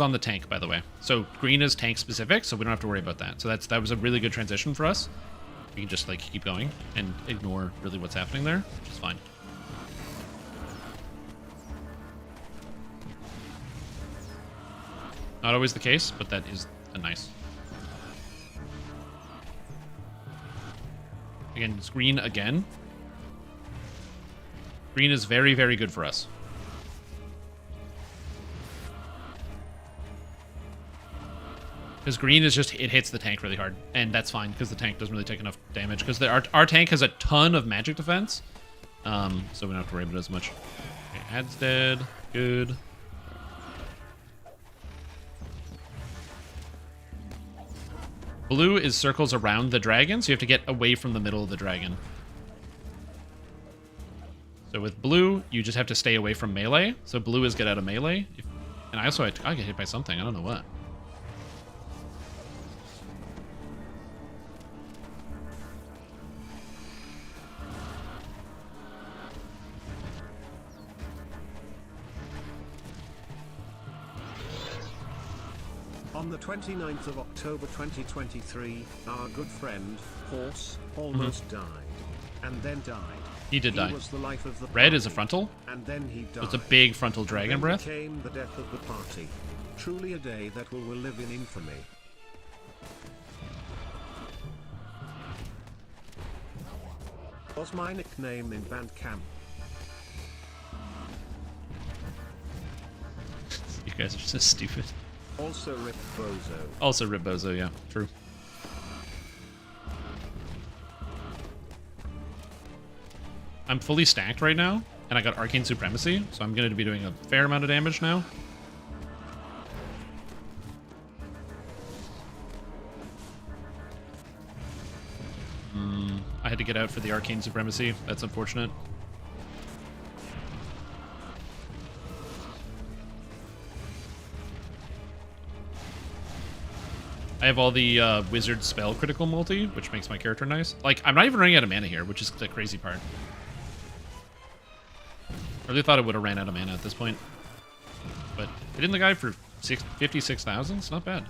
A: on the tank, by the way. So green is tank specific, so we don't have to worry about that. So that was a really good transition for us. We can just like keep going and ignore really what's happening there, which is fine. Not always the case, but that is a nice. Again, it's green again. Green is very, very good for us. Because green is just, it hits the tank really hard. And that's fine, because the tank doesn't really take enough damage. Because our tank has a ton of magic defense. So we don't have to worry about it as much. Okay, ad's dead. Good. Blue is circles around the dragon, so you have to get away from the middle of the dragon. So with blue, you just have to stay away from melee. So blue is get out of melee. And I get hit by something. I don't know what.
B: On the 29th of October 2023, our good friend, Horse, almost died. And then died.
A: He did die.
B: Was the life of the
A: Red
B: party,
A: is a frontal.
B: And then he died.
A: It's a big frontal dragon breath.
B: Became the death of the party. Truly a day that will live in infamy. Was my nickname in band camp.
A: You guys are so stupid.
B: Also Rip Bozo.
A: Also Rip Bozo, yeah, true. I'm fully stacked right now, and I got Arcane Supremacy, so I'm going to be doing a fair amount of damage now. I had to get out for the Arcane Supremacy. That's unfortunate. I have all the wizard spell critical multi, which makes my character nice. Like, I'm not even running out of mana here, which is the crazy part. I really thought I would have ran out of mana at this point. But hitting the guy for 56,000? It's not bad.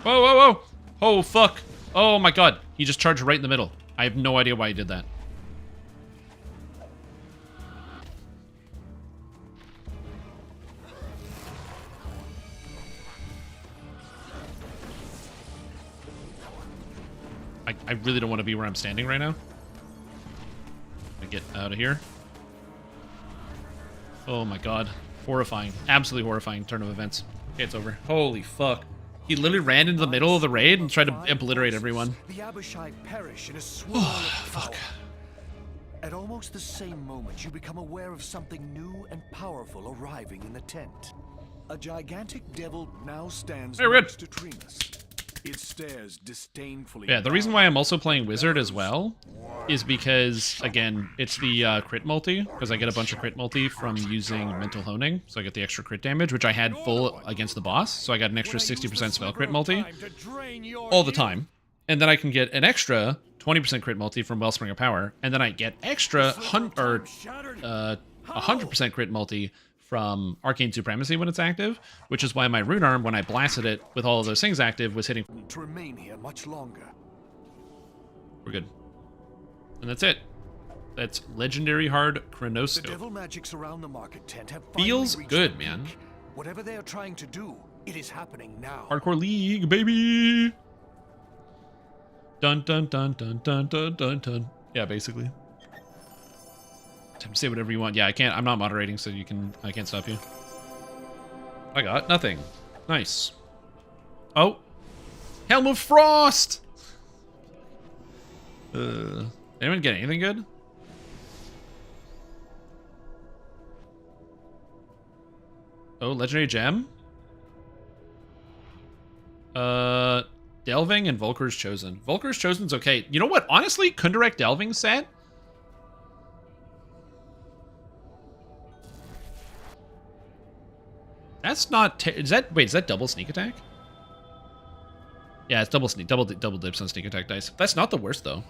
A: Whoa, whoa, whoa! Oh, fuck! Oh my god, he just charged right in the middle. I have no idea why he did that. I really don't want to be where I'm standing right now. I get out of here. Oh my god. Horrifying. Absolutely horrifying turn of events. Okay, it's over. Holy fuck. He literally ran into the middle of the raid and tried to obliterate everyone.
H: The Abishai perish in a swirl of
A: fuck.
H: power. At almost the same moment, you become aware of something new and powerful arriving in the tent. A gigantic devil now stands next to Tremas. It stares disdainfully.
A: Yeah, the reason why I'm also playing Wizard as well is because, again, it's the crit multi, because I get a bunch of crit multi from using Mental Honing, so I get the extra crit damage, which I had full against the boss, so I got an extra 60% spell crit multi all the time. And then I can get an extra 20% crit multi from Wellspring of Power, and then I get extra 100% crit multi from Arcane Supremacy when it's active, which is why my Rune Arm, when I blasted it with all of those things active, was hitting.
H: To remain here much longer.
A: We're good. And that's it. That's Legendary Hard
H: The
A: Chronoscope.
H: devil magics around the market tent have
A: Feels
H: finally reached
A: good,
H: their
A: man.
H: peak. Whatever they are trying to do, it is happening now.
A: Hardcore League, baby! Dun dun dun dun dun dun dun dun. Yeah, basically. Say whatever you want. Yeah, I can't. I'm not moderating, so I can't stop you. I got nothing. Nice. Oh, Helm of Frost. Anyone get anything good? Oh, Legendary Gem. Delving and Volker's Chosen. Volker's Chosen's okay. You know what? Honestly, Kundarek Delving set. That's not. Is that? Wait, is that double sneak attack? Yeah, it's double sneak, double dips on sneak attack dice. That's not the worst though.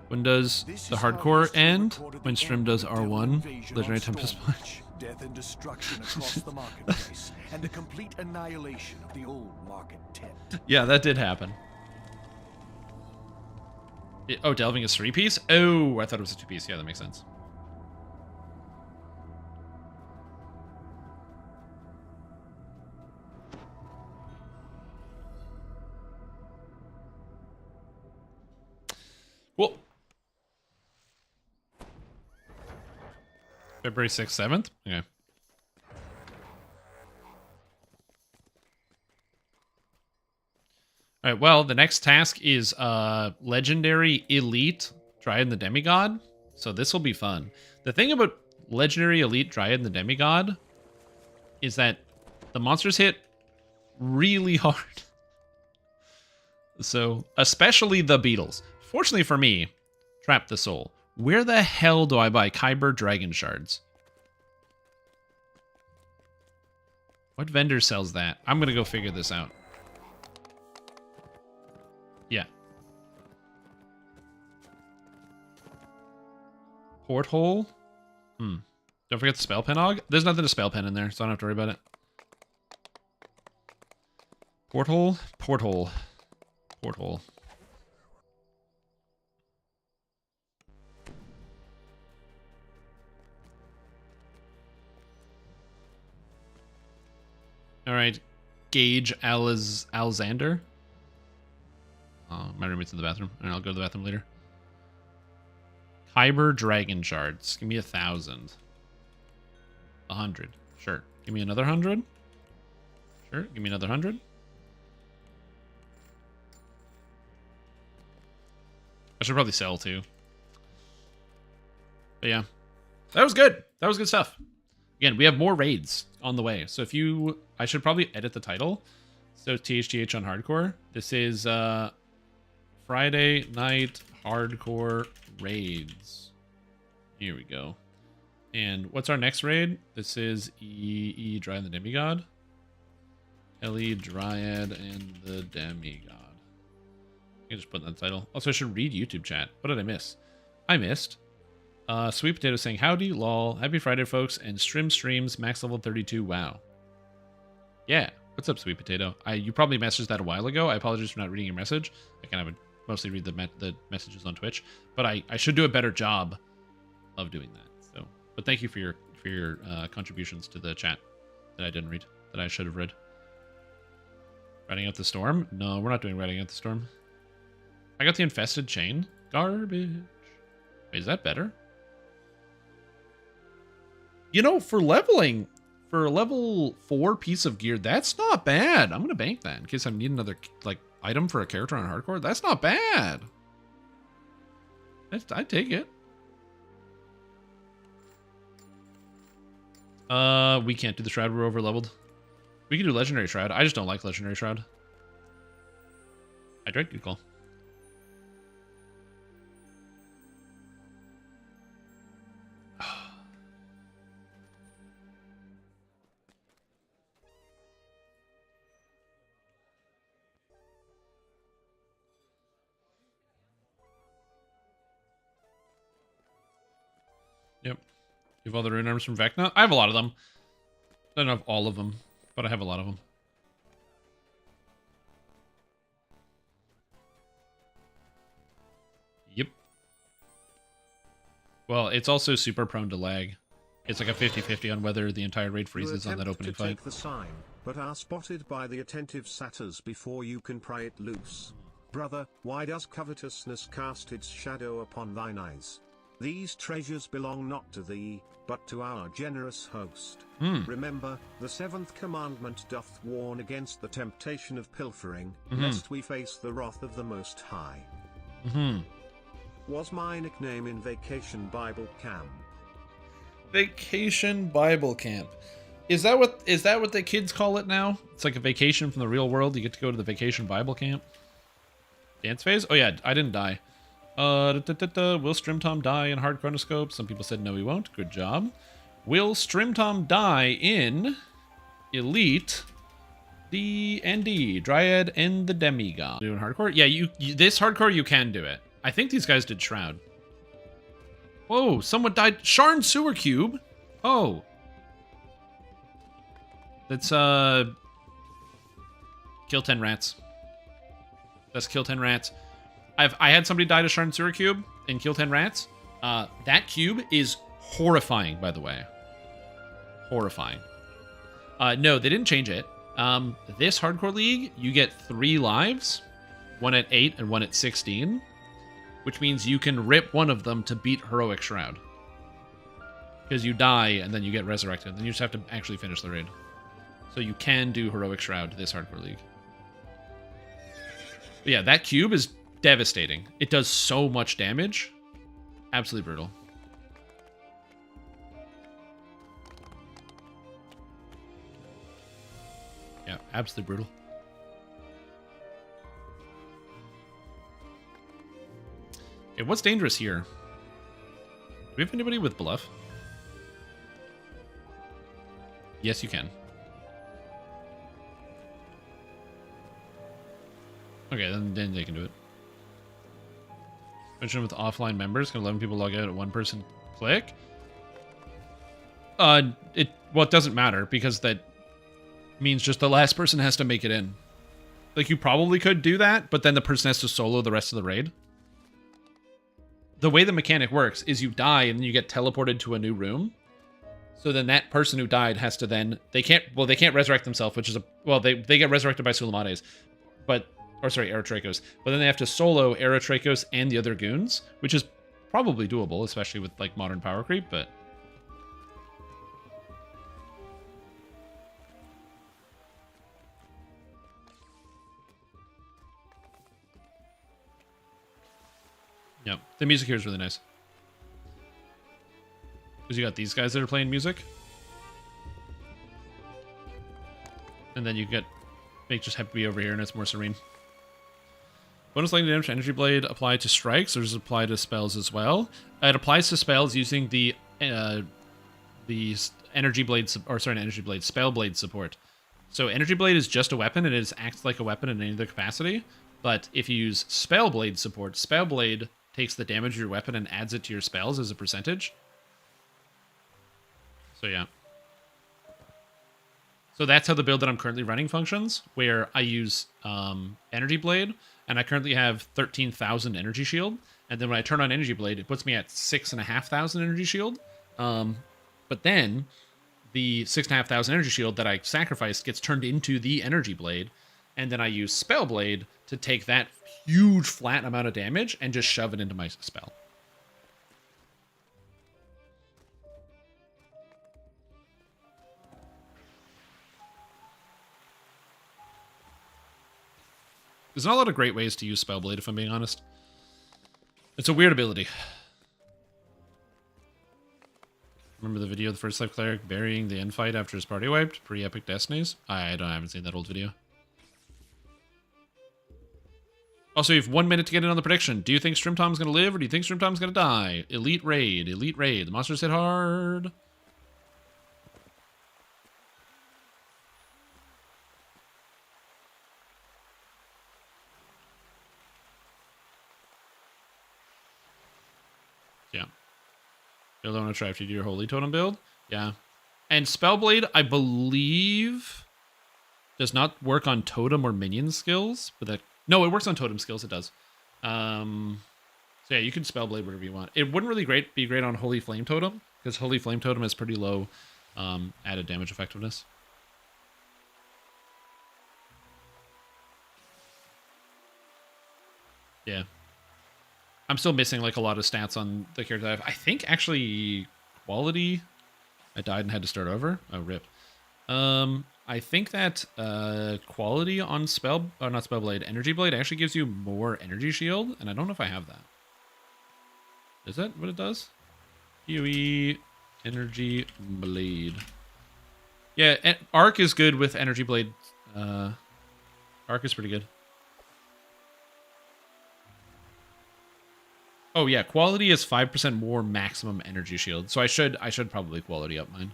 A: When does the hardcore end? When Strim does R1, Legendary Tempest Punch.
H: Death and destruction across the marketplace, and the complete annihilation of the old market tent.
A: Yeah, that did happen. Oh, Delving is 3-piece? Oh, I thought it was a 2-piece. Yeah, that makes sense. Cool. February 6th, 7th? Okay. Alright, well, the next task is Legendary Elite Dryad and the Demigod. So this will be fun. The thing about Legendary Elite Dryad and the Demigod is that the monsters hit really hard. So, especially the beetles. Fortunately for me, Trap the Soul. Where the hell do I buy Kyber Dragon Shards? What vendor sells that? I'm gonna go figure this out. Yeah. Porthole? Don't forget the spell pen og. There's nothing to spell pen in there, so I don't have to worry about it. Porthole? Porthole. Porthole. Alright. Gage Alexander. Oh, my roommate's in the bathroom. Alright, I'll go to the bathroom later. Kyber Dragon Shards. Give me 1,000. 100. Sure. Give me another 100. Sure. Give me another 100. I should probably sell too. But yeah. That was good. That was good stuff. Again, we have more raids on the way. So if you... I should probably edit the title. So THTH on Hardcore. This is Friday Night Hardcore Raids. Here we go. And what's our next raid? This is E Dryad and the Demigod. Ellie Dryad and the Demigod. I can just put in that title. Also, I should read YouTube chat. What did I miss? I missed. Sweet Potato saying, howdy, lol. Happy Friday, folks. And Strim streams, max level 32. Wow. Yeah. What's up, Sweet Potato? You probably messaged that a while ago. I apologize for not reading your message. I kind of mostly read the messages on Twitch. But I should do a better job of doing that. So, but thank you for your contributions to the chat that I didn't read, that I should have read. Riding Out the Storm? No, we're not doing Riding Out the Storm. I got the Infested Chain. Garbage. Wait, is that better? You know, for leveling, for a level 4 piece of gear, that's not bad. I'm going to bank that in case I need another, like, item for a character on Hardcore. That's not bad. I'd take it. We can't do the Shroud. We're over leveled. We can do Legendary Shroud. I just don't like Legendary Shroud. I dread good call. Yep. You have all the rune arms from Vecna? I have a lot of them. I don't have all of them, but I have a lot of them. Yep. Well, it's also super prone to lag. It's like a 50-50 on whether the entire raid freezes on that opening fight.
B: Take the sign, but are spotted by the attentive satyrs before you can pry it loose. Brother, why does covetousness cast its shadow upon thine eyes? These treasures belong not to thee, but to our generous host. Remember, the seventh commandment doth warn against the temptation of pilfering, lest we face the wrath of the Most High. Was my nickname in Vacation Bible Camp.
A: Vacation Bible Camp. Is that what the kids call it now? It's like a vacation from the real world. You get to go to the Vacation Bible Camp. Dance phase? Oh yeah, I didn't die. Will Strimtom die in Hard Chronoscope? Some people said no, he won't. Good job. Will Strimtom die in Elite D&D, Dryad and the Demigod? Doing hardcore? Yeah, you this hardcore you can do it. I think these guys did Shroud. Whoa, someone died. Sharn Sewer Cube. Oh. That's kill 10 rats. That's kill 10 rats. I had somebody die to Sharn Sewer Cube and kill 10 rats. That cube is horrifying, by the way. Horrifying. No, they didn't change it. This Hardcore League, you get 3 lives. One at 8 and one at 16. Which means you can rip one of them to beat Heroic Shroud. Because you die and then you get resurrected. Then you just have to actually finish the raid. So you can do Heroic Shroud this Hardcore League. But yeah, that cube is devastating. It does so much damage. Absolutely brutal. Yeah, absolutely brutal. Okay, what's dangerous here? Do we have anybody with bluff? Yes, you can. Okay, then they can do it. Mention with offline members, can 11 people log out at one person click? Well, it doesn't matter because that means just the last person has to make it in. Like, you probably could do that, but then the person has to solo the rest of the raid. The way the mechanic works is you die and then you get teleported to a new room. So then that person who died has to then... They can't resurrect themselves, which is a... Well, they get resurrected by Sulamates. But... Or sorry, Aerotrachos. But then they have to solo Aerotrachos and the other goons, which is probably doable, especially with, like, modern power creep, but... Yeah, the music here is really nice. Because you got these guys that are playing music. And then you get... They just have to be over here and it's more serene. Bonus lightning damage to Energy Blade applied to strikes, or does it apply to spells as well? It applies to spells using the Energy Blade, Spell Blade support. So Energy Blade is just a weapon, and it acts like a weapon in any other capacity. But if you use Spell Blade support, Spell Blade takes the damage of your weapon and adds it to your spells as a percentage. So yeah. So that's how the build that I'm currently running functions, where I use Energy Blade, and I currently have 13,000 Energy Shield, and then when I turn on Energy Blade, it puts me at 6,500 Energy Shield. But then the 6,500 Energy Shield that I sacrificed gets turned into the Energy Blade, and then I use Spell Blade to take that huge flat amount of damage and just shove it into my spell. There's not a lot of great ways to use Spellblade, if I'm being honest. It's a weird ability. Remember the video of the First Life Cleric burying the end fight after his party wiped? Pretty epic Destinies? I haven't seen that old video. Also, you have 1 minute to get in on the prediction. Do you think Strimtom's going to live, or do you think Strimtom's going to die? Elite Raid. Elite Raid. The monsters hit hard. Still don't want to try after you do your Holy Totem build. Yeah. And Spellblade, I believe, does not work on totem or minion skills. But that no, it works on totem skills. It does. So yeah, you can Spellblade whatever you want. It wouldn't really be great on Holy Flame Totem, because Holy Flame Totem has pretty low added damage effectiveness. Yeah. I'm still missing like a lot of stats on the character I have. I think actually quality, I died and had to start over. Oh, rip. I think that quality on not Spellblade, Energy Blade actually gives you more energy shield, and I don't know if I have that. Is that what it does? PoE Energy Blade. Yeah, Arc is good with Energy Blade. Arc is pretty good. Oh yeah, quality is 5% more maximum energy shield. So I should probably quality up mine.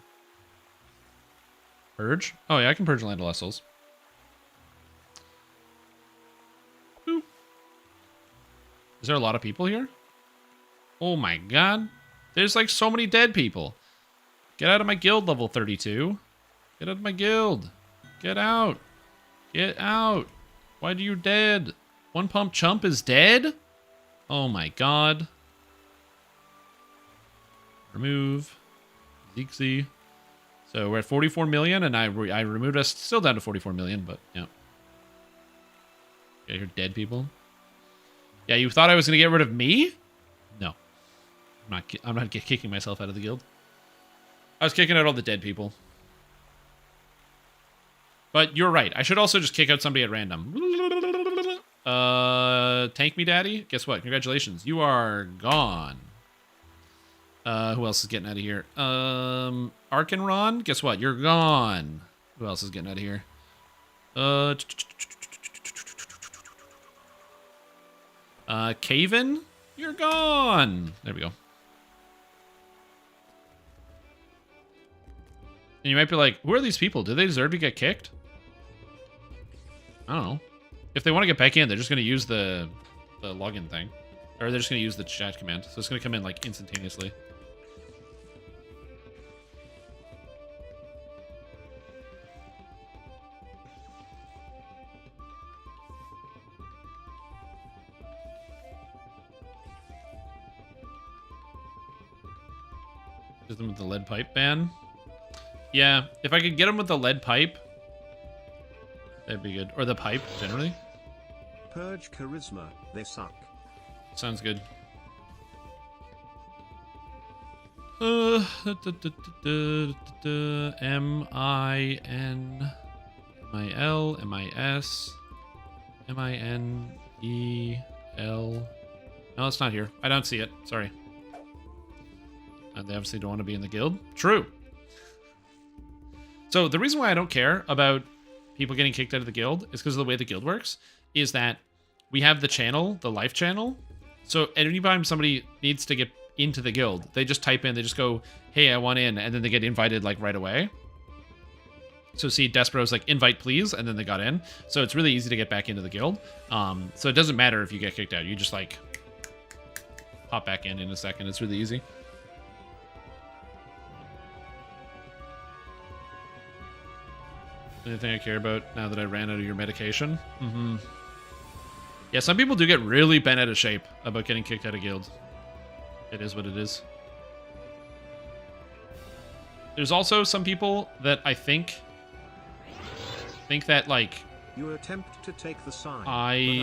A: Purge? Oh yeah, I can purge Land of Lost Souls. Boop. Is there a lot of people here? Oh my god. There's like so many dead people. Get out of my guild, level 32. Get out of my guild. Get out. Get out. Why are you dead? One Pump Chump is dead? Oh my god. Remove. Zeexy. So we're at 44 million, and I removed us. Still down to 44 million, but yeah. Okay, you're dead people. Yeah, you thought I was going to get rid of me? No. I'm not kicking myself out of the guild. I was kicking out all the dead people. But you're right. I should also just kick out somebody at random. Tank me, daddy. Guess what? Congratulations. You are gone. Who else is getting out of here? Arkenron. Guess what? You're gone. Who else is getting out of here? Caven. You're gone. There we go. And you might be like, who are these people? Do they deserve to get kicked? I don't know. If they want to get back in, they're just going to use the login thing. Or they're just going to use the chat command. So it's going to come in like instantaneously. Just them with the lead pipe ban. Yeah, if I could get them with the lead pipe, that'd be good. Or the pipe, generally.
B: Purge charisma, they suck.
A: Sounds good. M-I-N... M-I-L, M-I-S... M-I-N-E-L... No, it's not here. I don't see it. Sorry. And they obviously don't want to be in the guild. True. So the reason why I don't care about people getting kicked out of the guild is because of the way the guild works, is that we have the channel, the life channel. So anytime somebody needs to get into the guild, they just type in, they just go, hey, I want in, and then they get invited like right away. So see, Despero's like, invite please, and then they got in. So it's really easy to get back into the guild. So it doesn't matter if you get kicked out. You just like hop back in a second. It's really easy. Anything I care about now that I ran out of your medication? Mm-hmm. Yeah, some people do get really bent out of shape about getting kicked out of guilds. It is what it is. There's also some people that I think that like
B: you attempt to take the sign,
A: but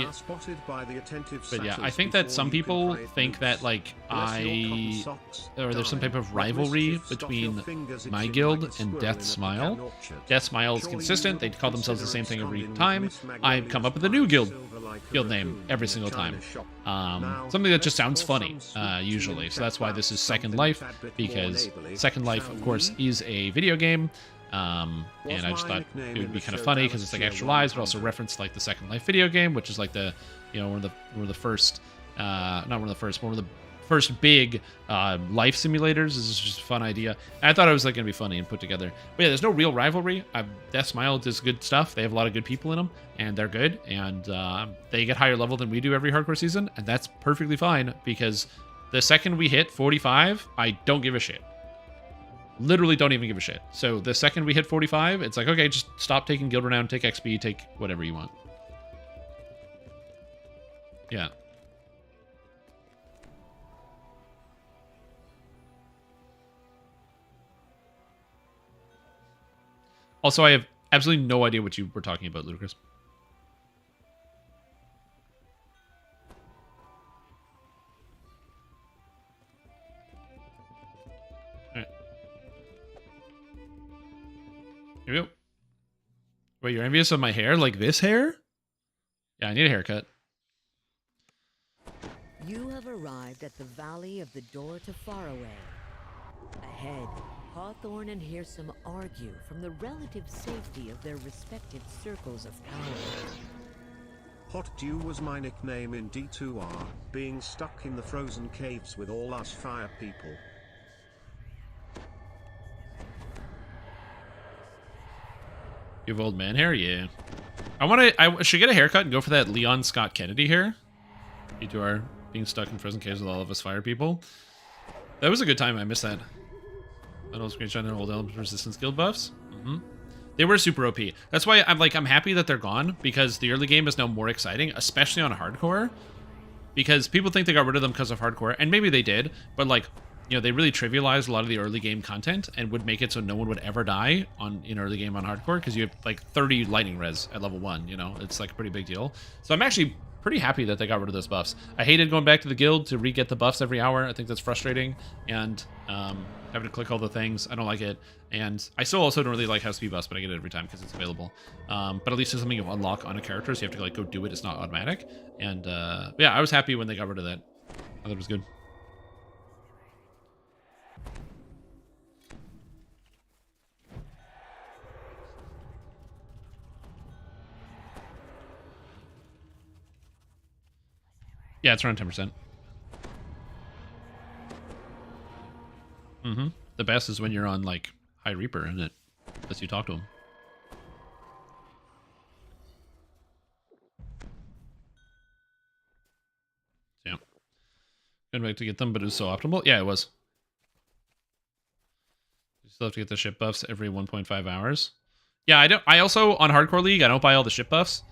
B: are spotted by the attentive
A: but yeah,
B: satyrs
A: I think that some
B: before you
A: people
B: can pry it
A: think
B: loose.
A: that like
B: Bless your cotton socks,
A: or there's some type of
B: darling.
A: rivalry
B: What mischief? Stop your
A: between
B: fingers
A: my
B: itching
A: guild
B: like a
A: and
B: squirrel
A: Death
B: in a
A: Smile.
B: pecan orchard.
A: Death Smile is
B: Surely you
A: consistent. They
B: wouldn't
A: call themselves the same
B: consider
A: thing every
B: absconding
A: time.
B: with Miss
A: I
B: Magnolia's
A: come up with a new
B: fine
A: guild
B: silver like a
A: guild name
B: raccoon
A: every
B: in a
A: single time.
B: china shop. Now,
A: Something that just
B: let's
A: sounds
B: pour
A: funny,
B: some sweet tea
A: usually.
B: and
A: So that's why
B: chat
A: this is
B: about
A: Second
B: something
A: Life,
B: a tad bit more
A: because
B: neighborly,
A: Second Life,
B: shall
A: of course,
B: we?
A: is a video game. And
B: Was
A: I just
B: my
A: thought
B: nickname
A: it would
B: in
A: be
B: the
A: kind of
B: show
A: funny because it's like
B: Dallas
A: extra
B: Tier
A: lives, but also
B: 100?
A: reference like the Second Life video game, which is like the, you know, one of the first, not one of the first, but one of the first big life simulators. This is just a fun idea. And I thought it was like gonna be funny and put together. But yeah, there's no real rivalry. Death Smile does good stuff. They have a lot of good people in them, and they're good. And they get higher level than we do every hardcore season, and that's perfectly fine because The second we hit 45, I don't give a shit. Literally don't even give a shit. So the second we hit 45, it's like, okay, just stop taking guild renown, take XP, take whatever you want. Yeah. Also, I have absolutely no idea what you were talking about, Ludicrous. Alright. Here we go. Wait, you're envious of my hair? Like this hair? Yeah, I need a haircut.
F: You have arrived at the Valley of the Door to Faraway. Ahead, Hawthorne and Hearsome argue from the relative safety of their respective circles of power.
B: Hot Dew was my nickname in D2R, being stuck in the frozen caves with all us fire people.
A: You have old man hair? Yeah. I should get a haircut and go for that Leon Scott Kennedy hair. D2R being stuck in frozen caves with all of us fire people. That was a good time. I missed that. Metal screenshot and old element resistance guild buffs. They were super OP. That's why I'm happy that they're gone, because the early game is now more exciting, especially on hardcore. Because people think they got rid of them because of hardcore, and maybe they did, but like, you know, they really trivialized a lot of the early game content and would make it so no one would ever die in early game on hardcore, because you have like 30 lightning res at level 1, you know? It's like a pretty big deal. So I'm actually pretty happy that they got rid of those buffs. I hated going back to the guild to re-get the buffs every hour. I think that's frustrating, and having to click all the things, I don't like it. And I still also don't really like house speed buffs, but I get it every time because it's available. But at least it's something you unlock on a character, so you have to like go do it. It's not automatic. And yeah, I was happy when they got rid of that. I thought it was good. Yeah, it's around 10%. The best is when you're on like High Reaper, isn't it? Unless you talk to him. Yeah. Couldn't wait to get them, but it was so optimal. Yeah, it was. You still have to get the ship buffs every 1.5 hours. Yeah, I also on Hardcore League, I don't buy all the ship buffs.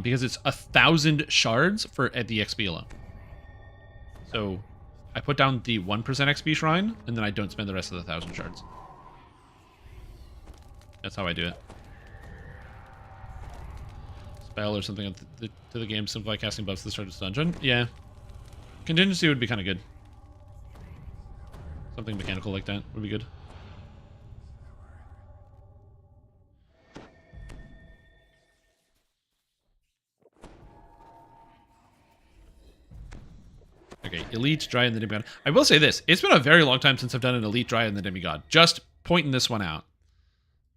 A: Because it's 1,000 shards at the XP alone. So I put down the 1% XP shrine, and then I don't spend the rest of the 1,000 shards. That's how I do it. Spell or something to the game, simplify casting buffs to the start of this dungeon. Yeah. Contingency would be kind of good. Something mechanical like that would be good. Okay, Elite, Dry, and the Demigod. I will say this. It's been a very long time since I've done an Elite, Dry, and the Demigod. Just pointing this one out.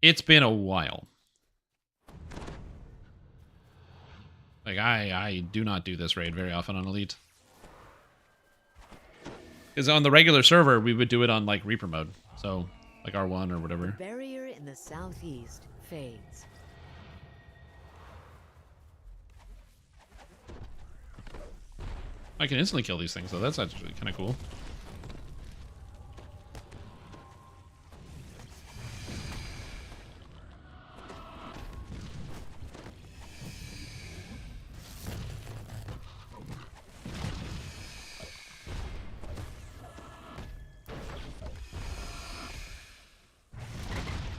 A: It's been a while. Like, I do not do this raid very often on Elite. Because on the regular server, we would do it on, like, Reaper mode. So, like R1 or whatever.
F: The barrier in the southeast fades.
A: I can instantly kill these things, though. That's actually kind of cool.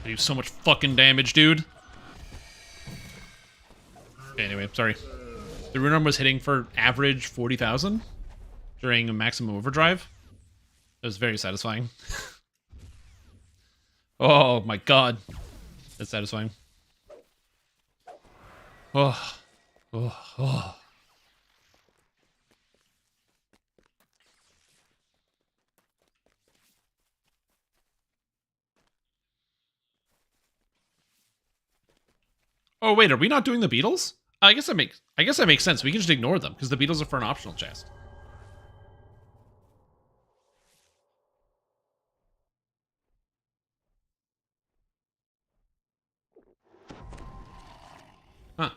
A: I do so much fucking damage, dude. Okay, anyway, sorry. The rune arm was hitting for average 40,000 during a maximum overdrive. It was very satisfying. Oh my god. That's satisfying. Oh. Oh. Oh. Oh wait, are we not doing the Beatles? I guess that makes sense. We can just ignore them because the Beatles are for an optional chest. Huh.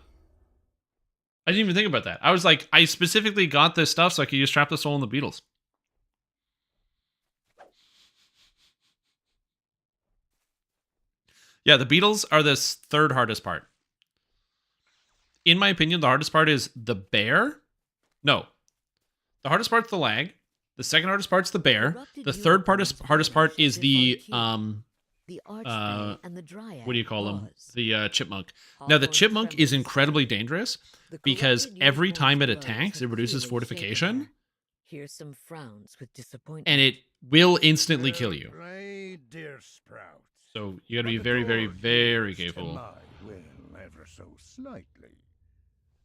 A: I didn't even think about that. I was like, I specifically got this stuff so I could use Trap the Soul in the Beatles. Yeah, the beetles are the third hardest part. In my opinion, the hardest part is the bear. No. The hardest part's the lag. The second hardest part's the bear. The third hardest part is the
F: and the dryad
A: what do you call them?
F: was.
A: The chipmunk. Now the chipmunk is incredibly dangerous because every time it attacks, it reduces fortification,
F: Here's frowns with disappointment.
A: and it will instantly kill you.
C: Right, dear Sprouts.
A: So you gotta be
C: But the
A: very, very,
C: door
A: very
C: yields to
A: careful.
C: my will ever so slightly.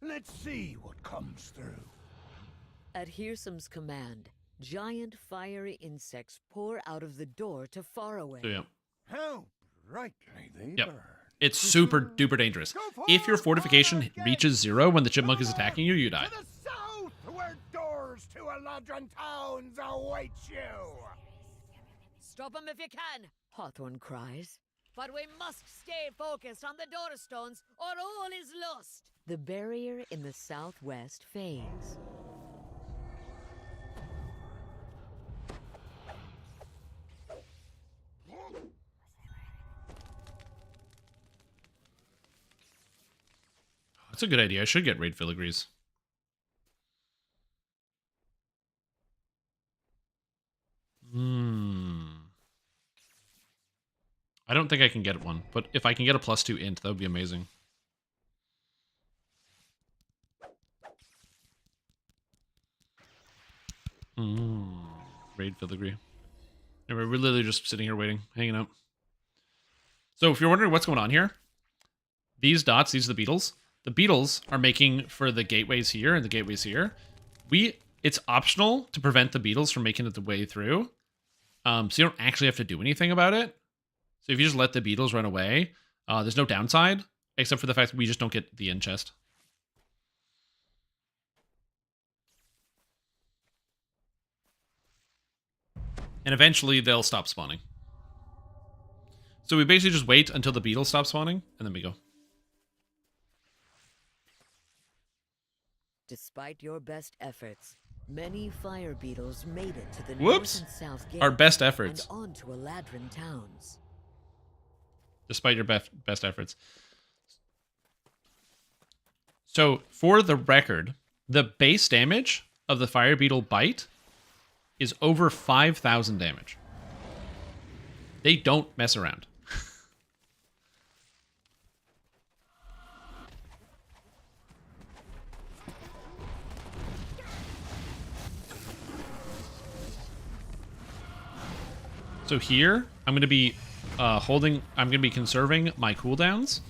C: Let's see what comes through.
F: At Hearsom's command, giant fiery insects pour out of the door to far away.
A: So yeah,
C: How brightly they
A: Yep.
C: burn.
A: it's super duper dangerous. If your fortification reaches 0 when the chipmunk is attacking you, you die.
C: To the south, where doors to Eladrin towns await you.
F: Stop him if you can, Hawthorne cries. But we must stay focused on the doorstones, or all is lost. The barrier in the southwest fades.
A: That's a good idea. I should get raid filigrees. I don't think I can get one, but if I can get a +2 int, that would be amazing. Raid filigree. And we're literally just sitting here waiting, hanging out. So if you're wondering what's going on here, these dots, these are the beetles. The beetles are making for the gateways here and the gateways here. It's optional to prevent the beetles from making it the way through. So you don't actually have to do anything about it. So if you just let the beetles run away, there's no downside, except for the fact that we just don't get the end chest. And eventually they'll stop spawning. So we basically just wait until the beetles stop spawning, and then we go.
F: Despite your best efforts, many fire beetles made it to the
A: Whoops.
F: north and south gates
A: Our best efforts.
F: and onto Eladrin towns.
A: Despite your best efforts. So, for the record, the base damage of the fire beetle bite is over 5,000 damage. They don't mess around. So here, I'm going to be I'm going to be conserving my cooldowns.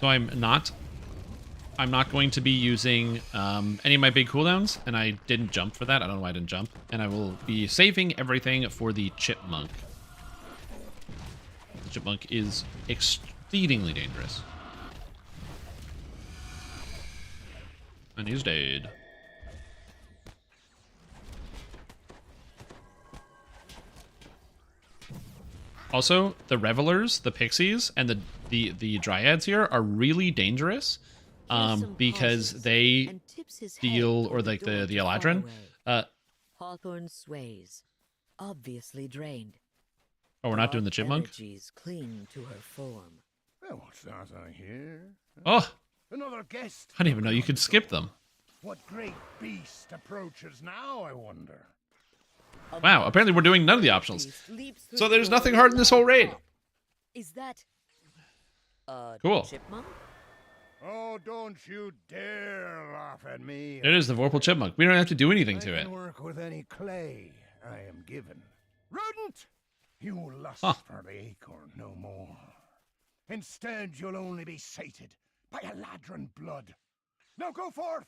A: So I'm not going to be using any of my big cooldowns, and I didn't jump for that. I don't know why I didn't jump. And I will be saving everything for the chipmunk. The chipmunk is exceedingly dangerous. And he's dead. Also, the revelers, the pixies, and the dryads here are really dangerous because they deal, or like the Eladrin.
F: Hawthorne sways, obviously drained.
A: Oh, we're not doing the chipmunk?
F: Energies cling to her form.
C: Well, what's that I hear?
A: Oh,
C: Another guest.
A: I didn't even know you could skip them.
C: What great beast approaches now, I wonder?
A: Wow, apparently we're doing none of the optionals. So there's nothing hard in this whole raid.
F: Is that
A: Cool.
F: chipmunk?
C: Oh, don't you dare laugh at me.
A: It is the Vorpal Chipmunk. We don't have to do anything
C: I
A: to it.
C: can work with any clay I am given. Rodent! You lust
A: Huh.
C: for the acorn no more. Instead, you'll only be sated by Eladrin blood. Now go forth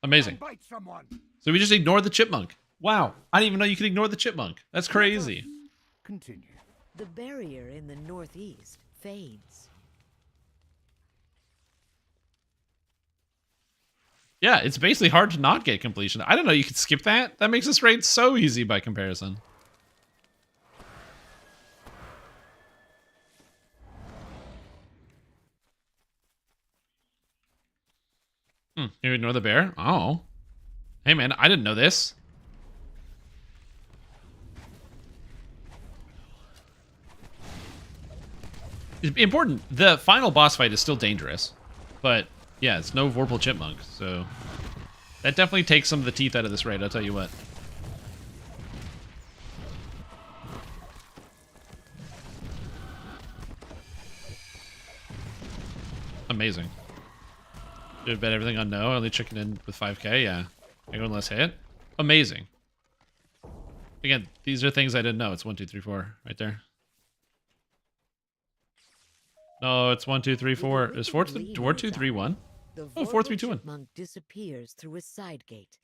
A: Amazing.
C: and bite someone.
A: So we just ignore the chipmunk. Wow, I didn't even know you could ignore the chipmunk. That's crazy.
C: Continue.
F: The barrier in the northeast fades.
A: Yeah, it's basically hard to not get completion. I don't know, you could skip that? That makes this raid so easy by comparison. You ignore the bear? Oh. Hey man, I didn't know this. Important. The final boss fight is still dangerous, but yeah, it's no Vorpal Chipmunk, so that definitely takes some of the teeth out of this raid. I'll tell you what. Amazing. Did bet everything on no. Only chicken in with 5k. Yeah, I go less hit. Amazing. Again, these are things I didn't know. It's 1, 2, 3, 4 right there. No, it's 1, 2, 3, 4. Is 4, 2, 3, 1? Oh, 4, 3, 2, 1.
F: Monk disappears through a side gate.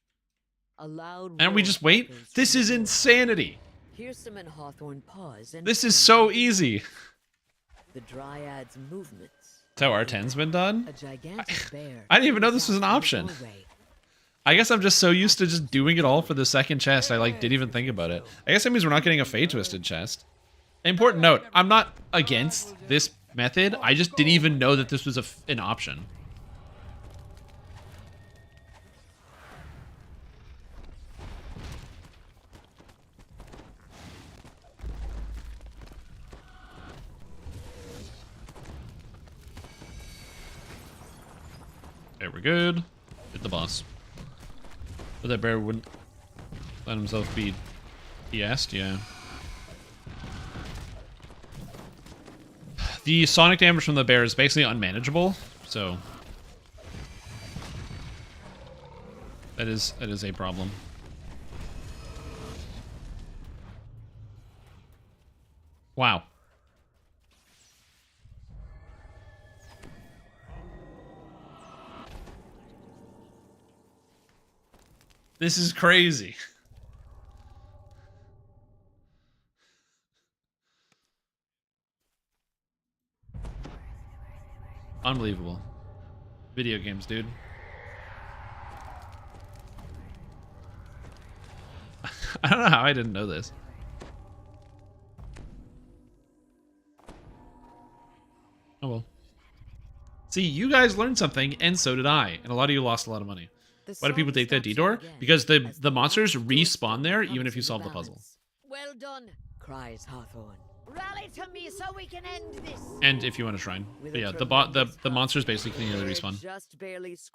F: A loud
A: And we just wait? This is insanity.
F: Pearson and Hawthorne pause and
A: This is so easy.
F: the Dryad's movements.
A: That's how R10's been done?
F: A gigantic bear.
A: I didn't even know this was an option. I guess I'm just so used to just doing it all for the second chest, I didn't even think about it. I guess that means we're not getting a Fade Twisted chest. Important note, I'm not against this method, I just didn't even know that this was an option. Okay, we're good. Hit the boss. But that bear wouldn't let himself be TS'd, yeah. The sonic damage from the bear is basically unmanageable, so that is a problem. Wow. This is crazy. Unbelievable. Video games, dude. I don't know how I didn't know this. Oh well. See, you guys learned something, and so did I. And a lot of you lost a lot of money. Why do people take that detour? Because the monsters respawn there even if you solve the puzzle.
F: Well done, cries Hawthorne.
E: Rally to me so we can end this.
A: And if you want a shrine. But yeah, the monsters basically continually respawn.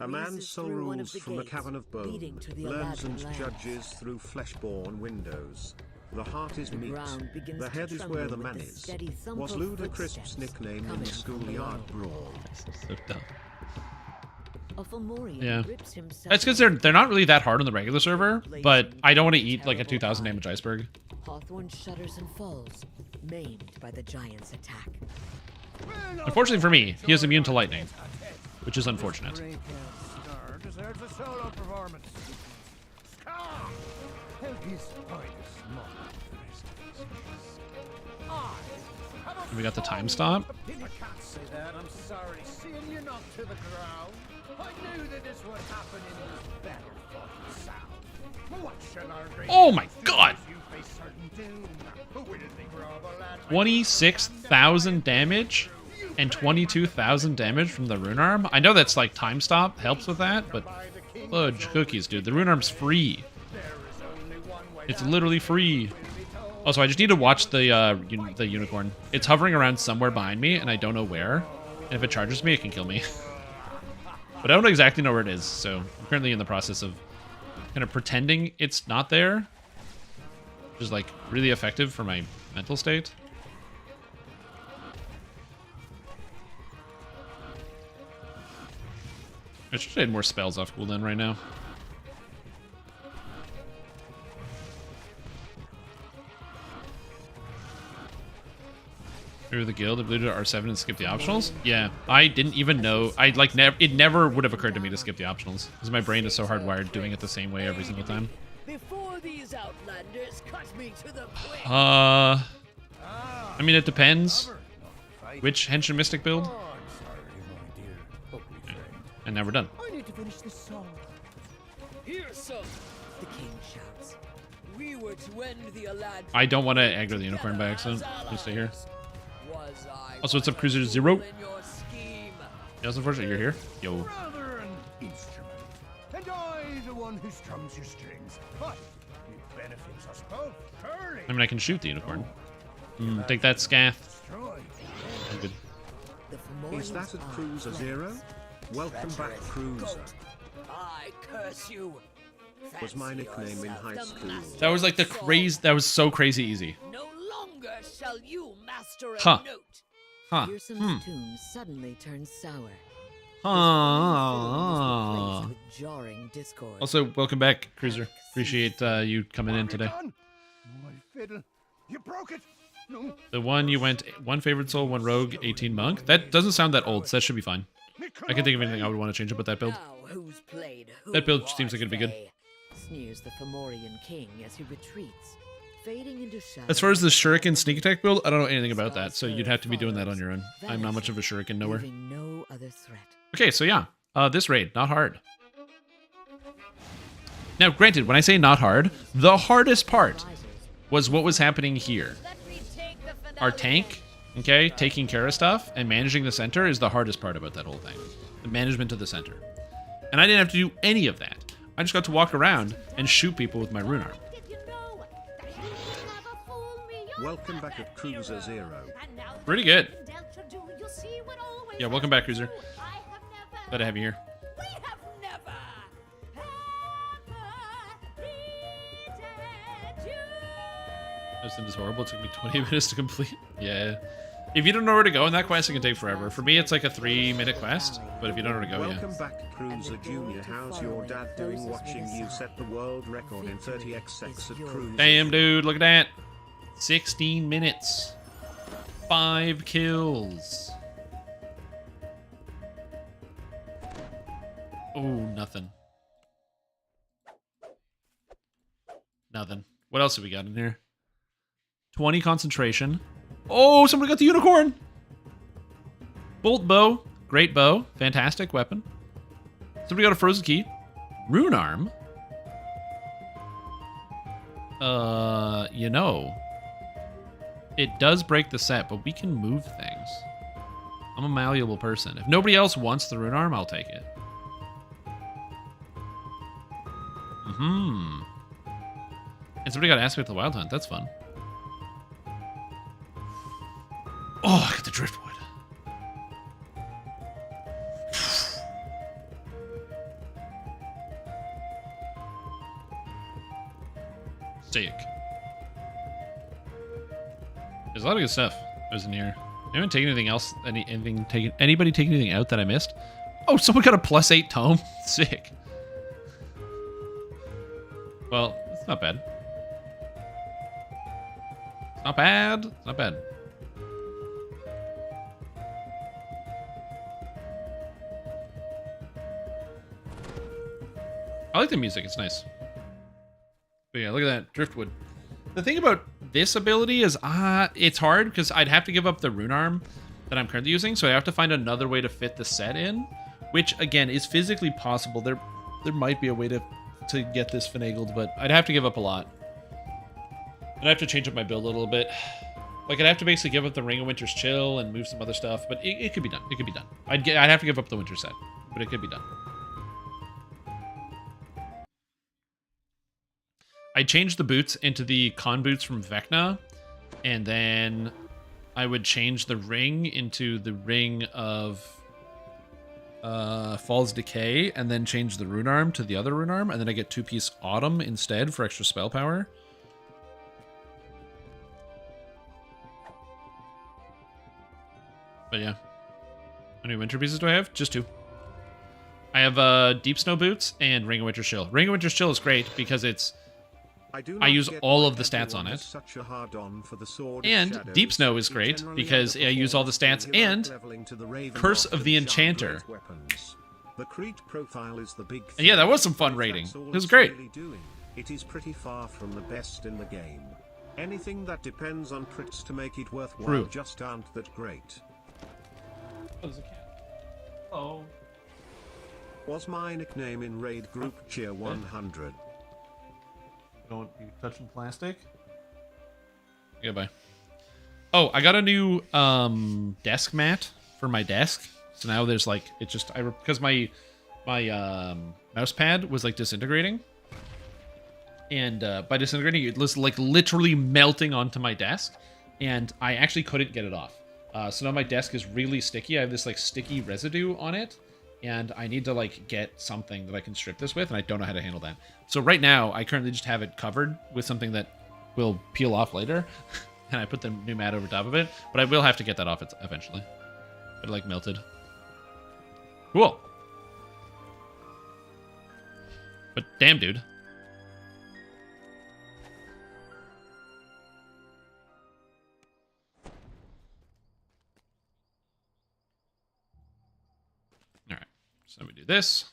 B: A man's soul rules from the cavern of bone, learns and judges through flesh-born windows. The heart is meat, the head is where the man is. Was Ludacris's nickname in schoolyard brawl.
A: So dumb.
F: Yeah.
A: That's because they're not really that hard on the regular server, but I don't want to eat like a 2,000 damage iceberg.
F: Hawthorne shudders and falls, maimed by the giant's attack.
A: Unfortunately for me, he is immune to lightning, which is unfortunate. We got the time stop.
H: I can't say that. I'm sorry. Seeing you knocked to the ground. I knew that this would happen in this better fucking sound. What shall our great
A: Oh my god!
H: you face certain doom? Who will think we're all the lad-
A: 26,000 damage and 22,000 damage from the rune arm. I know that's like time stop helps with that, but fudge cookies, dude. The rune arm's free. It's literally free. Also, I just need to watch the unicorn. It's hovering around somewhere behind me, and I don't know where. And if it charges me, it can kill me. But I don't exactly know where it is, so I'm currently in the process of kind of pretending it's not there. Which is, like, really effective for my mental state. I should have more spells off cooldown right now. Through the guild, I blew to R7 and skip the optionals? Yeah, I didn't even know. It never would have occurred to me to skip the optionals because my brain is so hardwired doing it the same way every single time.
I: Before these outlanders cut me to the quick.
A: I mean, it depends. Which Henshin Mystic build? And now we're done.
I: I need to finish this song. Here's some.
F: The king shouts.
I: We were to end the Alad.
A: I don't want to aggro the unicorn by accident. Just stay here. Also, what's up, Cruiser Zero? Yeah, it's unfortunate you're here. Yo.
C: Rather an instrument, and I the one who strums your strings. But it benefits us both. Hurry.
A: I mean, I can shoot the unicorn. Take that, Scath.
C: Destroy.
A: I'm good.
B: Is that at Cruiser Zero? Welcome back, Cruiser.
I: I curse you.
B: Was my nickname in high school.
A: That was like the crazy. That was so crazy easy.
I: No longer shall you master a
A: Huh.
I: note.
A: Huh.
F: Fearsom's tune suddenly turns sour.
A: Huh.
F: With jarring discord.
A: Also, welcome back, Cruiser. Appreciate you coming in today.
C: My fiddle. You broke it. No.
A: The one you went one favorite soul, one rogue, 18 monk. That doesn't sound that old, so that should be fine. I can think of anything I would want to change about that build.
F: Now, who's played who
A: That build seems like it'd be good.
F: today? Sneers the Fomorian king as he retreats, fading into shadow.
A: As far as the shuriken sneak attack build, I don't know anything about that, so you'd have to be doing that on your own. I'm not much of a shuriken knower.
F: Leaving no other threat.
A: Okay, so yeah, this raid, not hard. Now, granted, when I say not hard, the hardest part was what was happening here. Our tank, okay, taking care of stuff and managing the center is the hardest part about that whole thing. The management of the center. And I didn't have to do any of that. I just got to walk around and shoot people with my rune arm.
B: Welcome back at Cruiser Zero.
A: Pretty good. Yeah, welcome back, Cruiser. Glad to have you here. This is horrible. It took me 20 minutes to complete. Yeah. If you don't know where to go in that quest, it can take forever. For me, it's like a 3-minute quest, but if you don't know where to go, yeah.
B: Welcome back, Cruiser Junior. How's your dad doing watching you set the world record in 30xx at Cruiser?
A: Damn, dude, look at that. 16 minutes. 5 kills. Oh, nothing. Nothing. What else have we got in here? 20 concentration. Oh, somebody got the unicorn. Bolt bow. Great bow. Fantastic weapon. Somebody got a frozen key. Rune arm. You know, it does break the set, but we can move things. I'm a malleable person. If nobody else wants the rune arm, I'll take it. And somebody got asked me at the Wild Hunt. That's fun. Oh, I got the driftwood. Sick. There's a lot of good stuff that was in here. Anyone take anything else? Anybody take anything out that I missed? Oh, someone got a +8 tome. Sick. Well, it's not bad. It's not bad. It's not bad. I like the music. It's nice. But yeah, look at that. Driftwood. The thing about this ability is it's hard because I'd have to give up the rune arm that I'm currently using, so I have to find another way to fit the set in, which, again, is physically possible. There might be a way to get this finagled, but I'd have to give up a lot. I'd have to change up my build a little bit. Like, I'd have to basically give up the Ring of Winter's Chill and move some other stuff, but it could be done. It could be done. I'd have to give up the Winter set, but it could be done. I changed the boots into the con boots from Vecna, and then I would change the ring into the ring of Fall's Decay, and then change the rune arm to the other rune arm, and then I get 2-piece Autumn instead for extra spell power. But yeah. How many winter pieces do I have? Just 2. I have Deep Snow Boots and Ring of Winter's Chill. Ring of Winter's Chill is great because I use all of the stats on it. And Deep Snow is great because I use all the stats and Curse of the Enchanter. And yeah, that was some fun raiding. It was great.
B: It is pretty far from the best in the game. Anything that depends on crits to make it worthwhile just aren't that great.
A: Oh, there's a cat. Oh.
B: Was my nickname in raid group cheer 100?
A: Don't be touching plastic. Goodbye. Oh, I got a new desk mat for my desk. So now there's like, it's just, because my mouse pad was like disintegrating. And by disintegrating, it was like literally melting onto my desk. And I actually couldn't get it off. So now my desk is really sticky. I have this like sticky residue on it, and I need to like get something that I can strip this with, and I don't know how to handle that. So right now, I currently just have it covered with something that will peel off later, and I put the new mat over top of it, but I will have to get that off eventually. It like melted. Cool. But damn, dude. All right, so let me do this.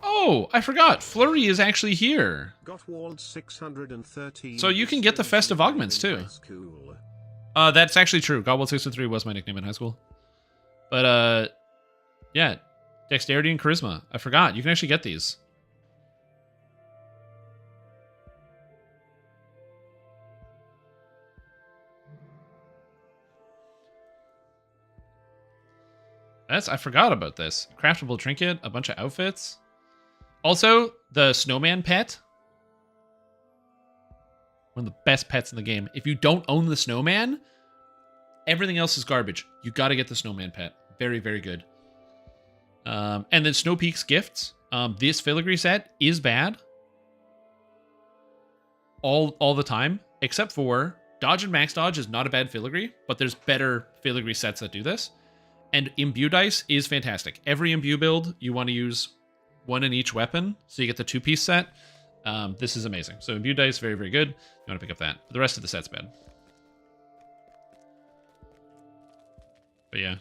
A: Oh, I forgot. Flurry is actually here.
B: Got walled 613.
A: So you can get the festive augments too.
B: Cool.
A: That's actually true. Godwall 603 was my nickname in high school. But yeah, dexterity and charisma. I forgot. You can actually get these. I forgot about this. Craftable trinket, a bunch of outfits. Also, the snowman pet. One of the best pets in the game. If you don't own the snowman, everything else is garbage. You got to get the snowman pet. Very, very good. And then Snow Peak's gifts. This filigree set is bad. All the time. Except for Dodge and Max Dodge is not a bad filigree, but there's better filigree sets that do this. And Imbue Dice is fantastic. Every Imbue build, you want to use one in each weapon, so you get the 2-piece set. This is amazing. So Imbue Dice, very, very good. You want to pick up that. But the rest of the set's bad. But yeah.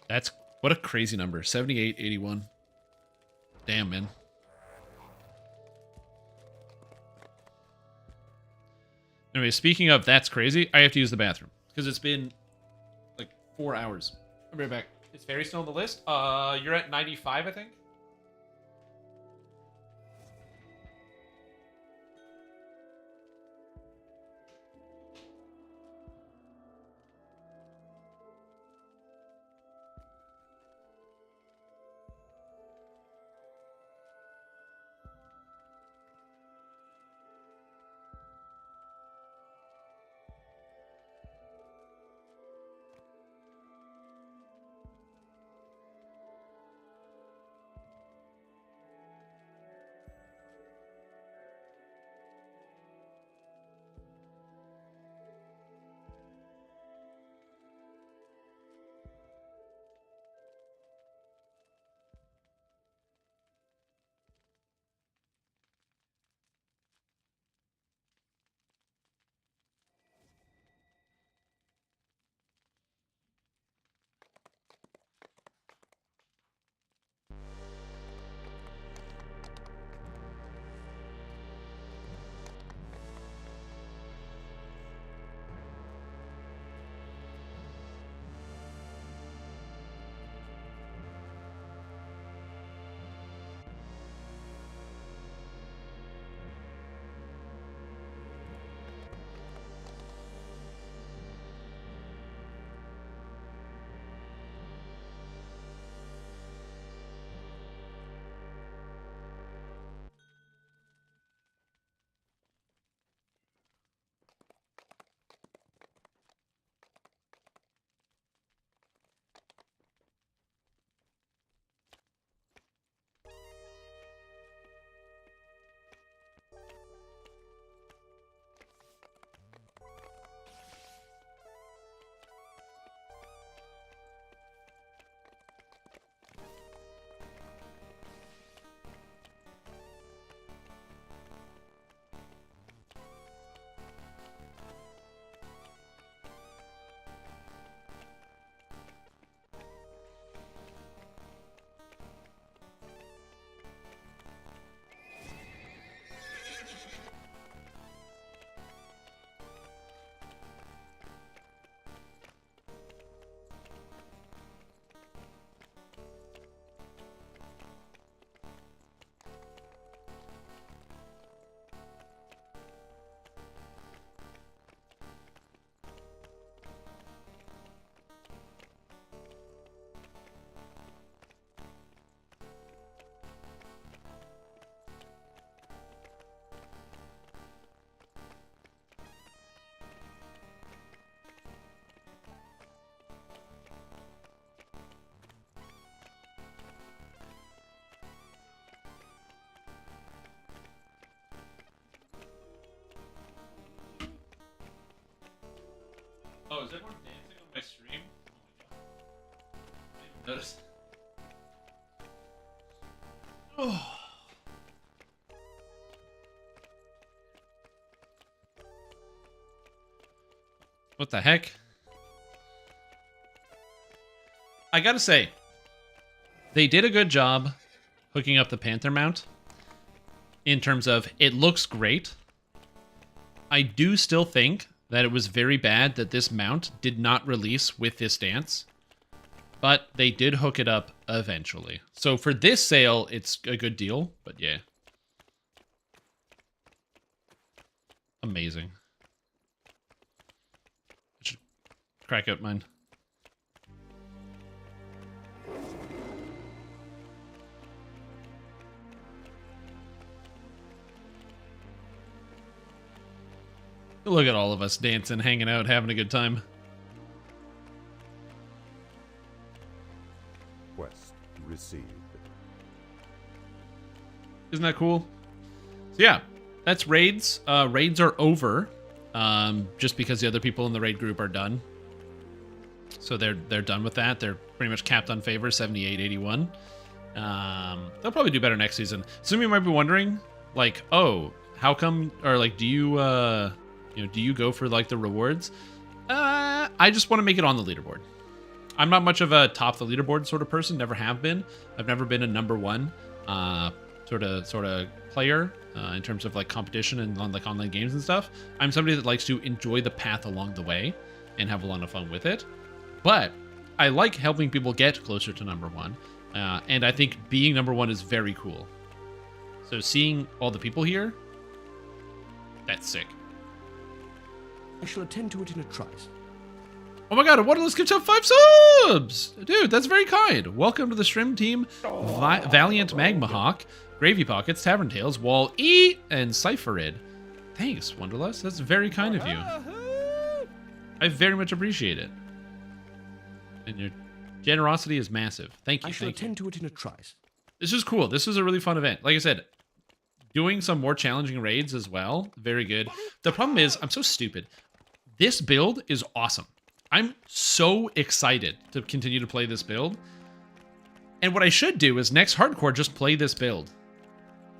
A: That's, what a crazy number. 78, 81. Damn, man. Anyway, speaking of that's crazy, I have to use the bathroom. Because it's been like 4 hours. I'll be right back. Is Fairy still on the list? You're at 95, I think? is everyone dancing on my stream? Oh my god. I didn't notice. Oh. What the heck? I gotta say, they did a good job hooking up the Panther mount in terms of it looks great. I do still think that it was very bad that this mount did not release with this dance, but they did hook it up eventually. So for this sale, it's a good deal, but yeah. Amazing. I should crack out mine. Look at all of us dancing, hanging out, having a good time.
C: Quest received.
A: Isn't that cool? So yeah, that's raids. Raids are over, just because the other people in the raid group are done. So they're done with that. They're pretty much capped on favor, 78, 81. They'll probably do better next season. Some of you might be wondering, like, oh, how come, or like, do you go for like the rewards? I just want to make it on the leaderboard. I'm not much of a top the leaderboard sort of person. Never have been. I've never been a number one sort of player in terms of like competition and on like online games and stuff. I'm somebody that likes to enjoy the path along the way and have a lot of fun with it. But I like helping people get closer to number one, and I think being number one is very cool. So seeing all the people here, that's sick.
K: I shall attend to it in a trice.
A: Oh my god, let's give up 5 subs! Dude, that's very kind. Welcome to the stream team, Valiant Magma Hawk, Gravy Pockets, Tavern Tales, Wall E, and Cypherid. Thanks, Wonderlust. That's very kind of you. I very much appreciate it. And your generosity is massive. Thank you.
K: I shall attend to it in a trice.
A: This is cool. This is a really fun event. Like I said, doing some more challenging raids as well. Very good. The problem is, I'm so stupid. This build is awesome. I'm so excited to continue to play this build. And what I should do is next hardcore, just play this build.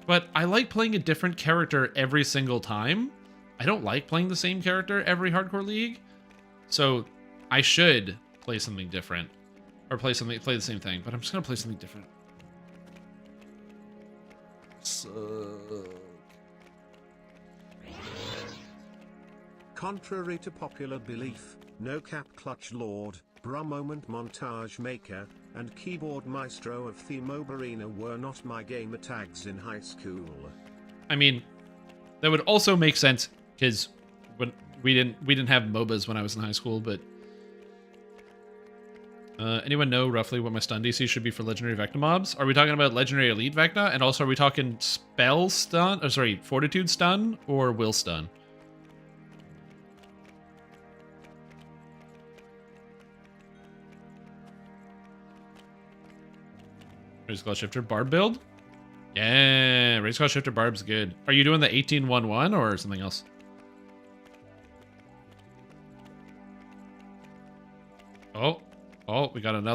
A: But I like playing a different character every single time. I don't like playing the same character every hardcore league. So I should play something different. Or play the same thing. But I'm just going to play something different.
B: Contrary to popular belief, No Cap Clutch Lord, Bra Moment Montage Maker, and Keyboard Maestro of Themo Arena were not my gamer tags in high school.
A: I mean, that would also make sense because when we didn't have MOBAs when I was in high school, but anyone know roughly what my stun DC should be for legendary Vecna mobs? Are we talking about legendary elite Vecna? And also, are we talking spell stun? Or sorry, fortitude stun or will stun? Raise Claw Shifter Barb build? Yeah, Raise Claw Shifter Barb's good. Are you doing the 18-1-1 or something else? Oh, we got an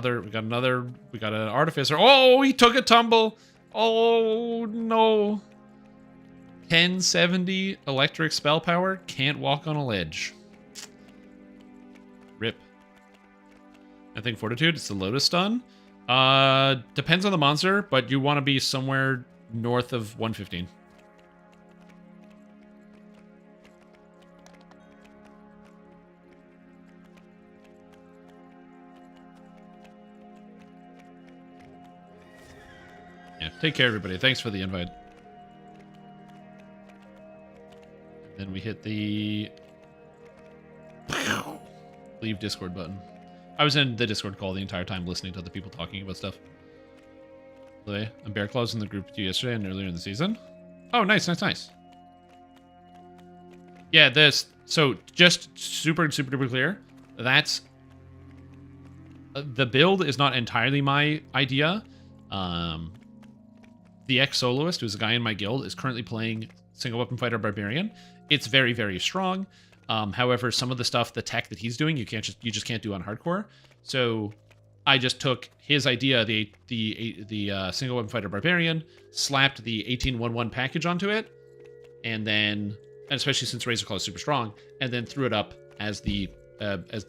A: artificer. Oh, he took a tumble. Oh no. 1070 electric spell power, can't walk on a ledge. Rip. I think Fortitude, it's the Lotus stun. Depends on the monster, but you want to be somewhere north of 115. Yeah, take care, everybody. Thanks for the invite. Then we hit the leave Discord button. I was in the Discord call the entire time listening to other people talking about stuff. And Bear Claws in the group with you yesterday and earlier in the season. Oh, nice. Yeah, so just super duper clear. That's the build is not entirely my idea. The ex-soloist, who's a guy in my guild, is currently playing Single Weapon Fighter Barbarian. It's very, very strong. However, some of the stuff, the tech that he's doing, you just can't do on hardcore. So I just took his idea, the single weapon fighter barbarian, slapped the 1811 package onto it, and then, and especially since Razor Claw is super strong, and then threw it up as the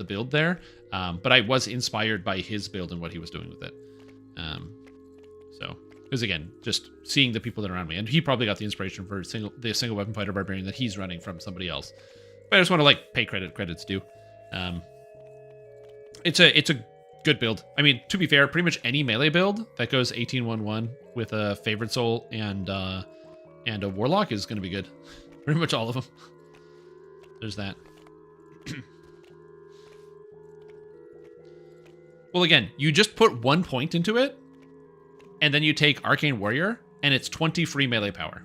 A: build there. But I was inspired by his build and what he was doing with it. So, because again, just seeing the people that are around me, and he probably got the inspiration for the single weapon fighter barbarian that he's running from somebody else. But I just want to like pay credit's due. It's a good build. I mean, to be fair, pretty much any melee build that goes 18-1-1 with a favorite soul and a warlock is going to be good. Pretty much all of them. There's that. Well, again, you just put 1 point into it, and then you take Arcane Warrior, and it's 20 free melee power.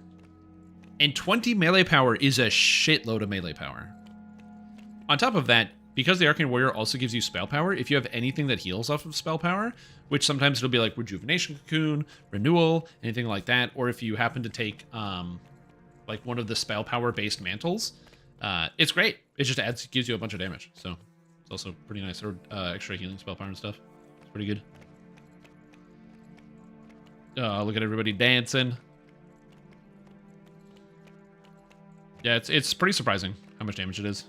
A: And 20 melee power is a shitload of melee power. On top of that, because the Arcane Warrior also gives you spell power, if you have anything that heals off of spell power, which sometimes it'll be like Rejuvenation Cocoon, Renewal, anything like that, or if you happen to take like one of the spell power based mantles, it's great. It just gives you a bunch of damage. So it's also pretty nice. Or extra healing spell power and stuff. It's pretty good. Look at everybody dancing. Yeah, it's pretty surprising how much damage it is.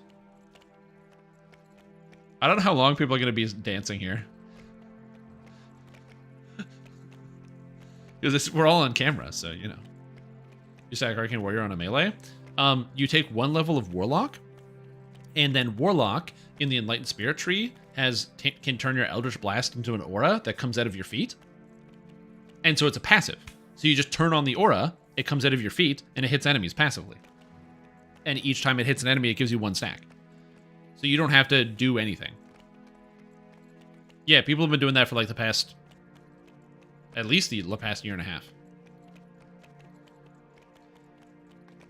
A: I don't know how long people are going to be dancing here. Because we're all on camera, so, you know. You stack Arcane Warrior on a melee. You take 1 level of Warlock, and then Warlock in the Enlightened Spirit tree can turn your Eldritch Blast into an aura that comes out of your feet. And so it's a passive. So you just turn on the aura, it comes out of your feet, and it hits enemies passively. And each time it hits an enemy, it gives you 1 stack. So you don't have to do anything. Yeah, people have been doing that for like at least the past year and a half.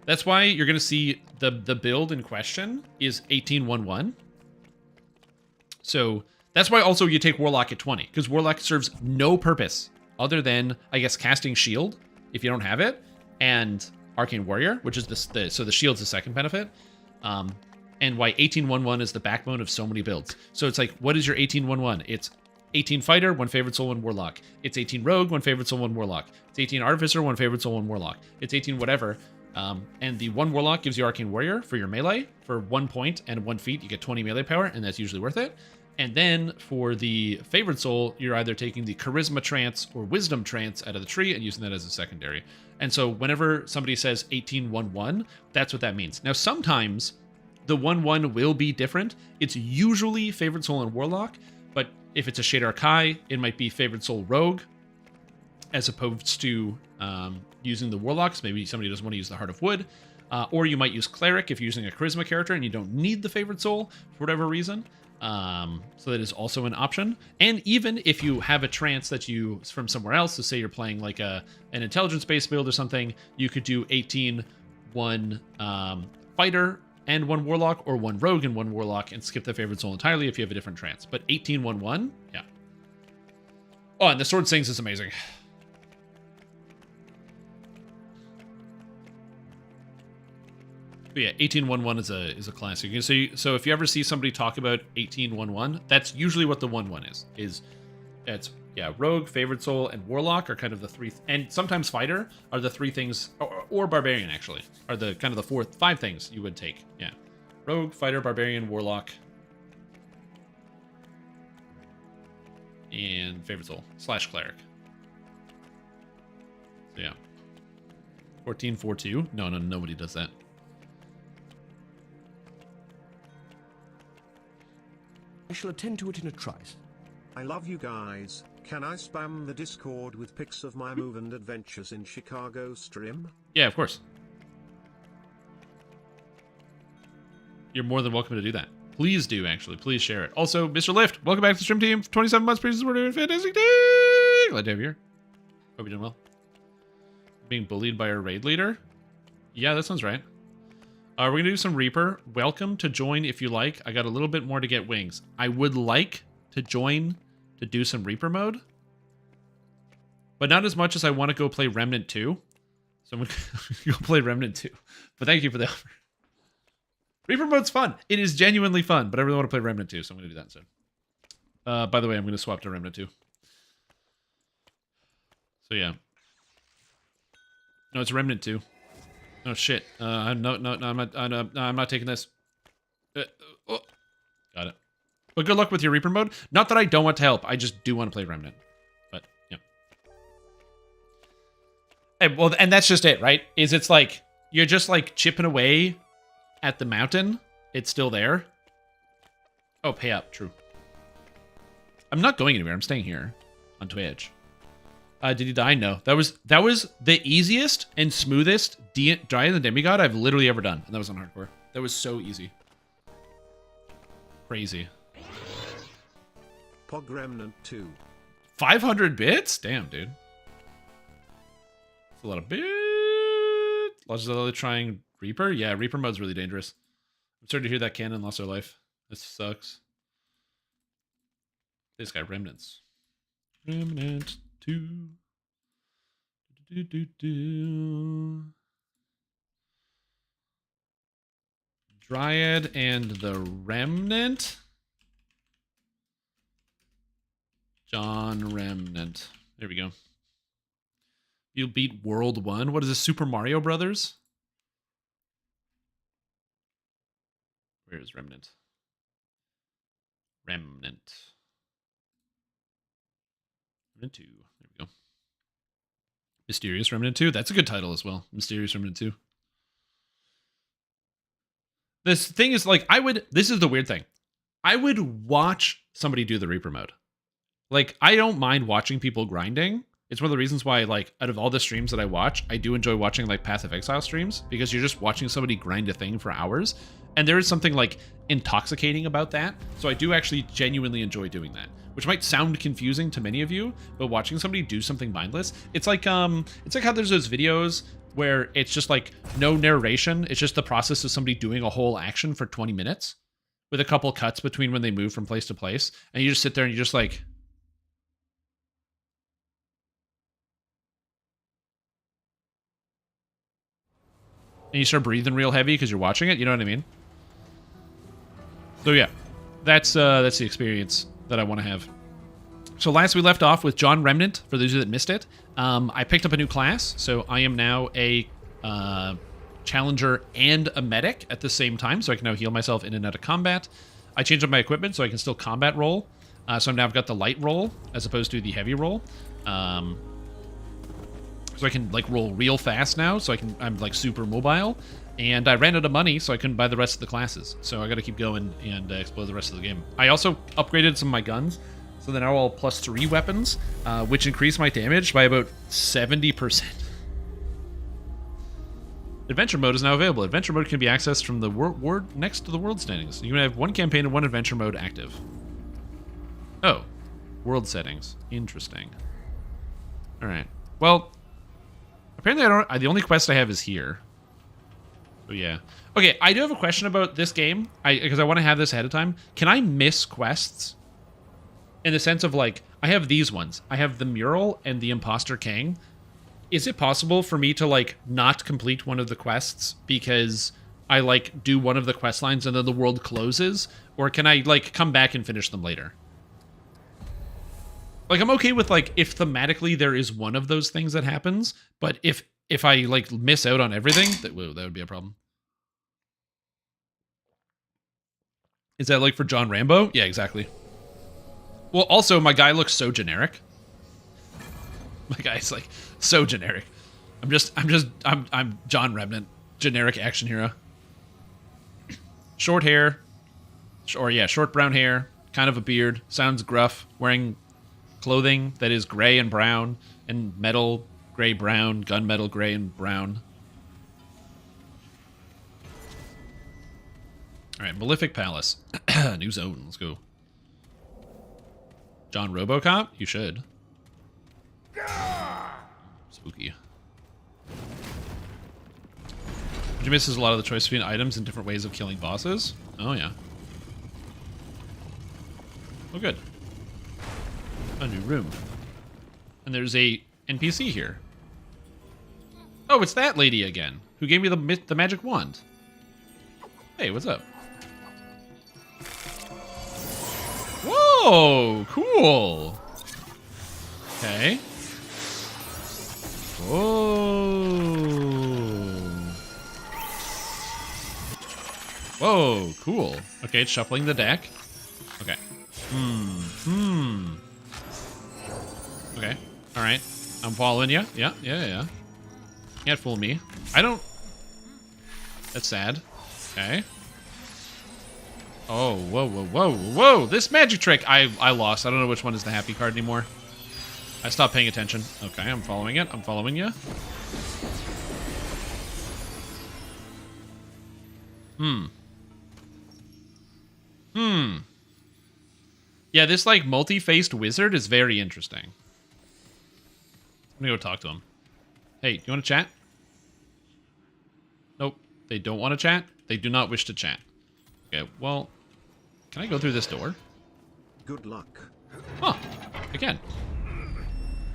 A: That's why you're going to see the build in question is 18-1-1. So that's why also you take Warlock at 20, because Warlock serves no purpose other than, I guess, casting Shield, if you don't have it, and Arcane Warrior, which is so the Shield's the second benefit. And why 18-1-1 is the backbone of so many builds. So it's like, what is your 18-1-1? It's 18 Fighter, 1 Favorite Soul, 1 Warlock. It's 18 Rogue, 1 Favorite Soul, 1 Warlock. It's 18 Artificer, 1 Favorite Soul, 1 Warlock. It's 18 whatever. And the 1 Warlock gives you Arcane Warrior for your melee. For 1 point and 1 feat, you get 20 melee power, and that's usually worth it. And then for the Favorite Soul, you're either taking the Charisma Trance or Wisdom Trance out of the tree and using that as a secondary. And so whenever somebody says 18-1-1, that's what that means. Now, sometimes the 1-1 will be different. It's usually Favorite Soul and Warlock, but if it's a Shadar Kai, it might be Favorite Soul Rogue, as opposed to using the Warlocks. Maybe somebody doesn't want to use the Heart of Wood. Or you might use Cleric if you're using a Charisma character and you don't need the Favorite Soul for whatever reason. So that is also an option. And even if you have a trance that you from somewhere else, so say you're playing like an intelligence-based build or something, you could do 18-1 Fighter and 1 Warlock, or 1 Rogue and 1 Warlock, and skip the Favorite Soul entirely if you have a different trance. But 18-1-1, yeah. Oh, and the Sword Sings is amazing. But yeah, 18-1-1 is a classic. So if you ever see somebody talk about 18-1-1, that's usually what the 1-1 is. It's Rogue, Favorite Soul, and Warlock are kind of the 3, and sometimes Fighter are the 3 things, or Barbarian actually, are the kind of the 5 things you would take. Yeah, Rogue, Fighter, Barbarian, Warlock, and Favorite Soul / Cleric. So yeah, 14-4-2. No, nobody does that.
K: I shall attend to it in a trice.
B: I love you guys. Can I spam the Discord with pics of my move and adventures in Chicago stream?
A: Yeah, of course. You're more than welcome to do that. Please do, actually. Please share it. Also, Mr. Lift, welcome back to the stream team. 27 months, previous we're doing fantastic day. Glad to have you here. Hope you're doing well. Being bullied by our raid leader? Yeah, that sounds right. We're going to do some Reaper. Welcome to join if you like. I got a little bit more to get wings. I would like to join to do some Reaper mode, but not as much as I want to go play Remnant 2. So I'm going to go play Remnant 2. But thank you for the offer. Reaper mode's fun. It is genuinely fun, but I really want to play Remnant 2, so I'm going to do that instead. By the way, I'm going to swap to Remnant 2. So yeah. No, it's Remnant 2. Oh shit. No, I'm not taking this. Oh. Got it. But good luck with your Reaper mode. Not that I don't want to help. I just do want to play Remnant. But yeah. Hey, well, and that's just it, right? It's like you're just like chipping away at the mountain. It's still there. Oh, pay up. True. I'm not going anywhere. I'm staying here on Twitch. Did he die? No. That was the easiest and smoothest Dryad the Demigod I've literally ever done. And that was on hardcore. That was so easy. Crazy.
B: Pog Remnant 2.
A: 500 bits? Damn, dude. That's a lot of bits. Logically trying Reaper? Yeah, Reaper mode's really dangerous. I'm sorry to hear that Cannon lost their life. This sucks. This guy, Remnants. Remnant 2. Dryad and the Remnant. John Remnant. There we go. You beat World 1. What is this, Super Mario Brothers? Where is Remnant? Remnant. Remnant 2. There we go. Mysterious Remnant 2. That's a good title as well. Mysterious Remnant 2. This thing is like, this is the weird thing. I would watch somebody do the Reaper mode. Like, I don't mind watching people grinding. It's one of the reasons why, like, out of all the streams that I watch, I do enjoy watching, like, Path of Exile streams, because you're just watching somebody grind a thing for hours, and there is something, like, intoxicating about that, so I do actually genuinely enjoy doing that, which might sound confusing to many of you, but watching somebody do something mindless, it's like how there's those videos where it's just, like, no narration, it's just the process of somebody doing a whole action for 20 minutes, with a couple cuts between when they move from place to place, and you just sit there and you just, like... and you start breathing real heavy because you're watching it, you know what I mean? So yeah, that's the experience that I want to have. So last we left off with John Remnant, for those of you that missed it. I picked up a new class, so I am now a challenger and a medic at the same time, so I can now heal myself in and out of combat. I changed up my equipment so I can still combat roll. So now I've got the light roll as opposed to the heavy roll. So I can like roll real fast now, so I'm like super mobile. And I ran out of money, so I couldn't buy the rest of the classes. So I got to keep going and explore the rest of the game. I also upgraded some of my guns, so they're now all +3 weapons, which increase my damage by about 70%. Adventure mode is now available. Adventure mode can be accessed from the word next to the world standings. You can have one campaign and one adventure mode active. Oh, world settings. Interesting. All right. Well, apparently the only quest I have is here. Oh yeah. Okay, I do have a question about this game. Because I want to have this ahead of time. Can I miss quests? In the sense of like, I have these ones. I have the mural and the imposter king. Is it possible for me to like not complete one of the quests because I like do one of the quest lines and then the world closes? Or can I like come back and finish them later? Like, I'm okay with like if thematically there is one of those things that happens, but if I like miss out on everything, that would be a problem. Is that like for John Rambo? Yeah, exactly. Well, also my guy looks so generic. My guy's like so generic. I'm John Remnant, generic action hero. Short hair, short brown hair, kind of a beard, sounds gruff, wearing clothing that is gray and brown and metal gray brown, gunmetal gray and brown. All right, Malefic Palace, new zone. Let's go. John RoboCop, you should. Spooky. What you miss is a lot of the choice between items and different ways of killing bosses. Oh yeah. Oh good. A new room. And there's a NPC here. Oh, it's that lady again, who gave me the magic wand. Hey, what's up? Whoa, cool. Okay. Whoa. Whoa, cool. Okay, it's shuffling the deck. Okay. Okay. All right. I'm following you. Yeah. Can't fool me. I don't... That's sad. Okay. Oh, whoa. This magic trick, I lost. I don't know which one is the happy card anymore. I stopped paying attention. Okay, I'm following it. I'm following you. Yeah, this, like, multi-faced wizard is very interesting. I'm gonna go talk to him. Hey, you want to chat? Nope. They don't want to chat? They do not wish to chat. Okay, well, can I go through this door?
B: Good luck.
A: Huh. Again.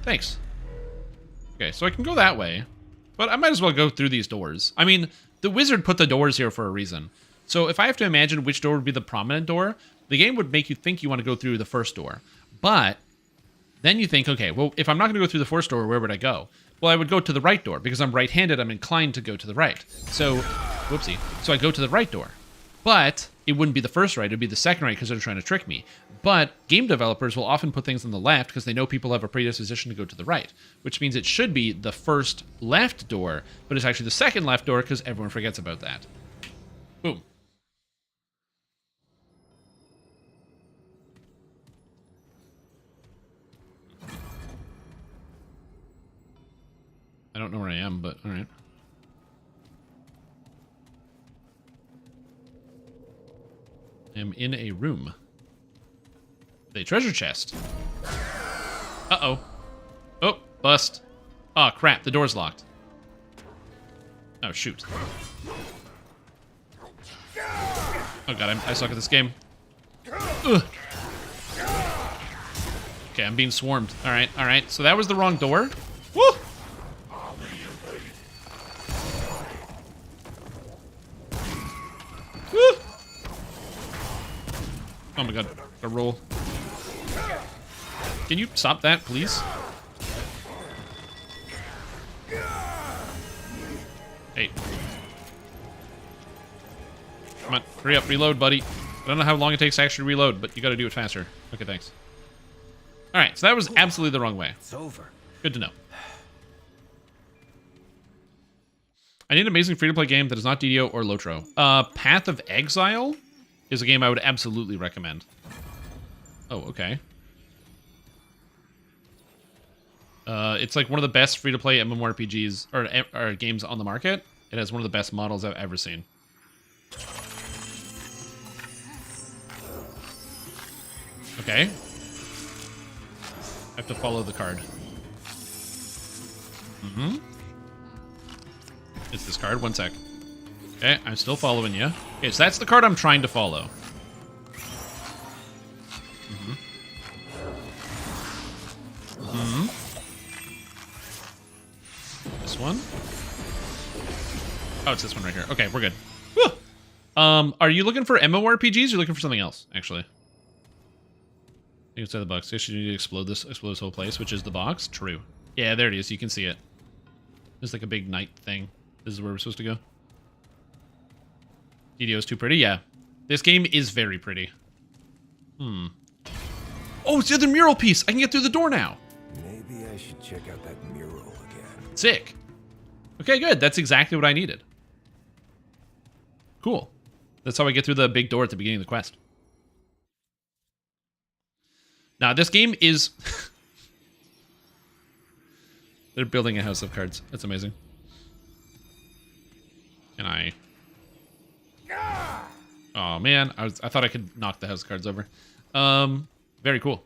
A: Thanks. Okay, so I can go that way. But I might as well go through these doors. I mean, the wizard put the doors here for a reason. So if I have to imagine which door would be the prominent door, the game would make you think you want to go through the first door. But then you think, okay, well, if I'm not going to go through the first door, where would I go? Well, I would go to the right door. Because I'm right-handed, I'm inclined to go to the right. So, whoopsie. So I go to the right door. But it wouldn't be the first right, it would be the second right because they're trying to trick me. But game developers will often put things on the left because they know people have a predisposition to go to the right, which means it should be the first left door, but it's actually the second left door because everyone forgets about that. Boom. I don't know where I am, but all right. I am in a room. With a treasure chest. Uh-oh. Oh, bust. Oh, crap. The door's locked. Oh, shoot. Oh, God. I suck at this game. Ugh. Okay, I'm being swarmed. All right. So that was the wrong door. Woo! Woo! Oh my god, a roll. Can you stop that, please? Hey. Come on, hurry up, reload, buddy. I don't know how long it takes to actually reload, but you gotta do it faster. Okay, thanks. Alright, so that was absolutely the wrong way.
H: It's over.
A: Good to know. I need an amazing free-to-play game that is not DDO or Lotro. Path of Exile is a game I would absolutely recommend. Oh, okay. It's like one of the best free-to-play MMORPGs, or games on the market. It has one of the best models I've ever seen. Okay. I have to follow the card. It's this card. One sec. Okay, I'm still following you. Okay, so that's the card I'm trying to follow. This one? Oh, it's this one right here. Okay, we're good. Woo! Are you looking for MMORPGs or are you looking for something else, actually? I think inside the box. You should need to explode this whole place, which is the box. True. Yeah, there it is. You can see it. There's like a big night thing. This is where we're supposed to go. DDO is too pretty? Yeah. This game is very pretty. Oh, it's the other mural piece! I can get through the door now!
C: Maybe I should check out that mural again.
A: Sick. Okay, good. That's exactly what I needed. Cool. That's how I get through the big door at the beginning of the quest. Now, this game is... They're building a house of cards. That's amazing. Can I... Oh, man. I thought I could knock the house of cards over. Very cool.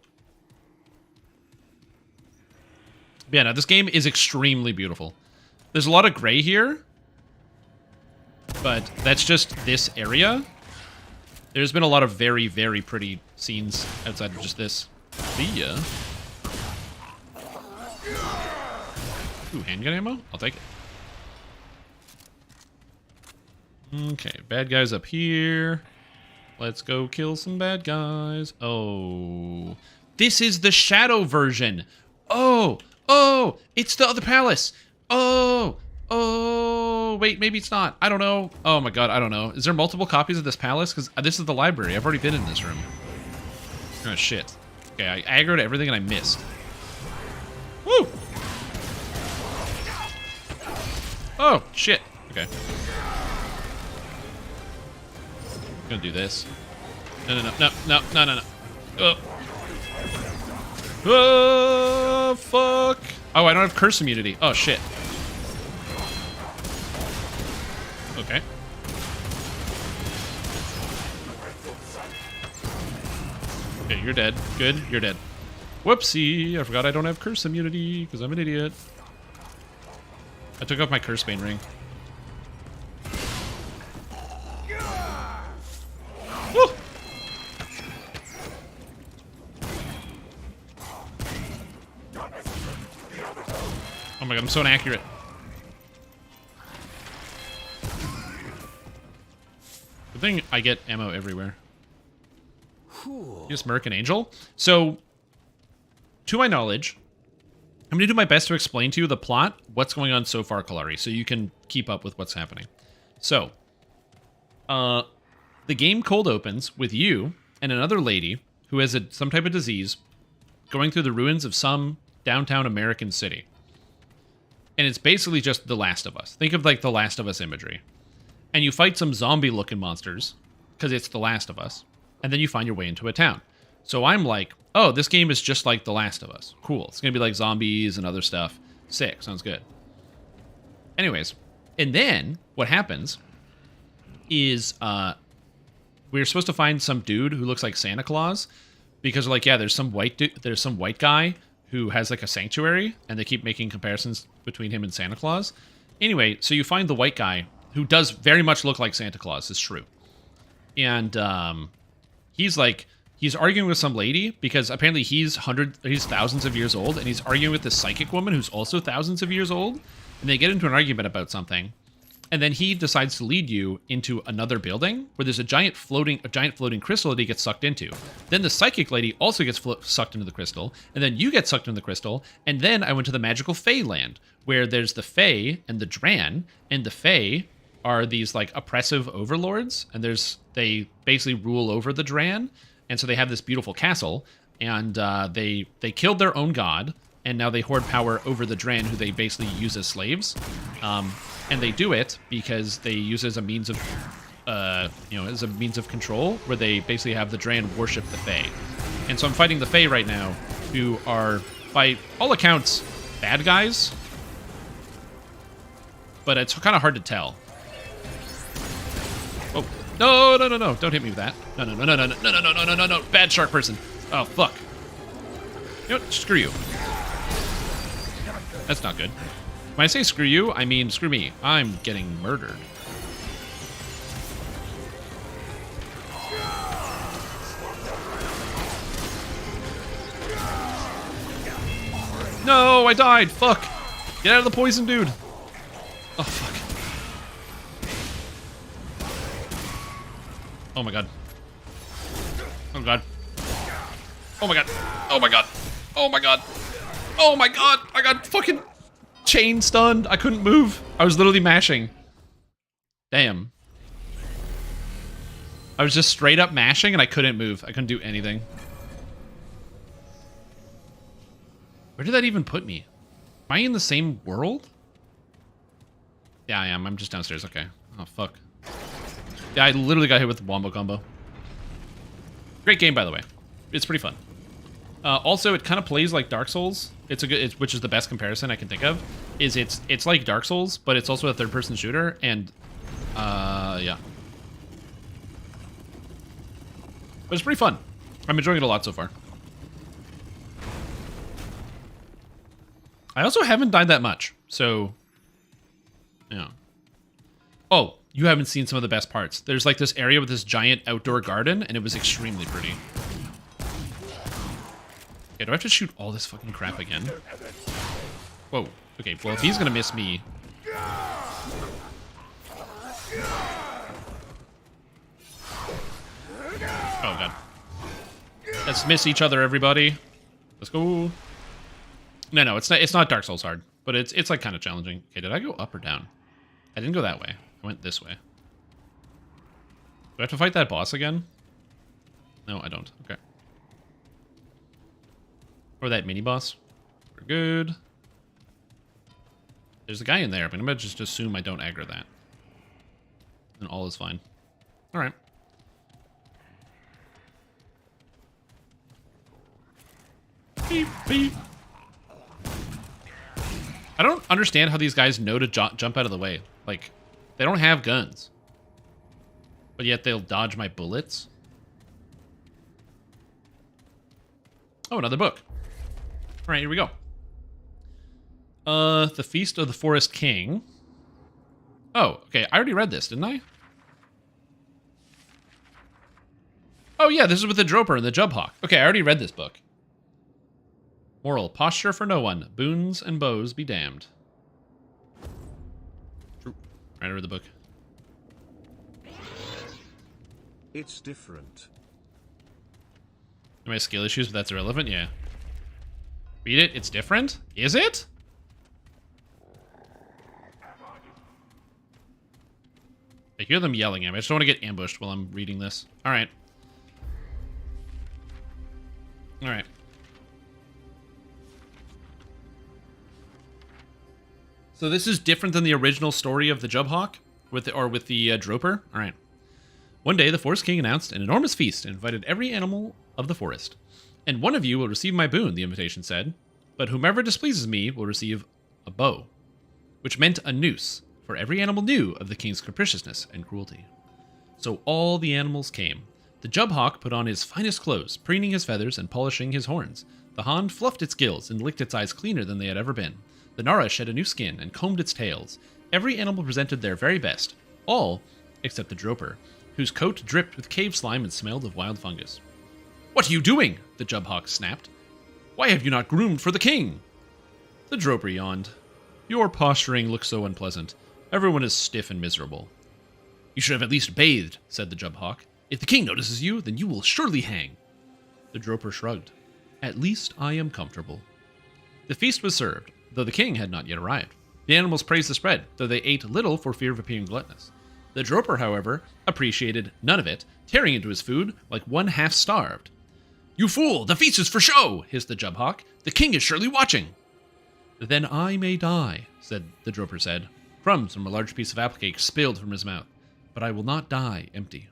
A: But yeah, no, this game is extremely beautiful. There's a lot of gray here. But that's just this area. There's been a lot of very, very pretty scenes outside of just this. See ya. Ooh, handgun ammo? I'll take it. Okay, bad guys up here. Let's go kill some bad guys. Oh, this is the shadow version. Oh, it's the other palace. Oh, wait, maybe it's not. I don't know. Oh my god, I don't know. Is there multiple copies of this palace? Because this is the library. I've already been in this room. Oh, shit. Okay, I aggroed everything and I missed. Woo! Oh, shit. Okay. I'm gonna do this. No. Oh, fuck. Oh, I don't have curse immunity. Oh, shit. Okay. Okay, you're dead. Good, you're dead. Whoopsie, I forgot I don't have curse immunity, because I'm an idiot. I took off my curse bane ring. Woo! Oh my god, I'm so inaccurate. Good thing I get ammo everywhere. Just Merc and Angel. So, to my knowledge, I'm going to do my best to explain to you the plot, what's going on so far, Kalari, so you can keep up with what's happening. So, the game cold opens with you and another lady who has some type of disease going through the ruins of some downtown American city. And it's basically just The Last of Us. Think of like The Last of Us imagery. And you fight some zombie-looking monsters, because it's The Last of Us. And then you find your way into a town. So I'm like, oh, this game is just like The Last of Us. Cool. It's going to be like zombies and other stuff. Sick. Sounds good. Anyways, and then what happens is we're supposed to find some dude who looks like Santa Claus, because like, yeah, there's some white guy who has like a sanctuary, and they keep making comparisons between him and Santa Claus. Anyway, so you find the white guy who does very much look like Santa Claus. It's true. And he's arguing with some lady because apparently he's thousands of years old, and he's arguing with this psychic woman who's also thousands of years old, and they get into an argument about something. And then he decides to lead you into another building where there's a giant floating crystal that he gets sucked into. Then the psychic lady also gets sucked into the crystal, and then you get sucked into the crystal. And then I went to the magical Fae land where there's the Fae and the Dran, and the Fae are these like oppressive overlords, and they basically rule over the Dran, and so they have this beautiful castle, and they killed their own god, and now they hoard power over the Dran, who they basically use as slaves. And they do it because they use it as a means of, as a means of control, where they basically have the Dran worship the Fae. And so I'm fighting the Fae right now, who are, by all accounts, bad guys. But it's kind of hard to tell. Oh, no, don't hit me with that. No, bad shark person. Oh, fuck. You know what, screw you. That's not good. When I say screw you, I mean screw me. I'm getting murdered. No, I died. Fuck. Get out of the poison, dude. Oh, fuck. Oh, my God. Oh, God. Oh, my God. Oh, my God. Oh, my God. Oh, my God. I got fucking chain stunned. I couldn't move. I was literally mashing. Damn. I was just straight up mashing and I couldn't move. I couldn't do anything. Where did that even put me? Am I in the same world? Yeah, I am. I'm just downstairs. Okay. Oh, fuck. Yeah, I literally got hit with the wombo combo. Great game, by the way. It's pretty fun. Also, it kind of plays like Dark Souls. Which is the best comparison I can think of. It's like Dark Souls, but it's also a third-person shooter, and yeah. But it's pretty fun. I'm enjoying it a lot so far. I also haven't died that much, so yeah. Oh, you haven't seen some of the best parts. There's like this area with this giant outdoor garden, and it was extremely pretty. Okay, do I have to shoot all this fucking crap again? Whoa. Okay, well, if he's gonna miss me... Oh, God. Let's miss each other, everybody. Let's go. No, it's not Dark Souls hard, but it's like kind of challenging. Okay, did I go up or down? I didn't go that way. I went this way. Do I have to fight that boss again? No, I don't. Okay. Or that mini boss. We're good. There's a guy in there, but I'm gonna just assume I don't aggro that. And all is fine. Alright. Beep, beep. I don't understand how these guys know to jump out of the way. Like, they don't have guns. But yet they'll dodge my bullets. Oh, another book. All right, here we go. The Feast of the Forest King. Oh, okay. I already read this, didn't I? Oh, yeah, this is with the Droper and the Jubhawk. Okay, I already read this book. Moral, posture for no one. Boons and bows be damned. True. Right over the book.
B: It's different.
A: Am I skill issues, but that's irrelevant? Yeah. Read it. It's different? Is it? I hear them yelling at me. I just don't want to get ambushed while I'm reading this. All right. All right. So this is different than the original story of the Jubhawk with the Droper. All right. One day, the Forest King announced an enormous feast and invited every animal of the forest. And one of you will receive my boon, the invitation said. But whomever displeases me will receive a bow, which meant a noose, for every animal knew of the king's capriciousness and cruelty. So all the animals came. The Jubhawk put on his finest clothes, preening his feathers and polishing his horns. The Hound fluffed its gills and licked its eyes cleaner than they had ever been. The Nara shed a new skin and combed its tails. Every animal presented their very best, all except the Droper, whose coat dripped with cave slime and smelled of wild fungus. "What are you doing?" the Jubhawk snapped. "Why have you not groomed for the king?" The Droper yawned. "Your posturing looks so unpleasant. Everyone is stiff and miserable." "You should have at least bathed," said the Jubhawk. "If the king notices you, then you will surely hang." The Droper shrugged. "At least I am comfortable." The feast was served, though the king had not yet arrived. The animals praised the spread, though they ate little for fear of appearing gluttonous. The Droper, however, appreciated none of it, tearing into his food like one half-starved. "You fool! The feast is for show!" hissed the Jubhawk. "The king is surely watching!" "Then I may die," the Droper said. Crumbs from a large piece of apple cake spilled from his mouth. "But I will not die empty."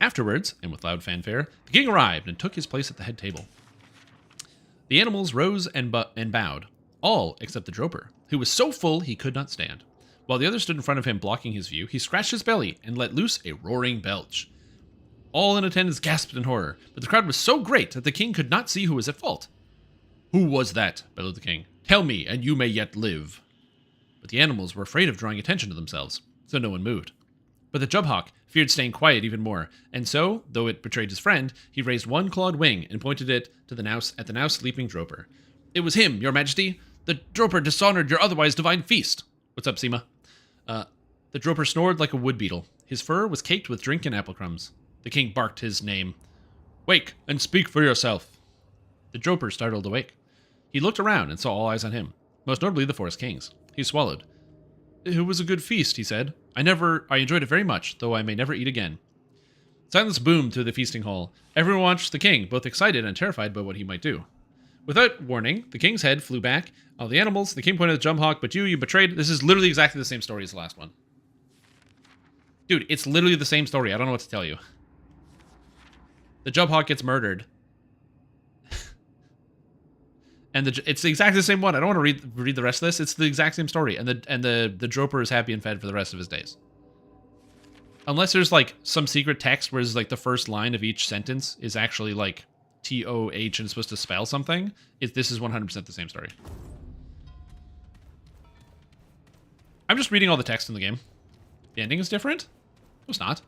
A: Afterwards, and with loud fanfare, the king arrived and took his place at the head table. The animals rose and bowed, all except the Droper, who was so full he could not stand. While the others stood in front of him blocking his view, he scratched his belly and let loose a roaring belch. All in attendance gasped in horror, but the crowd was so great that the king could not see who was at fault. "Who was that?" bellowed the king. "Tell me, and you may yet live." But the animals were afraid of drawing attention to themselves, so no one moved. But the Jubhawk feared staying quiet even more, and so, though it betrayed his friend, he raised one clawed wing and pointed it to the now sleeping Droper. "It was him, your majesty. The Droper dishonored your otherwise divine feast." "What's up, Seema?" The Droper snored like a wood beetle. His fur was caked with drink and apple crumbs. The king barked his name. "Wake, and speak for yourself." The Droper startled awake. He looked around and saw all eyes on him, most notably the Forest King's. He swallowed. "It was a good feast," he said. I enjoyed it very much, though I may never eat again." Silence boomed through the feasting hall. Everyone watched the king, both excited and terrified by what he might do. Without warning, the king's head flew back. All the animals, the king pointed at the Jubhawk, "But you betrayed." This is literally exactly the same story as the last one. Dude, it's literally the same story. I don't know what to tell you. The Jubhawk gets murdered. And it's exactly the same one. I don't want to read the rest of this. It's the exact same story. And the Droper is happy and fed for the rest of his days. Unless there's like some secret text where it's like the first line of each sentence is actually like TOH and it's supposed to spell something. This is 100% the same story. I'm just reading all the text in the game. The ending is different? No, it's not.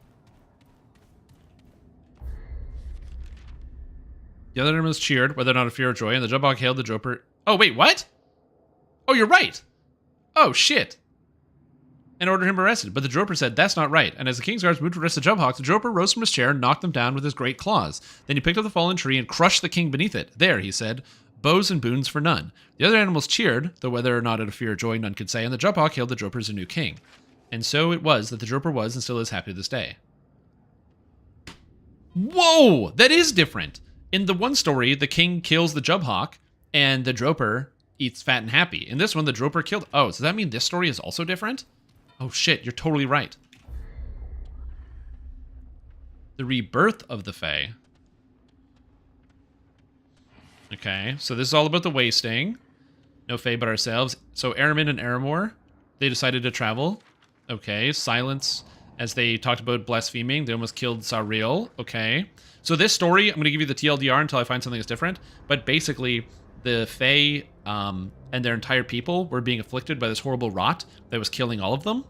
A: The other animals cheered, whether or not of fear or joy, and the Jubhawk hailed the Droper. Oh, wait, what? Oh, you're right. Oh, shit. and ordered him arrested. But the Droper said, that's not right. And as the king's guards moved to arrest the Jump Hawk, the Droper rose from his chair and knocked them down with his great claws. Then he picked up the fallen tree and crushed the king beneath it. There, he said, bows and boons for none. The other animals cheered, though whether or not out of fear or joy none could say, and the Jump Hawk hailed the Droper as a new king. And so it was that the Droper was and still is happy to this day. Whoa! That is different. In the one story, the king kills the Jump Hawk, and the Droper eats fat and happy. In this one, the Droper killed... Oh, does that mean this story is also different? Oh shit, you're totally right. The rebirth of the Fae. Okay, so this is all about the wasting. No Fae but ourselves. So Aramin and Aramor, they decided to travel. Okay, silence as they talked about blaspheming. They almost killed Sauriel. Okay. So this story, I'm going to give you the TLDR until I find something that's different. But basically, the Fae and their entire people were being afflicted by this horrible rot that was killing all of them.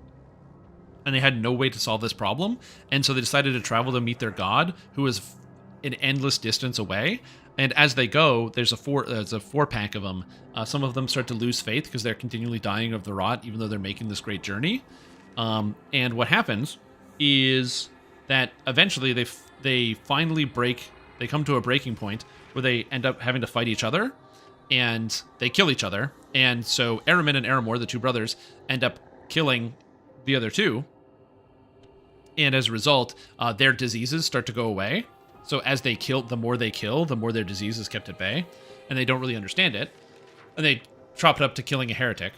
A: And they had no way to solve this problem. And so they decided to travel to meet their god, who was an endless distance away. And as they go, there's a four-pack of them. Some of them start to lose faith because they're continually dying of the rot, even though they're making this great journey. And what happens is that eventually they finally break. They come to a breaking point where they end up having to fight each other, and they kill each other. And so Aramin and Aramor, the two brothers, end up killing the other two. And as a result, their diseases start to go away. So as they kill, the more they kill, the more their disease is kept at bay. And they don't really understand it. And they chop it up to killing a heretic.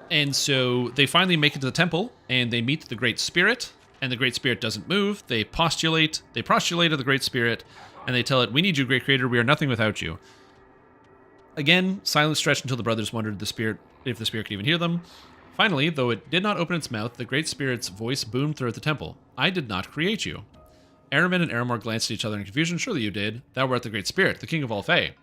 A: And so they finally make it to the temple, and they meet the Great Spirit, and the Great Spirit doesn't move. They postulate to the Great Spirit, and they tell it, we need you, Great Creator, we are nothing without you. Again, silence stretched until the brothers wondered if the Spirit could even hear them. Finally, though it did not open its mouth, the Great Spirit's voice boomed throughout the temple. I did not create you. Aramin and Aramor glanced at each other in confusion. Surely you did. Thou art the Great Spirit, the King of all Fae.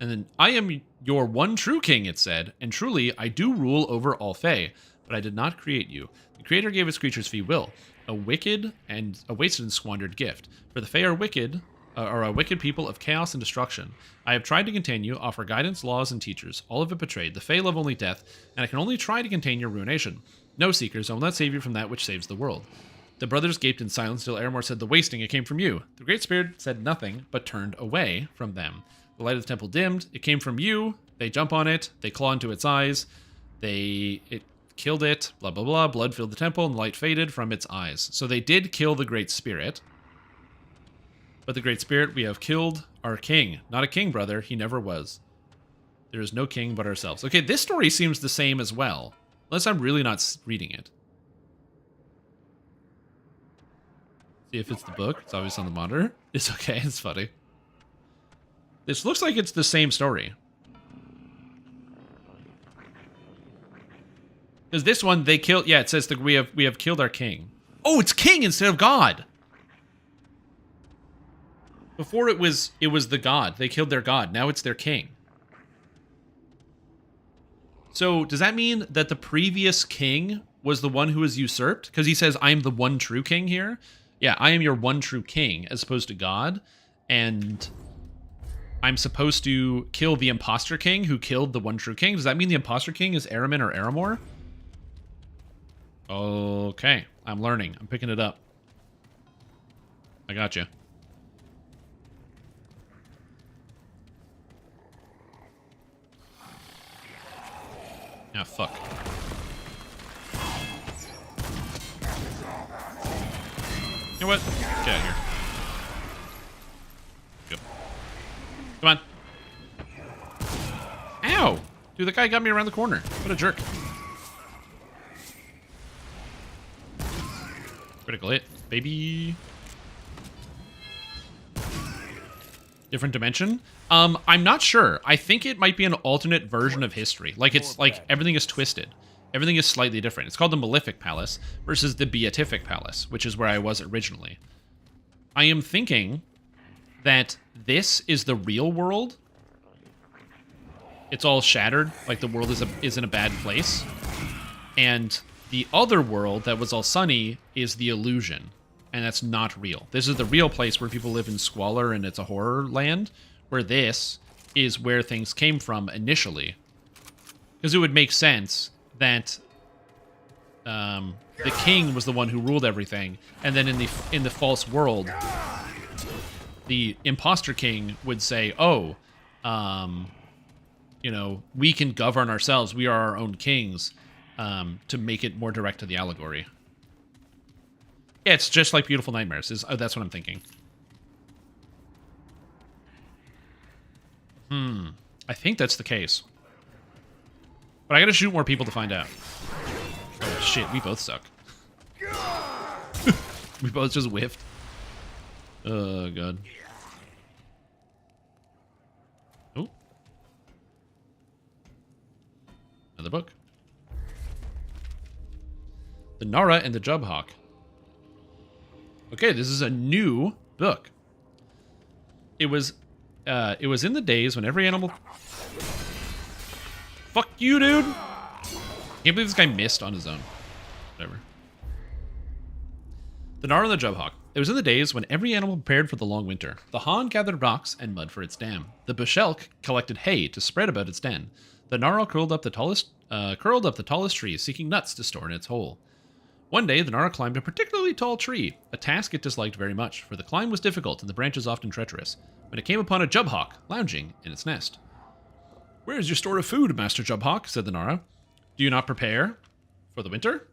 A: And then, I am your one true king, it said, and truly I do rule over all Fae, but I did not create you. The Creator gave his creatures free will, a wicked and a wasted and squandered gift. For the Fae are a wicked people of chaos and destruction. I have tried to contain you, offer guidance, laws, and teachers. All of it betrayed. The Fae love only death, and I can only try to contain your ruination. No, Seekers, I will not save you from that which saves the world. The brothers gaped in silence till Aramor said, the wasting, it came from you. The Great Spirit said nothing, but turned away from them. The light of the temple dimmed. It came from you. They jump on it. They claw into its eyes. It killed it. Blah, blah, blah. Blood filled the temple, and light faded from its eyes. So they did kill the Great Spirit. But the Great Spirit, we have killed our king. Not a king, brother. He never was. There is no king but ourselves. Okay, this story seems the same as well. Unless I'm really not reading it. See if it's the book. It's obvious on the monitor. It's okay. It's funny. This looks like it's the same story. Because this one, they killed... Yeah, it says that we have killed our king. Oh, it's king instead of god! Before it was the god. They killed their god. Now it's their king. So, does that mean that the previous king was the one who was usurped? Because he says, I am the one true king here. Yeah, I am your one true king, as opposed to God. And I'm supposed to kill the imposter king who killed the one true king. Does that mean the imposter king is Aramin or Aramor? Okay, I'm learning. I'm picking it up. I got you. Ah, fuck. You know what? Get out of here. Go. Come on. Ow! Dude, the guy got me around the corner. What a jerk. Critical hit, baby. Different dimension? I'm not sure. I think it might be an alternate version of history. Like, it's like everything is twisted. Everything is slightly different. It's called the Malefic Palace versus the Beatific Palace, which is where I was originally. I am thinking that this is the real world. It's all shattered, like the world is in a bad place. And the other world that was all sunny is the illusion, and that's not real. This is the real place where people live in squalor and it's a horror land, where this is where things came from initially. Because it would make sense that the king was the one who ruled everything, and then in the false world, the imposter king would say, "Oh, you know, we can govern ourselves. We are our own kings," to make it more direct to the allegory. Yeah, it's just like Beautiful Nightmares. That's what I'm thinking. I think that's the case. But I gotta shoot more people to find out. Oh shit, we both suck. We both just whiffed. Oh god. Oh. Another book. The Nara and the Jubhawk. Okay, this is a new book. It was in the days when every animal... Fuck you, dude! Can't believe this guy missed on his own. Whatever. The Nara and the Jubhawk. It was in the days when every animal prepared for the long winter. The Haan gathered rocks and mud for its dam. The Bashelk collected hay to spread about its den. The Nara curled up the tallest tree, seeking nuts to store in its hole. One day, the Nara climbed a particularly tall tree, a task it disliked very much, for the climb was difficult and the branches often treacherous, when it came upon a Jubhawk lounging in its nest. "Where is your store of food, Master Jubhawk?" said the Nara. "Do you not prepare for the winter?"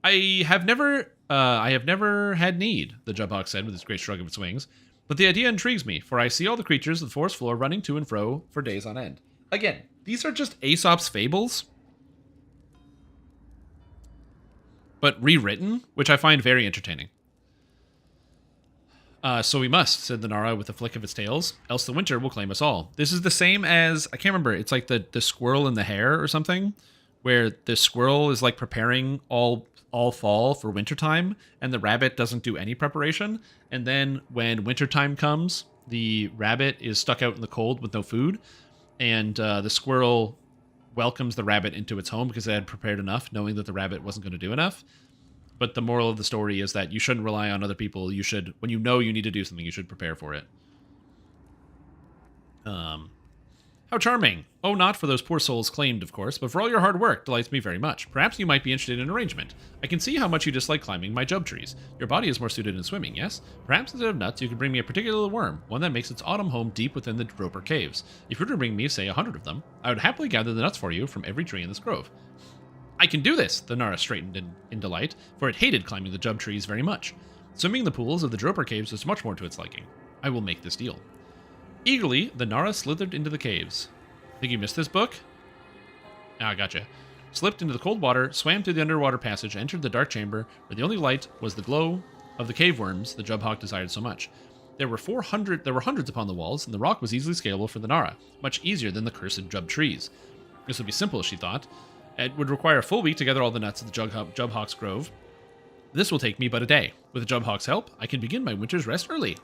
A: I have never had need," the Jubhawk said with his great shrug of its wings. "But the idea intrigues me, for I see all the creatures of the forest floor running to and fro for days on end." Again, these are just Aesop's fables, but rewritten, which I find very entertaining. "So we must," said the Nara with a flick of its tails, "else the winter will claim us all." This is the same as, I can't remember, it's like the squirrel and the hare or something, where the squirrel is like preparing all fall for wintertime, and the rabbit doesn't do any preparation. And then when wintertime comes, the rabbit is stuck out in the cold with no food, and the squirrel welcomes the rabbit into its home because it had prepared enough, knowing that the rabbit wasn't going to do enough. But the moral of the story is that you shouldn't rely on other people. You should, when you know you need to do something, you should prepare for it. How charming. Oh, not for those poor souls claimed, of course, but for all your hard work, delights me very much. Perhaps you might be interested in an arrangement. I can see how much you dislike climbing my jub trees. Your body is more suited in swimming, yes? Perhaps instead of nuts, you could bring me a particular worm, one that makes its autumn home deep within the Droper caves. If you were to bring me, say, 100 of them, I would happily gather the nuts for you from every tree in this grove. I can do this, the Nara straightened in delight, for it hated climbing the jub trees very much. Swimming in the pools of the Droper caves was much more to its liking. I will make this deal. Eagerly, the Nara slithered into the caves. Think you missed this book? Ah, gotcha. Slipped into the cold water, swam through the underwater passage, entered the dark chamber, where the only light was the glow of the cave worms the Jubhawk desired so much. There were hundreds upon the walls, and the rock was easily scalable for the Nara, much easier than the cursed jub trees. This would be simple, she thought. It would require a full week to gather all the nuts at the Jubhawk's grove. This will take me but a day. With the Jubhawk's help, I can begin my winter's rest early.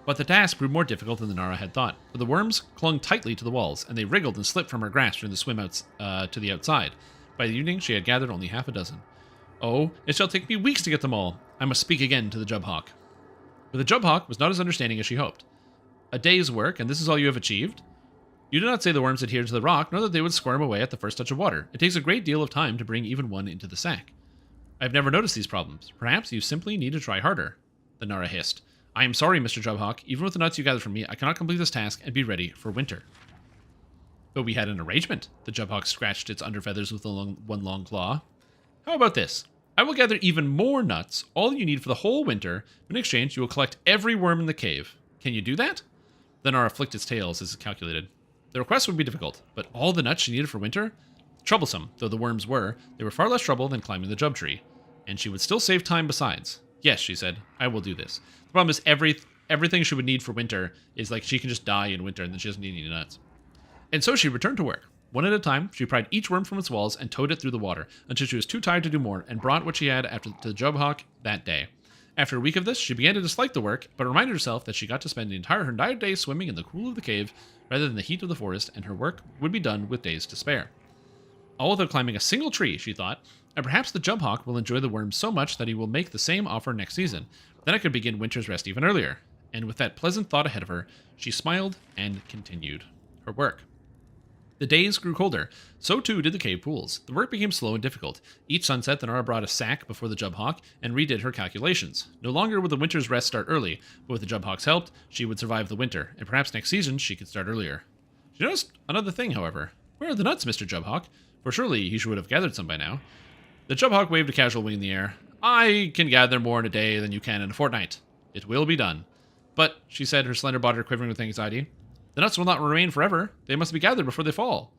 A: But the task proved more difficult than the Nara had thought, for the worms clung tightly to the walls, and they wriggled and slipped from her grasp during the swim out to the outside. By the evening, she had gathered only half a dozen. Oh, it shall take me weeks to get them all. I must speak again to the Jubhawk. But the Jubhawk was not as understanding as she hoped. A day's work, and this is all you have achieved? You do not say the worms adhered to the rock, nor that they would squirm away at the first touch of water. It takes a great deal of time to bring even one into the sack. I have never noticed these problems. Perhaps you simply need to try harder, the Nara hissed. I am sorry, Mr. Jubhawk. Even with the nuts you gathered from me, I cannot complete this task and be ready for winter. But we had an arrangement. The Jubhawk scratched its underfeathers with one long claw. How about this? I will gather even more nuts, all you need for the whole winter, but in exchange you will collect every worm in the cave. Can you do that? The Nara flicked its tails as it calculated. The request would be difficult, but all the nuts she needed for winter? Troublesome, though the worms were, they were far less trouble than climbing the jub tree. And she would still save time besides. Yes, she said, I will do this. The problem is everything she would need for winter is like she can just die in winter and then she doesn't need any nuts. And so she returned to work. One at a time, she pried each worm from its walls and towed it through the water until she was too tired to do more and brought what she had to the Jubhawk that day. After a week of this, she began to dislike the work, but reminded herself that she got to spend her entire day swimming in the cool of the cave rather than the heat of the forest, and her work would be done with days to spare. All without climbing a single tree, she thought, and perhaps the Jubhawk will enjoy the worms so much that he will make the same offer next season. Then I could begin winter's rest even earlier. And with that pleasant thought ahead of her, she smiled and continued her work. The days grew colder. So too did the cave pools. The work became slow and difficult. Each sunset, the Nara brought a sack before the Jubhawk and redid her calculations. No longer would the winter's rest start early, but with the Jubhawk's help, she would survive the winter, and perhaps next season she could start earlier. She noticed another thing, however. Where are the nuts, Mr. Jubhawk? For surely he should have gathered some by now. The Jubhawk waved a casual wing in the air. I can gather more in a day than you can in a fortnight. It will be done. But, she said, her slender body quivering with anxiety, the nuts will not remain forever. They must be gathered before they fall.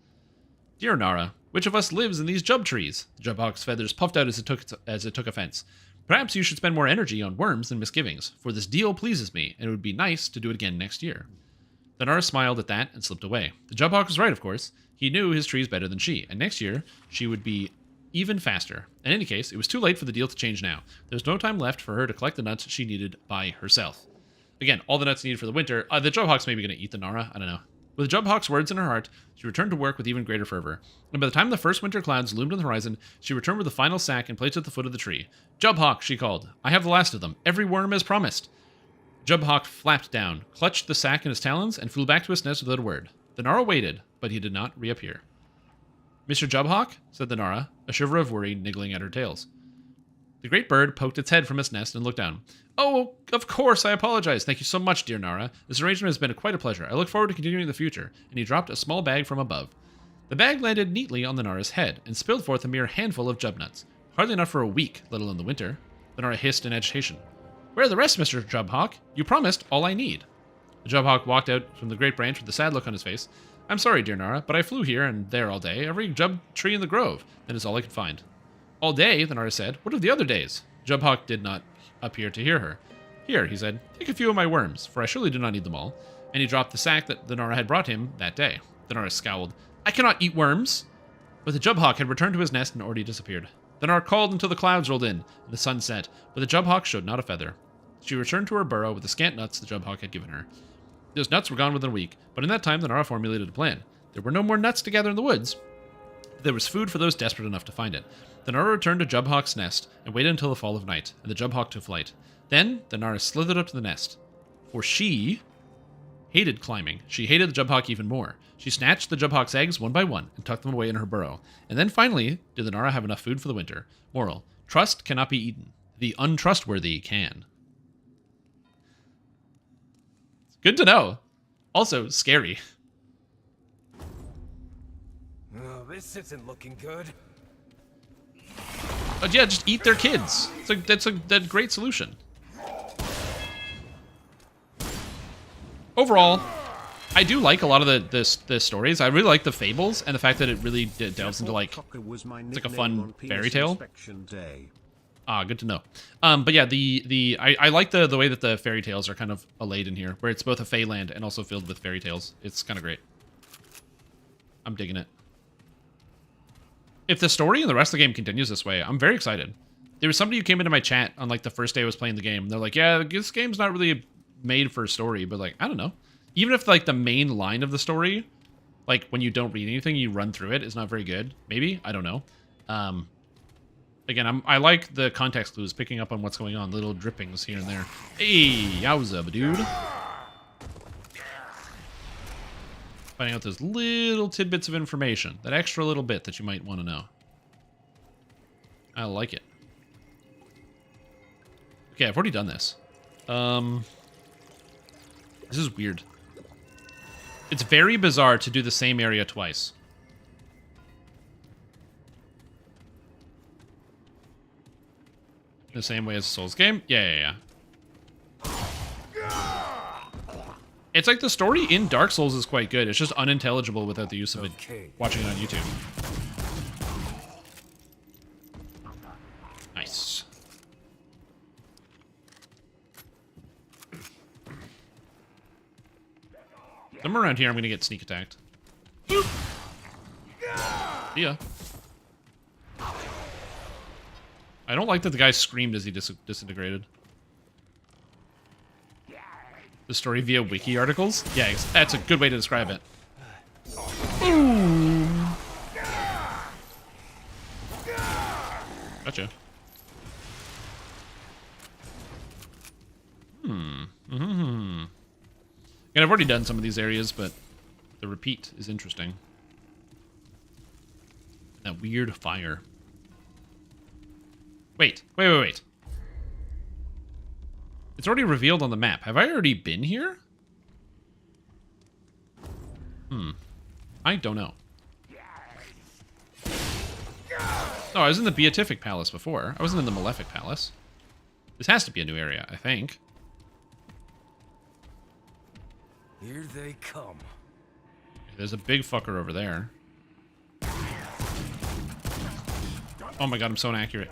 A: Dear Nara, which of us lives in these jub trees? The Jubhawk's feathers puffed out as it took offense. Perhaps you should spend more energy on worms than misgivings, for this deal pleases me, and it would be nice to do it again next year. The Nara smiled at that and slipped away. The Jubhawk was right, of course. He knew his trees better than she, and next year she would be even faster. In any case, it was too late for the deal to change now. There was no time left for her to collect the nuts she needed by herself. Again, all the nuts needed for the winter. The Jubhawk's maybe going to eat the Nara. I don't know. With the Jubhawk's words in her heart, she returned to work with even greater fervor. And by the time the first winter clouds loomed on the horizon, she returned with the final sack and placed it at the foot of the tree. Jubhawk, she called. I have the last of them. Every worm as promised. Jubhawk flapped down, clutched the sack in his talons, and flew back to his nest without a word. The Nara waited, but he did not reappear. Mr. Jubhawk, said the Nara, a shiver of worry niggling at her tails. The great bird poked its head from its nest and looked down. Oh, of course, I apologize. Thank you so much, dear Nara. This arrangement has been quite a pleasure. I look forward to continuing in the future. And he dropped a small bag from above. The bag landed neatly on the Nara's head and spilled forth a mere handful of jubnuts. Hardly enough for a week, let alone the winter. The Nara hissed in agitation. Where are the rest, Mr. Jubhawk? You promised all I need. The Jubhawk walked out from the great branch with a sad look on his face. I'm sorry, dear Nara, but I flew here and there all day, every jub tree in the grove. That is all I could find. All day, the Nara said. What of the other days? Jubhawk did not appear to hear her. Here, he said, take a few of my worms, for I surely do not need them all. And he dropped the sack that the Nara had brought him that day. The Nara scowled. I cannot eat worms! But the Jubhawk had returned to his nest and already disappeared. The Nara called until the clouds rolled in and the sun set, but the Jubhawk showed not a feather. She returned to her burrow with the scant nuts the Jubhawk had given her. Those nuts were gone within a week, but in that time the Nara formulated a plan. There were no more nuts to gather in the woods. There was food for those desperate enough to find it. The Nara returned to Jubhawk's nest and waited until the fall of night, and the Jubhawk took flight. Then the Nara slithered up to the nest. For she hated climbing. She hated the Jubhawk even more. She snatched the Jubhawk's eggs one by one and tucked them away in her burrow. And then finally did the Nara have enough food for the winter. Moral: trust cannot be eaten. The untrustworthy can. Good to know. Also scary.
L: Oh, this isn't looking good.
A: But yeah, just eat their kids. That's a great solution. Overall, I do like a lot of the stories. I really like the fables and the fact that it really delves into like it's like a fun fairy tale. Ah, good to know. But yeah, I like the way that the fairy tales are kind of allayed in here, where it's both a fey land and also filled with fairy tales. It's kind of great. I'm digging it. If the story and the rest of the game continues this way, I'm very excited. There was somebody who came into my chat on like the first day I was playing the game. They're like, yeah, this game's not really made for a story, but like, I don't know. Even if like the main line of the story, like when you don't read anything, you run through it, is not very good. Maybe, I don't know. Again, I like the context clues, picking up on what's going on, little drippings here and there. Hey, yowza, dude. Finding out those little tidbits of information, that extra little bit that you might want to know. I like it. Okay, I've already done this. This is weird. It's very bizarre to do the same area twice. The same way as a Souls game? Yeah. It's like the story in Dark Souls is quite good. It's just unintelligible without the use of it. Watching it on YouTube. Nice. Somewhere around here, I'm gonna get sneak attacked. Yeah. I don't like that the guy screamed as he disintegrated. The story via wiki articles? Yeah, that's a good way to describe it. Ooh. Gotcha. And I've already done some of these areas, but the repeat is interesting. That weird fire. Wait. It's already revealed on the map. Have I already been here? I don't know. Oh, I was in the Beatific Palace before. I wasn't in the Malefic Palace. This has to be a new area, I think.
L: Here they come.
A: There's a big fucker over there. Oh my god, I'm so inaccurate.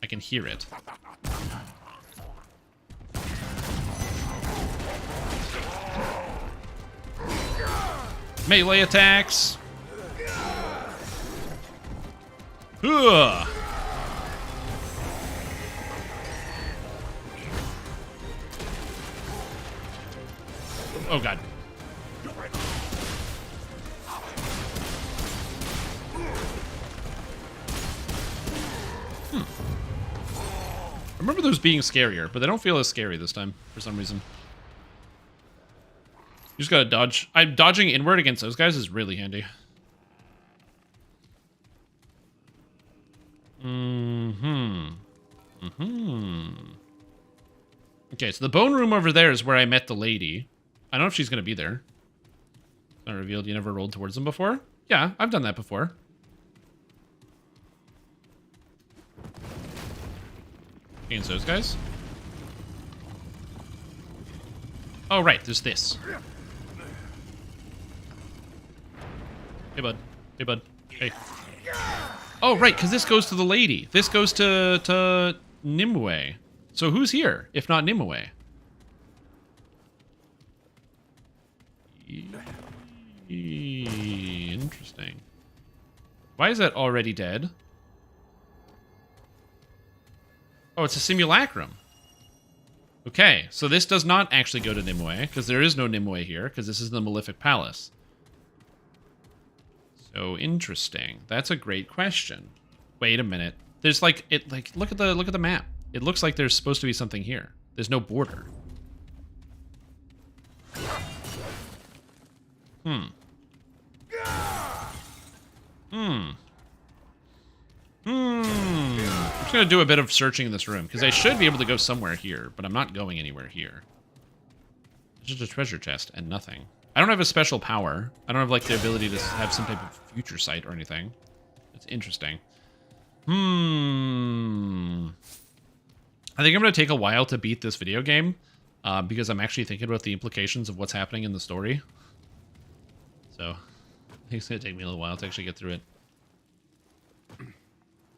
A: I can hear it. Melee attacks! Ugh. Oh god. I remember those being scarier, but they don't feel as scary this time, for some reason. You just gotta dodge. Dodging inward against those guys is really handy. Okay, so the bone room over there is where I met the lady. I don't know if she's gonna be there. It's not revealed. You never rolled towards them before? Yeah, I've done that before. Against those guys? Oh, right, there's this. Hey, bud. Hey, bud. Hey. Oh, right, because this goes to the lady. This goes to Nimue. So who's here, if not Nimue? Interesting. Why is that already dead? Oh, it's a simulacrum. Okay, so this does not actually go to Nimue, because there is no Nimue here, because this is the Malefic Palace. So interesting. That's a great question. Wait a minute. There's like look at the map. It looks like there's supposed to be something here. There's no border. I'm just gonna do a bit of searching in this room, because I should be able to go somewhere here, but I'm not going anywhere here. It's just a treasure chest and nothing. I don't have a special power. I don't have like the ability to have some type of future sight or anything. That's interesting. I think I'm gonna take a while to beat this video game, because I'm actually thinking about the implications of what's happening in the story. So I think it's gonna take me a little while to actually get through it.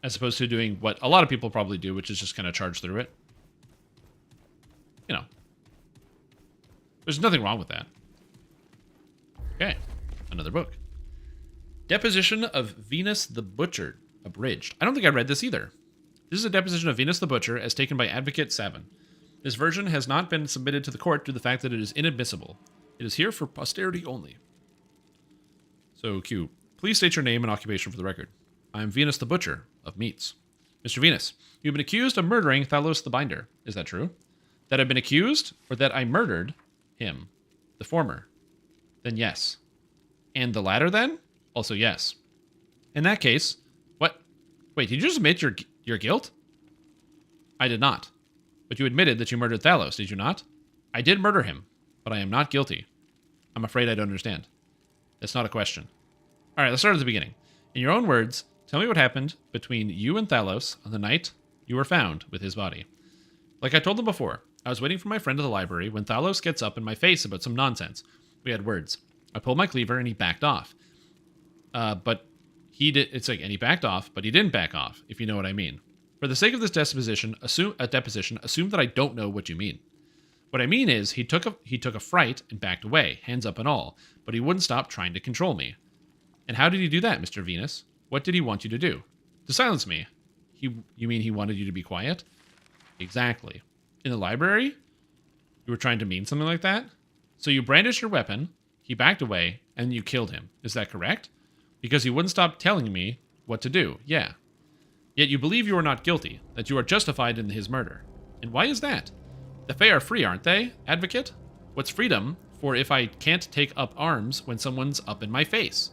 A: As opposed to doing what a lot of people probably do, which is just kind of charge through it. You know. There's nothing wrong with that. Okay. Another book. Deposition of Venus the Butcher, abridged. I don't think I read this either. This is a deposition of Venus the Butcher as taken by Advocate Savin. This version has not been submitted to the court due to the fact that it is inadmissible. It is here for posterity only. So, Q, please state your name and occupation for the record. I am Venus the Butcher of Meats. Mr. Venus, you've been accused of murdering Thalos the Binder. Is that true? That I've been accused, or that I murdered him? The former. Then yes. And the latter then? Also yes. In that case, what? Wait, did you just admit your guilt? I did not. But you admitted that you murdered Thalos, did you not? I did murder him, but I am not guilty. I'm afraid I don't understand. That's not a question. All right, let's start at the beginning. In your own words, tell me what happened between you and Thalos on the night you were found with his body. Like I told them before, I was waiting for my friend at the library when Thalos gets up in my face about some nonsense. We had words. I pulled my cleaver and he backed off. But he did. It's like, and he backed off, but he didn't back off, if you know what I mean. For the sake of this deposition, assume that I don't know what you mean. What I mean is, he took a fright and backed away, hands up and all, but he wouldn't stop trying to control me. And how did he do that, Mr. Venus? What did he want you to do? To silence me. You mean he wanted you to be quiet? Exactly. In the library? You were trying to mean something like that? So you brandished your weapon, he backed away, and you killed him. Is that correct? Because he wouldn't stop telling me what to do. Yeah. Yet you believe you are not guilty, that you are justified in his murder. And why is that? The Fae are free, aren't they, Advocate? What's freedom for if I can't take up arms when someone's up in my face?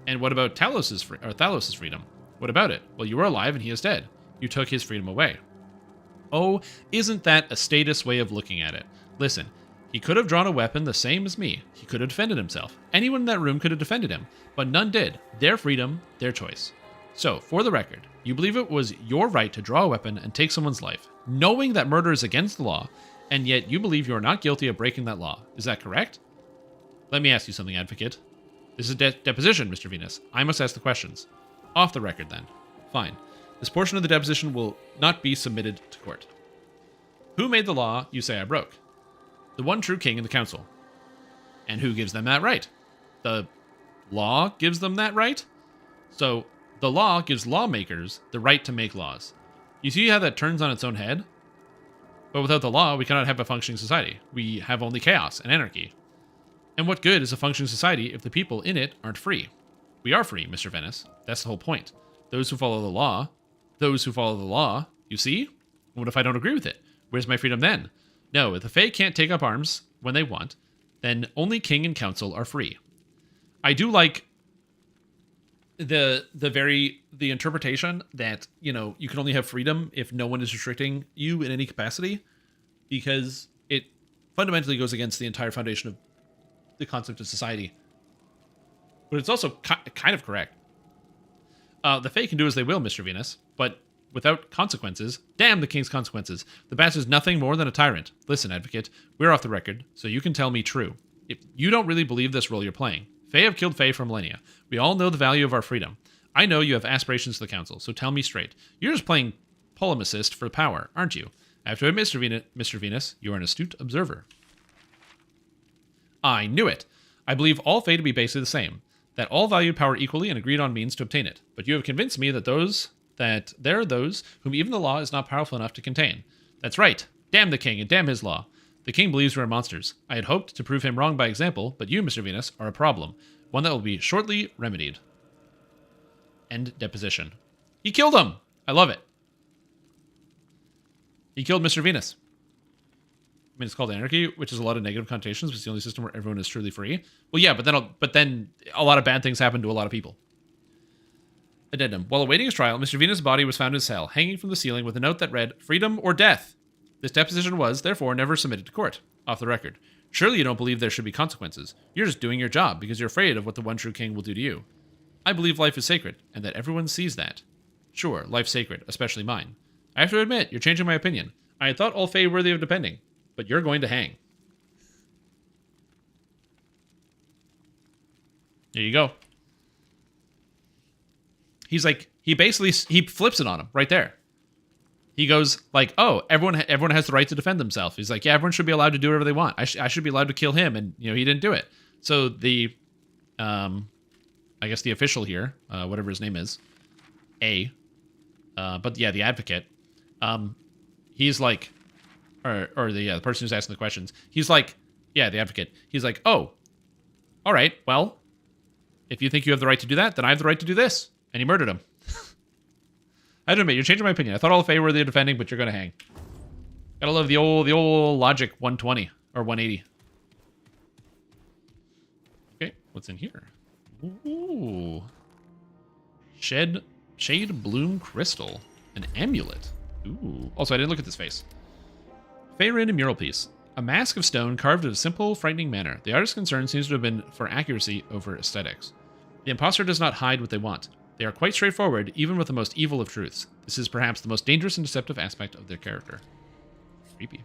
A: And what about Thalos's freedom? What about it? Well, you were alive and he is dead. You took his freedom away. Oh, isn't that a statist way of looking at it? Listen, he could have drawn a weapon the same as me. He could have defended himself. Anyone in that room could have defended him, but none did. Their freedom, their choice. So, for the record, you believe it was your right to draw a weapon and take someone's life, knowing that murder is against the law, and yet you believe you are not guilty of breaking that law. Is that correct? Let me ask you something, Advocate. This is a deposition, Mr. Venus. I must ask the questions. Off the record, then. Fine. This portion of the deposition will not be submitted to court. Who made the law you say I broke? The one true king and the council. And who gives them that right? The law gives them that right? So, the law gives lawmakers the right to make laws. You see how that turns on its own head? But without the law, we cannot have a functioning society. We have only chaos and anarchy. And what good is a functioning society if the people in it aren't free? We are free, Mr. Venice. That's the whole point. Those who follow the law, you see? What if I don't agree with it? Where's my freedom then? No, if the Fae can't take up arms when they want, then only king and council are free. I do like the interpretation that, you know, you can only have freedom if no one is restricting you in any capacity, because it fundamentally goes against the entire foundation of the concept of society. But it's also kind of correct. The Fae can do as they will, Mr. Venus, but without consequences. Damn the king's consequences. The bastard's nothing more than a tyrant. Listen, Advocate, we're off the record, so you can tell me true. If you don't really believe this role you're playing. Fae have killed Fae for millennia. We all know the value of our freedom. I know you have aspirations to the council, so tell me straight. You're just playing polemicist for power, aren't you? I have to admit, Mr. Venus, you are an astute observer. I knew it. I believe all Fae to be basically the same, that all valued power equally and agreed on means to obtain it. But you have convinced me that there are those whom even the law is not powerful enough to contain. That's right. Damn the king and damn his law. The king believes we are monsters. I had hoped to prove him wrong by example, but you, Mr. Venus, are a problem. One that will be shortly remedied. End deposition. He killed him! I love it. He killed Mr. Venus. I mean, it's called anarchy, which is a lot of negative connotations, but it's the only system where everyone is truly free. Well, yeah, but then a lot of bad things happen to a lot of people. Addendum. While awaiting his trial, Mr. Venus' body was found in his cell, hanging from the ceiling with a note that read, "Freedom or death." This deposition was, therefore, never submitted to court. Off the record. Surely you don't believe there should be consequences. You're just doing your job because you're afraid of what the one true king will do to you. I believe life is sacred, and that everyone sees that. Sure, life's sacred, especially mine. I have to admit, you're changing my opinion. I had thought all Fae worthy of defending, but you're going to hang. There you go. He's like, he flips it on him right there. He goes like, oh, everyone has the right to defend themselves. He's like, yeah, everyone should be allowed to do whatever they want. I should be allowed to kill him, and he didn't do it. So the, I guess the official here, whatever his name is, but yeah, the advocate, he's like, or the person who's asking the questions, he's like, yeah, the advocate. He's like, oh, all right, well, if you think you have the right to do that, then I have the right to do this. And he murdered him. I don't admit, you're changing my opinion. I thought all Fae were the defending, but you're going to hang. Gotta love the old logic 120 or 180. Okay, what's in here? Ooh. Shade Bloom Crystal. An amulet. Ooh. Also, I didn't look at this face. Faerun mural piece. A mask of stone carved in a simple, frightening manner. The artist's concern seems to have been for accuracy over aesthetics. The imposter does not hide what they want. They are quite straightforward, even with the most evil of truths. This is perhaps the most dangerous and deceptive aspect of their character. Creepy.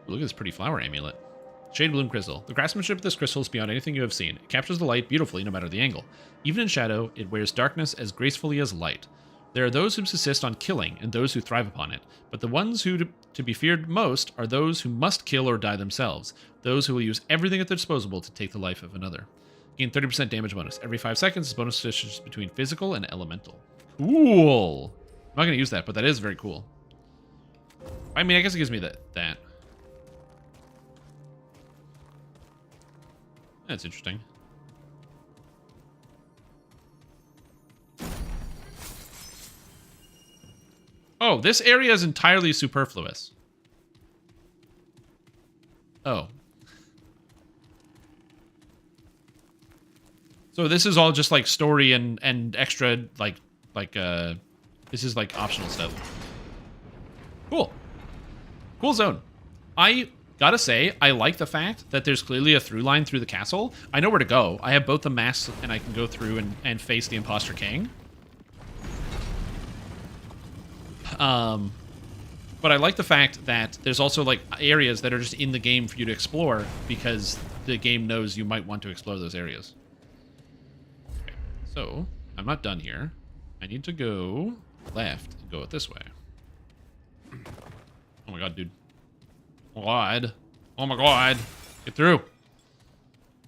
A: Look at this pretty flower amulet. Shade Bloom Crystal. The craftsmanship of this crystal is beyond anything you have seen. It captures the light beautifully no matter the angle. Even in shadow, it wears darkness as gracefully as light. There are those who subsist on killing and those who thrive upon it, but the ones who to be feared most are those who must kill or die themselves, those who will use everything at their disposal to take the life of another. Gain 30% damage bonus. Every 5 seconds, this bonus switches between physical and elemental. Cool! I'm not going to use that, but that is very cool. I mean, I guess it gives me that. That's interesting. Oh, this area is entirely superfluous. Oh. So this is all just like story and extra this is like optional stuff. Cool. Cool zone. I gotta say, I like the fact that there's clearly a through line through the castle. I know where to go. I have both the masks and I can go through and face the Imposter King. But I like the fact that there's also like areas that are just in the game for you to explore because the game knows you might want to explore those areas. Okay, so I'm not done here. I need to go left and go it this way. Oh my god, dude. Oh my god. Oh my god. Get through.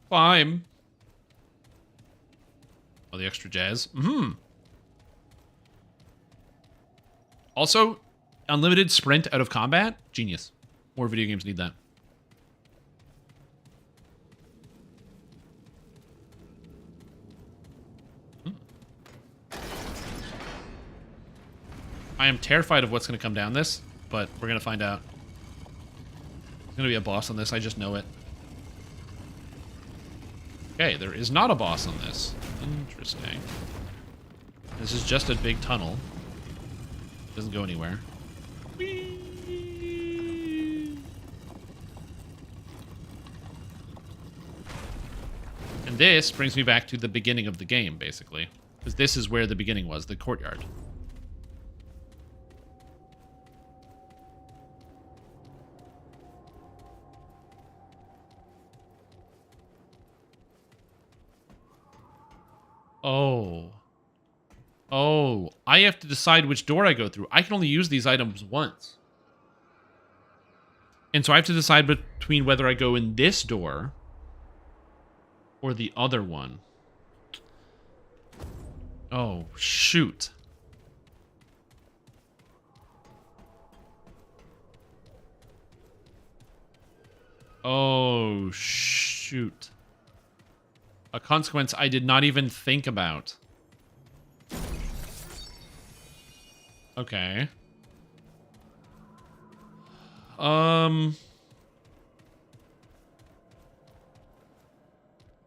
A: Climb. Oh, the extra jazz. Also, unlimited sprint out of combat. Genius. More video games need that. I am terrified of what's going to come down this, but we're going to find out. There's going to be a boss on this. I just know it. Okay, there is not a boss on this. Interesting. This is just a big tunnel. Doesn't go anywhere. Whee! And this brings me back to the beginning of the game, basically. Because this is where the beginning was, the courtyard. Oh. Oh, I have to decide which door I go through. I can only use these items once. And so I have to decide between whether I go in this door or the other one. Oh, shoot. Oh, shoot. A consequence I did not even think about. Okay.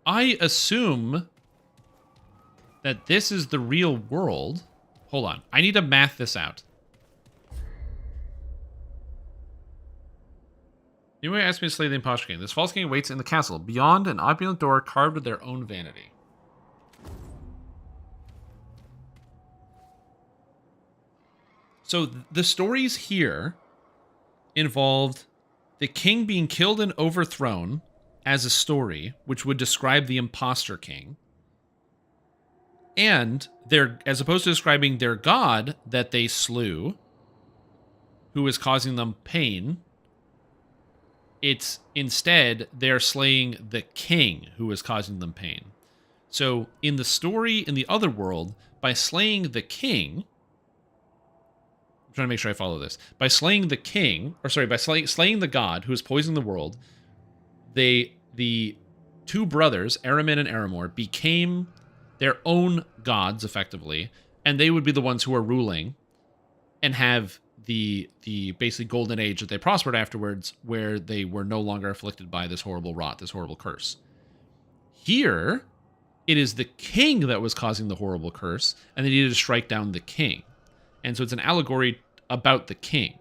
A: I assume that this is the real world. Hold on. I need to math this out. You may ask me to slay the Imposter King. This false king waits in the castle, beyond an opulent door carved with their own vanity. So the stories here involved the king being killed and overthrown as a story, which would describe the Imposter King. And as opposed to describing their god that they slew, who is causing them pain, it's instead they're slaying the king who is causing them pain. So in the story in the other world, by slaying the king, I'm trying to make sure I follow this. By slaying the king, or sorry, by slaying the god who is poisoning the world, the two brothers, Aramin and Aramor, became their own gods, effectively, and they would be the ones who are ruling and have the basically golden age that they prospered afterwards, where they were no longer afflicted by this horrible rot, this horrible curse. Here, it is the king that was causing the horrible curse, and they needed to strike down the king. And so it's an allegory about the king.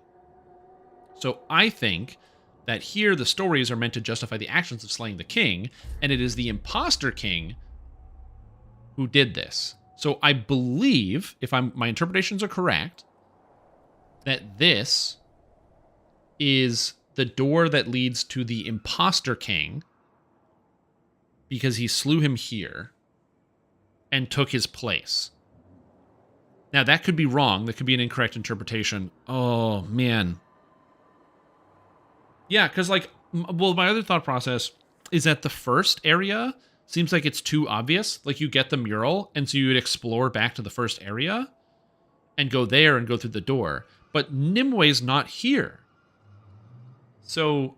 A: So I think that here the stories are meant to justify the actions of slaying the king, and it is the Imposter King who did this. So I believe, if my interpretations are correct, that this is the door that leads to the Imposter King, because he slew him here and took his place. Now, that could be wrong. That could be an incorrect interpretation. Oh, man. Yeah, because, like, well, my other thought process is that the first area seems like it's too obvious. Like, you get the mural, and so you would explore back to the first area and go there and go through the door. But Nimwe's not here. So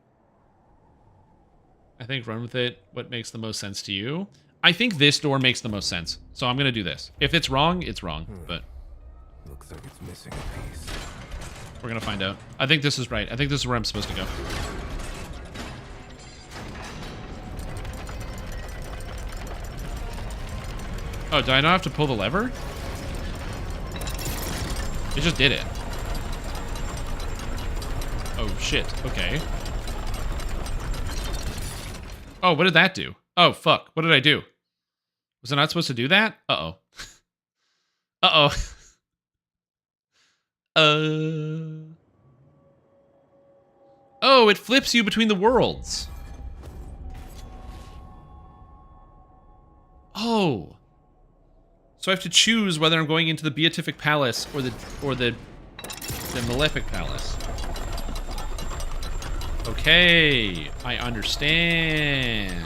A: I think run with it. What makes the most sense to you? I think this door makes the most sense. So I'm going to do this. If it's wrong, it's wrong. But
L: looks like it's missing a piece.
A: We're going to find out. I think this is right. I think this is where I'm supposed to go. Oh, do I not have to pull the lever? It just did it. Oh, shit. Okay. Oh, what did that do? Oh, fuck. What did I do? Was I not supposed to do that? Uh-oh. Uh-oh. Oh, it flips you between the worlds. Oh. So I have to choose whether I'm going into the Beatific Palace or the Malefic Palace. Okay, I understand.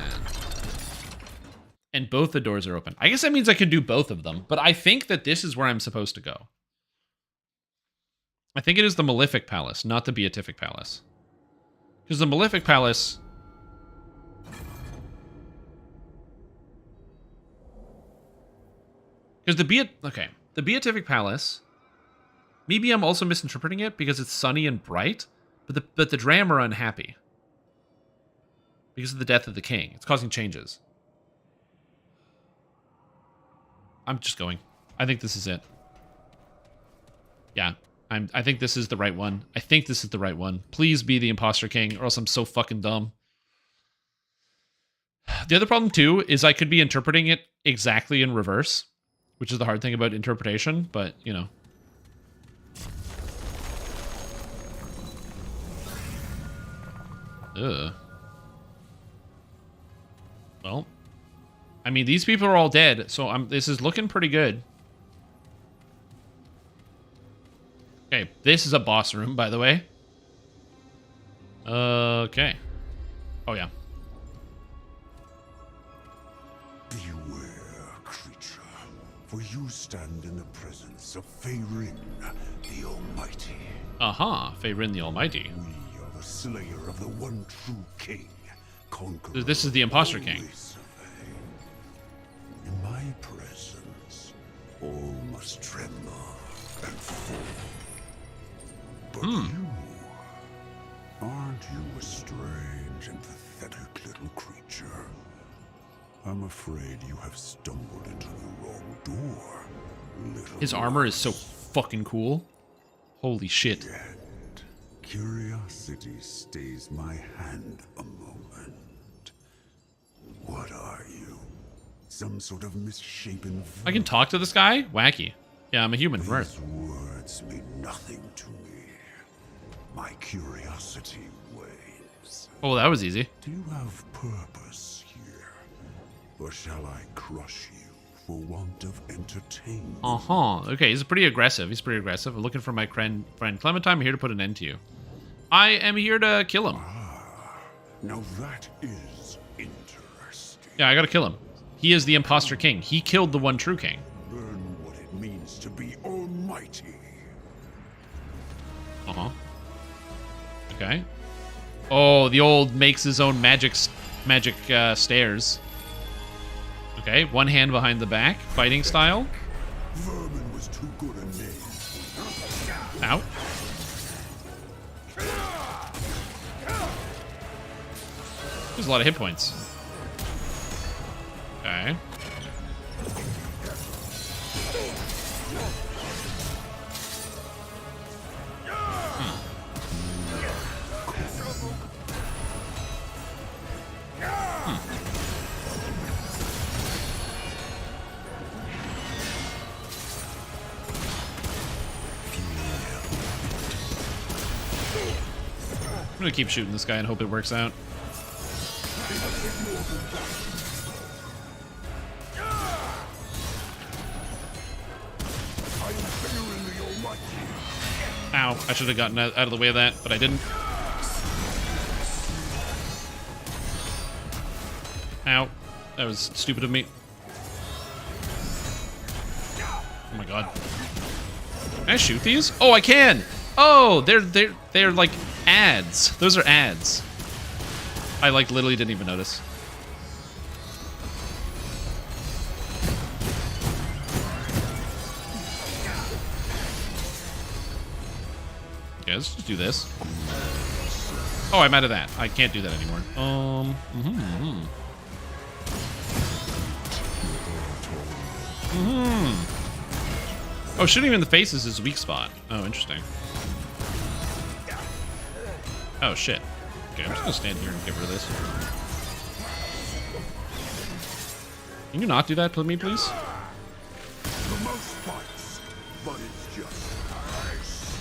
A: And both the doors are open. I guess that means I can do both of them, but I think that this is where I'm supposed to go. I think it is the Malefic Palace, not the Beatific Palace. Because the Malefic Palace... Because the Beatific Palace, maybe I'm also misinterpreting it because it's sunny and bright, but the Dram are unhappy. Because of the death of the king. It's causing changes. I'm just going. I think this is it. Yeah, I think this is the right one. I think this is the right one. Please be the Imposter King, or else I'm so fucking dumb. The other problem, too, is I could be interpreting it exactly in reverse, which is the hard thing about interpretation, but, you know. Ugh. Well, I mean, these people are all dead, so this is looking pretty good. Okay, this is a boss room, by the way. Okay. Oh, yeah.
C: Beware, creature, for you stand in the presence of Feyrin, the Almighty.
A: Feyrin the Almighty.
C: We are the slayer of the one true king, conqueror.
A: This is the Imposter King.
C: In my presence, all must tremble and fall. But you, aren't you a strange and pathetic little creature? I'm afraid you have stumbled into the wrong door.
A: His armor is so fucking cool. Holy shit.
C: Yet, curiosity stays my hand a moment. What are you? Some sort of misshapen...
A: I can talk to this guy? Wacky. Yeah, I'm a human from Earth.
C: These words mean nothing to me. My curiosity wanes.
A: Oh, that was easy.
C: Do you have purpose here? Or shall I crush you for want of entertainment?
A: Okay, he's pretty aggressive. I'm looking for my friend Clementine. I'm here to put an end to you. I am here to kill him.
C: Now that is interesting.
A: Yeah, I gotta kill him. He is the Imposter King. He killed the one true king.
C: Learn what it means to be almighty.
A: Okay. Oh, the old makes his own magic stairs. Okay, one hand behind the back, fighting style.
C: Vermin was too good a name.
A: Ow. There's a lot of hit points. Okay. I'm gonna keep shooting this guy and hope it works out. Ow, I should have gotten out of the way of that, but I didn't. Ow, that was stupid of me. Oh my god. Can I shoot these? Oh, I can! Oh, they're like ads. Those are ads. I like literally didn't even notice. Yeah, let's just do this. Oh, I'm out of that. I can't do that anymore. Oh, shooting him in the face is his weak spot. Oh, interesting. Oh, shit. Okay, I'm just gonna stand here and get rid of this. Can you not do that to me, please?
C: The most fights, but it's just ice.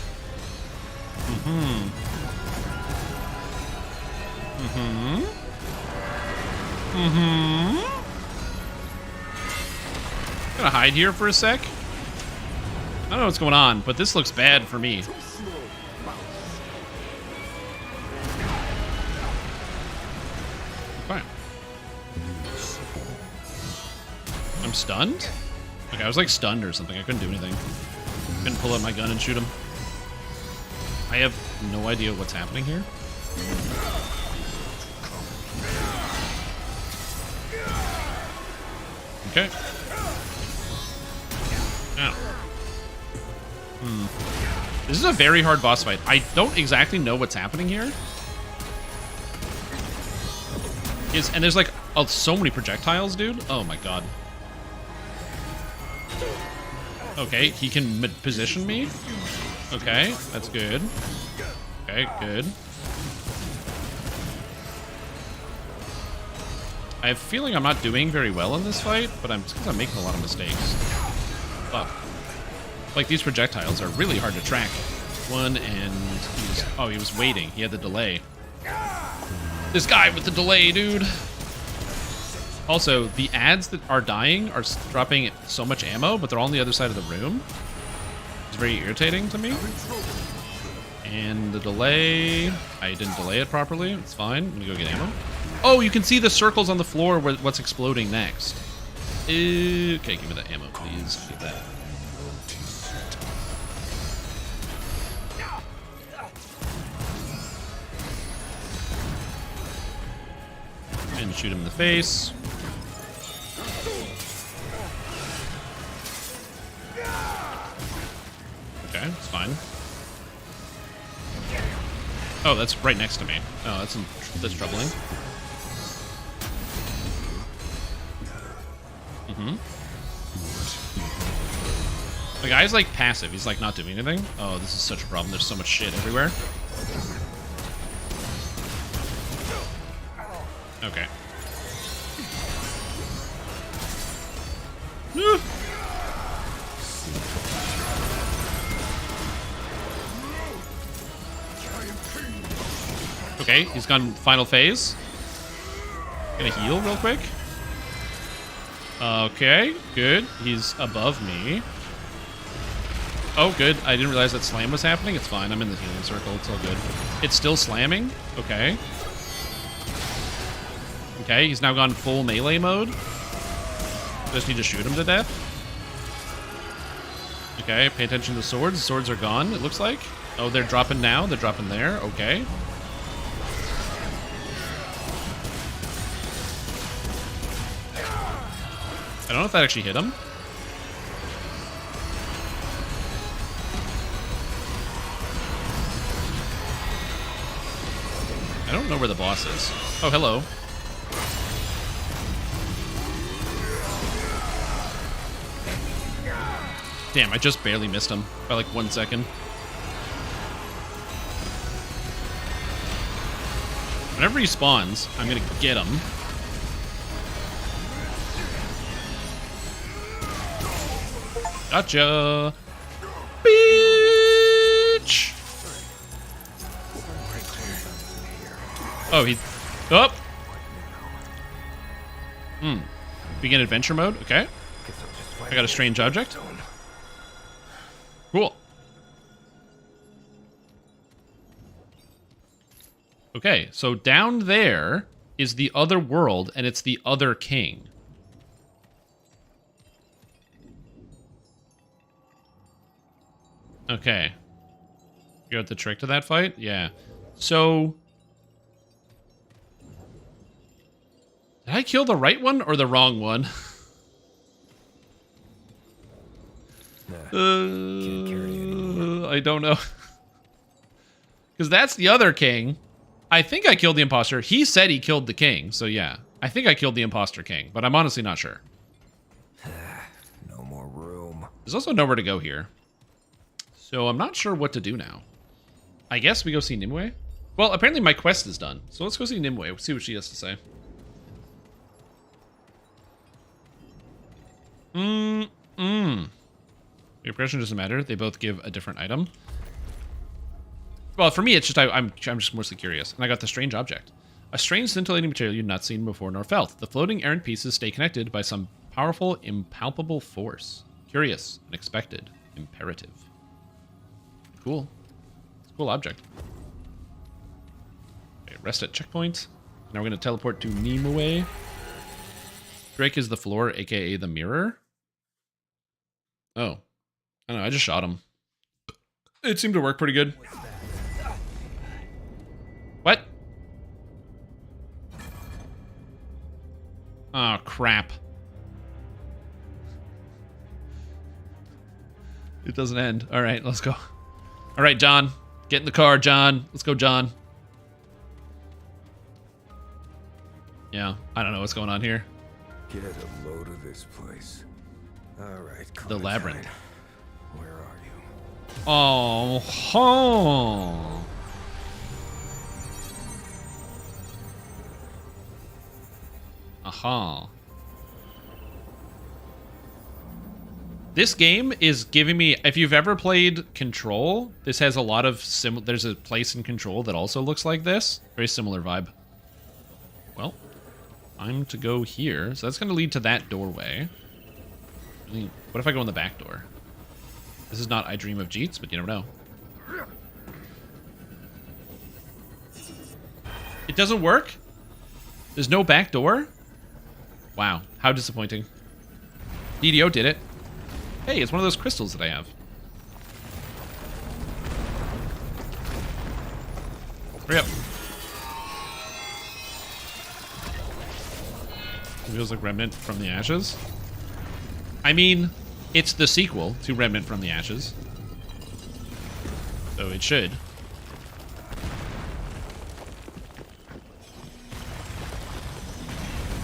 A: I'm gonna hide here for a sec. I don't know what's going on, but this looks bad for me. Fine. I'm stunned? Okay, I was like stunned or something. I couldn't do anything. Couldn't pull out my gun and shoot him. I have no idea what's happening here. Okay. Ow. This is a very hard boss fight. I don't exactly know what's happening here. And there's like so many projectiles, dude. Oh my god. Okay, he can position me. Okay, that's good. Okay, good. I have a feeling I'm not doing very well in this fight, but it's because I'm making a lot of mistakes. Fuck. Like, these projectiles are really hard to track. One, and he was waiting. He had the delay. This guy with the delay, dude. Also, the ads that are dying are dropping so much ammo, but they're all on the other side of the room. It's very irritating to me. And the delay... I didn't delay it properly. It's fine. I'm gonna go get ammo. Oh, you can see the circles on the floor where what's exploding next. Okay, give me that ammo, please. Get that. And shoot him in the face. Okay, it's fine. Oh, that's right next to me. Oh, that's troubling. The guy's like passive. He's like not doing anything. Oh, this is such a problem. There's so much shit everywhere. Okay. Okay, he's gone final phase. Gonna heal real quick. Okay, good. He's above me. Oh, good. I didn't realize that slam was happening. It's fine. I'm in the healing circle. It's all good. It's still slamming. Okay. Okay, he's now gone full melee mode. Just need to shoot him to death. Okay, pay attention to the swords. The swords are gone, it looks like. Oh, they're dropping now. They're dropping there. Okay. I don't know if that actually hit him. I don't know where the boss is. Oh, hello. Damn, I just barely missed him by like 1 second. Whenever he spawns, I'm gonna get him. Gotcha! Bitch! Oh, he... Oh! Begin adventure mode? Okay. I got a strange object. Cool. Okay, so down there is the other world, and it's the other king. Okay. You got the trick to that fight? Yeah. So... Did I kill the right one or the wrong one? I don't know. Because that's the other king. I think I killed the imposter. He said he killed the king, so yeah. I think I killed the imposter king, but I'm honestly not sure.
L: No
A: There's also nowhere to go here. So I'm not sure what to do now. I guess we go see Nimue? Well, apparently my quest is done. So let's go see Nimue. See what she has to say. Your impression doesn't matter. They both give a different item. Well, for me, it's just I'm just mostly curious. And I got the strange object. A strange scintillating material you've not seen before nor felt. The floating errant pieces stay connected by some powerful, impalpable force. Curious, unexpected, imperative. Cool. It's a cool object. Okay, rest at checkpoint. Now we're going to teleport to Nimue. Drake is the floor, aka the mirror. Oh. I don't know, I just shot him. It seemed to work pretty good. What? Oh, crap. It doesn't end. All right, let's go. All right, John. Get in the car, John. Let's go, John. Yeah, I don't know what's going on here.
L: Get a load of this place. All right,
A: The labyrinth.
L: Where are you?
A: Oh, ho. Aha. This game is giving me, if you've ever played Control, this has a lot of there's a place in Control that also looks like this. Very similar vibe. Well, I'm to go here. So that's going to lead to that doorway. I mean, what if I go in the back door? This is not I Dream of Jeets, but you never know. It doesn't work? There's no back door? Wow, how disappointing. DDO did it. Hey, it's one of those crystals that I have. Hurry up. It feels like Remnant from the Ashes. I mean, it's the sequel to Remnant from the Ashes. So it should.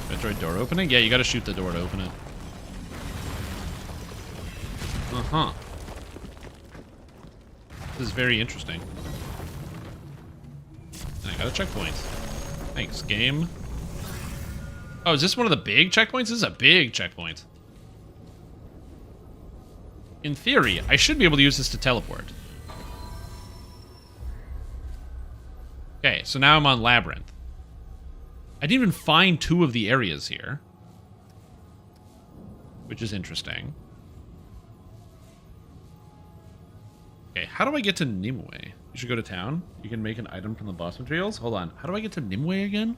A: Metroid door opening? Yeah, you gotta shoot the door to open it. Uh-huh. This is very interesting. And I got a checkpoint. Thanks, game. Oh, is this one of the big checkpoints? This is a big checkpoint. In theory, I should be able to use this to teleport. Okay, so now I'm on Labyrinth. I didn't even find 2 of the areas here. Which is interesting. Okay, how do I get to Nimue? You should go to town. You can make an item from the boss materials. Hold on. How do I get to Nimue again?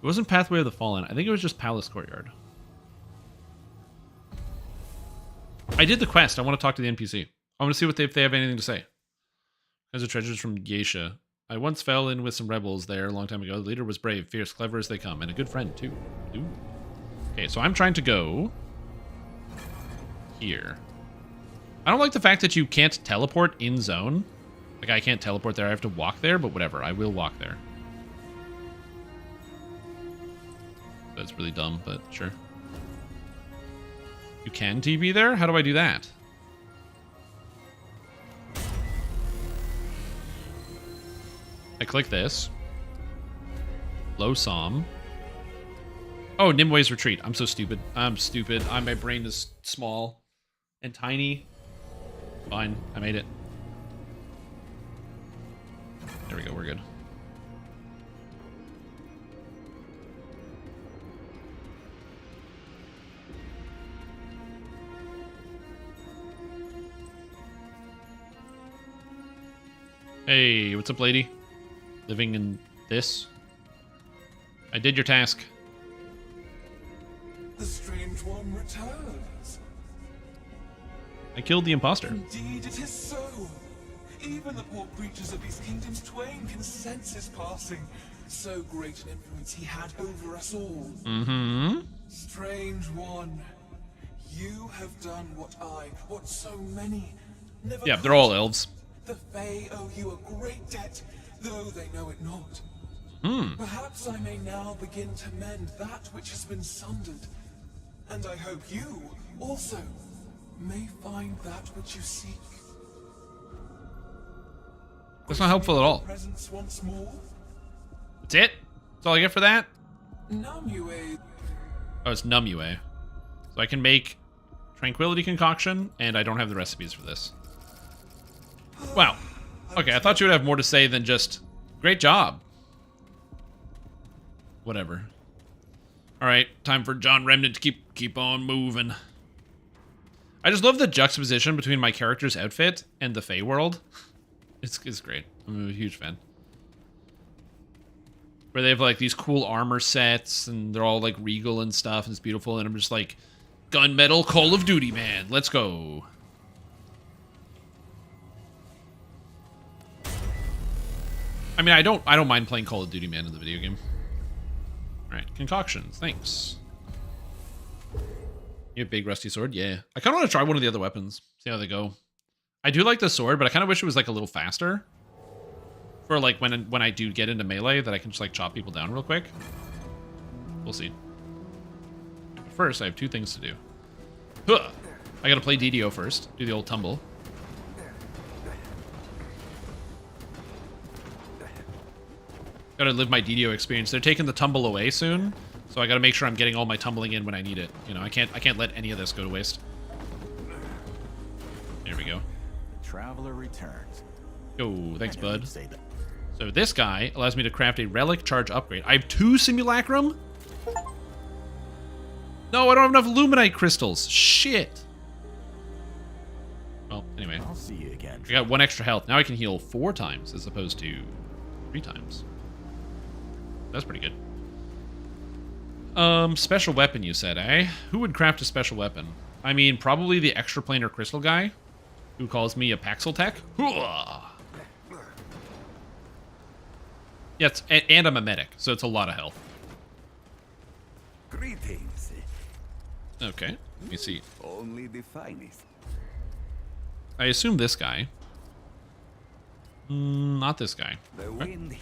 A: It wasn't Pathway of the Fallen. I think it was just Palace Courtyard. I did the quest. I want to talk to the NPC. I want to see what if they have anything to say. There's a treasures from Geisha. I once fell in with some rebels there a long time ago. The leader was brave, fierce, clever as they come, and a good friend, too. Ooh. Okay, so I'm trying to go here. I don't like the fact that you can't teleport in zone. Like, I can't teleport there. I have to walk there, but whatever. I will walk there. That's really dumb, but sure. You can TP there? How do I do that? I click this. Low Som. Oh, Nimue's Retreat. I'm so stupid. I'm stupid. My brain is small and tiny. Fine. I made it. There we go. We're good. Hey, what's up, lady? Living in this? I did your task.
M: The strange one returns.
A: I killed the imposter.
M: Indeed, it is so. Even the poor creatures of these kingdoms twain can sense his passing. So great an influence he had over us all.
A: Mm-hmm.
M: Strange one, you have done what so many never
A: Yeah, they're all elves.
M: The Fae owe you a great debt, though they know it not. Perhaps I may now begin to mend that which has been sundered. And I hope you, also, may find that which you seek.
A: That's not helpful at all.
M: Presence once more.
A: That's it? That's all I get for that?
M: Namue.
A: Oh, it's Numue. So I can make Tranquility Concoction, and I don't have the recipes for this. Wow. Okay, I thought you would have more to say than just, great job. Whatever. Alright, time for John Remnant to keep on moving. I just love the juxtaposition between my character's outfit and the Fey world. It's great. I'm a huge fan. Where they have like these cool armor sets and they're all like regal and stuff and it's beautiful and I'm just like, gunmetal Call of Duty, man. Let's go. I mean, I don't mind playing Call of Duty, man, in the video game. Alright, concoctions, thanks. You have big rusty sword? Yeah. I kind of want to try one of the other weapons. See how they go. I do like the sword, but I kind of wish it was like a little faster. For like when I do get into melee, that I can just like chop people down real quick. We'll see. First, I have two things to do. Huh. I gotta play DDO first. Do the old tumble. Gotta live my DDO experience. They're taking the tumble away soon, so I gotta make sure I'm getting all my tumbling in when I need it. You know, I can't let any of this go to waste. There we go.
N: The traveler returns.
A: Oh, thanks, bud. So this guy allows me to craft a relic charge upgrade. I have 2 simulacrum? No, I don't have enough luminite crystals. Shit. Well, anyway.
N: I'll see you again.
A: I got 1 extra health. Now I can heal 4 times as opposed to 3 times. That's pretty good. Special weapon, you said, eh? Who would craft a special weapon? I mean, probably the extraplanar crystal guy, who calls me a Paxel Tech. Yes, and I'm a medic, so it's a lot of health.
C: Greetings.
A: Okay, let me see.
C: Only the finest.
A: I assume this guy. Not this guy.
C: The wind.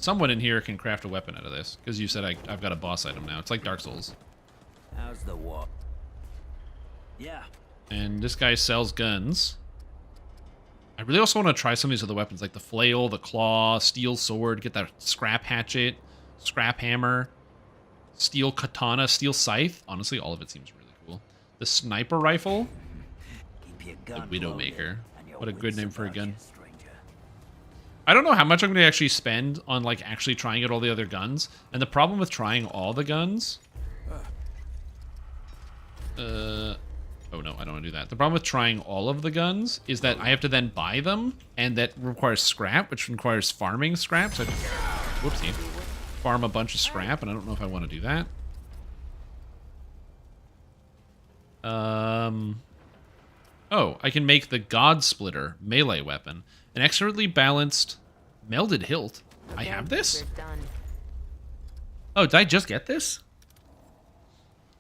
A: Someone in here can craft a weapon out of this, because you said I've got a boss item now. It's like Dark Souls.
I: How's the war? Yeah.
A: And this guy sells guns. I really also want to try some of these other weapons, like the flail, the claw, steel sword, get that scrap hatchet, scrap hammer, steel katana, steel scythe. Honestly, all of it seems really cool. The sniper rifle. The Widowmaker. What a good name for a gun. I don't know how much I'm going to actually spend on like actually trying out all the other guns. And the problem with trying all the guns... oh no, I don't want to do that. The problem with trying all of the guns is that I have to then buy them, and that requires scrap, which requires farming scrap. So I have to, whoopsie, farm a bunch of scrap, and I don't know if I want to do that. Oh, I can make the God Splitter melee weapon. An expertly balanced melded hilt. I have this? Oh, did I just get this?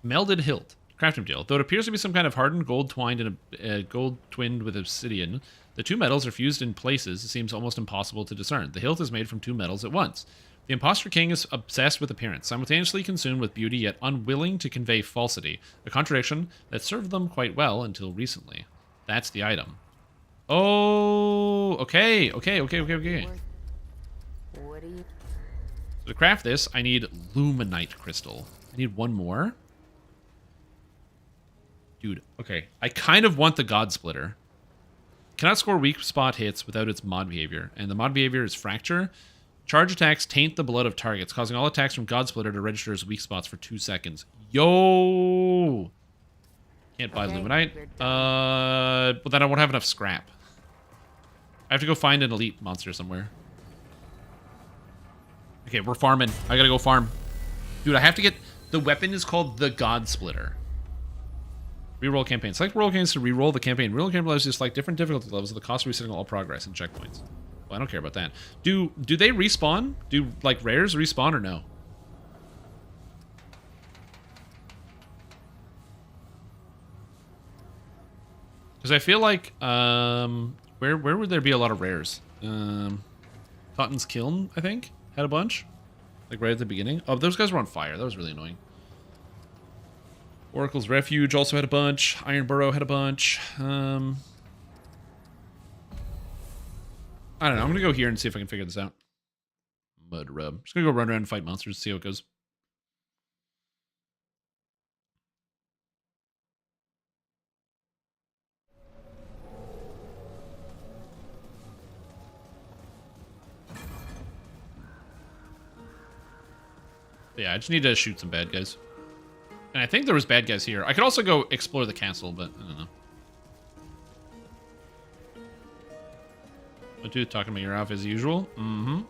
A: Melded hilt. Crafting material. Though it appears to be some kind of hardened gold twined in a gold twinned with obsidian, the 2 metals are fused in places. It seems almost impossible to discern. The hilt is made from 2 metals at once. The impostor king is obsessed with appearance, simultaneously consumed with beauty, yet unwilling to convey falsity. A contradiction that served them quite well until recently. That's the item. Oh, okay. What do you... So to craft this, I need luminite crystal. I need 1 more. Dude, okay. I kind of want the God Splitter. Cannot score weak spot hits without its mod behavior. And the mod behavior is Fracture. Charge attacks taint the blood of targets, causing all attacks from God Splitter to register as weak spots for 2 seconds. Yo! Can't buy luminite. But then I won't have enough scrap. I have to go find an elite monster somewhere. Okay, we're farming. I gotta go farm. Dude, I have to get... The weapon is called the God Splitter. Reroll campaign. Select roll games to reroll the campaign. Reroll campaign allows you to select different difficulty levels with the cost of resetting all progress and checkpoints. Well, I don't care about that. Do they respawn? Do, like, rares respawn or no? Because I feel like, where would there be a lot of rares? Cotton's Kiln, I think, had a bunch. Like, right at the beginning. Oh, those guys were on fire. That was really annoying. Oracle's Refuge also had a bunch. Ironborough had a bunch. I don't know. I'm going to go here and see if I can figure this out. Mud rub. Just going to go run around and fight monsters, see how it goes. Yeah, I just need to shoot some bad guys. And I think there was bad guys here. I could also go explore the castle, but I don't know. What dude talking about your off as usual? Mm-hmm.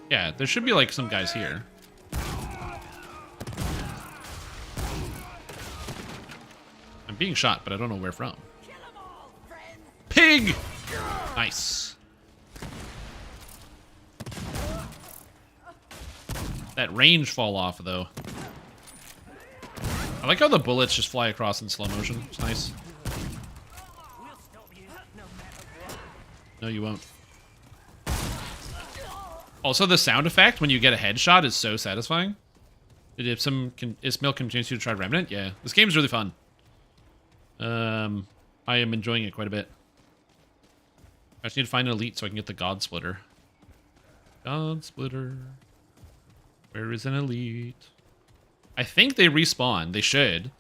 A: Yeah, there should be like some guys here. I'm being shot, but I don't know where from. Pig! Nice. That range fall off, though. I like how the bullets just fly across in slow motion. It's nice. No, you won't. Also, the sound effect when you get a headshot is so satisfying. If Ismail continues to try Remnant, yeah. This game's really fun. I am enjoying it quite a bit. I just need to find an elite so I can get the God Splitter. God Splitter. Where is an elite? I think they respawn. They should.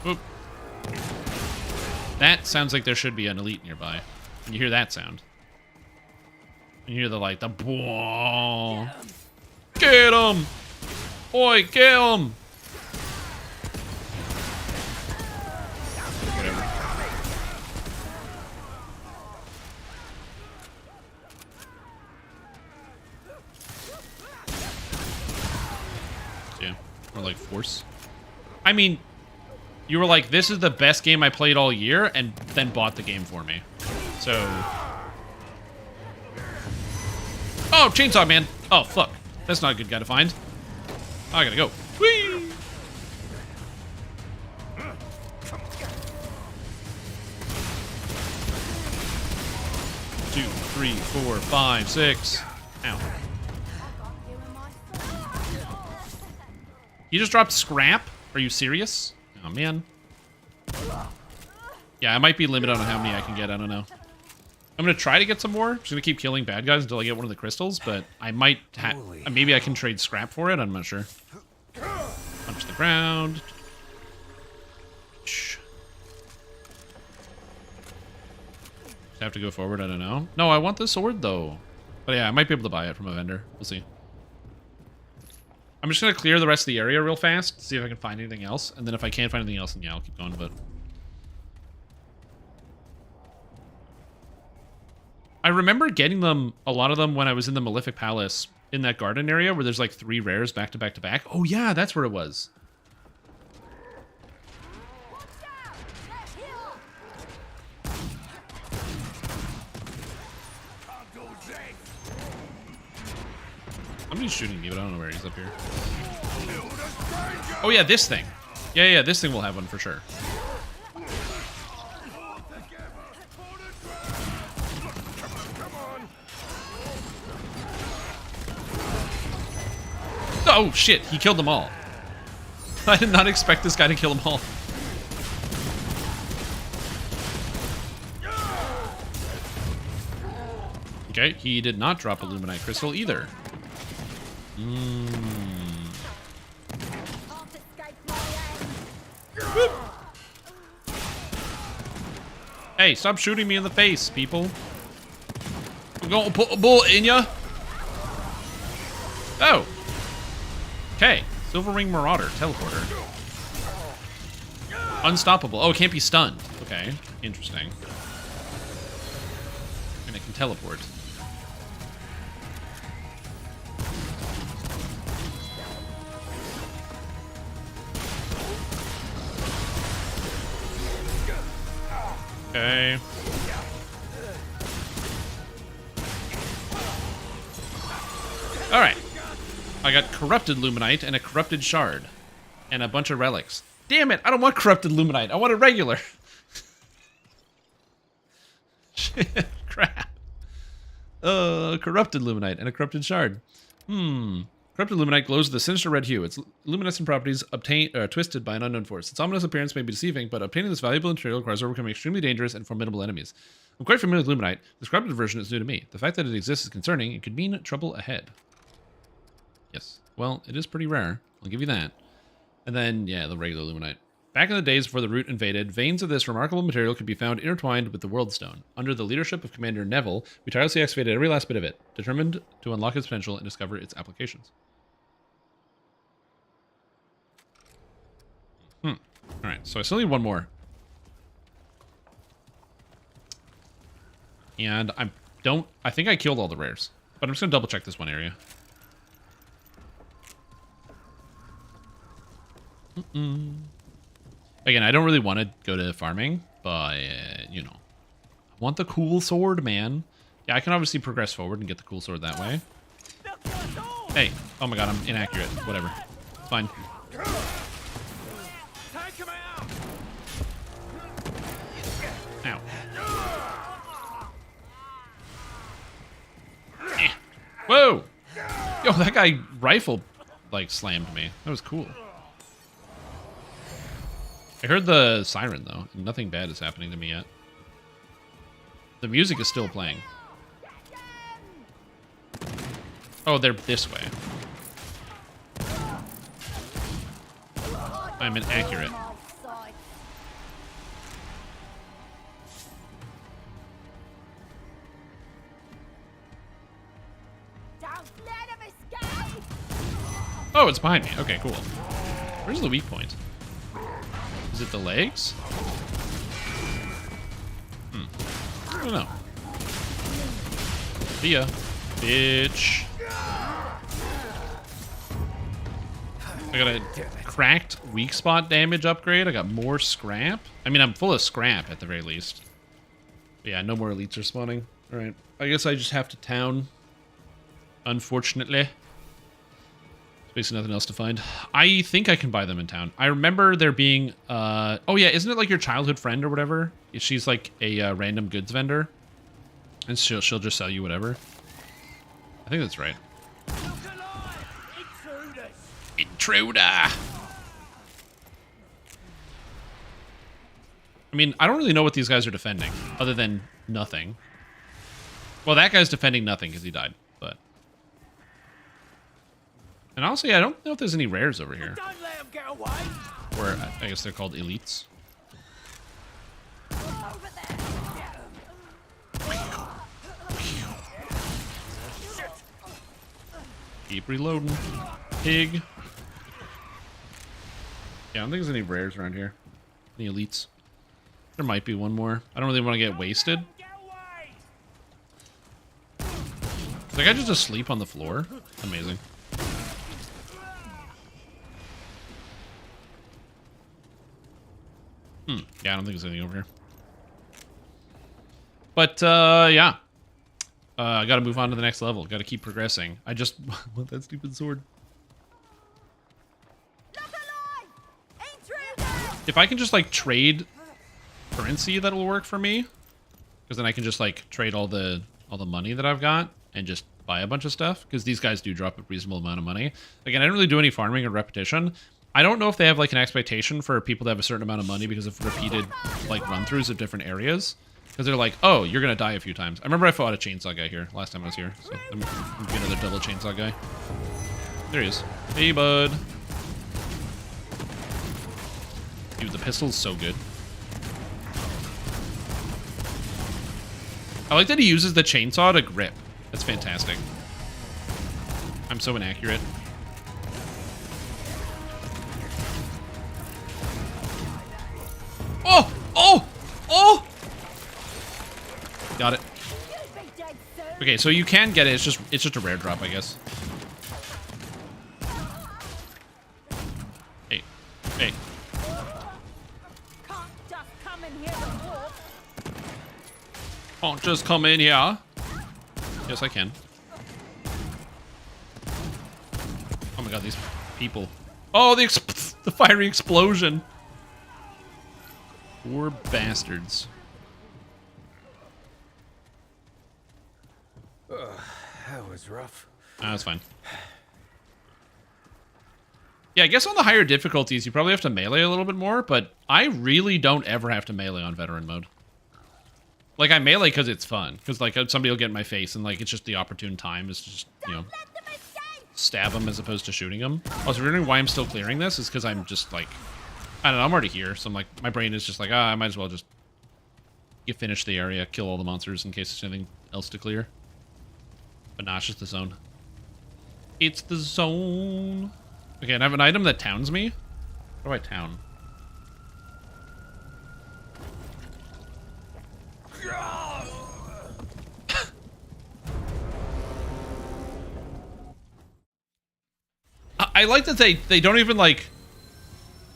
A: Oop. That sounds like there should be an elite nearby. When you hear that sound. And you hear the like the boom. Get him! Oi, get him! Whatever. Yeah, or like force. I mean, you were like, this is the best game I played all year, and then bought the game for me. So. Oh, Chainsaw Man. Oh, fuck. That's not a good guy to find. I gotta go. Whee! Two, three, four, five, six. Ow. You just dropped scrap? Are you serious? Oh, man. Yeah, I might be limited on how many I can get. I don't know. I'm going to try to get some more. I'm just going to keep killing bad guys until I get one of the crystals, but I might maybe I can trade scrap for it. I'm not sure. Punch the ground. Just have to go forward. I don't know. No, I want the sword, though. But yeah, I might be able to buy it from a vendor. We'll see. I'm just going to clear the rest of the area real fast, see if I can find anything else. And then if I can't find anything else, then yeah, I'll keep going. But I remember getting them, a lot of them, when I was in the Malefic Palace in that garden area where there's like 3 rares back to back to back. Oh yeah, that's where it was. Somebody's shooting me, but I don't know where he's up here. Oh yeah, this thing. Yeah, this thing will have one for sure. Oh shit, he killed them all. I did not expect this guy to kill them all. Okay, he did not drop a Luminite Crystal either. Hey, stop shooting me in the face, people. I'm gonna put a bullet in ya. Oh. Okay. Silver Ring Marauder. Teleporter. Unstoppable. Oh, it can't be stunned. Okay. Interesting. And it can teleport. Okay. Alright. I got Corrupted Luminite and a Corrupted Shard. And a bunch of relics. Damn it! I don't want Corrupted Luminite. I want a regular. Shit, crap. Corrupted Luminite and a Corrupted Shard. Corrupted Luminite glows with a sinister red hue. Its luminescent properties twisted by an unknown force. Its ominous appearance may be deceiving, but obtaining this valuable material requires overcoming extremely dangerous and formidable enemies. I'm quite familiar with Luminite. This corrupted version is new to me. The fact that it exists is concerning and could mean trouble ahead. Yes. Well, it is pretty rare. I'll give you that. And then, yeah, the regular Luminite. Back in the days before the Root invaded, veins of this remarkable material could be found intertwined with the World Stone. Under the leadership of Commander Neville, we tirelessly excavated every last bit of it, determined to unlock its potential and discover its applications. Alright, so I still need one more. And I think I killed all the rares. But I'm just going to double check this one area. Again, I don't really want to go to farming, but, you know. I want the cool sword, man. Yeah, I can obviously progress forward and get the cool sword that way. Hey. Oh my god, I'm inaccurate. Whatever. It's fine. Ow. Eh. Whoa! Yo, that guy rifle, like, slammed me. That was cool. I heard the siren, though. Nothing bad is happening to me yet. The music is still playing. Oh, they're this way. I'm inaccurate. Oh, it's behind me. Okay, cool. Where's the weak point? Is it the legs? I don't know. See ya, bitch. I got a cracked weak spot damage upgrade. I got more scrap. I mean, I'm full of scrap at the very least. But yeah, no more elites are spawning. All right. I guess I just have to town. Unfortunately. Basically nothing else to find. I think I can buy them in town. I remember there being, oh yeah, isn't it like your childhood friend or whatever? She's like a random goods vendor. And she'll just sell you whatever. I think that's right. Intruder! I mean, I don't really know what these guys are defending, other than nothing. Well, that guy's defending nothing because he died, but... And honestly, I don't know if there's any rares over here.
I: Don't let 'em get away.
A: Or I guess they're called elites.
I: Over there.
A: Keep reloading. Pig. Yeah, I don't think there's any rares around here. Any elites. There might be one more. I don't really want to get wasted. Is that guy just asleep on the floor? Amazing. Yeah, I don't think there's anything over here. But, yeah. I gotta move on to the next level. Gotta keep progressing. I just want that stupid sword. If I can just, like, trade currency, that'll work for me. Because then I can just, like, trade all the money that I've got and just buy a bunch of stuff. Because these guys do drop a reasonable amount of money. Again, I don't really do any farming or repetition. I don't know if they have, like, an expectation for people to have a certain amount of money because of repeated, like, run-throughs of different areas. Because they're like, oh, you're going to die a few times. I remember I fought a chainsaw guy here last time I was here. So I'm going to be another double chainsaw guy. There he is. Hey, bud. Dude, the pistol's so good. I like that he uses the chainsaw to grip. That's fantastic. I'm so inaccurate. Oh! Oh! Oh! Got it. Okay, so you can get it. It's just a rare drop, I guess. Hey. Hey. Can't just come in here. Yes, I can. Oh my god, these people. Oh, the fiery explosion. Poor bastards.
L: That was rough.
A: That's fine. Yeah, I guess on the higher difficulties, you probably have to melee a little bit more, but I really don't ever have to melee on veteran mode. Like, I melee because it's fun. Because, like, somebody will get in my face, and, like, it's just the opportune time is just, you know, stab them as opposed to shooting them. Also, wondering why I'm still clearing this is because I'm just, like, I don't know, I'm already here. So, I'm like, my brain is just like, I might as well just finish the area, kill all the monsters in case there's anything else to clear. But nah, it's just the zone. It's the zone. Okay, and I have an item that towns me. What do I town? I like that they don't even, like,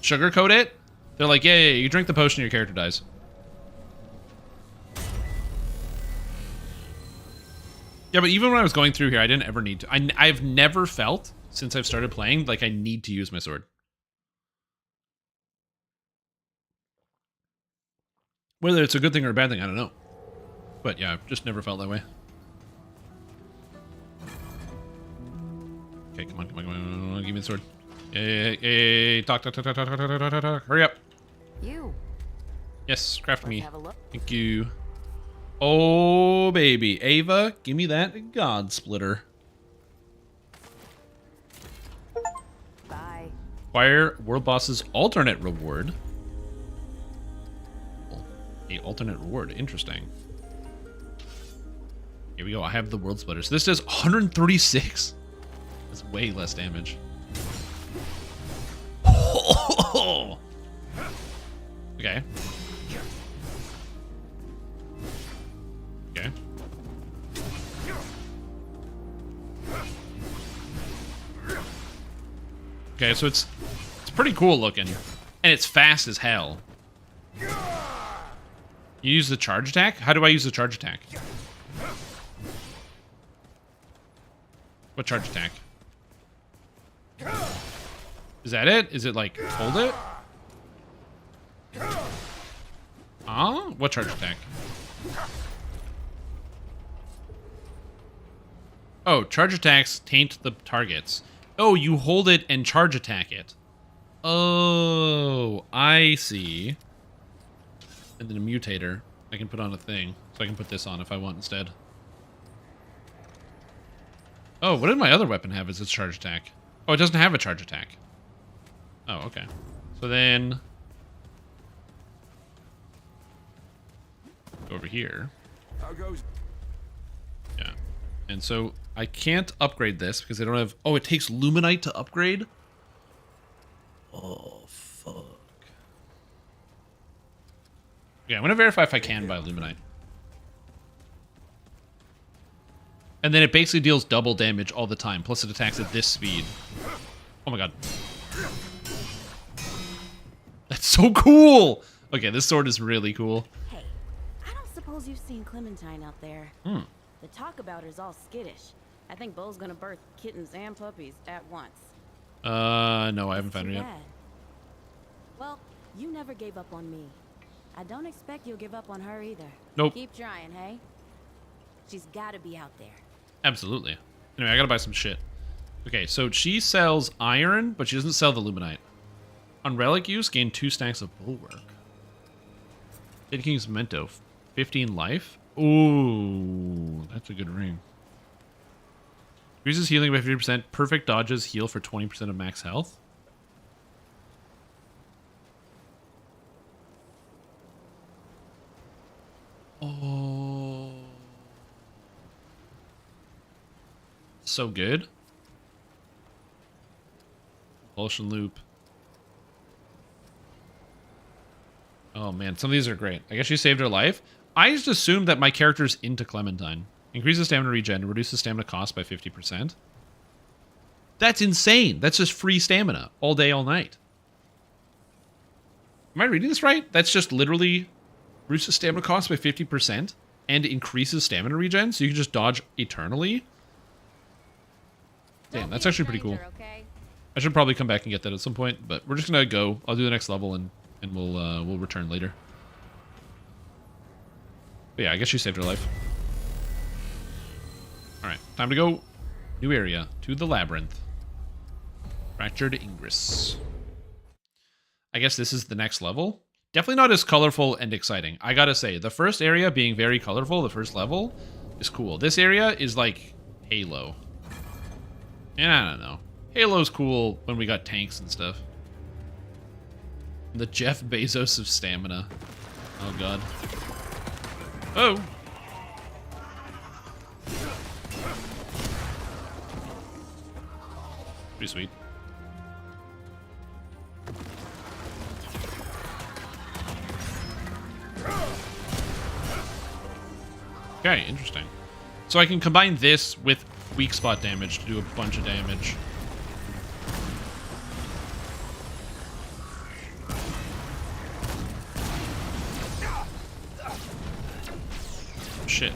A: sugarcoat it. They're like, yeah, you drink the potion, your character dies. Yeah, but even when I was going through here, I didn't ever need to. I've never felt, since I've started playing, like I need to use my sword. Whether it's a good thing or a bad thing, I don't know. But yeah, I've just never felt that way. Okay, come on, give me the sword. Hey, talk. Hurry up.
F: You.
A: Yes, craft me.
F: Have a look.
A: Thank you. Oh, baby. Ava, give me that God Splitter.
F: Bye.
A: Acquire World Boss's alternate reward. A alternate reward. Interesting. Here we go. I have the World Splitter. So this does 136. That's way less damage. Oh! Okay. Okay. Okay, so it's pretty cool looking, and it's fast as hell. You use the charge attack? How do I use the charge attack? What charge attack? Is that it? Is it like hold it? What charge attack? Oh, charge attacks taint the targets. Oh, you hold it and charge attack it. Oh, I see. And then a mutator. I can put on a thing. So I can put this on if I want instead. Oh, what did my other weapon have as its charge attack? Oh, it doesn't have a charge attack. Oh, okay. So then... go over here.
C: How goes?
A: Yeah. And so I can't upgrade this because I don't have... oh, it takes Luminite to upgrade? Oh, fuck. Yeah, I'm going to verify if I can buy Luminite. And then it basically deals double damage all the time, plus it attacks at this speed. Oh my god. That's so cool! Okay, this sword is really cool.
O: Hey, I don't suppose you've seen Clementine out there. The talk about her's all skittish. I think Bo's gonna birth kittens and puppies at once.
A: No, I haven't found her yet.
O: Bad. Well, you never gave up on me. I don't expect you'll give up on her either.
A: Nope.
O: Keep trying, hey? She's gotta be out there.
A: Absolutely. Anyway, I gotta buy some shit. Okay, so she sells iron, but she doesn't sell the Luminite. On relic use, gain 2 stacks of bulwark. Dead King's Memento, 15 life. Ooh, that's a good ring. Increases healing by 50%. Perfect dodges heal for 20% of max health. Oh. So good. Propulsion loop. Oh man, some of these are great. I guess she saved her life. I just assumed that my character's into Clementine. Increases stamina regen, reduces stamina cost by 50%. That's insane. That's just free stamina all day, all night. Am I reading this right? That's just literally reduces stamina cost by 50% and increases stamina regen, so you can just dodge eternally. Damn, that's actually pretty cool. I should probably come back and get that at some point, but we're just gonna go. I'll do the next level and we'll return later. But yeah, I guess she saved her life. Alright, time to go. New area. To the labyrinth. Fractured Ingress. I guess this is the next level. Definitely not as colorful and exciting. I gotta say, the first area being very colorful, the first level, is cool. This area is like Halo. And I don't know. Halo's cool when we got tanks and stuff. The Jeff Bezos of stamina. Oh, God. Oh! Pretty sweet. Okay, interesting. So I can combine this with weak spot damage to do a bunch of damage. Shit.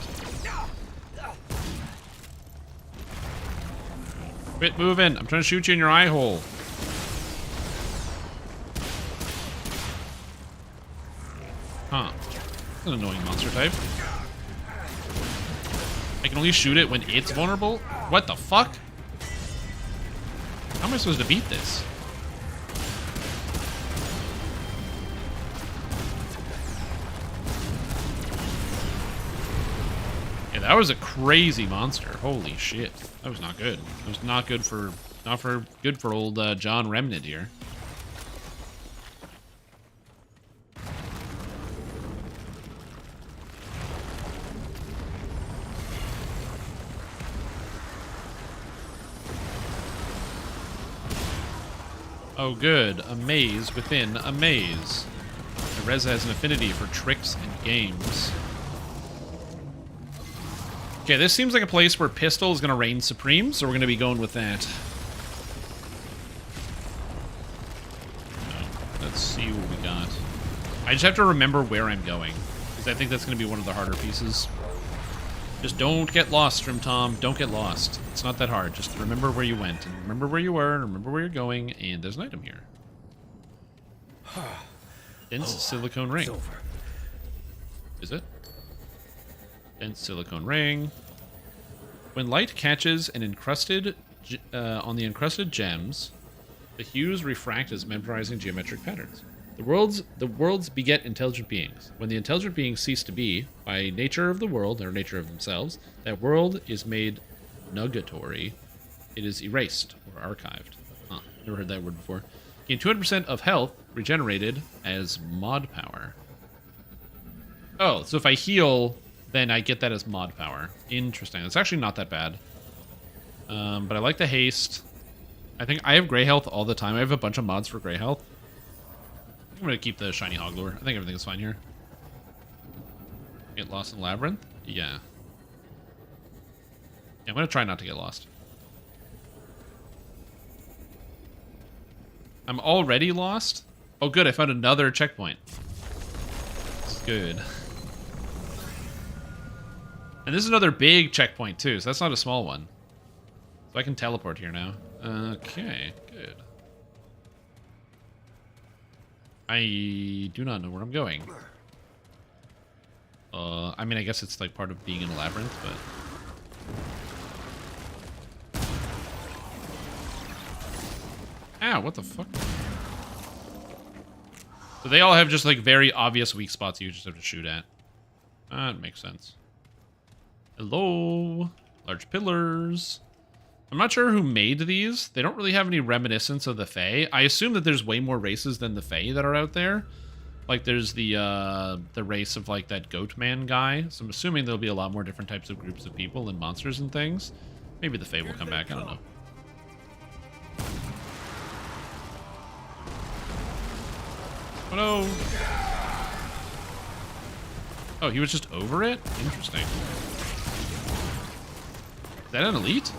A: Quit moving. I'm trying to shoot you in your eye hole. Huh. That's an annoying monster type. I can only shoot it when it's vulnerable? What the fuck? How am I supposed to beat this? Yeah, that was a crazy monster. Holy shit. That was not good. That was not good for good for old John Remnant here. Oh good, a maze within a maze. Reza has an affinity for tricks and games. Okay, this seems like a place where Pistol is going to reign supreme, so we're going to be going with that. Let's see what we got. I just have to remember where I'm going, because I think that's going to be one of the harder pieces. Just don't get lost, Trim Tom. Don't get lost. It's not that hard. Just remember where you went, and remember where you were, and remember where you're going, and there's an item here. Dense silicone ring. Is it? Dense silicone ring. When light catches an encrusted on the encrusted gems, the hues refract as memorizing geometric patterns. The worlds beget intelligent beings. When the intelligent beings cease to be, by nature of the world, or nature of themselves, that world is made nugatory. It is erased, or archived. Huh, never heard that word before. Gain 200% of health regenerated as mod power. Oh, so if I heal, then I get that as mod power. Interesting. It's actually not that bad. But I like the haste. I think I have gray health all the time. I have a bunch of mods for gray health. I'm going to keep the shiny hog lure. I think everything is fine here. Get lost in labyrinth? Yeah. I'm going to try not to get lost. I'm already lost? Oh, good. I found another checkpoint. That's good. And this is another big checkpoint, too, so that's not a small one. So I can teleport here now. Okay, good. I do not know where I'm going. I mean, I guess it's like part of being in a labyrinth, but... Ow, what the fuck? So they all have just like very obvious weak spots you just have to shoot at. That makes sense. Hello? Large pillars. I'm not sure who made these. They don't really have any reminiscence of the Fae. I assume that there's way more races than the Fae that are out there. Like there's the race of like that goat man guy. So I'm assuming there'll be a lot more different types of groups of people and monsters and things. Maybe the Fae will come back. I don't know. Oh no! Oh, he was just over it? Interesting. Is that an elite?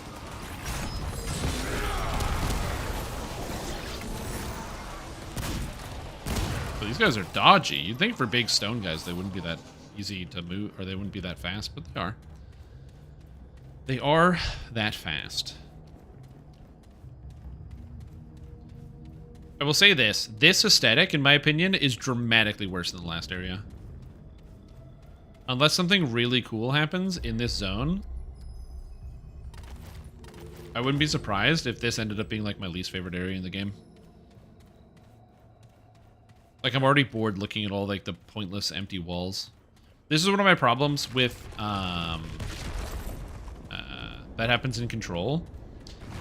A: Well, these guys are dodgy. You'd think for big stone guys they wouldn't be that easy to move, or they wouldn't be that fast, but they are. They are that fast. I will say this. This aesthetic, in my opinion, is dramatically worse than the last area. Unless something really cool happens in this zone, I wouldn't be surprised if this ended up being like my least favorite area in the game. Like, I'm already bored looking at all like the pointless empty walls. This is one of my problems with that happens in Control.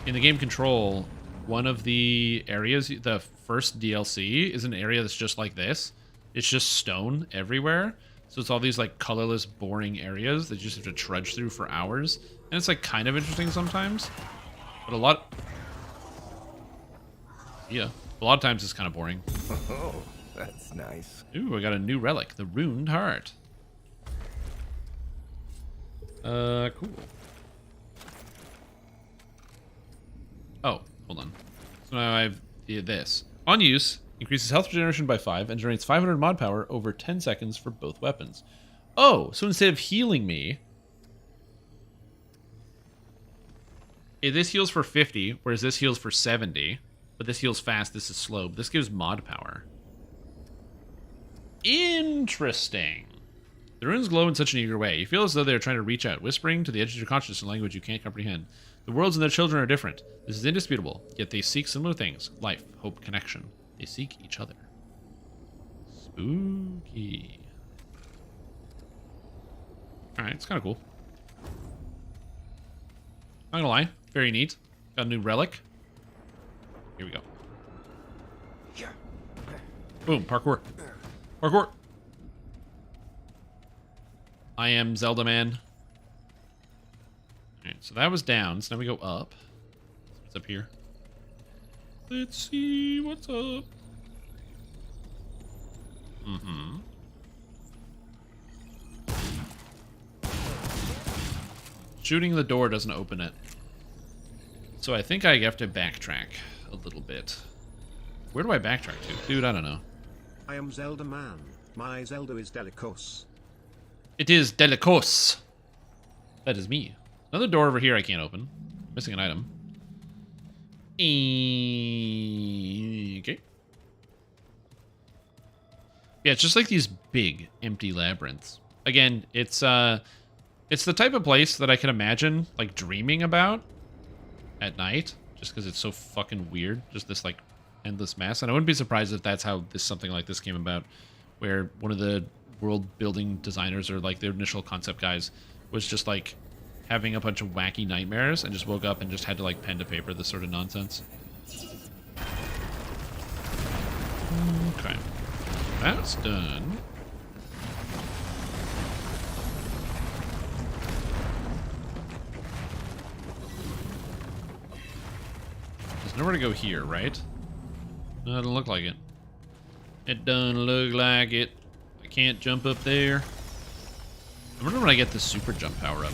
A: In the game Control, one of the areas, the first DLC, is an area that's just like this. It's just stone everywhere. So it's all these like colorless, boring areas that you just have to trudge through for hours. And it's like kind of interesting sometimes. But a lot of times it's kind of boring.
L: Oh, that's nice.
A: Ooh, I got a new relic, the Ruined Heart. Cool. Oh, hold on. So now I have this. On use, increases health regeneration by 5 and generates 500 mod power over 10 seconds for both weapons. Oh, so instead of healing me, this heals for 50, whereas this heals for 70. But this heals fast, this is slow. But this gives mod power. Interesting. The runes glow in such an eager way. You feel as though they are trying to reach out, whispering to the edge of your consciousness in language you can't comprehend. The worlds and their children are different. This is indisputable, yet they seek similar things. Life, hope, connection. They seek each other. Spooky. Alright, it's kind of cool. Not gonna lie, very neat. Got a new relic. Here we go. Boom, parkour. Parkour. I am Zelda Man. Alright, so that was down. So now we go up. What's up here? Let's see what's up. Mm-hmm. Shooting the door doesn't open it. So I think I have to backtrack a little bit. Where do I backtrack to? Dude, I don't know.
B: I am Zelda Man. My Zelda is Delicos.
A: It is Delicos. That is me. Another door over here I can't open. Missing an item. Okay. Yeah, it's just like these big, empty labyrinths. Again, it's the type of place that I can imagine, like, dreaming about at night, just because it's so fucking weird. Just this, like, endless mess. And I wouldn't be surprised if that's how something like this came about, where one of the world-building designers, or, like, their initial concept guys, was just, like, having a bunch of wacky nightmares and just woke up and just had to, like, pen to paper this sort of nonsense. Okay. That's done. There's nowhere to go here, right? No, it doesn't look like it. It doesn't look like it. I can't jump up there. I wonder when I get the super jump power up.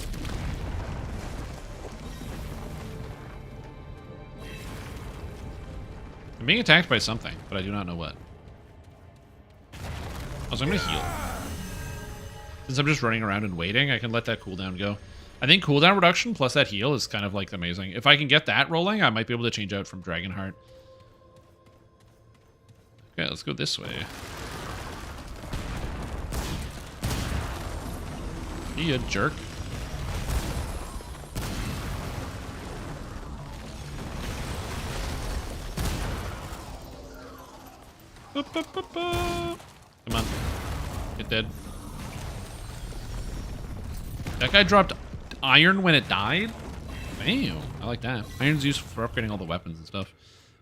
A: I'm being attacked by something, but I do not know what. Also, I'm gonna heal. Since I'm just running around and waiting, I can let that cooldown go. I think cooldown reduction plus that heal is kind of like amazing. If I can get that rolling, I might be able to change out from Dragonheart. Okay, let's go this way. You jerk. Come on. Get dead. That guy dropped iron when it died? Damn, I like that. Iron's used for upgrading all the weapons and stuff.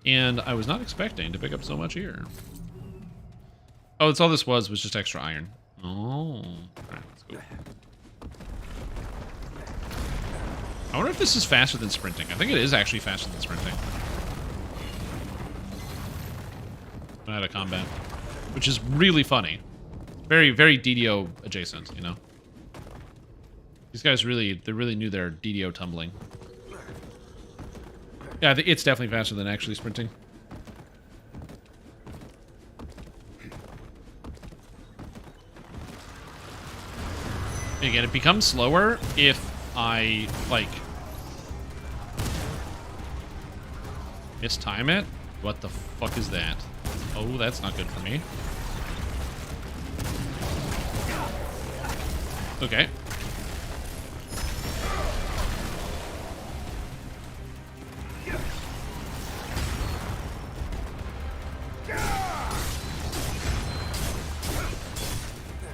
A: And I was not expecting to pick up so much here. Oh, that's all this was just extra iron. Oh. Alright, let's go. I wonder if this is faster than sprinting. I think it is actually faster than sprinting. Out of combat, which is really funny. Very, very DDO adjacent, you know. These guys they really knew their DDO tumbling. Yeah, I think it's definitely faster than actually sprinting. Again, it becomes slower if I, like, mistime it. What the fuck is that? Oh, that's not good for me. Okay.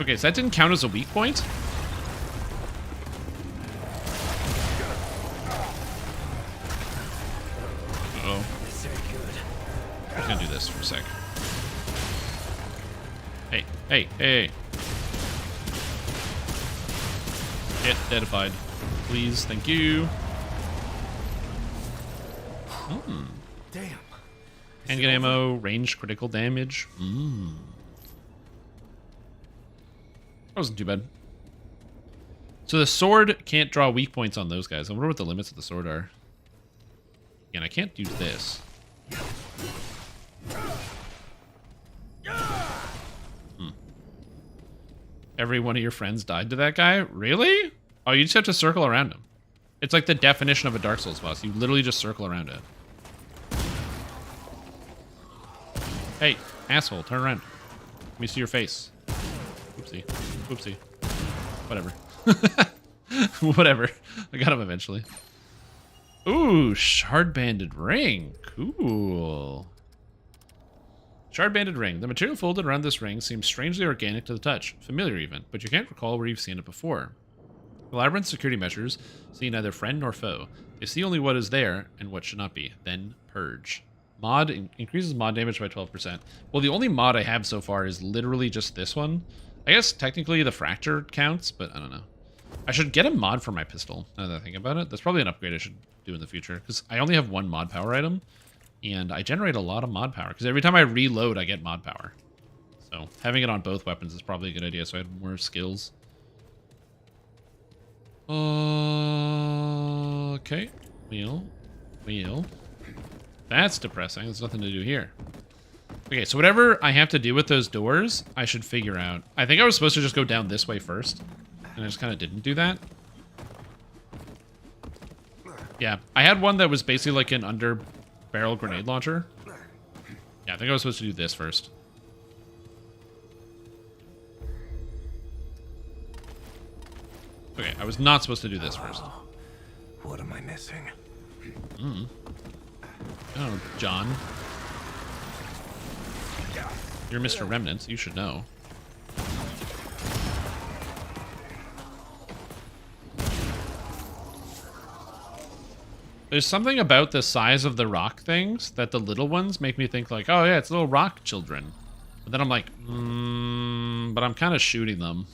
A: Okay, so that didn't count as a weak point. Uh-oh. I'm just gonna do this for a sec. Hey, hey, hey. Get deadified. Please, thank you.
H: Damn.
A: Handgun ammo, range critical damage. That wasn't too bad. So the sword can't draw weak points on those guys. I wonder what the limits of the sword are. Again, I can't use this. Every one of your friends died to that guy? Really? Oh, you just have to circle around him. It's like the definition of a Dark Souls boss. You literally just circle around it. Hey, asshole, turn around. Let me see your face. Oopsie. Oopsie. Whatever. Whatever. I got him eventually. Ooh, shard-banded ring. Cool. Shard-banded ring. The material folded around this ring seems strangely organic to the touch. Familiar even, but you can't recall where you've seen it before. The labyrinth's security measures see neither friend nor foe. They see only what is there and what should not be. Then purge. Mod increases mod damage by 12%. Well, the only mod I have so far is literally just this one. I guess technically the fracture counts, but I don't know. I should get a mod for my pistol, now that I think about it. That's probably an upgrade I should do in the future, because I only have one mod power item, and I generate a lot of mod power, because every time I reload, I get mod power. So having it on both weapons is probably a good idea, so I have more skills. Okay. Wheel. That's depressing. There's nothing to do here. Okay, so whatever I have to do with those doors, I should figure out. I think I was supposed to just go down this way first, and I just kind of didn't do that. Yeah, I had one that was basically like an under-barrel grenade launcher. Yeah, I think I was supposed to do this first. Okay, I was not supposed to do this first.
L: What am I missing?
A: Oh, John. You're Mr. Remnant. You should know. There's something about the size of the rock things that the little ones make me think like, oh yeah, it's little rock children. But then I'm like, but I'm kind of shooting them.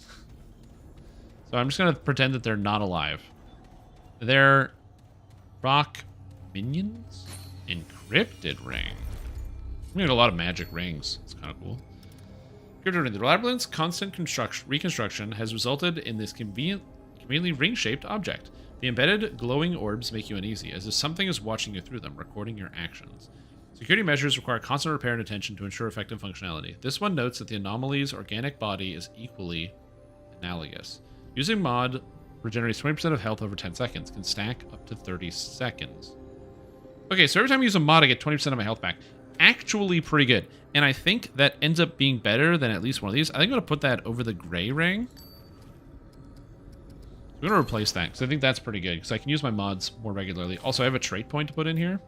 A: So I'm just going to pretend that they're not alive. They're rock minions? Encrypted ring. We need a lot of magic rings. It's kind of cool. Encrypted ring. The labyrinth's constant reconstruction has resulted in this conveniently ring-shaped object. The embedded glowing orbs make you uneasy, as if something is watching you through them, recording your actions. Security measures require constant repair and attention to ensure effective functionality. This one notes that the anomaly's organic body is equally analogous. Using mod regenerates 20% of health over 10 seconds, can stack up to 30 seconds. Okay, so every time I use a mod, I get 20% of my health back. Actually pretty good. And I think that ends up being better than at least one of these. I think I'm going to put that over the gray ring. I'm going to replace that, because I think that's pretty good, because I can use my mods more regularly. Also, I have a trait point to put in here.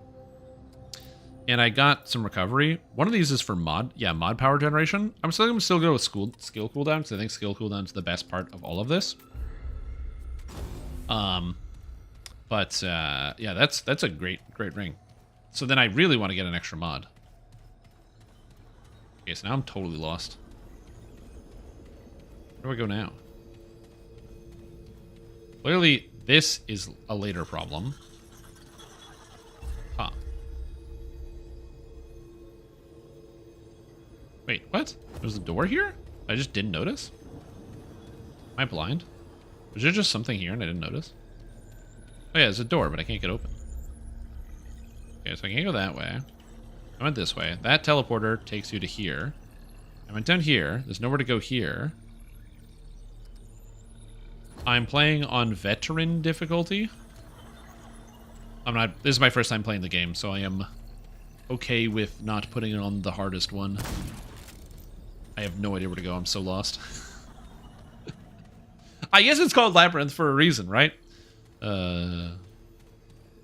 A: And I got some recovery. One of these is for mod power generation. I'm still going to go with skill cooldown, because I think skill cooldown is the best part of all of this. Yeah, that's a great ring. So then I really want to get an extra mod. Okay, so now I'm totally lost. Where do I go now? Clearly, this is a later problem. Huh. Wait, what? There's a door here? I just didn't notice? Am I blind? Was there just something here and I didn't notice? Oh yeah, there's a door, but I can't get open. Okay, so I can't go that way. I went this way. That teleporter takes you to here. I went down here. There's nowhere to go here. I'm playing on veteran difficulty. This is my first time playing the game, so I am okay with not putting it on the hardest one. I have no idea where to go. I'm so lost. I guess it's called Labyrinth for a reason, right? Go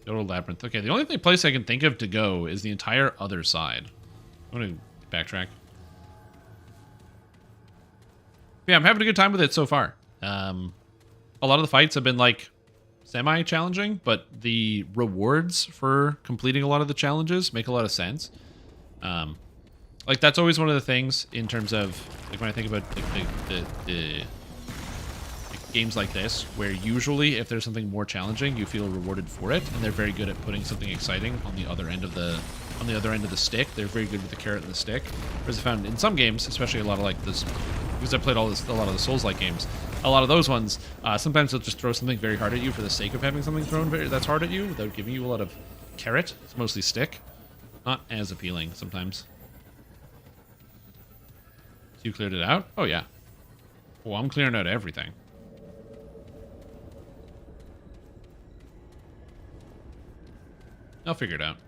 A: to Labyrinth. Okay, the only place I can think of to go is the entire other side. I'm going to backtrack. Yeah, I'm having a good time with it so far. A lot of the fights have been like semi-challenging, but the rewards for completing a lot of the challenges make a lot of sense. Like that's always one of the things in terms of like when I think about the games like this, where usually if there's something more challenging, you feel rewarded for it, and they're very good at putting something exciting on the other end of the stick. They're very good with the carrot and the stick. Whereas I found in some games, especially a lot of like this, because I played a lot of the Souls-like games, a lot of those ones, sometimes they'll just throw something very hard at you for the sake of having something thrown that's hard at you without giving you a lot of carrot. It's mostly stick. Not as appealing sometimes. So you cleared it out? Oh yeah. Oh, I'm clearing out everything. I'll figure it out.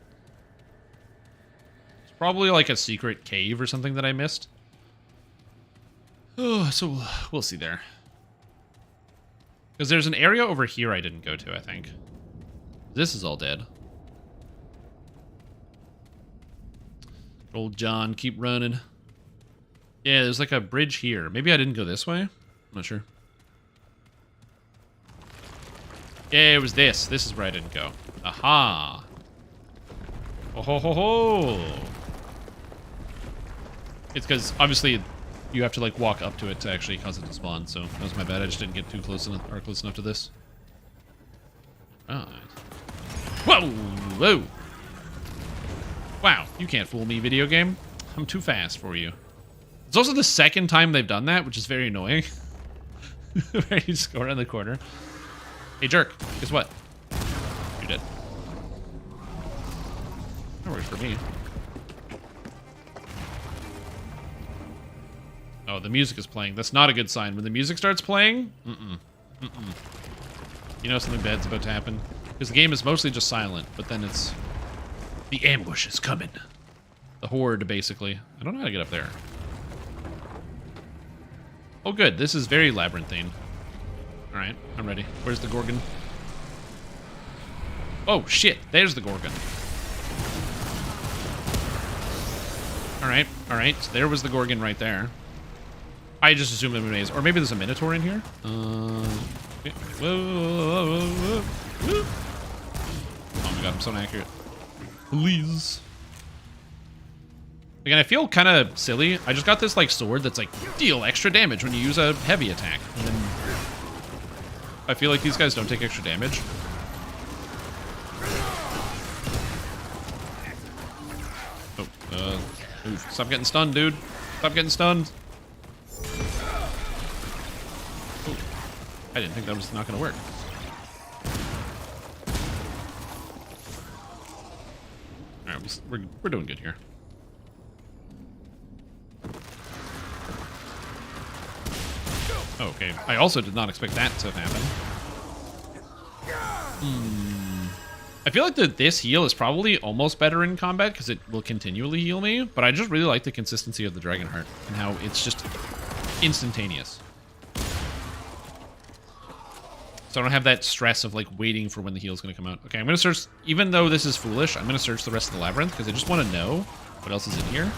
A: It's probably like a secret cave or something that I missed. Oh, so we'll see there. Because there's an area over here I didn't go to, I think. This is all dead. Old John, keep running. Yeah, there's like a bridge here. Maybe I didn't go this way? I'm not sure. Yeah, it was this. This is where I didn't go. Aha! Oh ho ho ho! It's because obviously you have to like walk up to it to actually cause it to spawn. So that was my bad. I just didn't get too close enough to this. Alright. Whoa! Whoa! Wow, you can't fool me, video game. I'm too fast for you. It's also the second time they've done that, which is very annoying. Where you just go around the corner. Hey, jerk. Guess what? You're dead. That works for me. Oh, the music is playing. That's not a good sign. When the music starts playing, you know something bad's about to happen. Because the game is mostly just silent, but then it's... The ambush is coming. The horde, basically. I don't know how to get up there. Oh, good. This is very labyrinthine. Alright, I'm ready. Where's the Gorgon? Oh, shit. There's the Gorgon. Alright, alright. So there was the Gorgon right there. I just assumed it was a maze. Or maybe there's a Minotaur in here? Okay. Whoa. Oh my god, I'm so inaccurate. Please. Again, I feel kind of silly. I just got this like sword that's like deal extra damage when you use a heavy attack. And then I feel like these guys don't take extra damage. Oh, ooh, stop getting stunned, dude. Stop getting stunned. Ooh, I didn't think that was not going to work. All right, we're doing good here. Okay, I also did not expect that to happen. I feel like this heal is probably almost better in combat because it will continually heal me, but I just really like the consistency of the Dragon Heart and how it's just instantaneous. So I don't have that stress of like waiting for when the heal is going to come out. Okay, I'm going to search, even though this is foolish, I'm going to search the rest of the labyrinth because I just want to know what else is in here.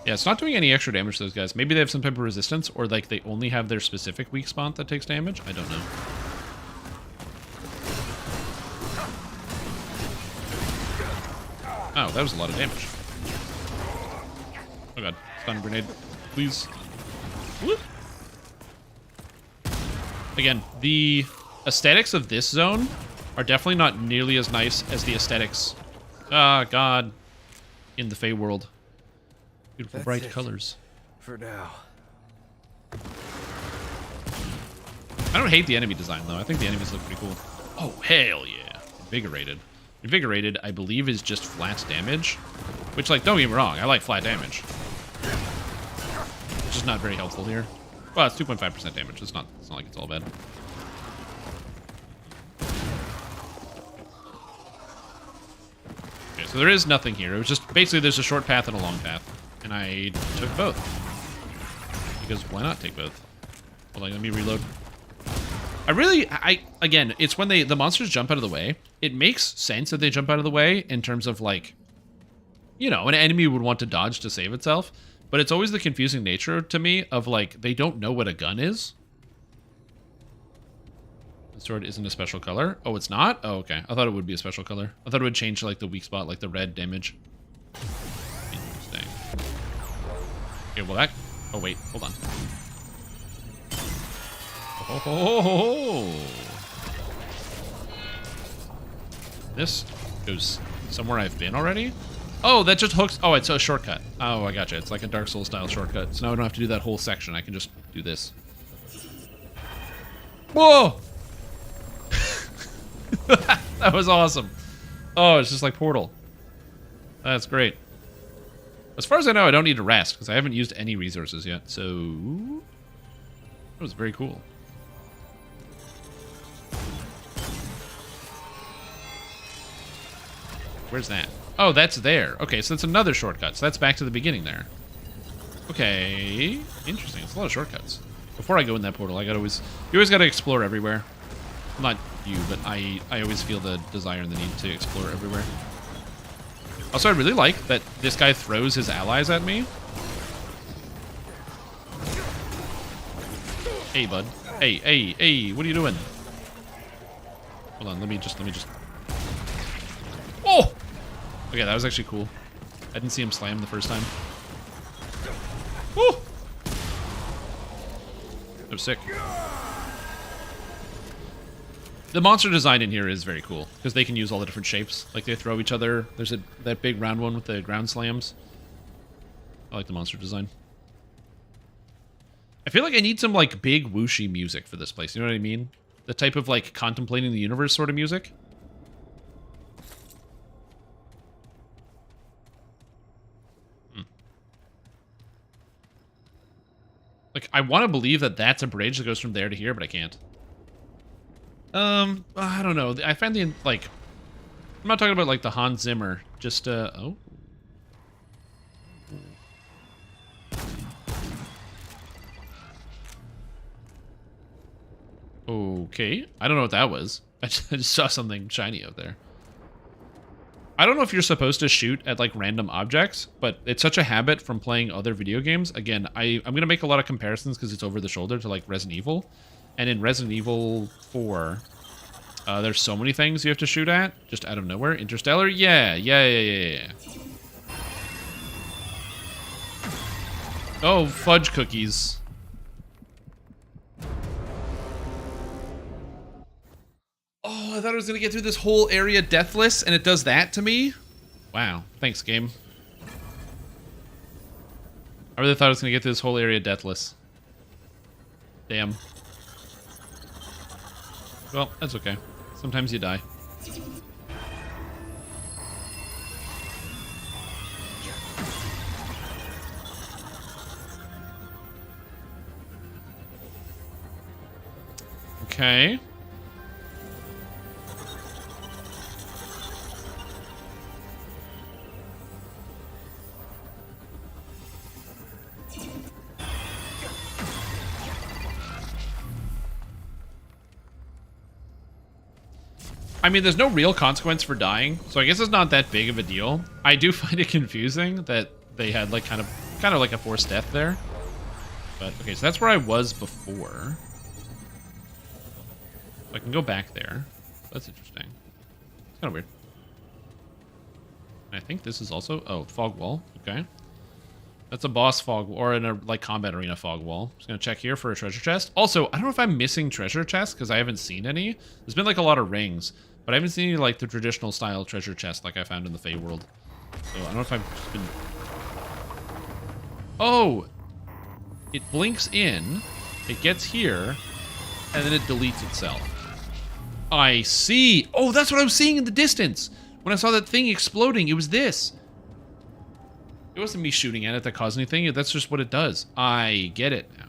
A: Yeah, it's not doing any extra damage to those guys. Maybe they have some type of resistance, or like they only have their specific weak spot that takes damage. I don't know. Oh, that was a lot of damage. Oh god, stun grenade, please. Whoop. Again, the aesthetics of this zone are definitely not nearly as nice as the aesthetics, god, in the Fey world. Beautiful, bright colors.
L: For now.
A: I don't hate the enemy design, though. I think the enemies look pretty cool. Oh, hell yeah. Invigorated. Invigorated, I believe, is just flat damage. Which, like, don't get me wrong. I like flat damage. It's just not very helpful here. Well, it's 2.5% damage. It's not like it's all bad. Okay, so there is nothing here. It was just, basically, there's a short path and a long path. And I took both. Because why not take both? Hold on, let me reload. Again, it's when the monsters jump out of the way. It makes sense that they jump out of the way in terms of like, you know, an enemy would want to dodge to save itself. But it's always the confusing nature to me of like, they don't know what a gun is. The sword isn't a special color. Oh, it's not? Oh, okay. I thought it would be a special color. I thought it would change like the weak spot, like the red damage. Interesting. Okay, well that... Oh, wait. Hold on. Oh. This goes somewhere I've been already? Oh, that just hooks... Oh, it's a shortcut. Oh, I gotcha. It's like a Dark Souls style shortcut. So now I don't have to do that whole section. I can just do this. Whoa! That was awesome. Oh, it's just like Portal. That's great. As far as I know, I don't need to rest because I haven't used any resources yet. So that was very cool. Where's that? Oh, that's there. Okay, so that's another shortcut. So that's back to the beginning there. Okay, interesting. It's a lot of shortcuts. Before I go in that portal, you always got to explore everywhere. Not you, but I always feel the desire and the need to explore everywhere. Also, I really like that this guy throws his allies at me. Hey, bud. Hey, what are you doing? Hold on, let me just... Oh! Okay, that was actually cool. I didn't see him slam the first time. Woo! That was sick. The monster design in here is very cool because they can use all the different shapes. Like they throw each other. There's that big round one with the ground slams. I like the monster design. I feel like I need some like big whooshy music for this place. You know what I mean? The type of like contemplating the universe sort of music. Like I want to believe that that's a bridge that goes from there to here, but I can't. I don't know. I find the, like... I'm not talking about, like, the Hans Zimmer. Just, oh. Okay. I don't know what that was. I just saw something shiny out there. I don't know if you're supposed to shoot at, like, random objects, but it's such a habit from playing other video games. Again, I'm going to make a lot of comparisons because it's over the shoulder to, like, Resident Evil. And in Resident Evil 4, there's so many things you have to shoot at, just out of nowhere. Interstellar? Yeah. Oh, fudge cookies. Oh, I thought I was going to get through this whole area deathless, and it does that to me? Wow. Thanks, game. I really thought I was going to get through this whole area deathless. Damn. Well, that's okay. Sometimes you die. Okay. I mean, there's no real consequence for dying, so I guess it's not that big of a deal. I do find it confusing that they had like kind of like a forced death there. But okay, so that's where I was before. I can go back there. That's interesting. It's kind of weird. And I think this is also fog wall. Okay. That's a boss fog, or in a like combat arena fog wall. Just gonna check here for a treasure chest. Also, I don't know if I'm missing treasure chests because I haven't seen any. There's been like a lot of rings, but I haven't seen any like the traditional style treasure chest like I found in the Fey world. So I don't know if I've just been. Oh, it blinks in, it gets here, and then it deletes itself. I see. Oh, that's what I was seeing in the distance when I saw that thing exploding. It was this. It wasn't me shooting at it that caused anything. That's just what it does. I get it now.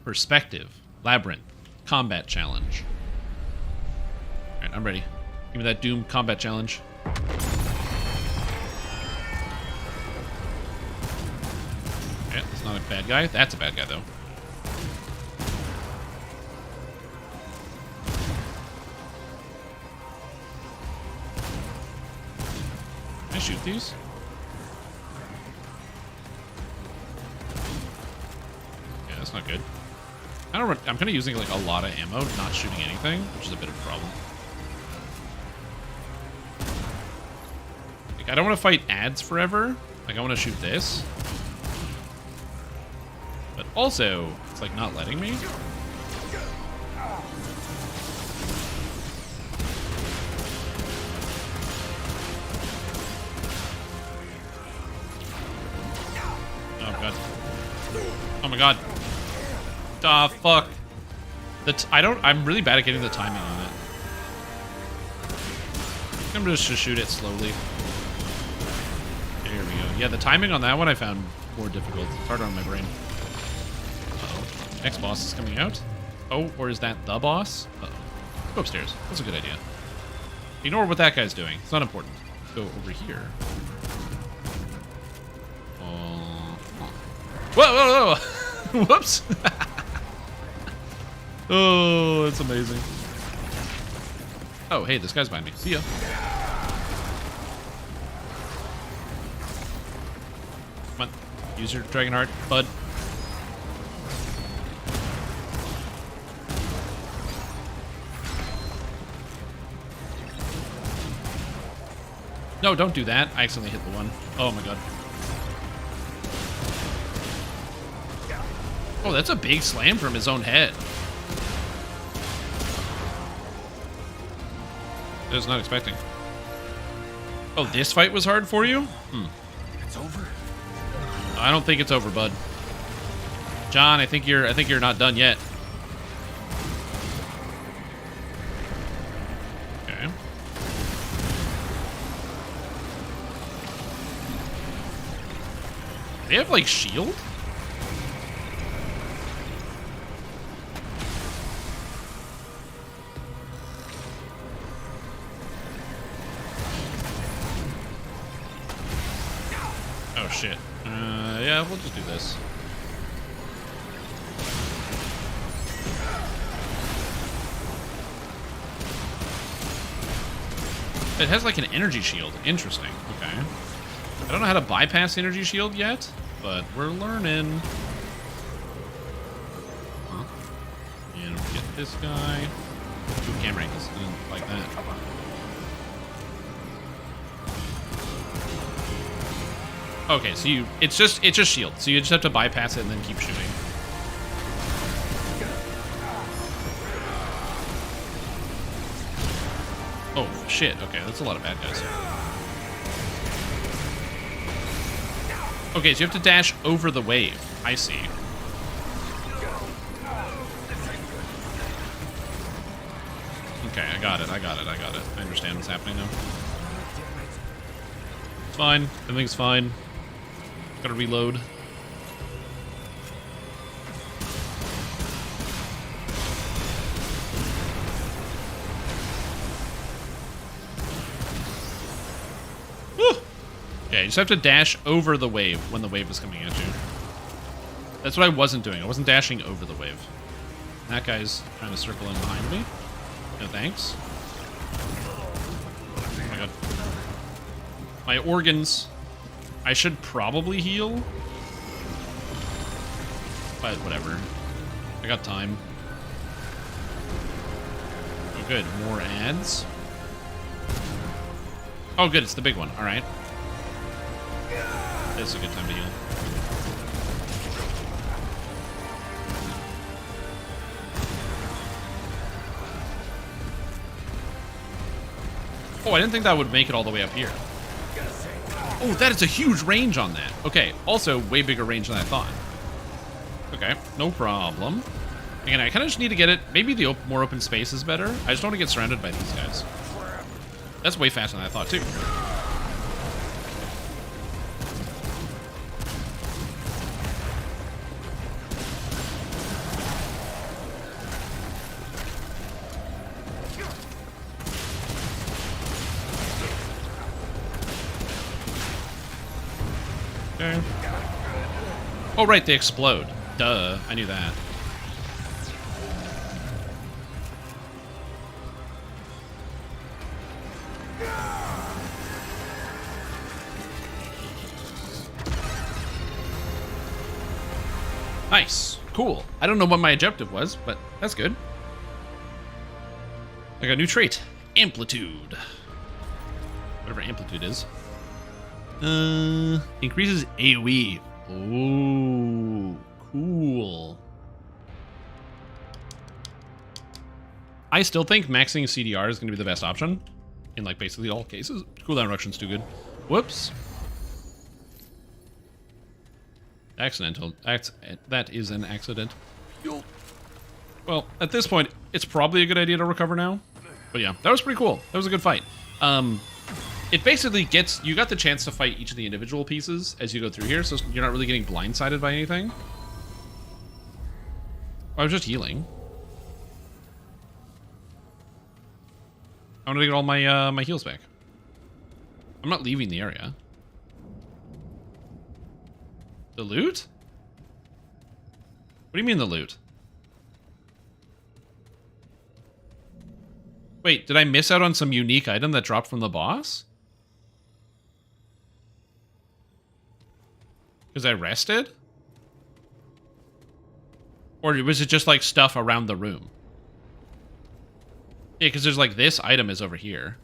A: Perspective. Labyrinth. Combat challenge. Alright, I'm ready. Give me that Doom combat challenge. Yeah, that's not a bad guy. That's a bad guy, though. I shoot these? Yeah, that's not good. I'm kind of using like a lot of ammo, not shooting anything, which is a bit of a problem. Like, I don't want to fight ads forever. Like, I want to shoot this. But also, it's like not letting me. Oh god. Oh my god. Ah, fuck. I'm really bad at getting the timing on it. I'm just to shoot it slowly. Okay, here we go. Yeah, the timing on that one I found more difficult. It's harder on my brain. Uh-oh. Next boss is coming out. Oh, or is that the boss? Uh-oh. Go upstairs. That's a good idea. Ignore what that guy's doing. It's not important. Let's go over here. Whoa, whoa, whoa! Whoops! Oh, that's amazing. Oh, hey, this guy's behind me. See ya. Come on. Use your dragon heart, bud. No, don't do that. I accidentally hit the one. Oh my god. Oh, that's a big slam from his own head. I was not expecting. Oh, this fight was hard for you?
H: It's over?
A: I don't think it's over, bud. John, I think you're not done yet. Okay. They have like shield? Oh shit. Yeah, we'll just do this. It has like an energy shield. Interesting. Okay. I don't know how to bypass the energy shield yet, but we're learning. Huh. And we'll get this guy. Ooh, camera angles. Didn't like that. Okay, so it's just shield. So you just have to bypass it and then keep shooting. Oh shit, okay, that's a lot of bad guys. Okay, so you have to dash over the wave. I see. Okay, I got it. I understand what's happening now. It's fine. Everything's fine. Gotta reload. Woo! Okay, you just have to dash over the wave when the wave is coming at you. That's what I wasn't doing. I wasn't dashing over the wave. That guy's trying to circle in behind me. No thanks. Oh my god. My organs. I should probably heal. But whatever. I got time. Oh good, more ads. Oh good, it's the big one. Alright. It's a good time to heal. Oh, I didn't think that would make it all the way up here. Oh, that is a huge range on that. Okay, also way bigger range than I thought. Okay, no problem. Again, I kind of just need to get it. Maybe the more open space is better. I just don't want to get surrounded by these guys. That's way faster than I thought, too. Okay. Oh, right, they explode. Duh, I knew that. Nice. Cool. I don't know what my objective was, but that's good. I got a new trait. Amplitude. Whatever amplitude is. Increases AoE. Oh, cool. I still think maxing CDR is going to be the best option in like basically all cases. Cooldown reduction's too good. Whoops. Accidental. That is an accident. Well, at this point, it's probably a good idea to recover now. But yeah, that was pretty cool. That was a good fight. It basically gets... You got the chance to fight each of the individual pieces as you go through here, so you're not really getting blindsided by anything. I was just healing. I'm gonna get all my my heals back. I'm not leaving the area. The loot? What do you mean the loot? Wait, did I miss out on some unique item that dropped from the boss? Because I rested? Or was it just like stuff around the room? Yeah, because there's like this item is over here.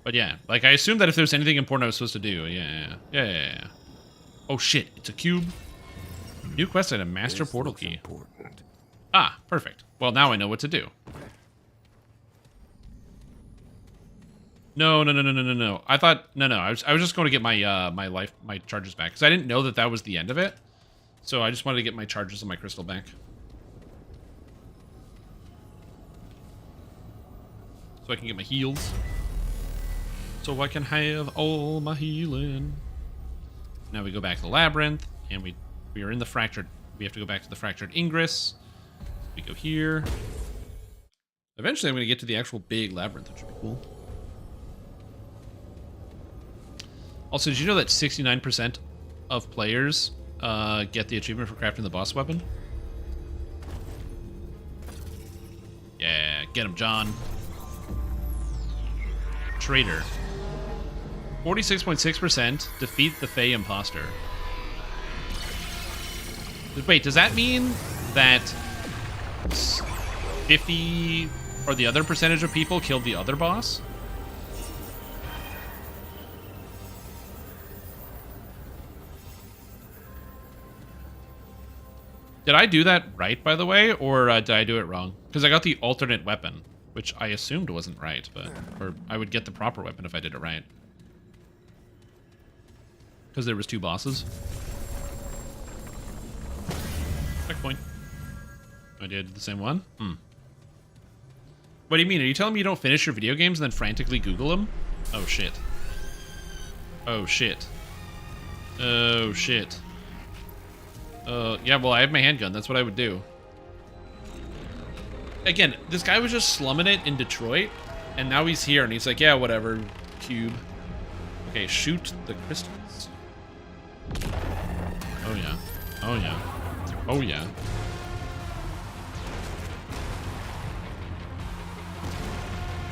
A: But yeah, like I assumed that if there's anything important I was supposed to do, yeah. Oh shit, it's a cube. New quest item, master portal key. Important. Ah, perfect. Well, now I know what to do. No. I thought I was just going to get my my charges back because I didn't know that that was the end of it. So I just wanted to get my charges and my crystal back. So I can get my heals. So I can have all my healing. Now we go back to the labyrinth, and we are in the fractured. We have to go back to the fractured ingress. We go here. Eventually, I'm going to get to the actual big labyrinth, which would be cool. Also, did you know that 69% of players get the achievement for crafting the boss weapon? Yeah, get him, John. Traitor. 46.6% defeat the Fey Imposter. Wait, does that mean that 50 or the other percentage of people killed the other boss? Did I do that right, by the way, or did I do it wrong? Because I got the alternate weapon, which I assumed wasn't right, but or I would get the proper weapon if I did it right. Because there was two bosses. Checkpoint. I did the same one? What do you mean? Are you telling me you don't finish your video games and then frantically Google them? Oh, shit. Oh, shit. Oh, shit. Yeah, well, I have my handgun. That's what I would do. Again, this guy was just slumming it in Detroit, and now he's here, and he's like, yeah, whatever, cube. Okay, shoot the crystals. Oh, yeah. Oh, yeah. Oh, yeah.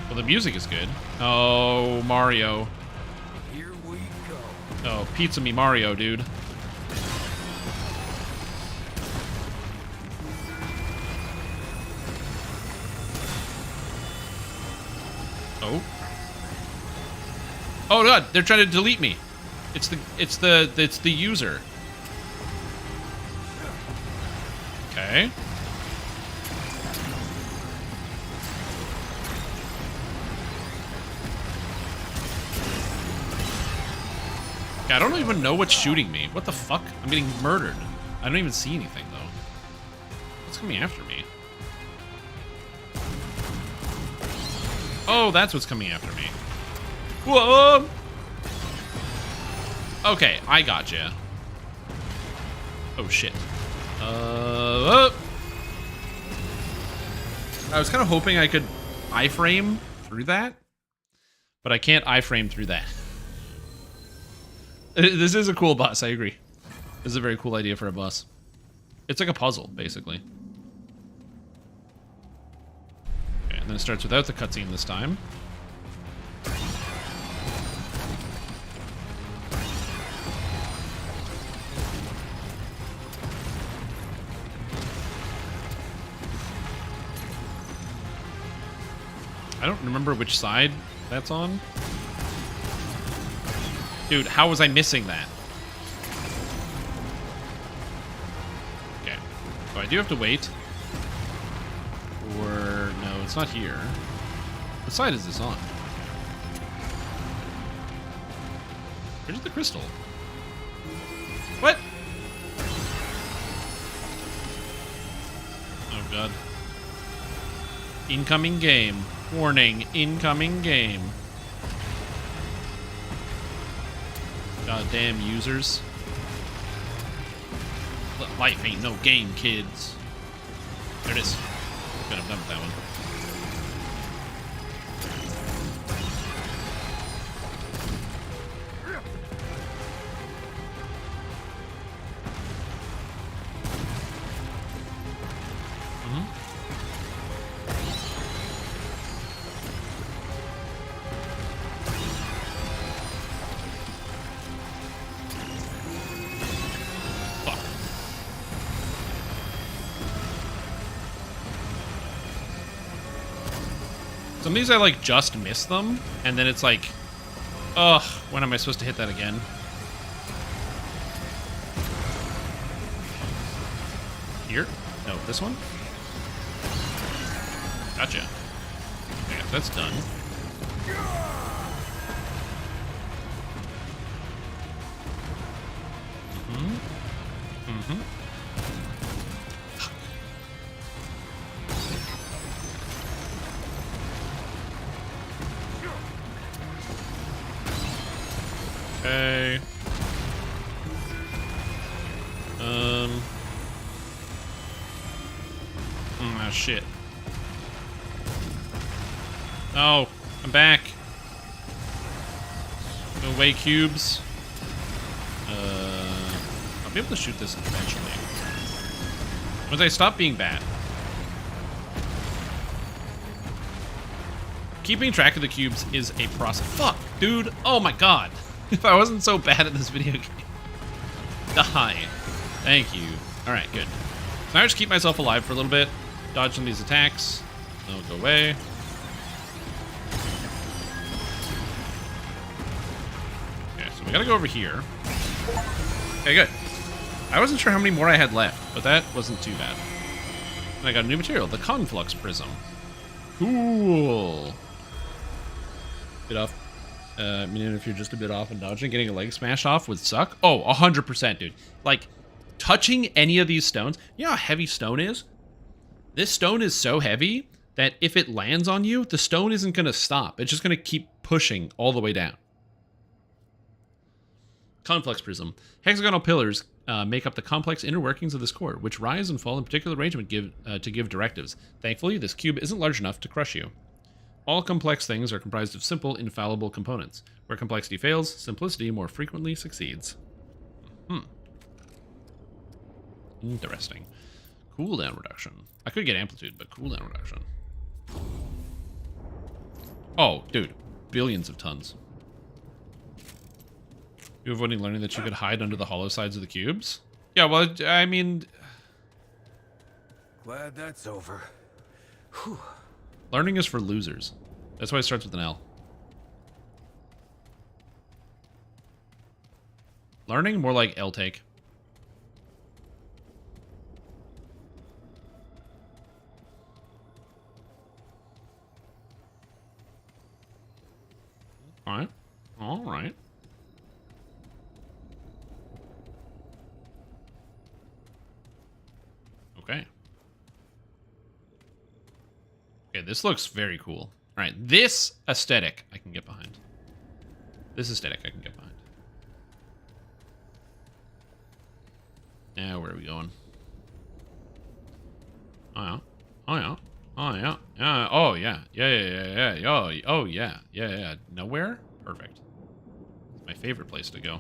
A: Well, the music is good. Oh, Mario.
I: Here we go.
A: Oh, pizza me Mario, dude. Oh. Oh god, they're trying to delete me. It's the user. Okay. I don't even know what's shooting me. What the fuck? I'm getting murdered. I don't even see anything though. What's coming after me? Oh, that's what's coming after me. Whoa! Okay, I gotcha. Oh shit. I was kind of hoping I could iframe through that, but I can't iframe through that. This is a cool boss, I agree. This is a very cool idea for a boss. It's like a puzzle, basically. Okay, and then it starts without the cutscene this time. I don't remember which side that's on. Dude, how was I missing that? Okay. So I do have to wait. Or, no, it's not here. What side is this on? Where's the crystal? What? Oh, God. Incoming game. Warning, incoming game. Goddamn users. Life ain't no game, kids. There it is. Good, I'm done with that one. Some of these I like just miss them, and then it's like, ugh, when am I supposed to hit that again? Here? No, this one? Gotcha. Okay, that's done. Okay. Ah, shit. Oh, I'm back. Go away, cubes. I'll be able to shoot this eventually. Once I stop being bad. Keeping track of the cubes is a process. Fuck, dude. Oh my god. If I wasn't so bad at this video game. Die. Thank you. Alright, good. So now I just keep myself alive for a little bit. Dodge some of these attacks. They'll go away. Okay, so we gotta go over here. Okay, good. I wasn't sure how many more I had left, but that wasn't too bad. And I got a new material, the Conflux Prism. Cool. Bit off. Meaning if you're just a bit off and dodging, getting a leg smashed off would suck. Oh, 100%, dude. Like, touching any of these stones, you know how heavy stone is? This stone is so heavy that if it lands on you, the stone isn't going to stop. It's just going to keep pushing all the way down. Conflux Prism. Hexagonal pillars make up the complex inner workings of this core, which rise and fall in particular arrangement to give directives. Thankfully, this cube isn't large enough to crush you. All complex things are comprised of simple, infallible components. Where complexity fails, simplicity more frequently succeeds. Interesting. Cooldown reduction. I could get amplitude, but cooldown reduction. Oh, dude. Billions of tons. You avoiding learning that you could hide under the hollow sides of the cubes? Yeah, well, I mean...
L: Glad that's over. Whew.
A: Learning is for losers. That's why it starts with an L. Learning? More like L-take. Alright. Alright. Okay. Okay, this looks very cool. All right, this aesthetic I can get behind. This aesthetic I can get behind. Now, where are we going? Oh, yeah. Oh, yeah. Oh, yeah. Oh, yeah. Yeah. Oh, yeah. Yeah. Nowhere? Perfect. It's my favorite place to go.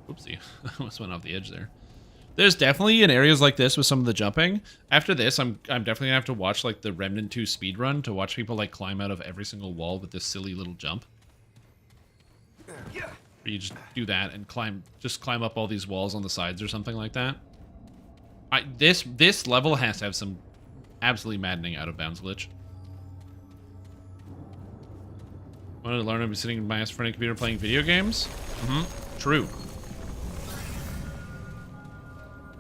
A: Oopsie. I almost went off the edge there. There's definitely in areas like this with some of the jumping. After this, I'm definitely gonna have to watch like the Remnant 2 speedrun to watch people like climb out of every single wall with this silly little jump. Where you just do that and climb up all these walls on the sides or something like that. This level has to have some absolutely maddening out of bounds glitch. Wanted to learn, I'd be sitting in my ass front of computer playing video games? True.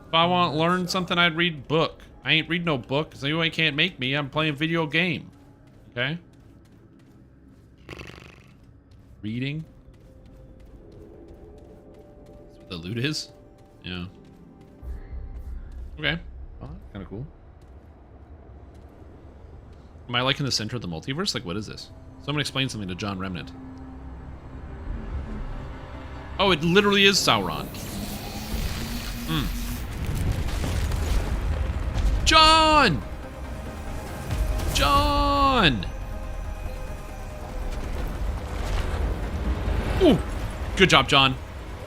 A: If I want to learn something, I'd read book. I ain't read no book, because you can't make me. I'm playing video game. Okay? Reading? That's what the loot is? Yeah. Okay. Well, that's kind of cool. Am I like in the center of the multiverse? Like, what is this? Someone explain something to John Remnant. Oh, it literally is Sauron. John! John! Ooh! Good job, John.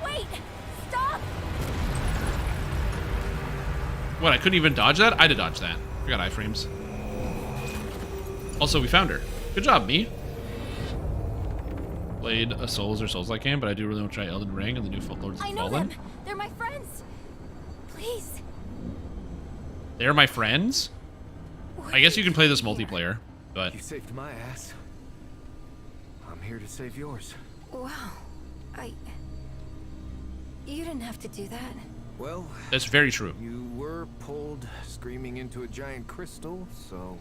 D: Wait! Stop!
A: What, I couldn't even dodge that? I had to dodge that. I got iframes. Also, we found her. Good job, me. Played a Souls or Souls-like game, but I do really want to try Elden Ring and the new Lords of
D: I know
A: Fallen.
D: them. They're my friends. Please.
A: They're my friends? I guess you can play this multiplayer, but...
L: You saved my ass. I'm here to save yours.
J: Wow. You didn't have to do that.
L: Well...
A: That's very true.
L: You were pulled screaming into a giant crystal, so...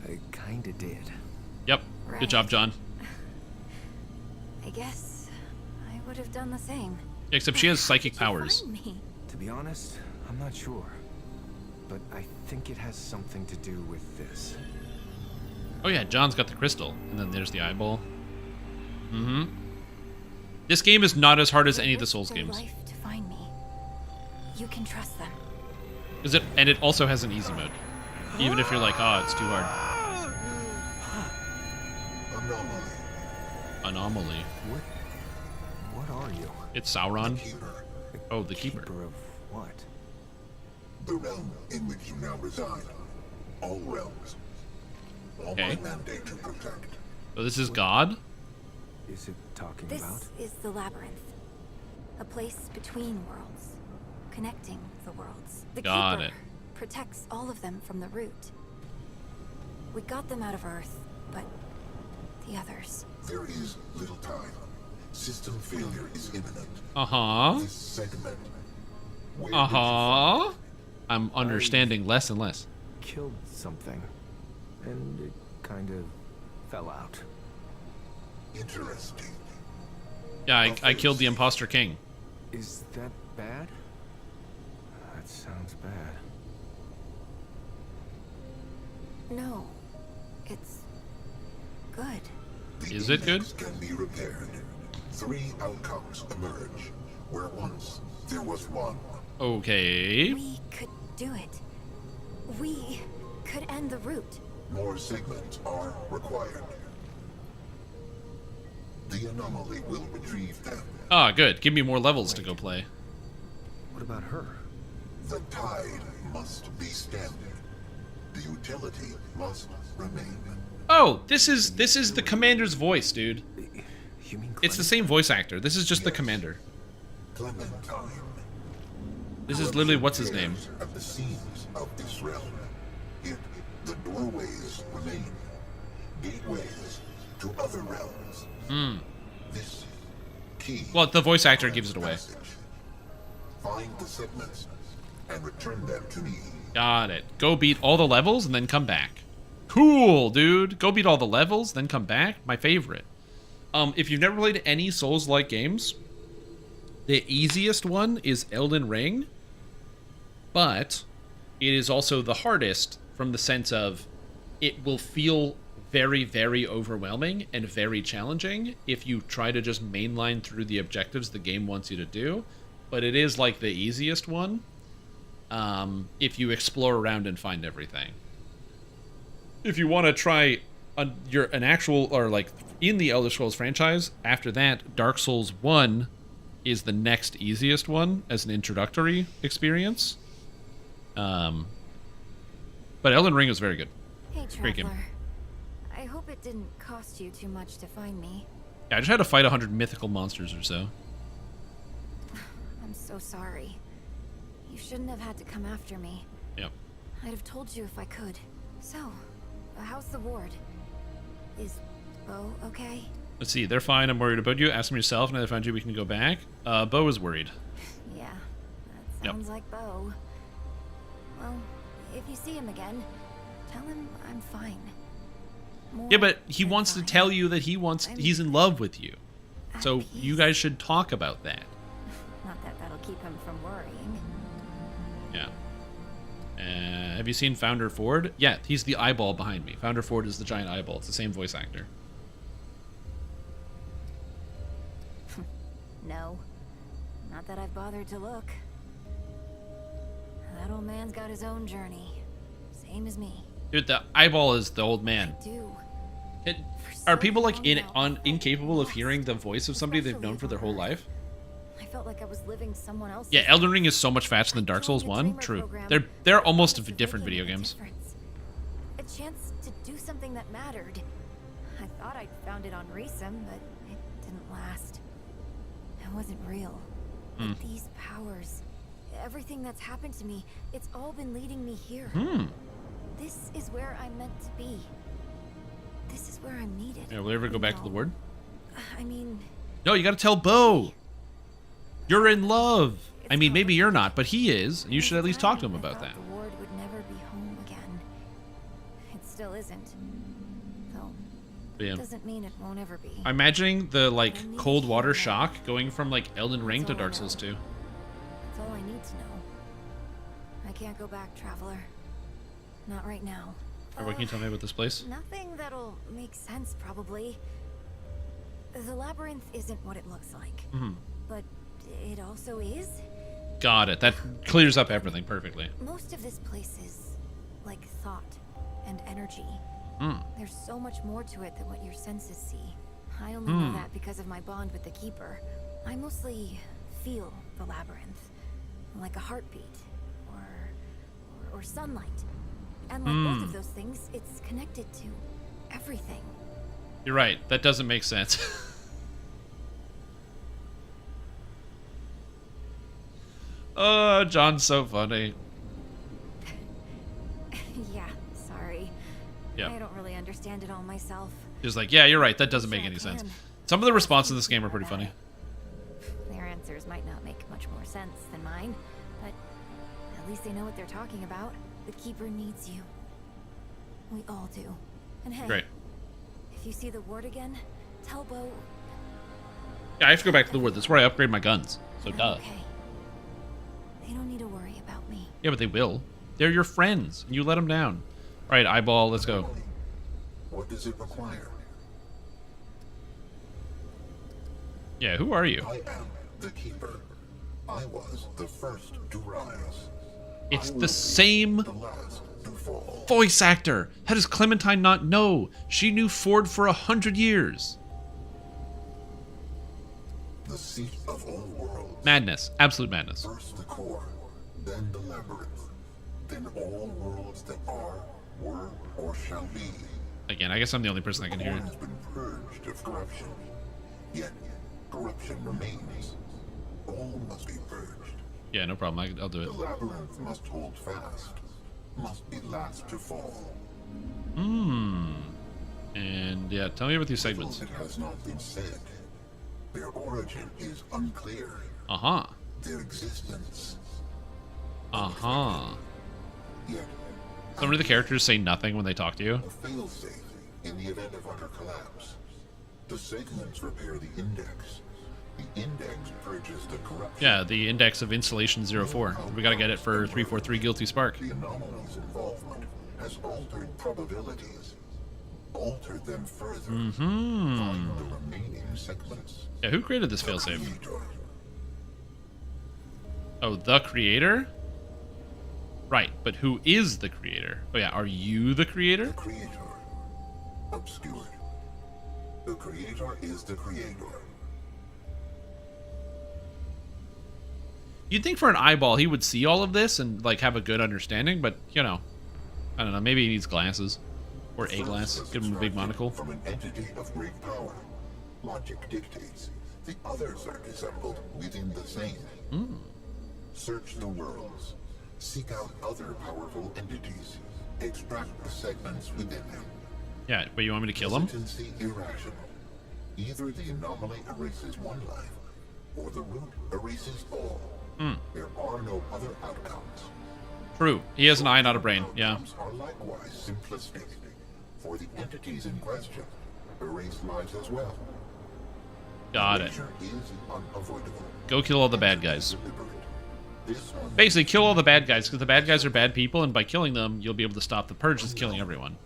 L: I kinda did.
A: Yep.
J: Right.
A: Good job, John.
J: I guess I would have done the same.
A: Except she has psychic powers.
J: Find me.
L: To be honest, I'm not sure. But I think it has something to do with this.
A: Oh yeah, John's got the crystal. And then there's the eyeball. This game is not as hard as any of the Souls games.
J: Life to find me. You can trust them.
A: And it also has an easy mode. Even if you're like, oh, it's too hard. Anomaly.
L: What are you?
A: It's Sauron. Oh, the
L: Keeper
A: Keeper.
L: of what?
G: The realm in which you now reside. All realms. All
A: Okay.
G: my mandate to protect.
A: So this is God?
L: Is it talking
J: This
L: about?
J: is the labyrinth. A place between worlds. Connecting the worlds. The
A: Got
J: Keeper
A: it.
J: protects all of them from the root. We got them out of Earth, but the others.
G: There is little time. System failure is imminent.
A: Uh-huh.
G: This segment. Where
A: Uh-huh. I'm understanding less and less.
L: Killed something. And it kind of fell out.
G: Interesting.
A: Yeah, I killed the Imposter King.
L: Is that bad? That sounds bad.
J: No. It's good.
G: The
A: Is it good?
G: index can be repaired. 3 outcomes emerge, where once there was one.
A: Okay.
J: We could do it. We could end the root.
G: More segments are required. The anomaly will retrieve them.
A: Ah, good. Give me more levels to go play.
L: What about her?
G: The tide must be stemmed. The utility must remain.
A: Oh, this is the commander's voice, dude.
L: You mean
A: It's the same voice actor. This is just the commander.
G: Clementine.
A: This is literally what's his name?
G: At the seams of this realm. Yet the doorways remain. Gateways to other realms. This key.
A: Well, the voice actor gives it away.
G: Passage. Find the segments and return them to me.
A: Got it. Go beat all the levels and then come back. Cool, dude. Go beat all the levels, then come back. My favorite. If you've never played any Souls-like games, the easiest one is Elden Ring, but it is also the hardest from the sense of it will feel very, very overwhelming and very challenging if you try to just mainline through the objectives the game wants you to do, but it is like the easiest one if you explore around and find everything. If you want to try an actual, or like in the Elder Scrolls franchise, after that, Dark Souls 1 is the next easiest one as an introductory experience. But Elden Ring is very good.
J: Hey,
A: Great game.
J: Traveler. I hope it didn't cost you too much to find me.
A: Yeah, I just had to fight 100 mythical monsters or so.
J: I'm so sorry. You shouldn't have had to come after me.
A: Yep.
J: I'd have told you if I could. So, how's the ward? Is Bo, okay?
A: Let's see. They're fine. I'm worried about you. Ask them yourself. Now they found you, we can go back. Bo is worried.
J: Yeah, that sounds like Bo. Well, if you see him again, tell him I'm fine.
A: Yeah, but he wants to tell you that he's in love with you. So you guys should talk about that.
J: Not that that'll keep him from worrying.
A: Yeah. Have you seen Founder Ford? Yeah, he's the eyeball behind me. Founder Ford is the giant eyeball. It's the same voice actor.
J: No. Not that I've bothered to look. That old man's got his own journey. Same as me.
A: Dude, the eyeball is the old man.
J: I do.
A: Are people like incapable of hearing the voice of somebody they've known for their whole life?
J: I felt like I was living someone else's.
A: Yeah, Elden Ring is so much faster than Dark Souls 1. True. They're almost different video games.
J: A chance to do something that mattered. I thought I'd found it on Resum, but it didn't last. It wasn't real. But these powers, everything that's happened to me, it's all been leading me here. This is where I'm meant to be. This is where I'm needed.
A: Yeah, will you ever go back to the ward?
J: I mean...
A: No, you gotta tell Bo. You're in love. I mean, maybe you're not, but he is. And you should at least talk to him about that.
J: The ward would never be home again. It still isn't. Though,
A: Yeah.
J: doesn't mean it won't ever be.
A: I'm imagining the, like, cold water shock going from, like, Elden Ring to Dark Souls 2.
J: That's all I need to know. I can't go back, Traveler. Not right now.
A: What can you tell me about this place?
J: Nothing that'll make sense, probably. The labyrinth isn't what it looks like. But it also is.
A: Got it. That clears up everything perfectly.
J: Most of this place is like thought and energy. There's so much more to it than what your senses see. I only know that because of my bond with the Keeper. I mostly feel the labyrinth, like a heartbeat or sunlight. And like both of those things, it's connected to everything.
A: You're right. That doesn't make sense. Oh, John's so funny.
J: Yeah, sorry.
A: Yeah.
J: I don't really understand it all myself.
A: He's like, yeah, you're right. That doesn't make any sense. Some of the responses in this game are pretty funny.
J: Their answers might not make much more sense than mine, but at least they know what they're talking about. The Keeper needs you. We all do. And hey,
A: Great.
J: if you see the ward again, tell Bo.
A: Yeah, I have to go back to the ward. That's where I upgrade my guns. So duh.
J: Okay. They don't need to worry about me.
A: Yeah, but they will. They're your friends. And you let them down. All right, eyeball, let's go.
C: What does it require?
A: Yeah, who are you?
C: I am the Keeper. I was the first to rise.
A: It's the same
C: The last to fall.
A: voice actor. How does Clementine not know? She knew Ford for 100 years.
C: The seat of all worlds.
A: Madness. Absolute madness.
C: First the core, then the labyrinth, then all worlds that are, were, or shall be.
A: Again, I guess I'm the only person that can hear
C: Core
A: it.
C: has been purged of corruption. Yet, corruption remains. All must be purged.
A: Yeah, no problem. I'll do it.
C: The labyrinth must hold fast. Must be last to fall.
A: And yeah, tell me about these segments.
C: It has not been said. Their origin is unclear.
A: Uh-huh.
C: Their existence.
A: Uh-huh.
C: Yet,
A: Some of the characters say nothing when they talk to you.
C: a failsafe in the event of utter collapse. The segments repair the index. The index purges the corruption.
A: Yeah, the index of installation 04. We gotta get it for 343 Guilty Spark.
C: The anomaly's involvement has altered probabilities. Altered them further. Find the remaining segments.
A: Yeah, who created this failsafe?
C: Creator.
A: Oh, the creator? Right, but who is the creator? Oh yeah, are you the creator?
C: The creator. Obscured. The creator is the creator.
A: You'd think for an eyeball he would see all of this and like have a good understanding, but you know, I don't know, maybe he needs glasses. Or a glass. Give him a big monocle.
C: From an entity of great power. Logic dictates. The others are dissembled within the same. Search the worlds. Seek out other powerful entities. Extract the segments within them.
A: Yeah, but you want me to kill him?
C: Hesitancy irrational. Either the anomaly erases one life, or the root erases all. There are no other outcomes.
A: True. He has an eye, not a brain. Yeah.
C: Outcomes are likewise simplistic. For the entities in question, erase lives as well.
A: Got it.
C: Erasure is unavoidable.
A: Go kill all the bad guys.
C: Deliberate. This one
A: Basically, kill all the bad guys, because the bad guys are bad people, and by killing them, you'll be able to stop the purge that's killing everyone.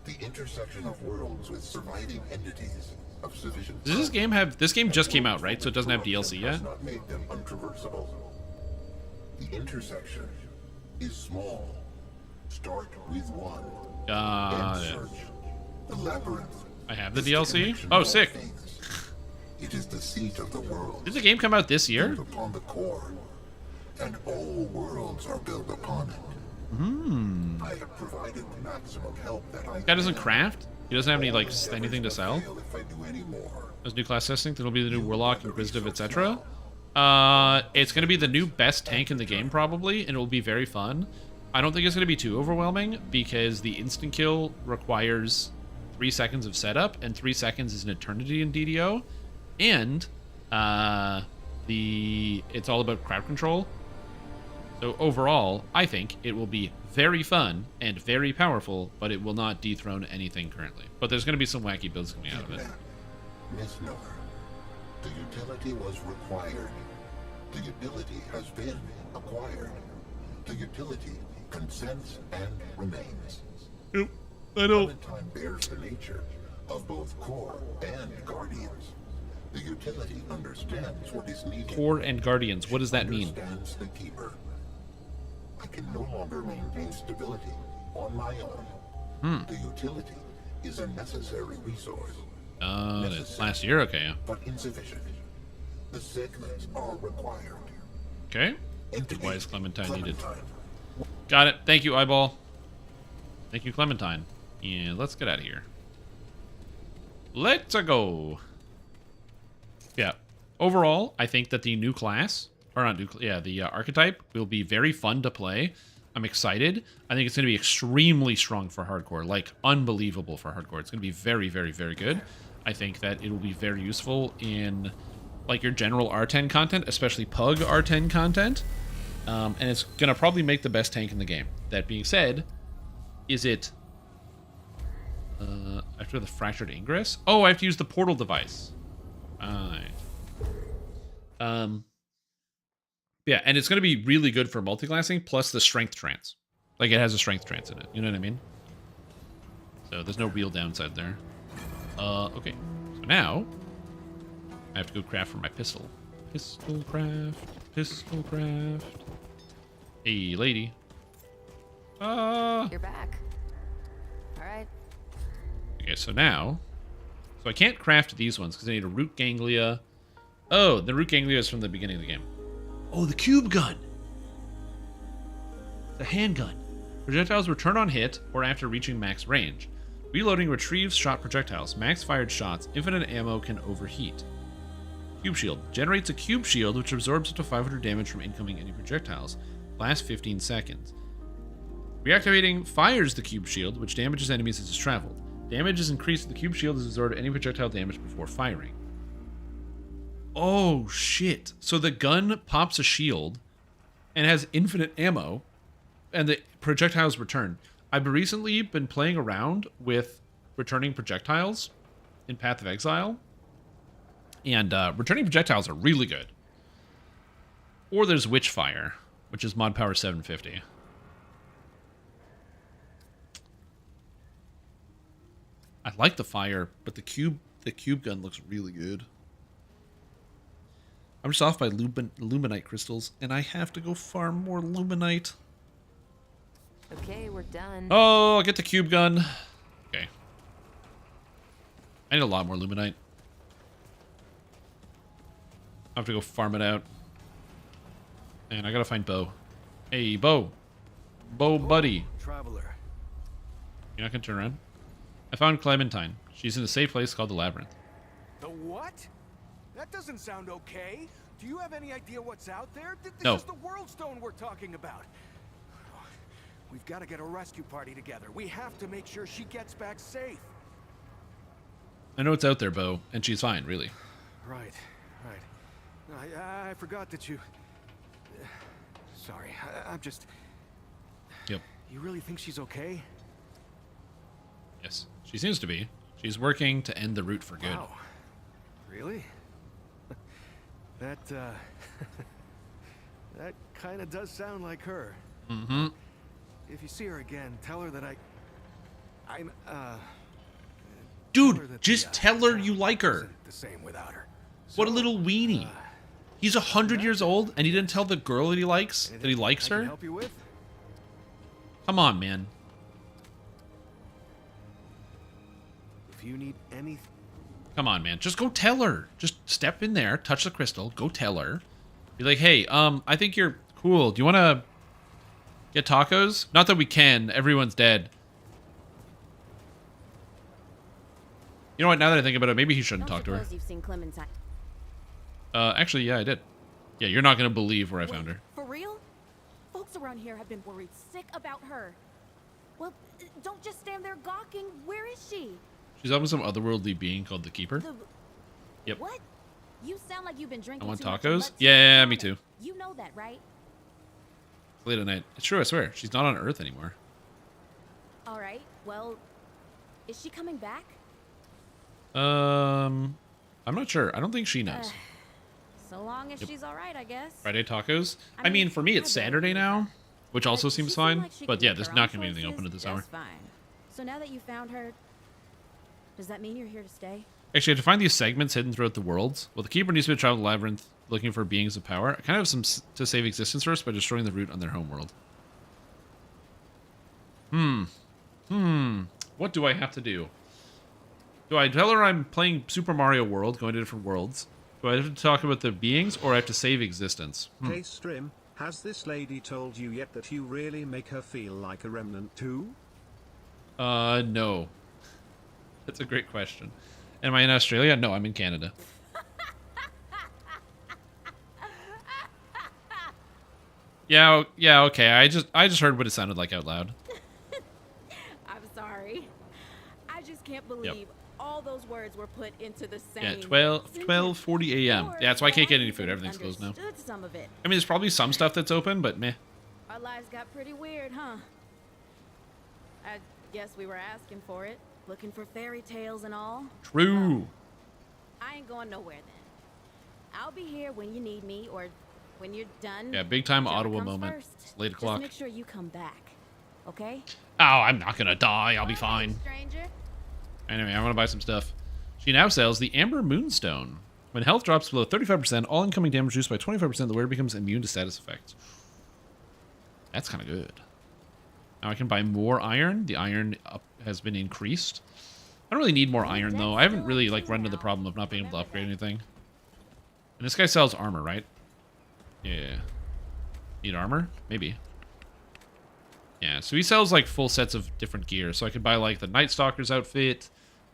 C: the intersection of worlds with surviving entities of sufficient.
A: Does this game have... This game just came out, right? So it doesn't have DLC yet?
C: Has not made them untraversable. The intersection is small. Start with one.
A: Got it.
C: Search. The labyrinth.
A: I have the DLC? Oh, sick.
C: It is the seat of the world.
A: Did the game come out this year?
C: Built upon the core, and all worlds are built upon it. I have provided the maximum help that I
A: Guy doesn't craft? He doesn't have any, like, anything to sell?
C: if I do any more.
A: There's new class testing. That'll be the new Warlock, Inquisitive, etc. It's going to be the new best tank in the game, probably, and it will be very fun. I don't think it's going to be too overwhelming, because the instant kill requires 3 seconds of setup, and 3 seconds is an eternity in DDO. And it's all about crowd control. So overall, I think it will be very fun and very powerful, but it will not dethrone anything currently. But there's going to be some wacky builds coming out of it.
C: Misnomer. The utility was required. The ability has been acquired. The utility consents and remains.
A: Yep, I know.
C: Clementine bears the nature of both core and guardians. The utility understands what is needed.
A: Core and guardians. What does that mean?
C: Understands the keeper. I can no longer maintain stability on my own. The utility is a necessary resource.
A: Last year, okay.
C: But insufficient. The segments are required.
A: Okay. Why is Clementine needed? Got it. Thank you, Eyeball. Thank you, Clementine. Yeah, let's get out of here. Let's go. Yeah. Overall, I think that the new class, or not new, yeah, the archetype will be very fun to play. I'm excited. I think it's going to be extremely strong for hardcore, like unbelievable for hardcore. It's going to be very, very, very good. I think that it will be very useful in like your general R10 content, especially Pug R10 content. And it's going to probably make the best tank in the game. That being said, is it after the fractured ingress? Oh, I have to use the portal device. Alright. Yeah, and it's going to be really good for multiclassing, plus the strength trance. Like, it has a strength trance in it. You know what I mean? So there's no real downside there. Okay. So now, I have to go craft for my pistol. Pistol craft. Pistol craft. Hey, lady.
J: You're back. Alright.
A: Okay, so now... So I can't craft these ones, because I need a root ganglia. Oh, the root ganglia is from the beginning of the game. Oh, the cube gun! The handgun. Projectiles return on hit, or after reaching max range. Reloading retrieves shot projectiles. Max fired shots. Infinite ammo can overheat. Cube shield. Generates a cube shield, which absorbs up to 500 damage from incoming enemy projectiles. Lasts 15 seconds. Reactivating fires the cube shield, which damages enemies as it's traveled. Damage is increased if the cube shield has absorbed any projectile damage before firing. Oh, shit. So the gun pops a shield and has infinite ammo, and the projectiles return. I've recently been playing around with returning projectiles in Path of Exile, and returning projectiles are really good. Or there's Witchfire, which is mod power 750. I like the fire, but the cube gun looks really good. I'm just off by luminite crystals, and I have to go farm more luminite.
J: Okay, we're done.
A: Oh, I'll get the cube gun. Okay. I need a lot more luminite. I have to go farm it out. And I gotta find Bo. Hey, Bo. Bo, buddy.
H: Traveler.
A: You're not gonna turn around? I found Clementine. She's in a safe place called the Labyrinth.
H: The what? That doesn't sound okay. Do you have any idea what's out there? This
A: No.
H: is the World Stone we're talking about. We've got to get a rescue party together. We have to make sure she gets back safe.
A: I know it's out there, Bo, and she's fine, really.
L: Right. I forgot that you... Sorry, I'm just...
A: Yep.
L: You really think she's okay?
A: Yes, she seems to be. She's working to end the route for good.
L: Wow. Really? That, that kind of does sound like her.
A: Mm-hmm.
L: If you see her again, tell her that I'm,
A: Dude, just tell her you like her.
L: The same without her.
A: What a little weenie. He's 100 years old, and he didn't tell the girl that he likes her?
L: Help you with?
A: Come on, man.
L: If you need anything...
A: Come on, man. Just go tell her. Just step in there, touch the crystal, go tell her. Be like, hey, I think you're cool. Do you want to get tacos? Not that we can. Everyone's dead. You know what? Now that I think about it, maybe he shouldn't talk to her.
O: You've seen Clementine.
A: Actually, yeah, I did. Yeah, you're not going to believe where I found her.
O: For real? Folks around here have been worried sick about her. Well, don't just stand there gawking. Where is she?
A: She's up with some otherworldly being called the Keeper. Yep.
O: What? You sound like you've been drinking
A: I want
O: too much
A: tacos?
O: and
A: Yeah, me too.
O: You know that, right?
A: It's late at night. It's true, I swear. She's not on Earth anymore.
O: All right. Well, is she coming back?
A: I'm not sure. I don't think she knows.
O: So long as she's all right, I guess.
A: Friday tacos? I mean, for me, it's Saturday now, which also seems fine. But yeah, there's not going to be anything open at this hour.
O: Fine. So now that you found her, does that mean you're here to stay?
A: Actually, to find these segments hidden throughout the worlds, well, the Keeper needs to travel the labyrinth looking for beings of power. I kind of have some to save existence first by destroying the root on their homeworld. What do I have to do? Do I tell her I'm playing Super Mario World, going to different worlds? Do I have to talk about the beings, or I have to save existence?
B: Hey Strim, has this lady told you yet that you really make her feel like a remnant too?
A: No. That's a great question. Am I in Australia? No, I'm in Canada. Yeah, okay. I just heard what it sounded like out loud.
O: I'm sorry. I just can't believe all those words were put into the same.
A: Yeah, 12:40 a.m. Yeah, that's why I can't get any food. Everything's closed now.
O: Some of it.
A: I mean, there's probably some stuff that's open, but meh.
O: Our lives got pretty weird, huh? I guess we were asking for it, looking for fairy tales and all.
A: True.
O: I ain't going nowhere then. I'll be here when you need me or when you're done.
A: Yeah, big time
O: whichever
A: Ottawa
O: comes
A: moment.
O: first.
A: It's late o'clock.
O: Just make sure you come back, okay?
A: Oh, I'm not gonna die. I'll be fine.
O: Stranger.
A: Anyway, I want to buy some stuff. She now sells the Amber Moonstone. When health drops below 35%, all incoming damage reduced by 25%, the wearer becomes immune to status effects. That's kind of good. Now I can buy more iron. The iron up has been increased. I don't really need more iron, though. I haven't really run into the problem of not being able to upgrade anything. And this guy sells armor, right? Yeah. Need armor? Maybe. Yeah, so he sells full sets of different gear. So I could buy the Night Stalker's outfit,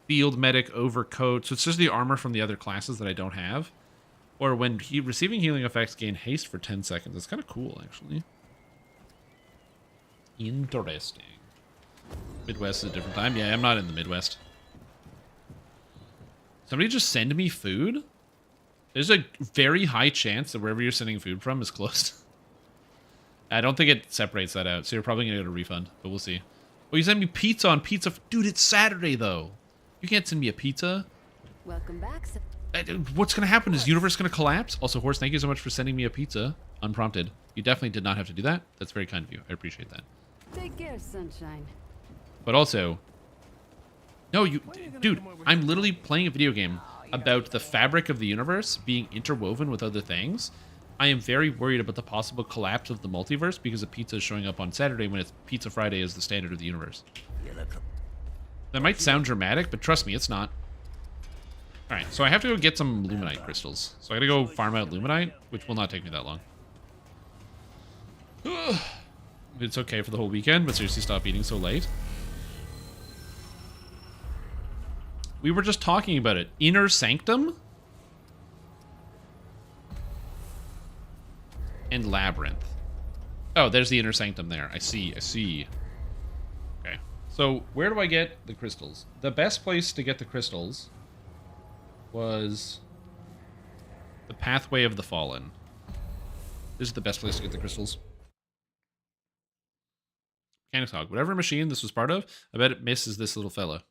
A: Field Medic overcoat. So it's just the armor from the other classes that I don't have. Or when receiving healing effects, gain haste for 10 seconds. That's kind of cool, actually. Interesting. Midwest is a different time. Yeah, I'm not in the Midwest. Somebody just send me food? There's a very high chance that wherever you're sending food from is closed. I don't think it separates that out, so you're probably going to get a refund, but we'll see. Oh, you send me pizza on pizza. Dude, it's Saturday, though. You can't send me a pizza.
D: Welcome back.
A: What's going to happen? Is the universe going to collapse? Also, Horse, thank you so much for sending me a pizza unprompted. You definitely did not have to do that. That's very kind of you. I appreciate that.
D: Take care, sunshine.
A: But also... No, dude, I'm literally playing a video game about the fabric of the universe being interwoven with other things. I am very worried about the possible collapse of the multiverse because a pizza is showing up on Saturday when it's Pizza Friday is the standard of the universe. That might sound dramatic, but trust me, it's not. Alright, so I have to go get some Luminite crystals. So I gotta go farm out Luminite, which will not take me that long. It's okay for the whole weekend, but seriously, stop eating so late. We were just talking about it. Inner Sanctum? And Labyrinth. Oh, there's the Inner Sanctum there. I see. Okay. So, where do I get the crystals? The best place to get the crystals was the Pathway of the Fallen. This is the best place to get the crystals. Mechanics Hog. Whatever machine this was part of, I bet it misses this little fella.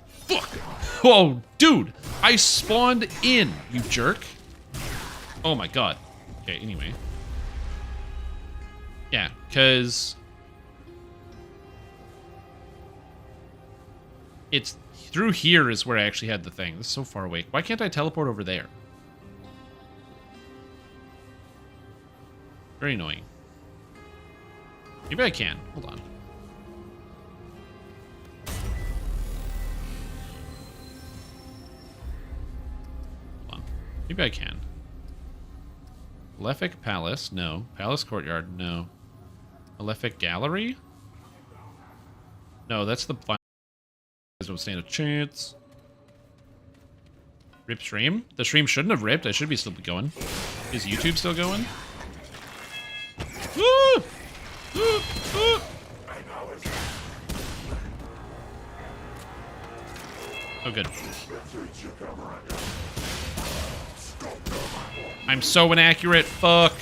A: Fuck! Oh, dude! I spawned in, you jerk! Oh my god. Okay, anyway. Yeah, because... it's through here is where I actually had the thing. This is so far away. Why can't I teleport over there? Very annoying. Maybe I can. Hold on. Hold on. Maybe I can. Malefic Palace? No. Palace Courtyard? No. Malefic Gallery? No, that's the final. I don't stand a chance. Rip stream? The stream shouldn't have ripped. I should be still going. Is YouTube still going? Oh, good. I'm so inaccurate. Fuck.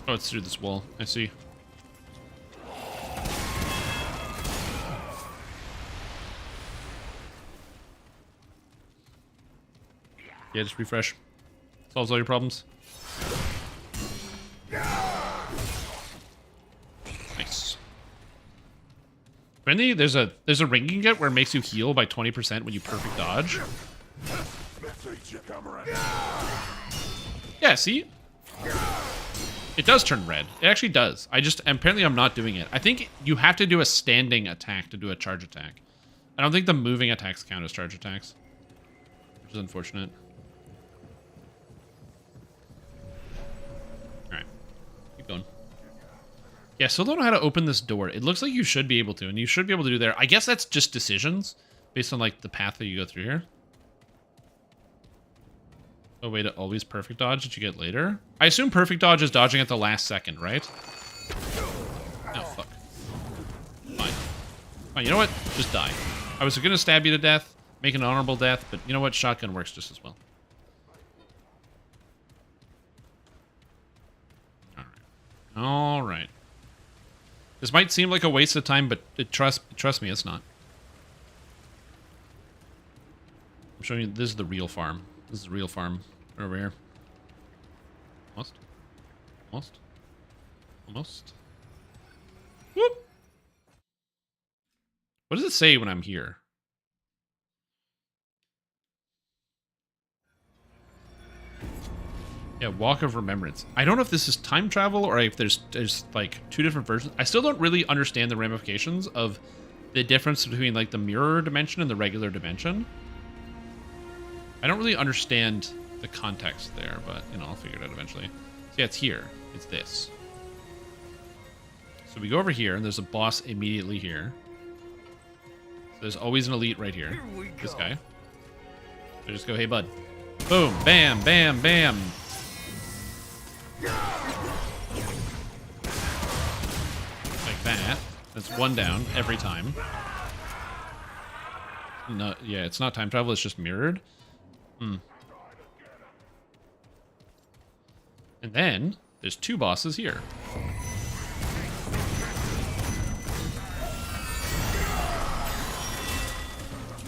A: Oh, it's through this wall. I see. Yeah, just refresh. Solves all your problems. Nice. Apparently, there's a ring you get where it makes you heal by 20% when you perfect dodge. Yeah, see? It does turn red. It actually does. Apparently I'm not doing it. I think you have to do a standing attack to do a charge attack. I don't think the moving attacks count as charge attacks, which is unfortunate. Alright. Keep going. Yeah, still don't know how to open this door. It looks like you should be able to, and you should be able to do there. I guess that's just decisions based on, like, the path that you go through here. A way to always perfect dodge that you get later? I assume perfect dodge is dodging at the last second, right? Oh, fuck. Fine. Fine, you know what? Just die. I was gonna stab you to death, make an honorable death, but you know what? Shotgun works just as well. Alright. Alright. This might seem like a waste of time, but trust me, it's not. I'm showing you, this is the real farm. This is the real farm over here. Almost. Almost. Almost. Whoop! What does it say when I'm here? Yeah, Walk of Remembrance. I don't know if this is time travel or if there's like two different versions. I still don't really understand the ramifications of the difference between like the mirror dimension and the regular dimension. I don't really understand the context there, but, you know, I'll figure it out eventually. So, yeah, it's here. It's this. So we go over here, and there's a boss immediately here. So there's always an elite right here. This guy. So just go, hey, bud. Boom. Bam, bam, bam. Like that. That's one down every time. No, yeah, it's not time travel. It's just mirrored. Hmm. And then there's two bosses here.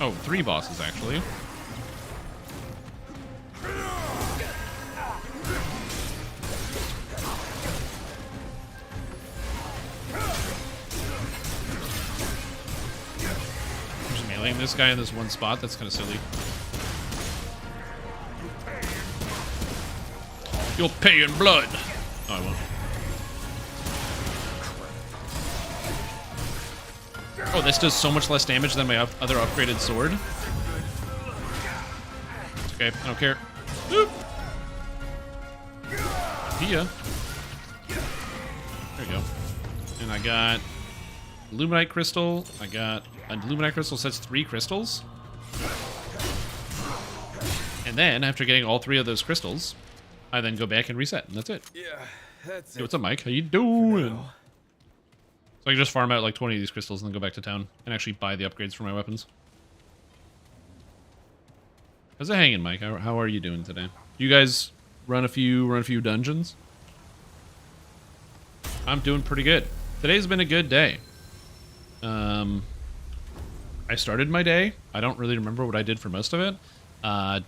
A: Oh, three bosses actually. I'm just meleeing this guy in this one spot. That's kind of silly. You'll pay in blood. Oh, I won't. Oh, this does so much less damage than my other upgraded sword. It's okay, I don't care. Boop. Yeah. There we go. And I got Luminite Crystal. I got a Luminite Crystal sets 3 crystals. then after getting all 3 of those crystals, I then go back and reset, and that's it.
L: Yeah, that's
A: Hey, what's up, Mike? How you doing? So I can just farm out like 20 of these crystals and then go back to town and actually buy the upgrades for my weapons. How's it hanging, Mike? How are you doing today? You guys run a few dungeons? I'm doing pretty good. Today's been a good day. I started my day. I don't really remember what I did for most of it.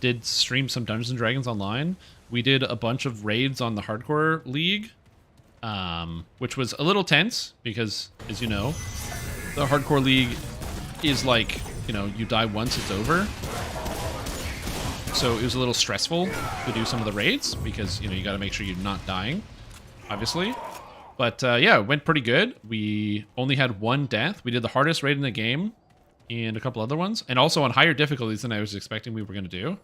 A: Did stream some Dungeons & Dragons online. We did a bunch of raids on the Hardcore League, which was a little tense because, as you know, the Hardcore League is like, you know, you die once, it's over. So it was a little stressful to do some of the raids because, you know, you got to make sure you're not dying, obviously. But yeah, it went pretty good. We only had 1 death. We did the hardest raid in the game and a couple other ones, and also on higher difficulties than I was expecting we were going to do.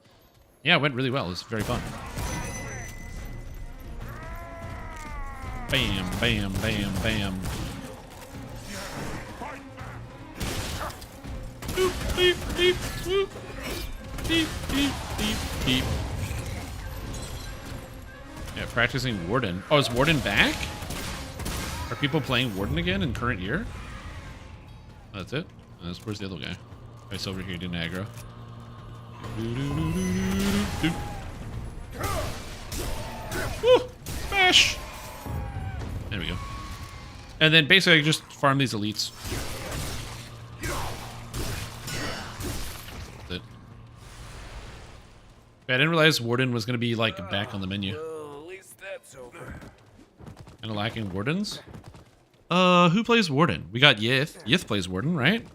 A: Yeah, it went really well. It was very fun. Bam, bam, bam, bam. Boop, beep, beep, swoop. Beep, beep, beep, beep. Yeah, practicing Warden. Oh, is Warden back? Are people playing Warden again in current year? Oh, that's it? Where's the other guy? Oh, he's over here doing aggro. Woo! Smash! There we go. And then basically I just farm these elites. That's it. I didn't realize Warden was going to be like back on the menu.
L: Well, at least that's over.
A: Kind of lacking Wardens. Who plays Warden? We got Yith. Yith plays Warden, right?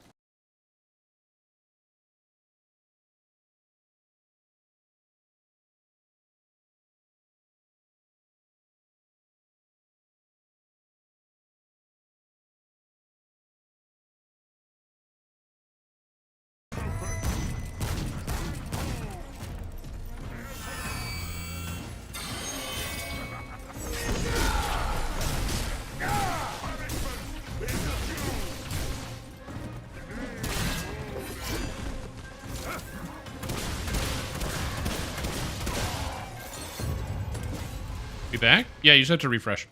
A: Be back? Yeah, you just have to refresh.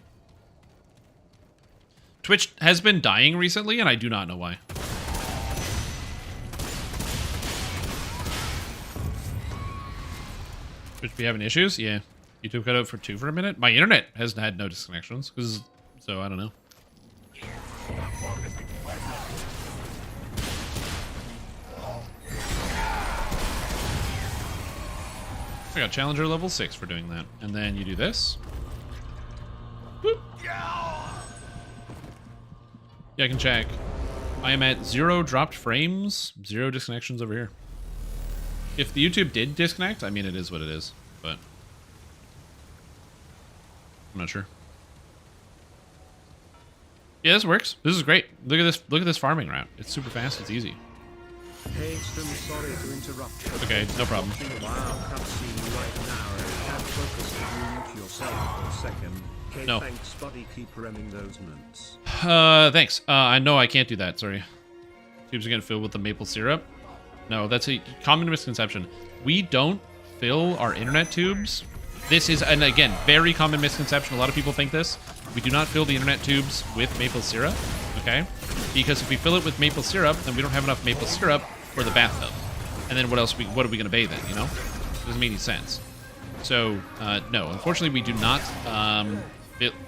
A: Twitch has been dying recently, and I do not know why. Twitch be having issues? Yeah. YouTube cut out for 2 for a minute. My internet has had no disconnections, so I don't know. I got Challenger level 6 for doing that. And then you do this. Whoop. Yeah, I can check. I am at 0 dropped frames, 0 disconnections over here. If the YouTube did disconnect, I mean, it is what it is, but I'm not sure. Yeah, this works. This is great. Look at this. Look at this farming route. It's super fast. It's easy.
B: Hey, Stim, sorry to interrupt.
A: Okay, no problem.
B: Wow, cutscene right now. Can't focus if you mute yourself for a second. Okay,
A: no.
B: Thanks, buddy. Keep ramming those mints.
A: Thanks. I know I can't do that. Sorry. Tubes are gonna fill with the maple syrup. No, that's a common misconception. We don't fill our internet tubes. This is, and again, very common misconception. A lot of people think this. We do not fill the internet tubes with maple syrup, okay? Because if we fill it with maple syrup, then we don't have enough maple syrup for the bathtub. And then what else? What are we going to bathe in, you know? Doesn't make any sense. So, no, unfortunately, we do not,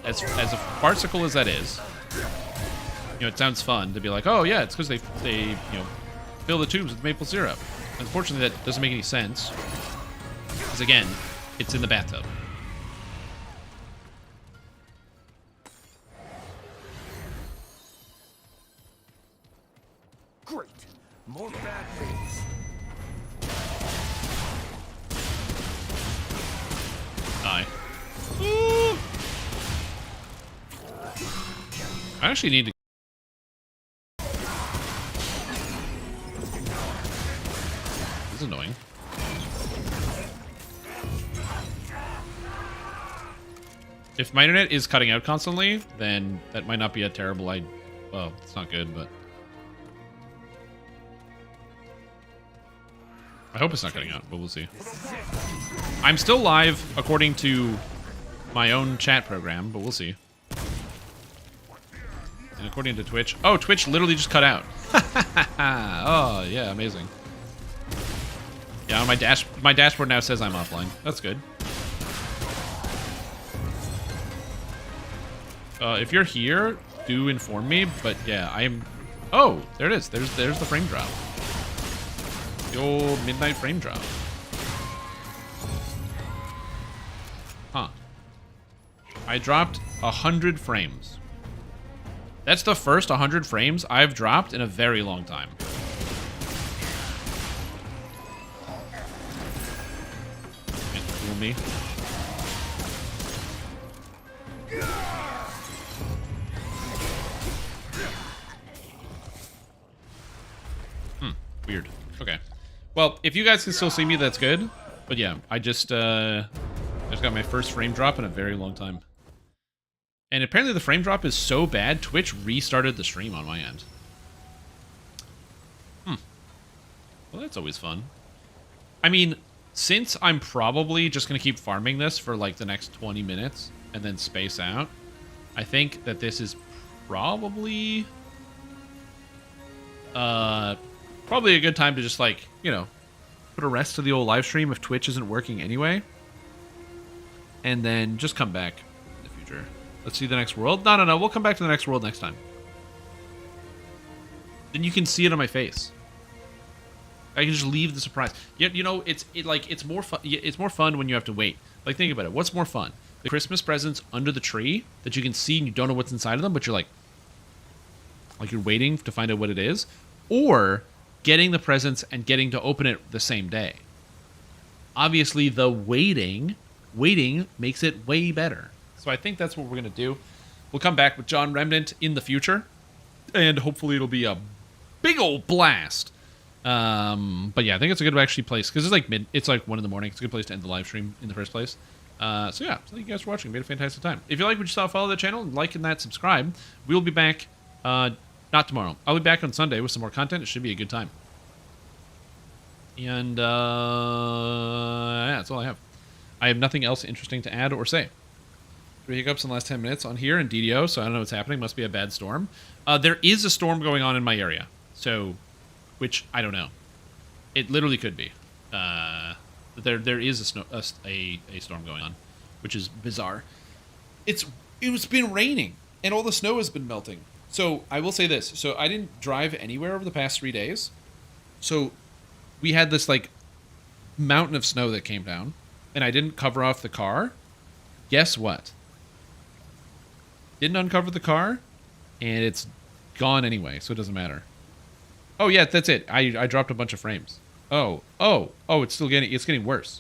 A: as farcical as that is, you know, it sounds fun to be like, oh, yeah, it's because they, you know, fill the tubes with maple syrup. Unfortunately, that doesn't make any sense. Because, again, it's in the bathtub.
H: Great. More bad news.
A: Die. Ooh. I actually need to. This is annoying. If my internet is cutting out constantly, then that might not be a terrible idea. Well, it's not good, but. I hope it's not cutting out, but we'll see. I'm still live according to my own chat program, but we'll see. And according to Twitch... Oh, Twitch literally just cut out. Oh, yeah, amazing. Yeah, my dashboard now says I'm offline. That's good. If you're here, do inform me, but yeah, I'm... Oh, there it is. There's the frame drop. The old midnight frame drop. Huh. I dropped 100 frames. That's the first 100 frames I've dropped in a very long time. Can't fool me. Weird. Okay. Well, if you guys can still see me, that's good. But yeah, I just got my first frame drop in a very long time. And apparently the frame drop is so bad, Twitch restarted the stream on my end. Well, that's always fun. I mean, since I'm probably just going to keep farming this for like the next 20 minutes and then space out, I think that this is probably... probably a good time to just, like, you know, put a rest to the old live stream if Twitch isn't working anyway. And then just come back in the future. Let's see the next world. No. We'll come back to the next world next time. Then you can see it on my face. I can just leave the surprise. Yet, you know, it's more fun. It's more fun when you have to wait. Like, think about it. What's more fun? The Christmas presents under the tree that you can see and you don't know what's inside of them, but you're like you're waiting to find out what it is, or getting the presents and getting to open it the same day. Obviously, the waiting makes it way better. So I think that's what we're going to do. We'll come back with John Remnant in the future, and hopefully it'll be a big old blast. But yeah, I think it's a good actually place, because it's like 1 in the morning. It's a good place to end the live stream in the first place. So yeah, thank you guys for watching. We had a fantastic time. If you like what you saw, follow the channel, like and that, subscribe. We'll be back, not tomorrow. I'll be back on Sunday with some more content. It should be a good time. And yeah, that's all I have. I have nothing else interesting to add or say. 3 hiccups in the last 10 minutes on here in DDO, so I don't know what's happening. Must be a bad storm. There is a storm going on in my area, so, which I don't know. It literally could be. There is a storm going on, which is bizarre. It's been raining, and all the snow has been melting. So I will say this. So I didn't drive anywhere over the past 3 days. So we had this like mountain of snow that came down, and I didn't cover off the car. Guess what? Didn't uncover the car, and it's gone anyway, so it doesn't matter. Oh yeah, that's it. I dropped a bunch of frames. Oh, it's getting worse.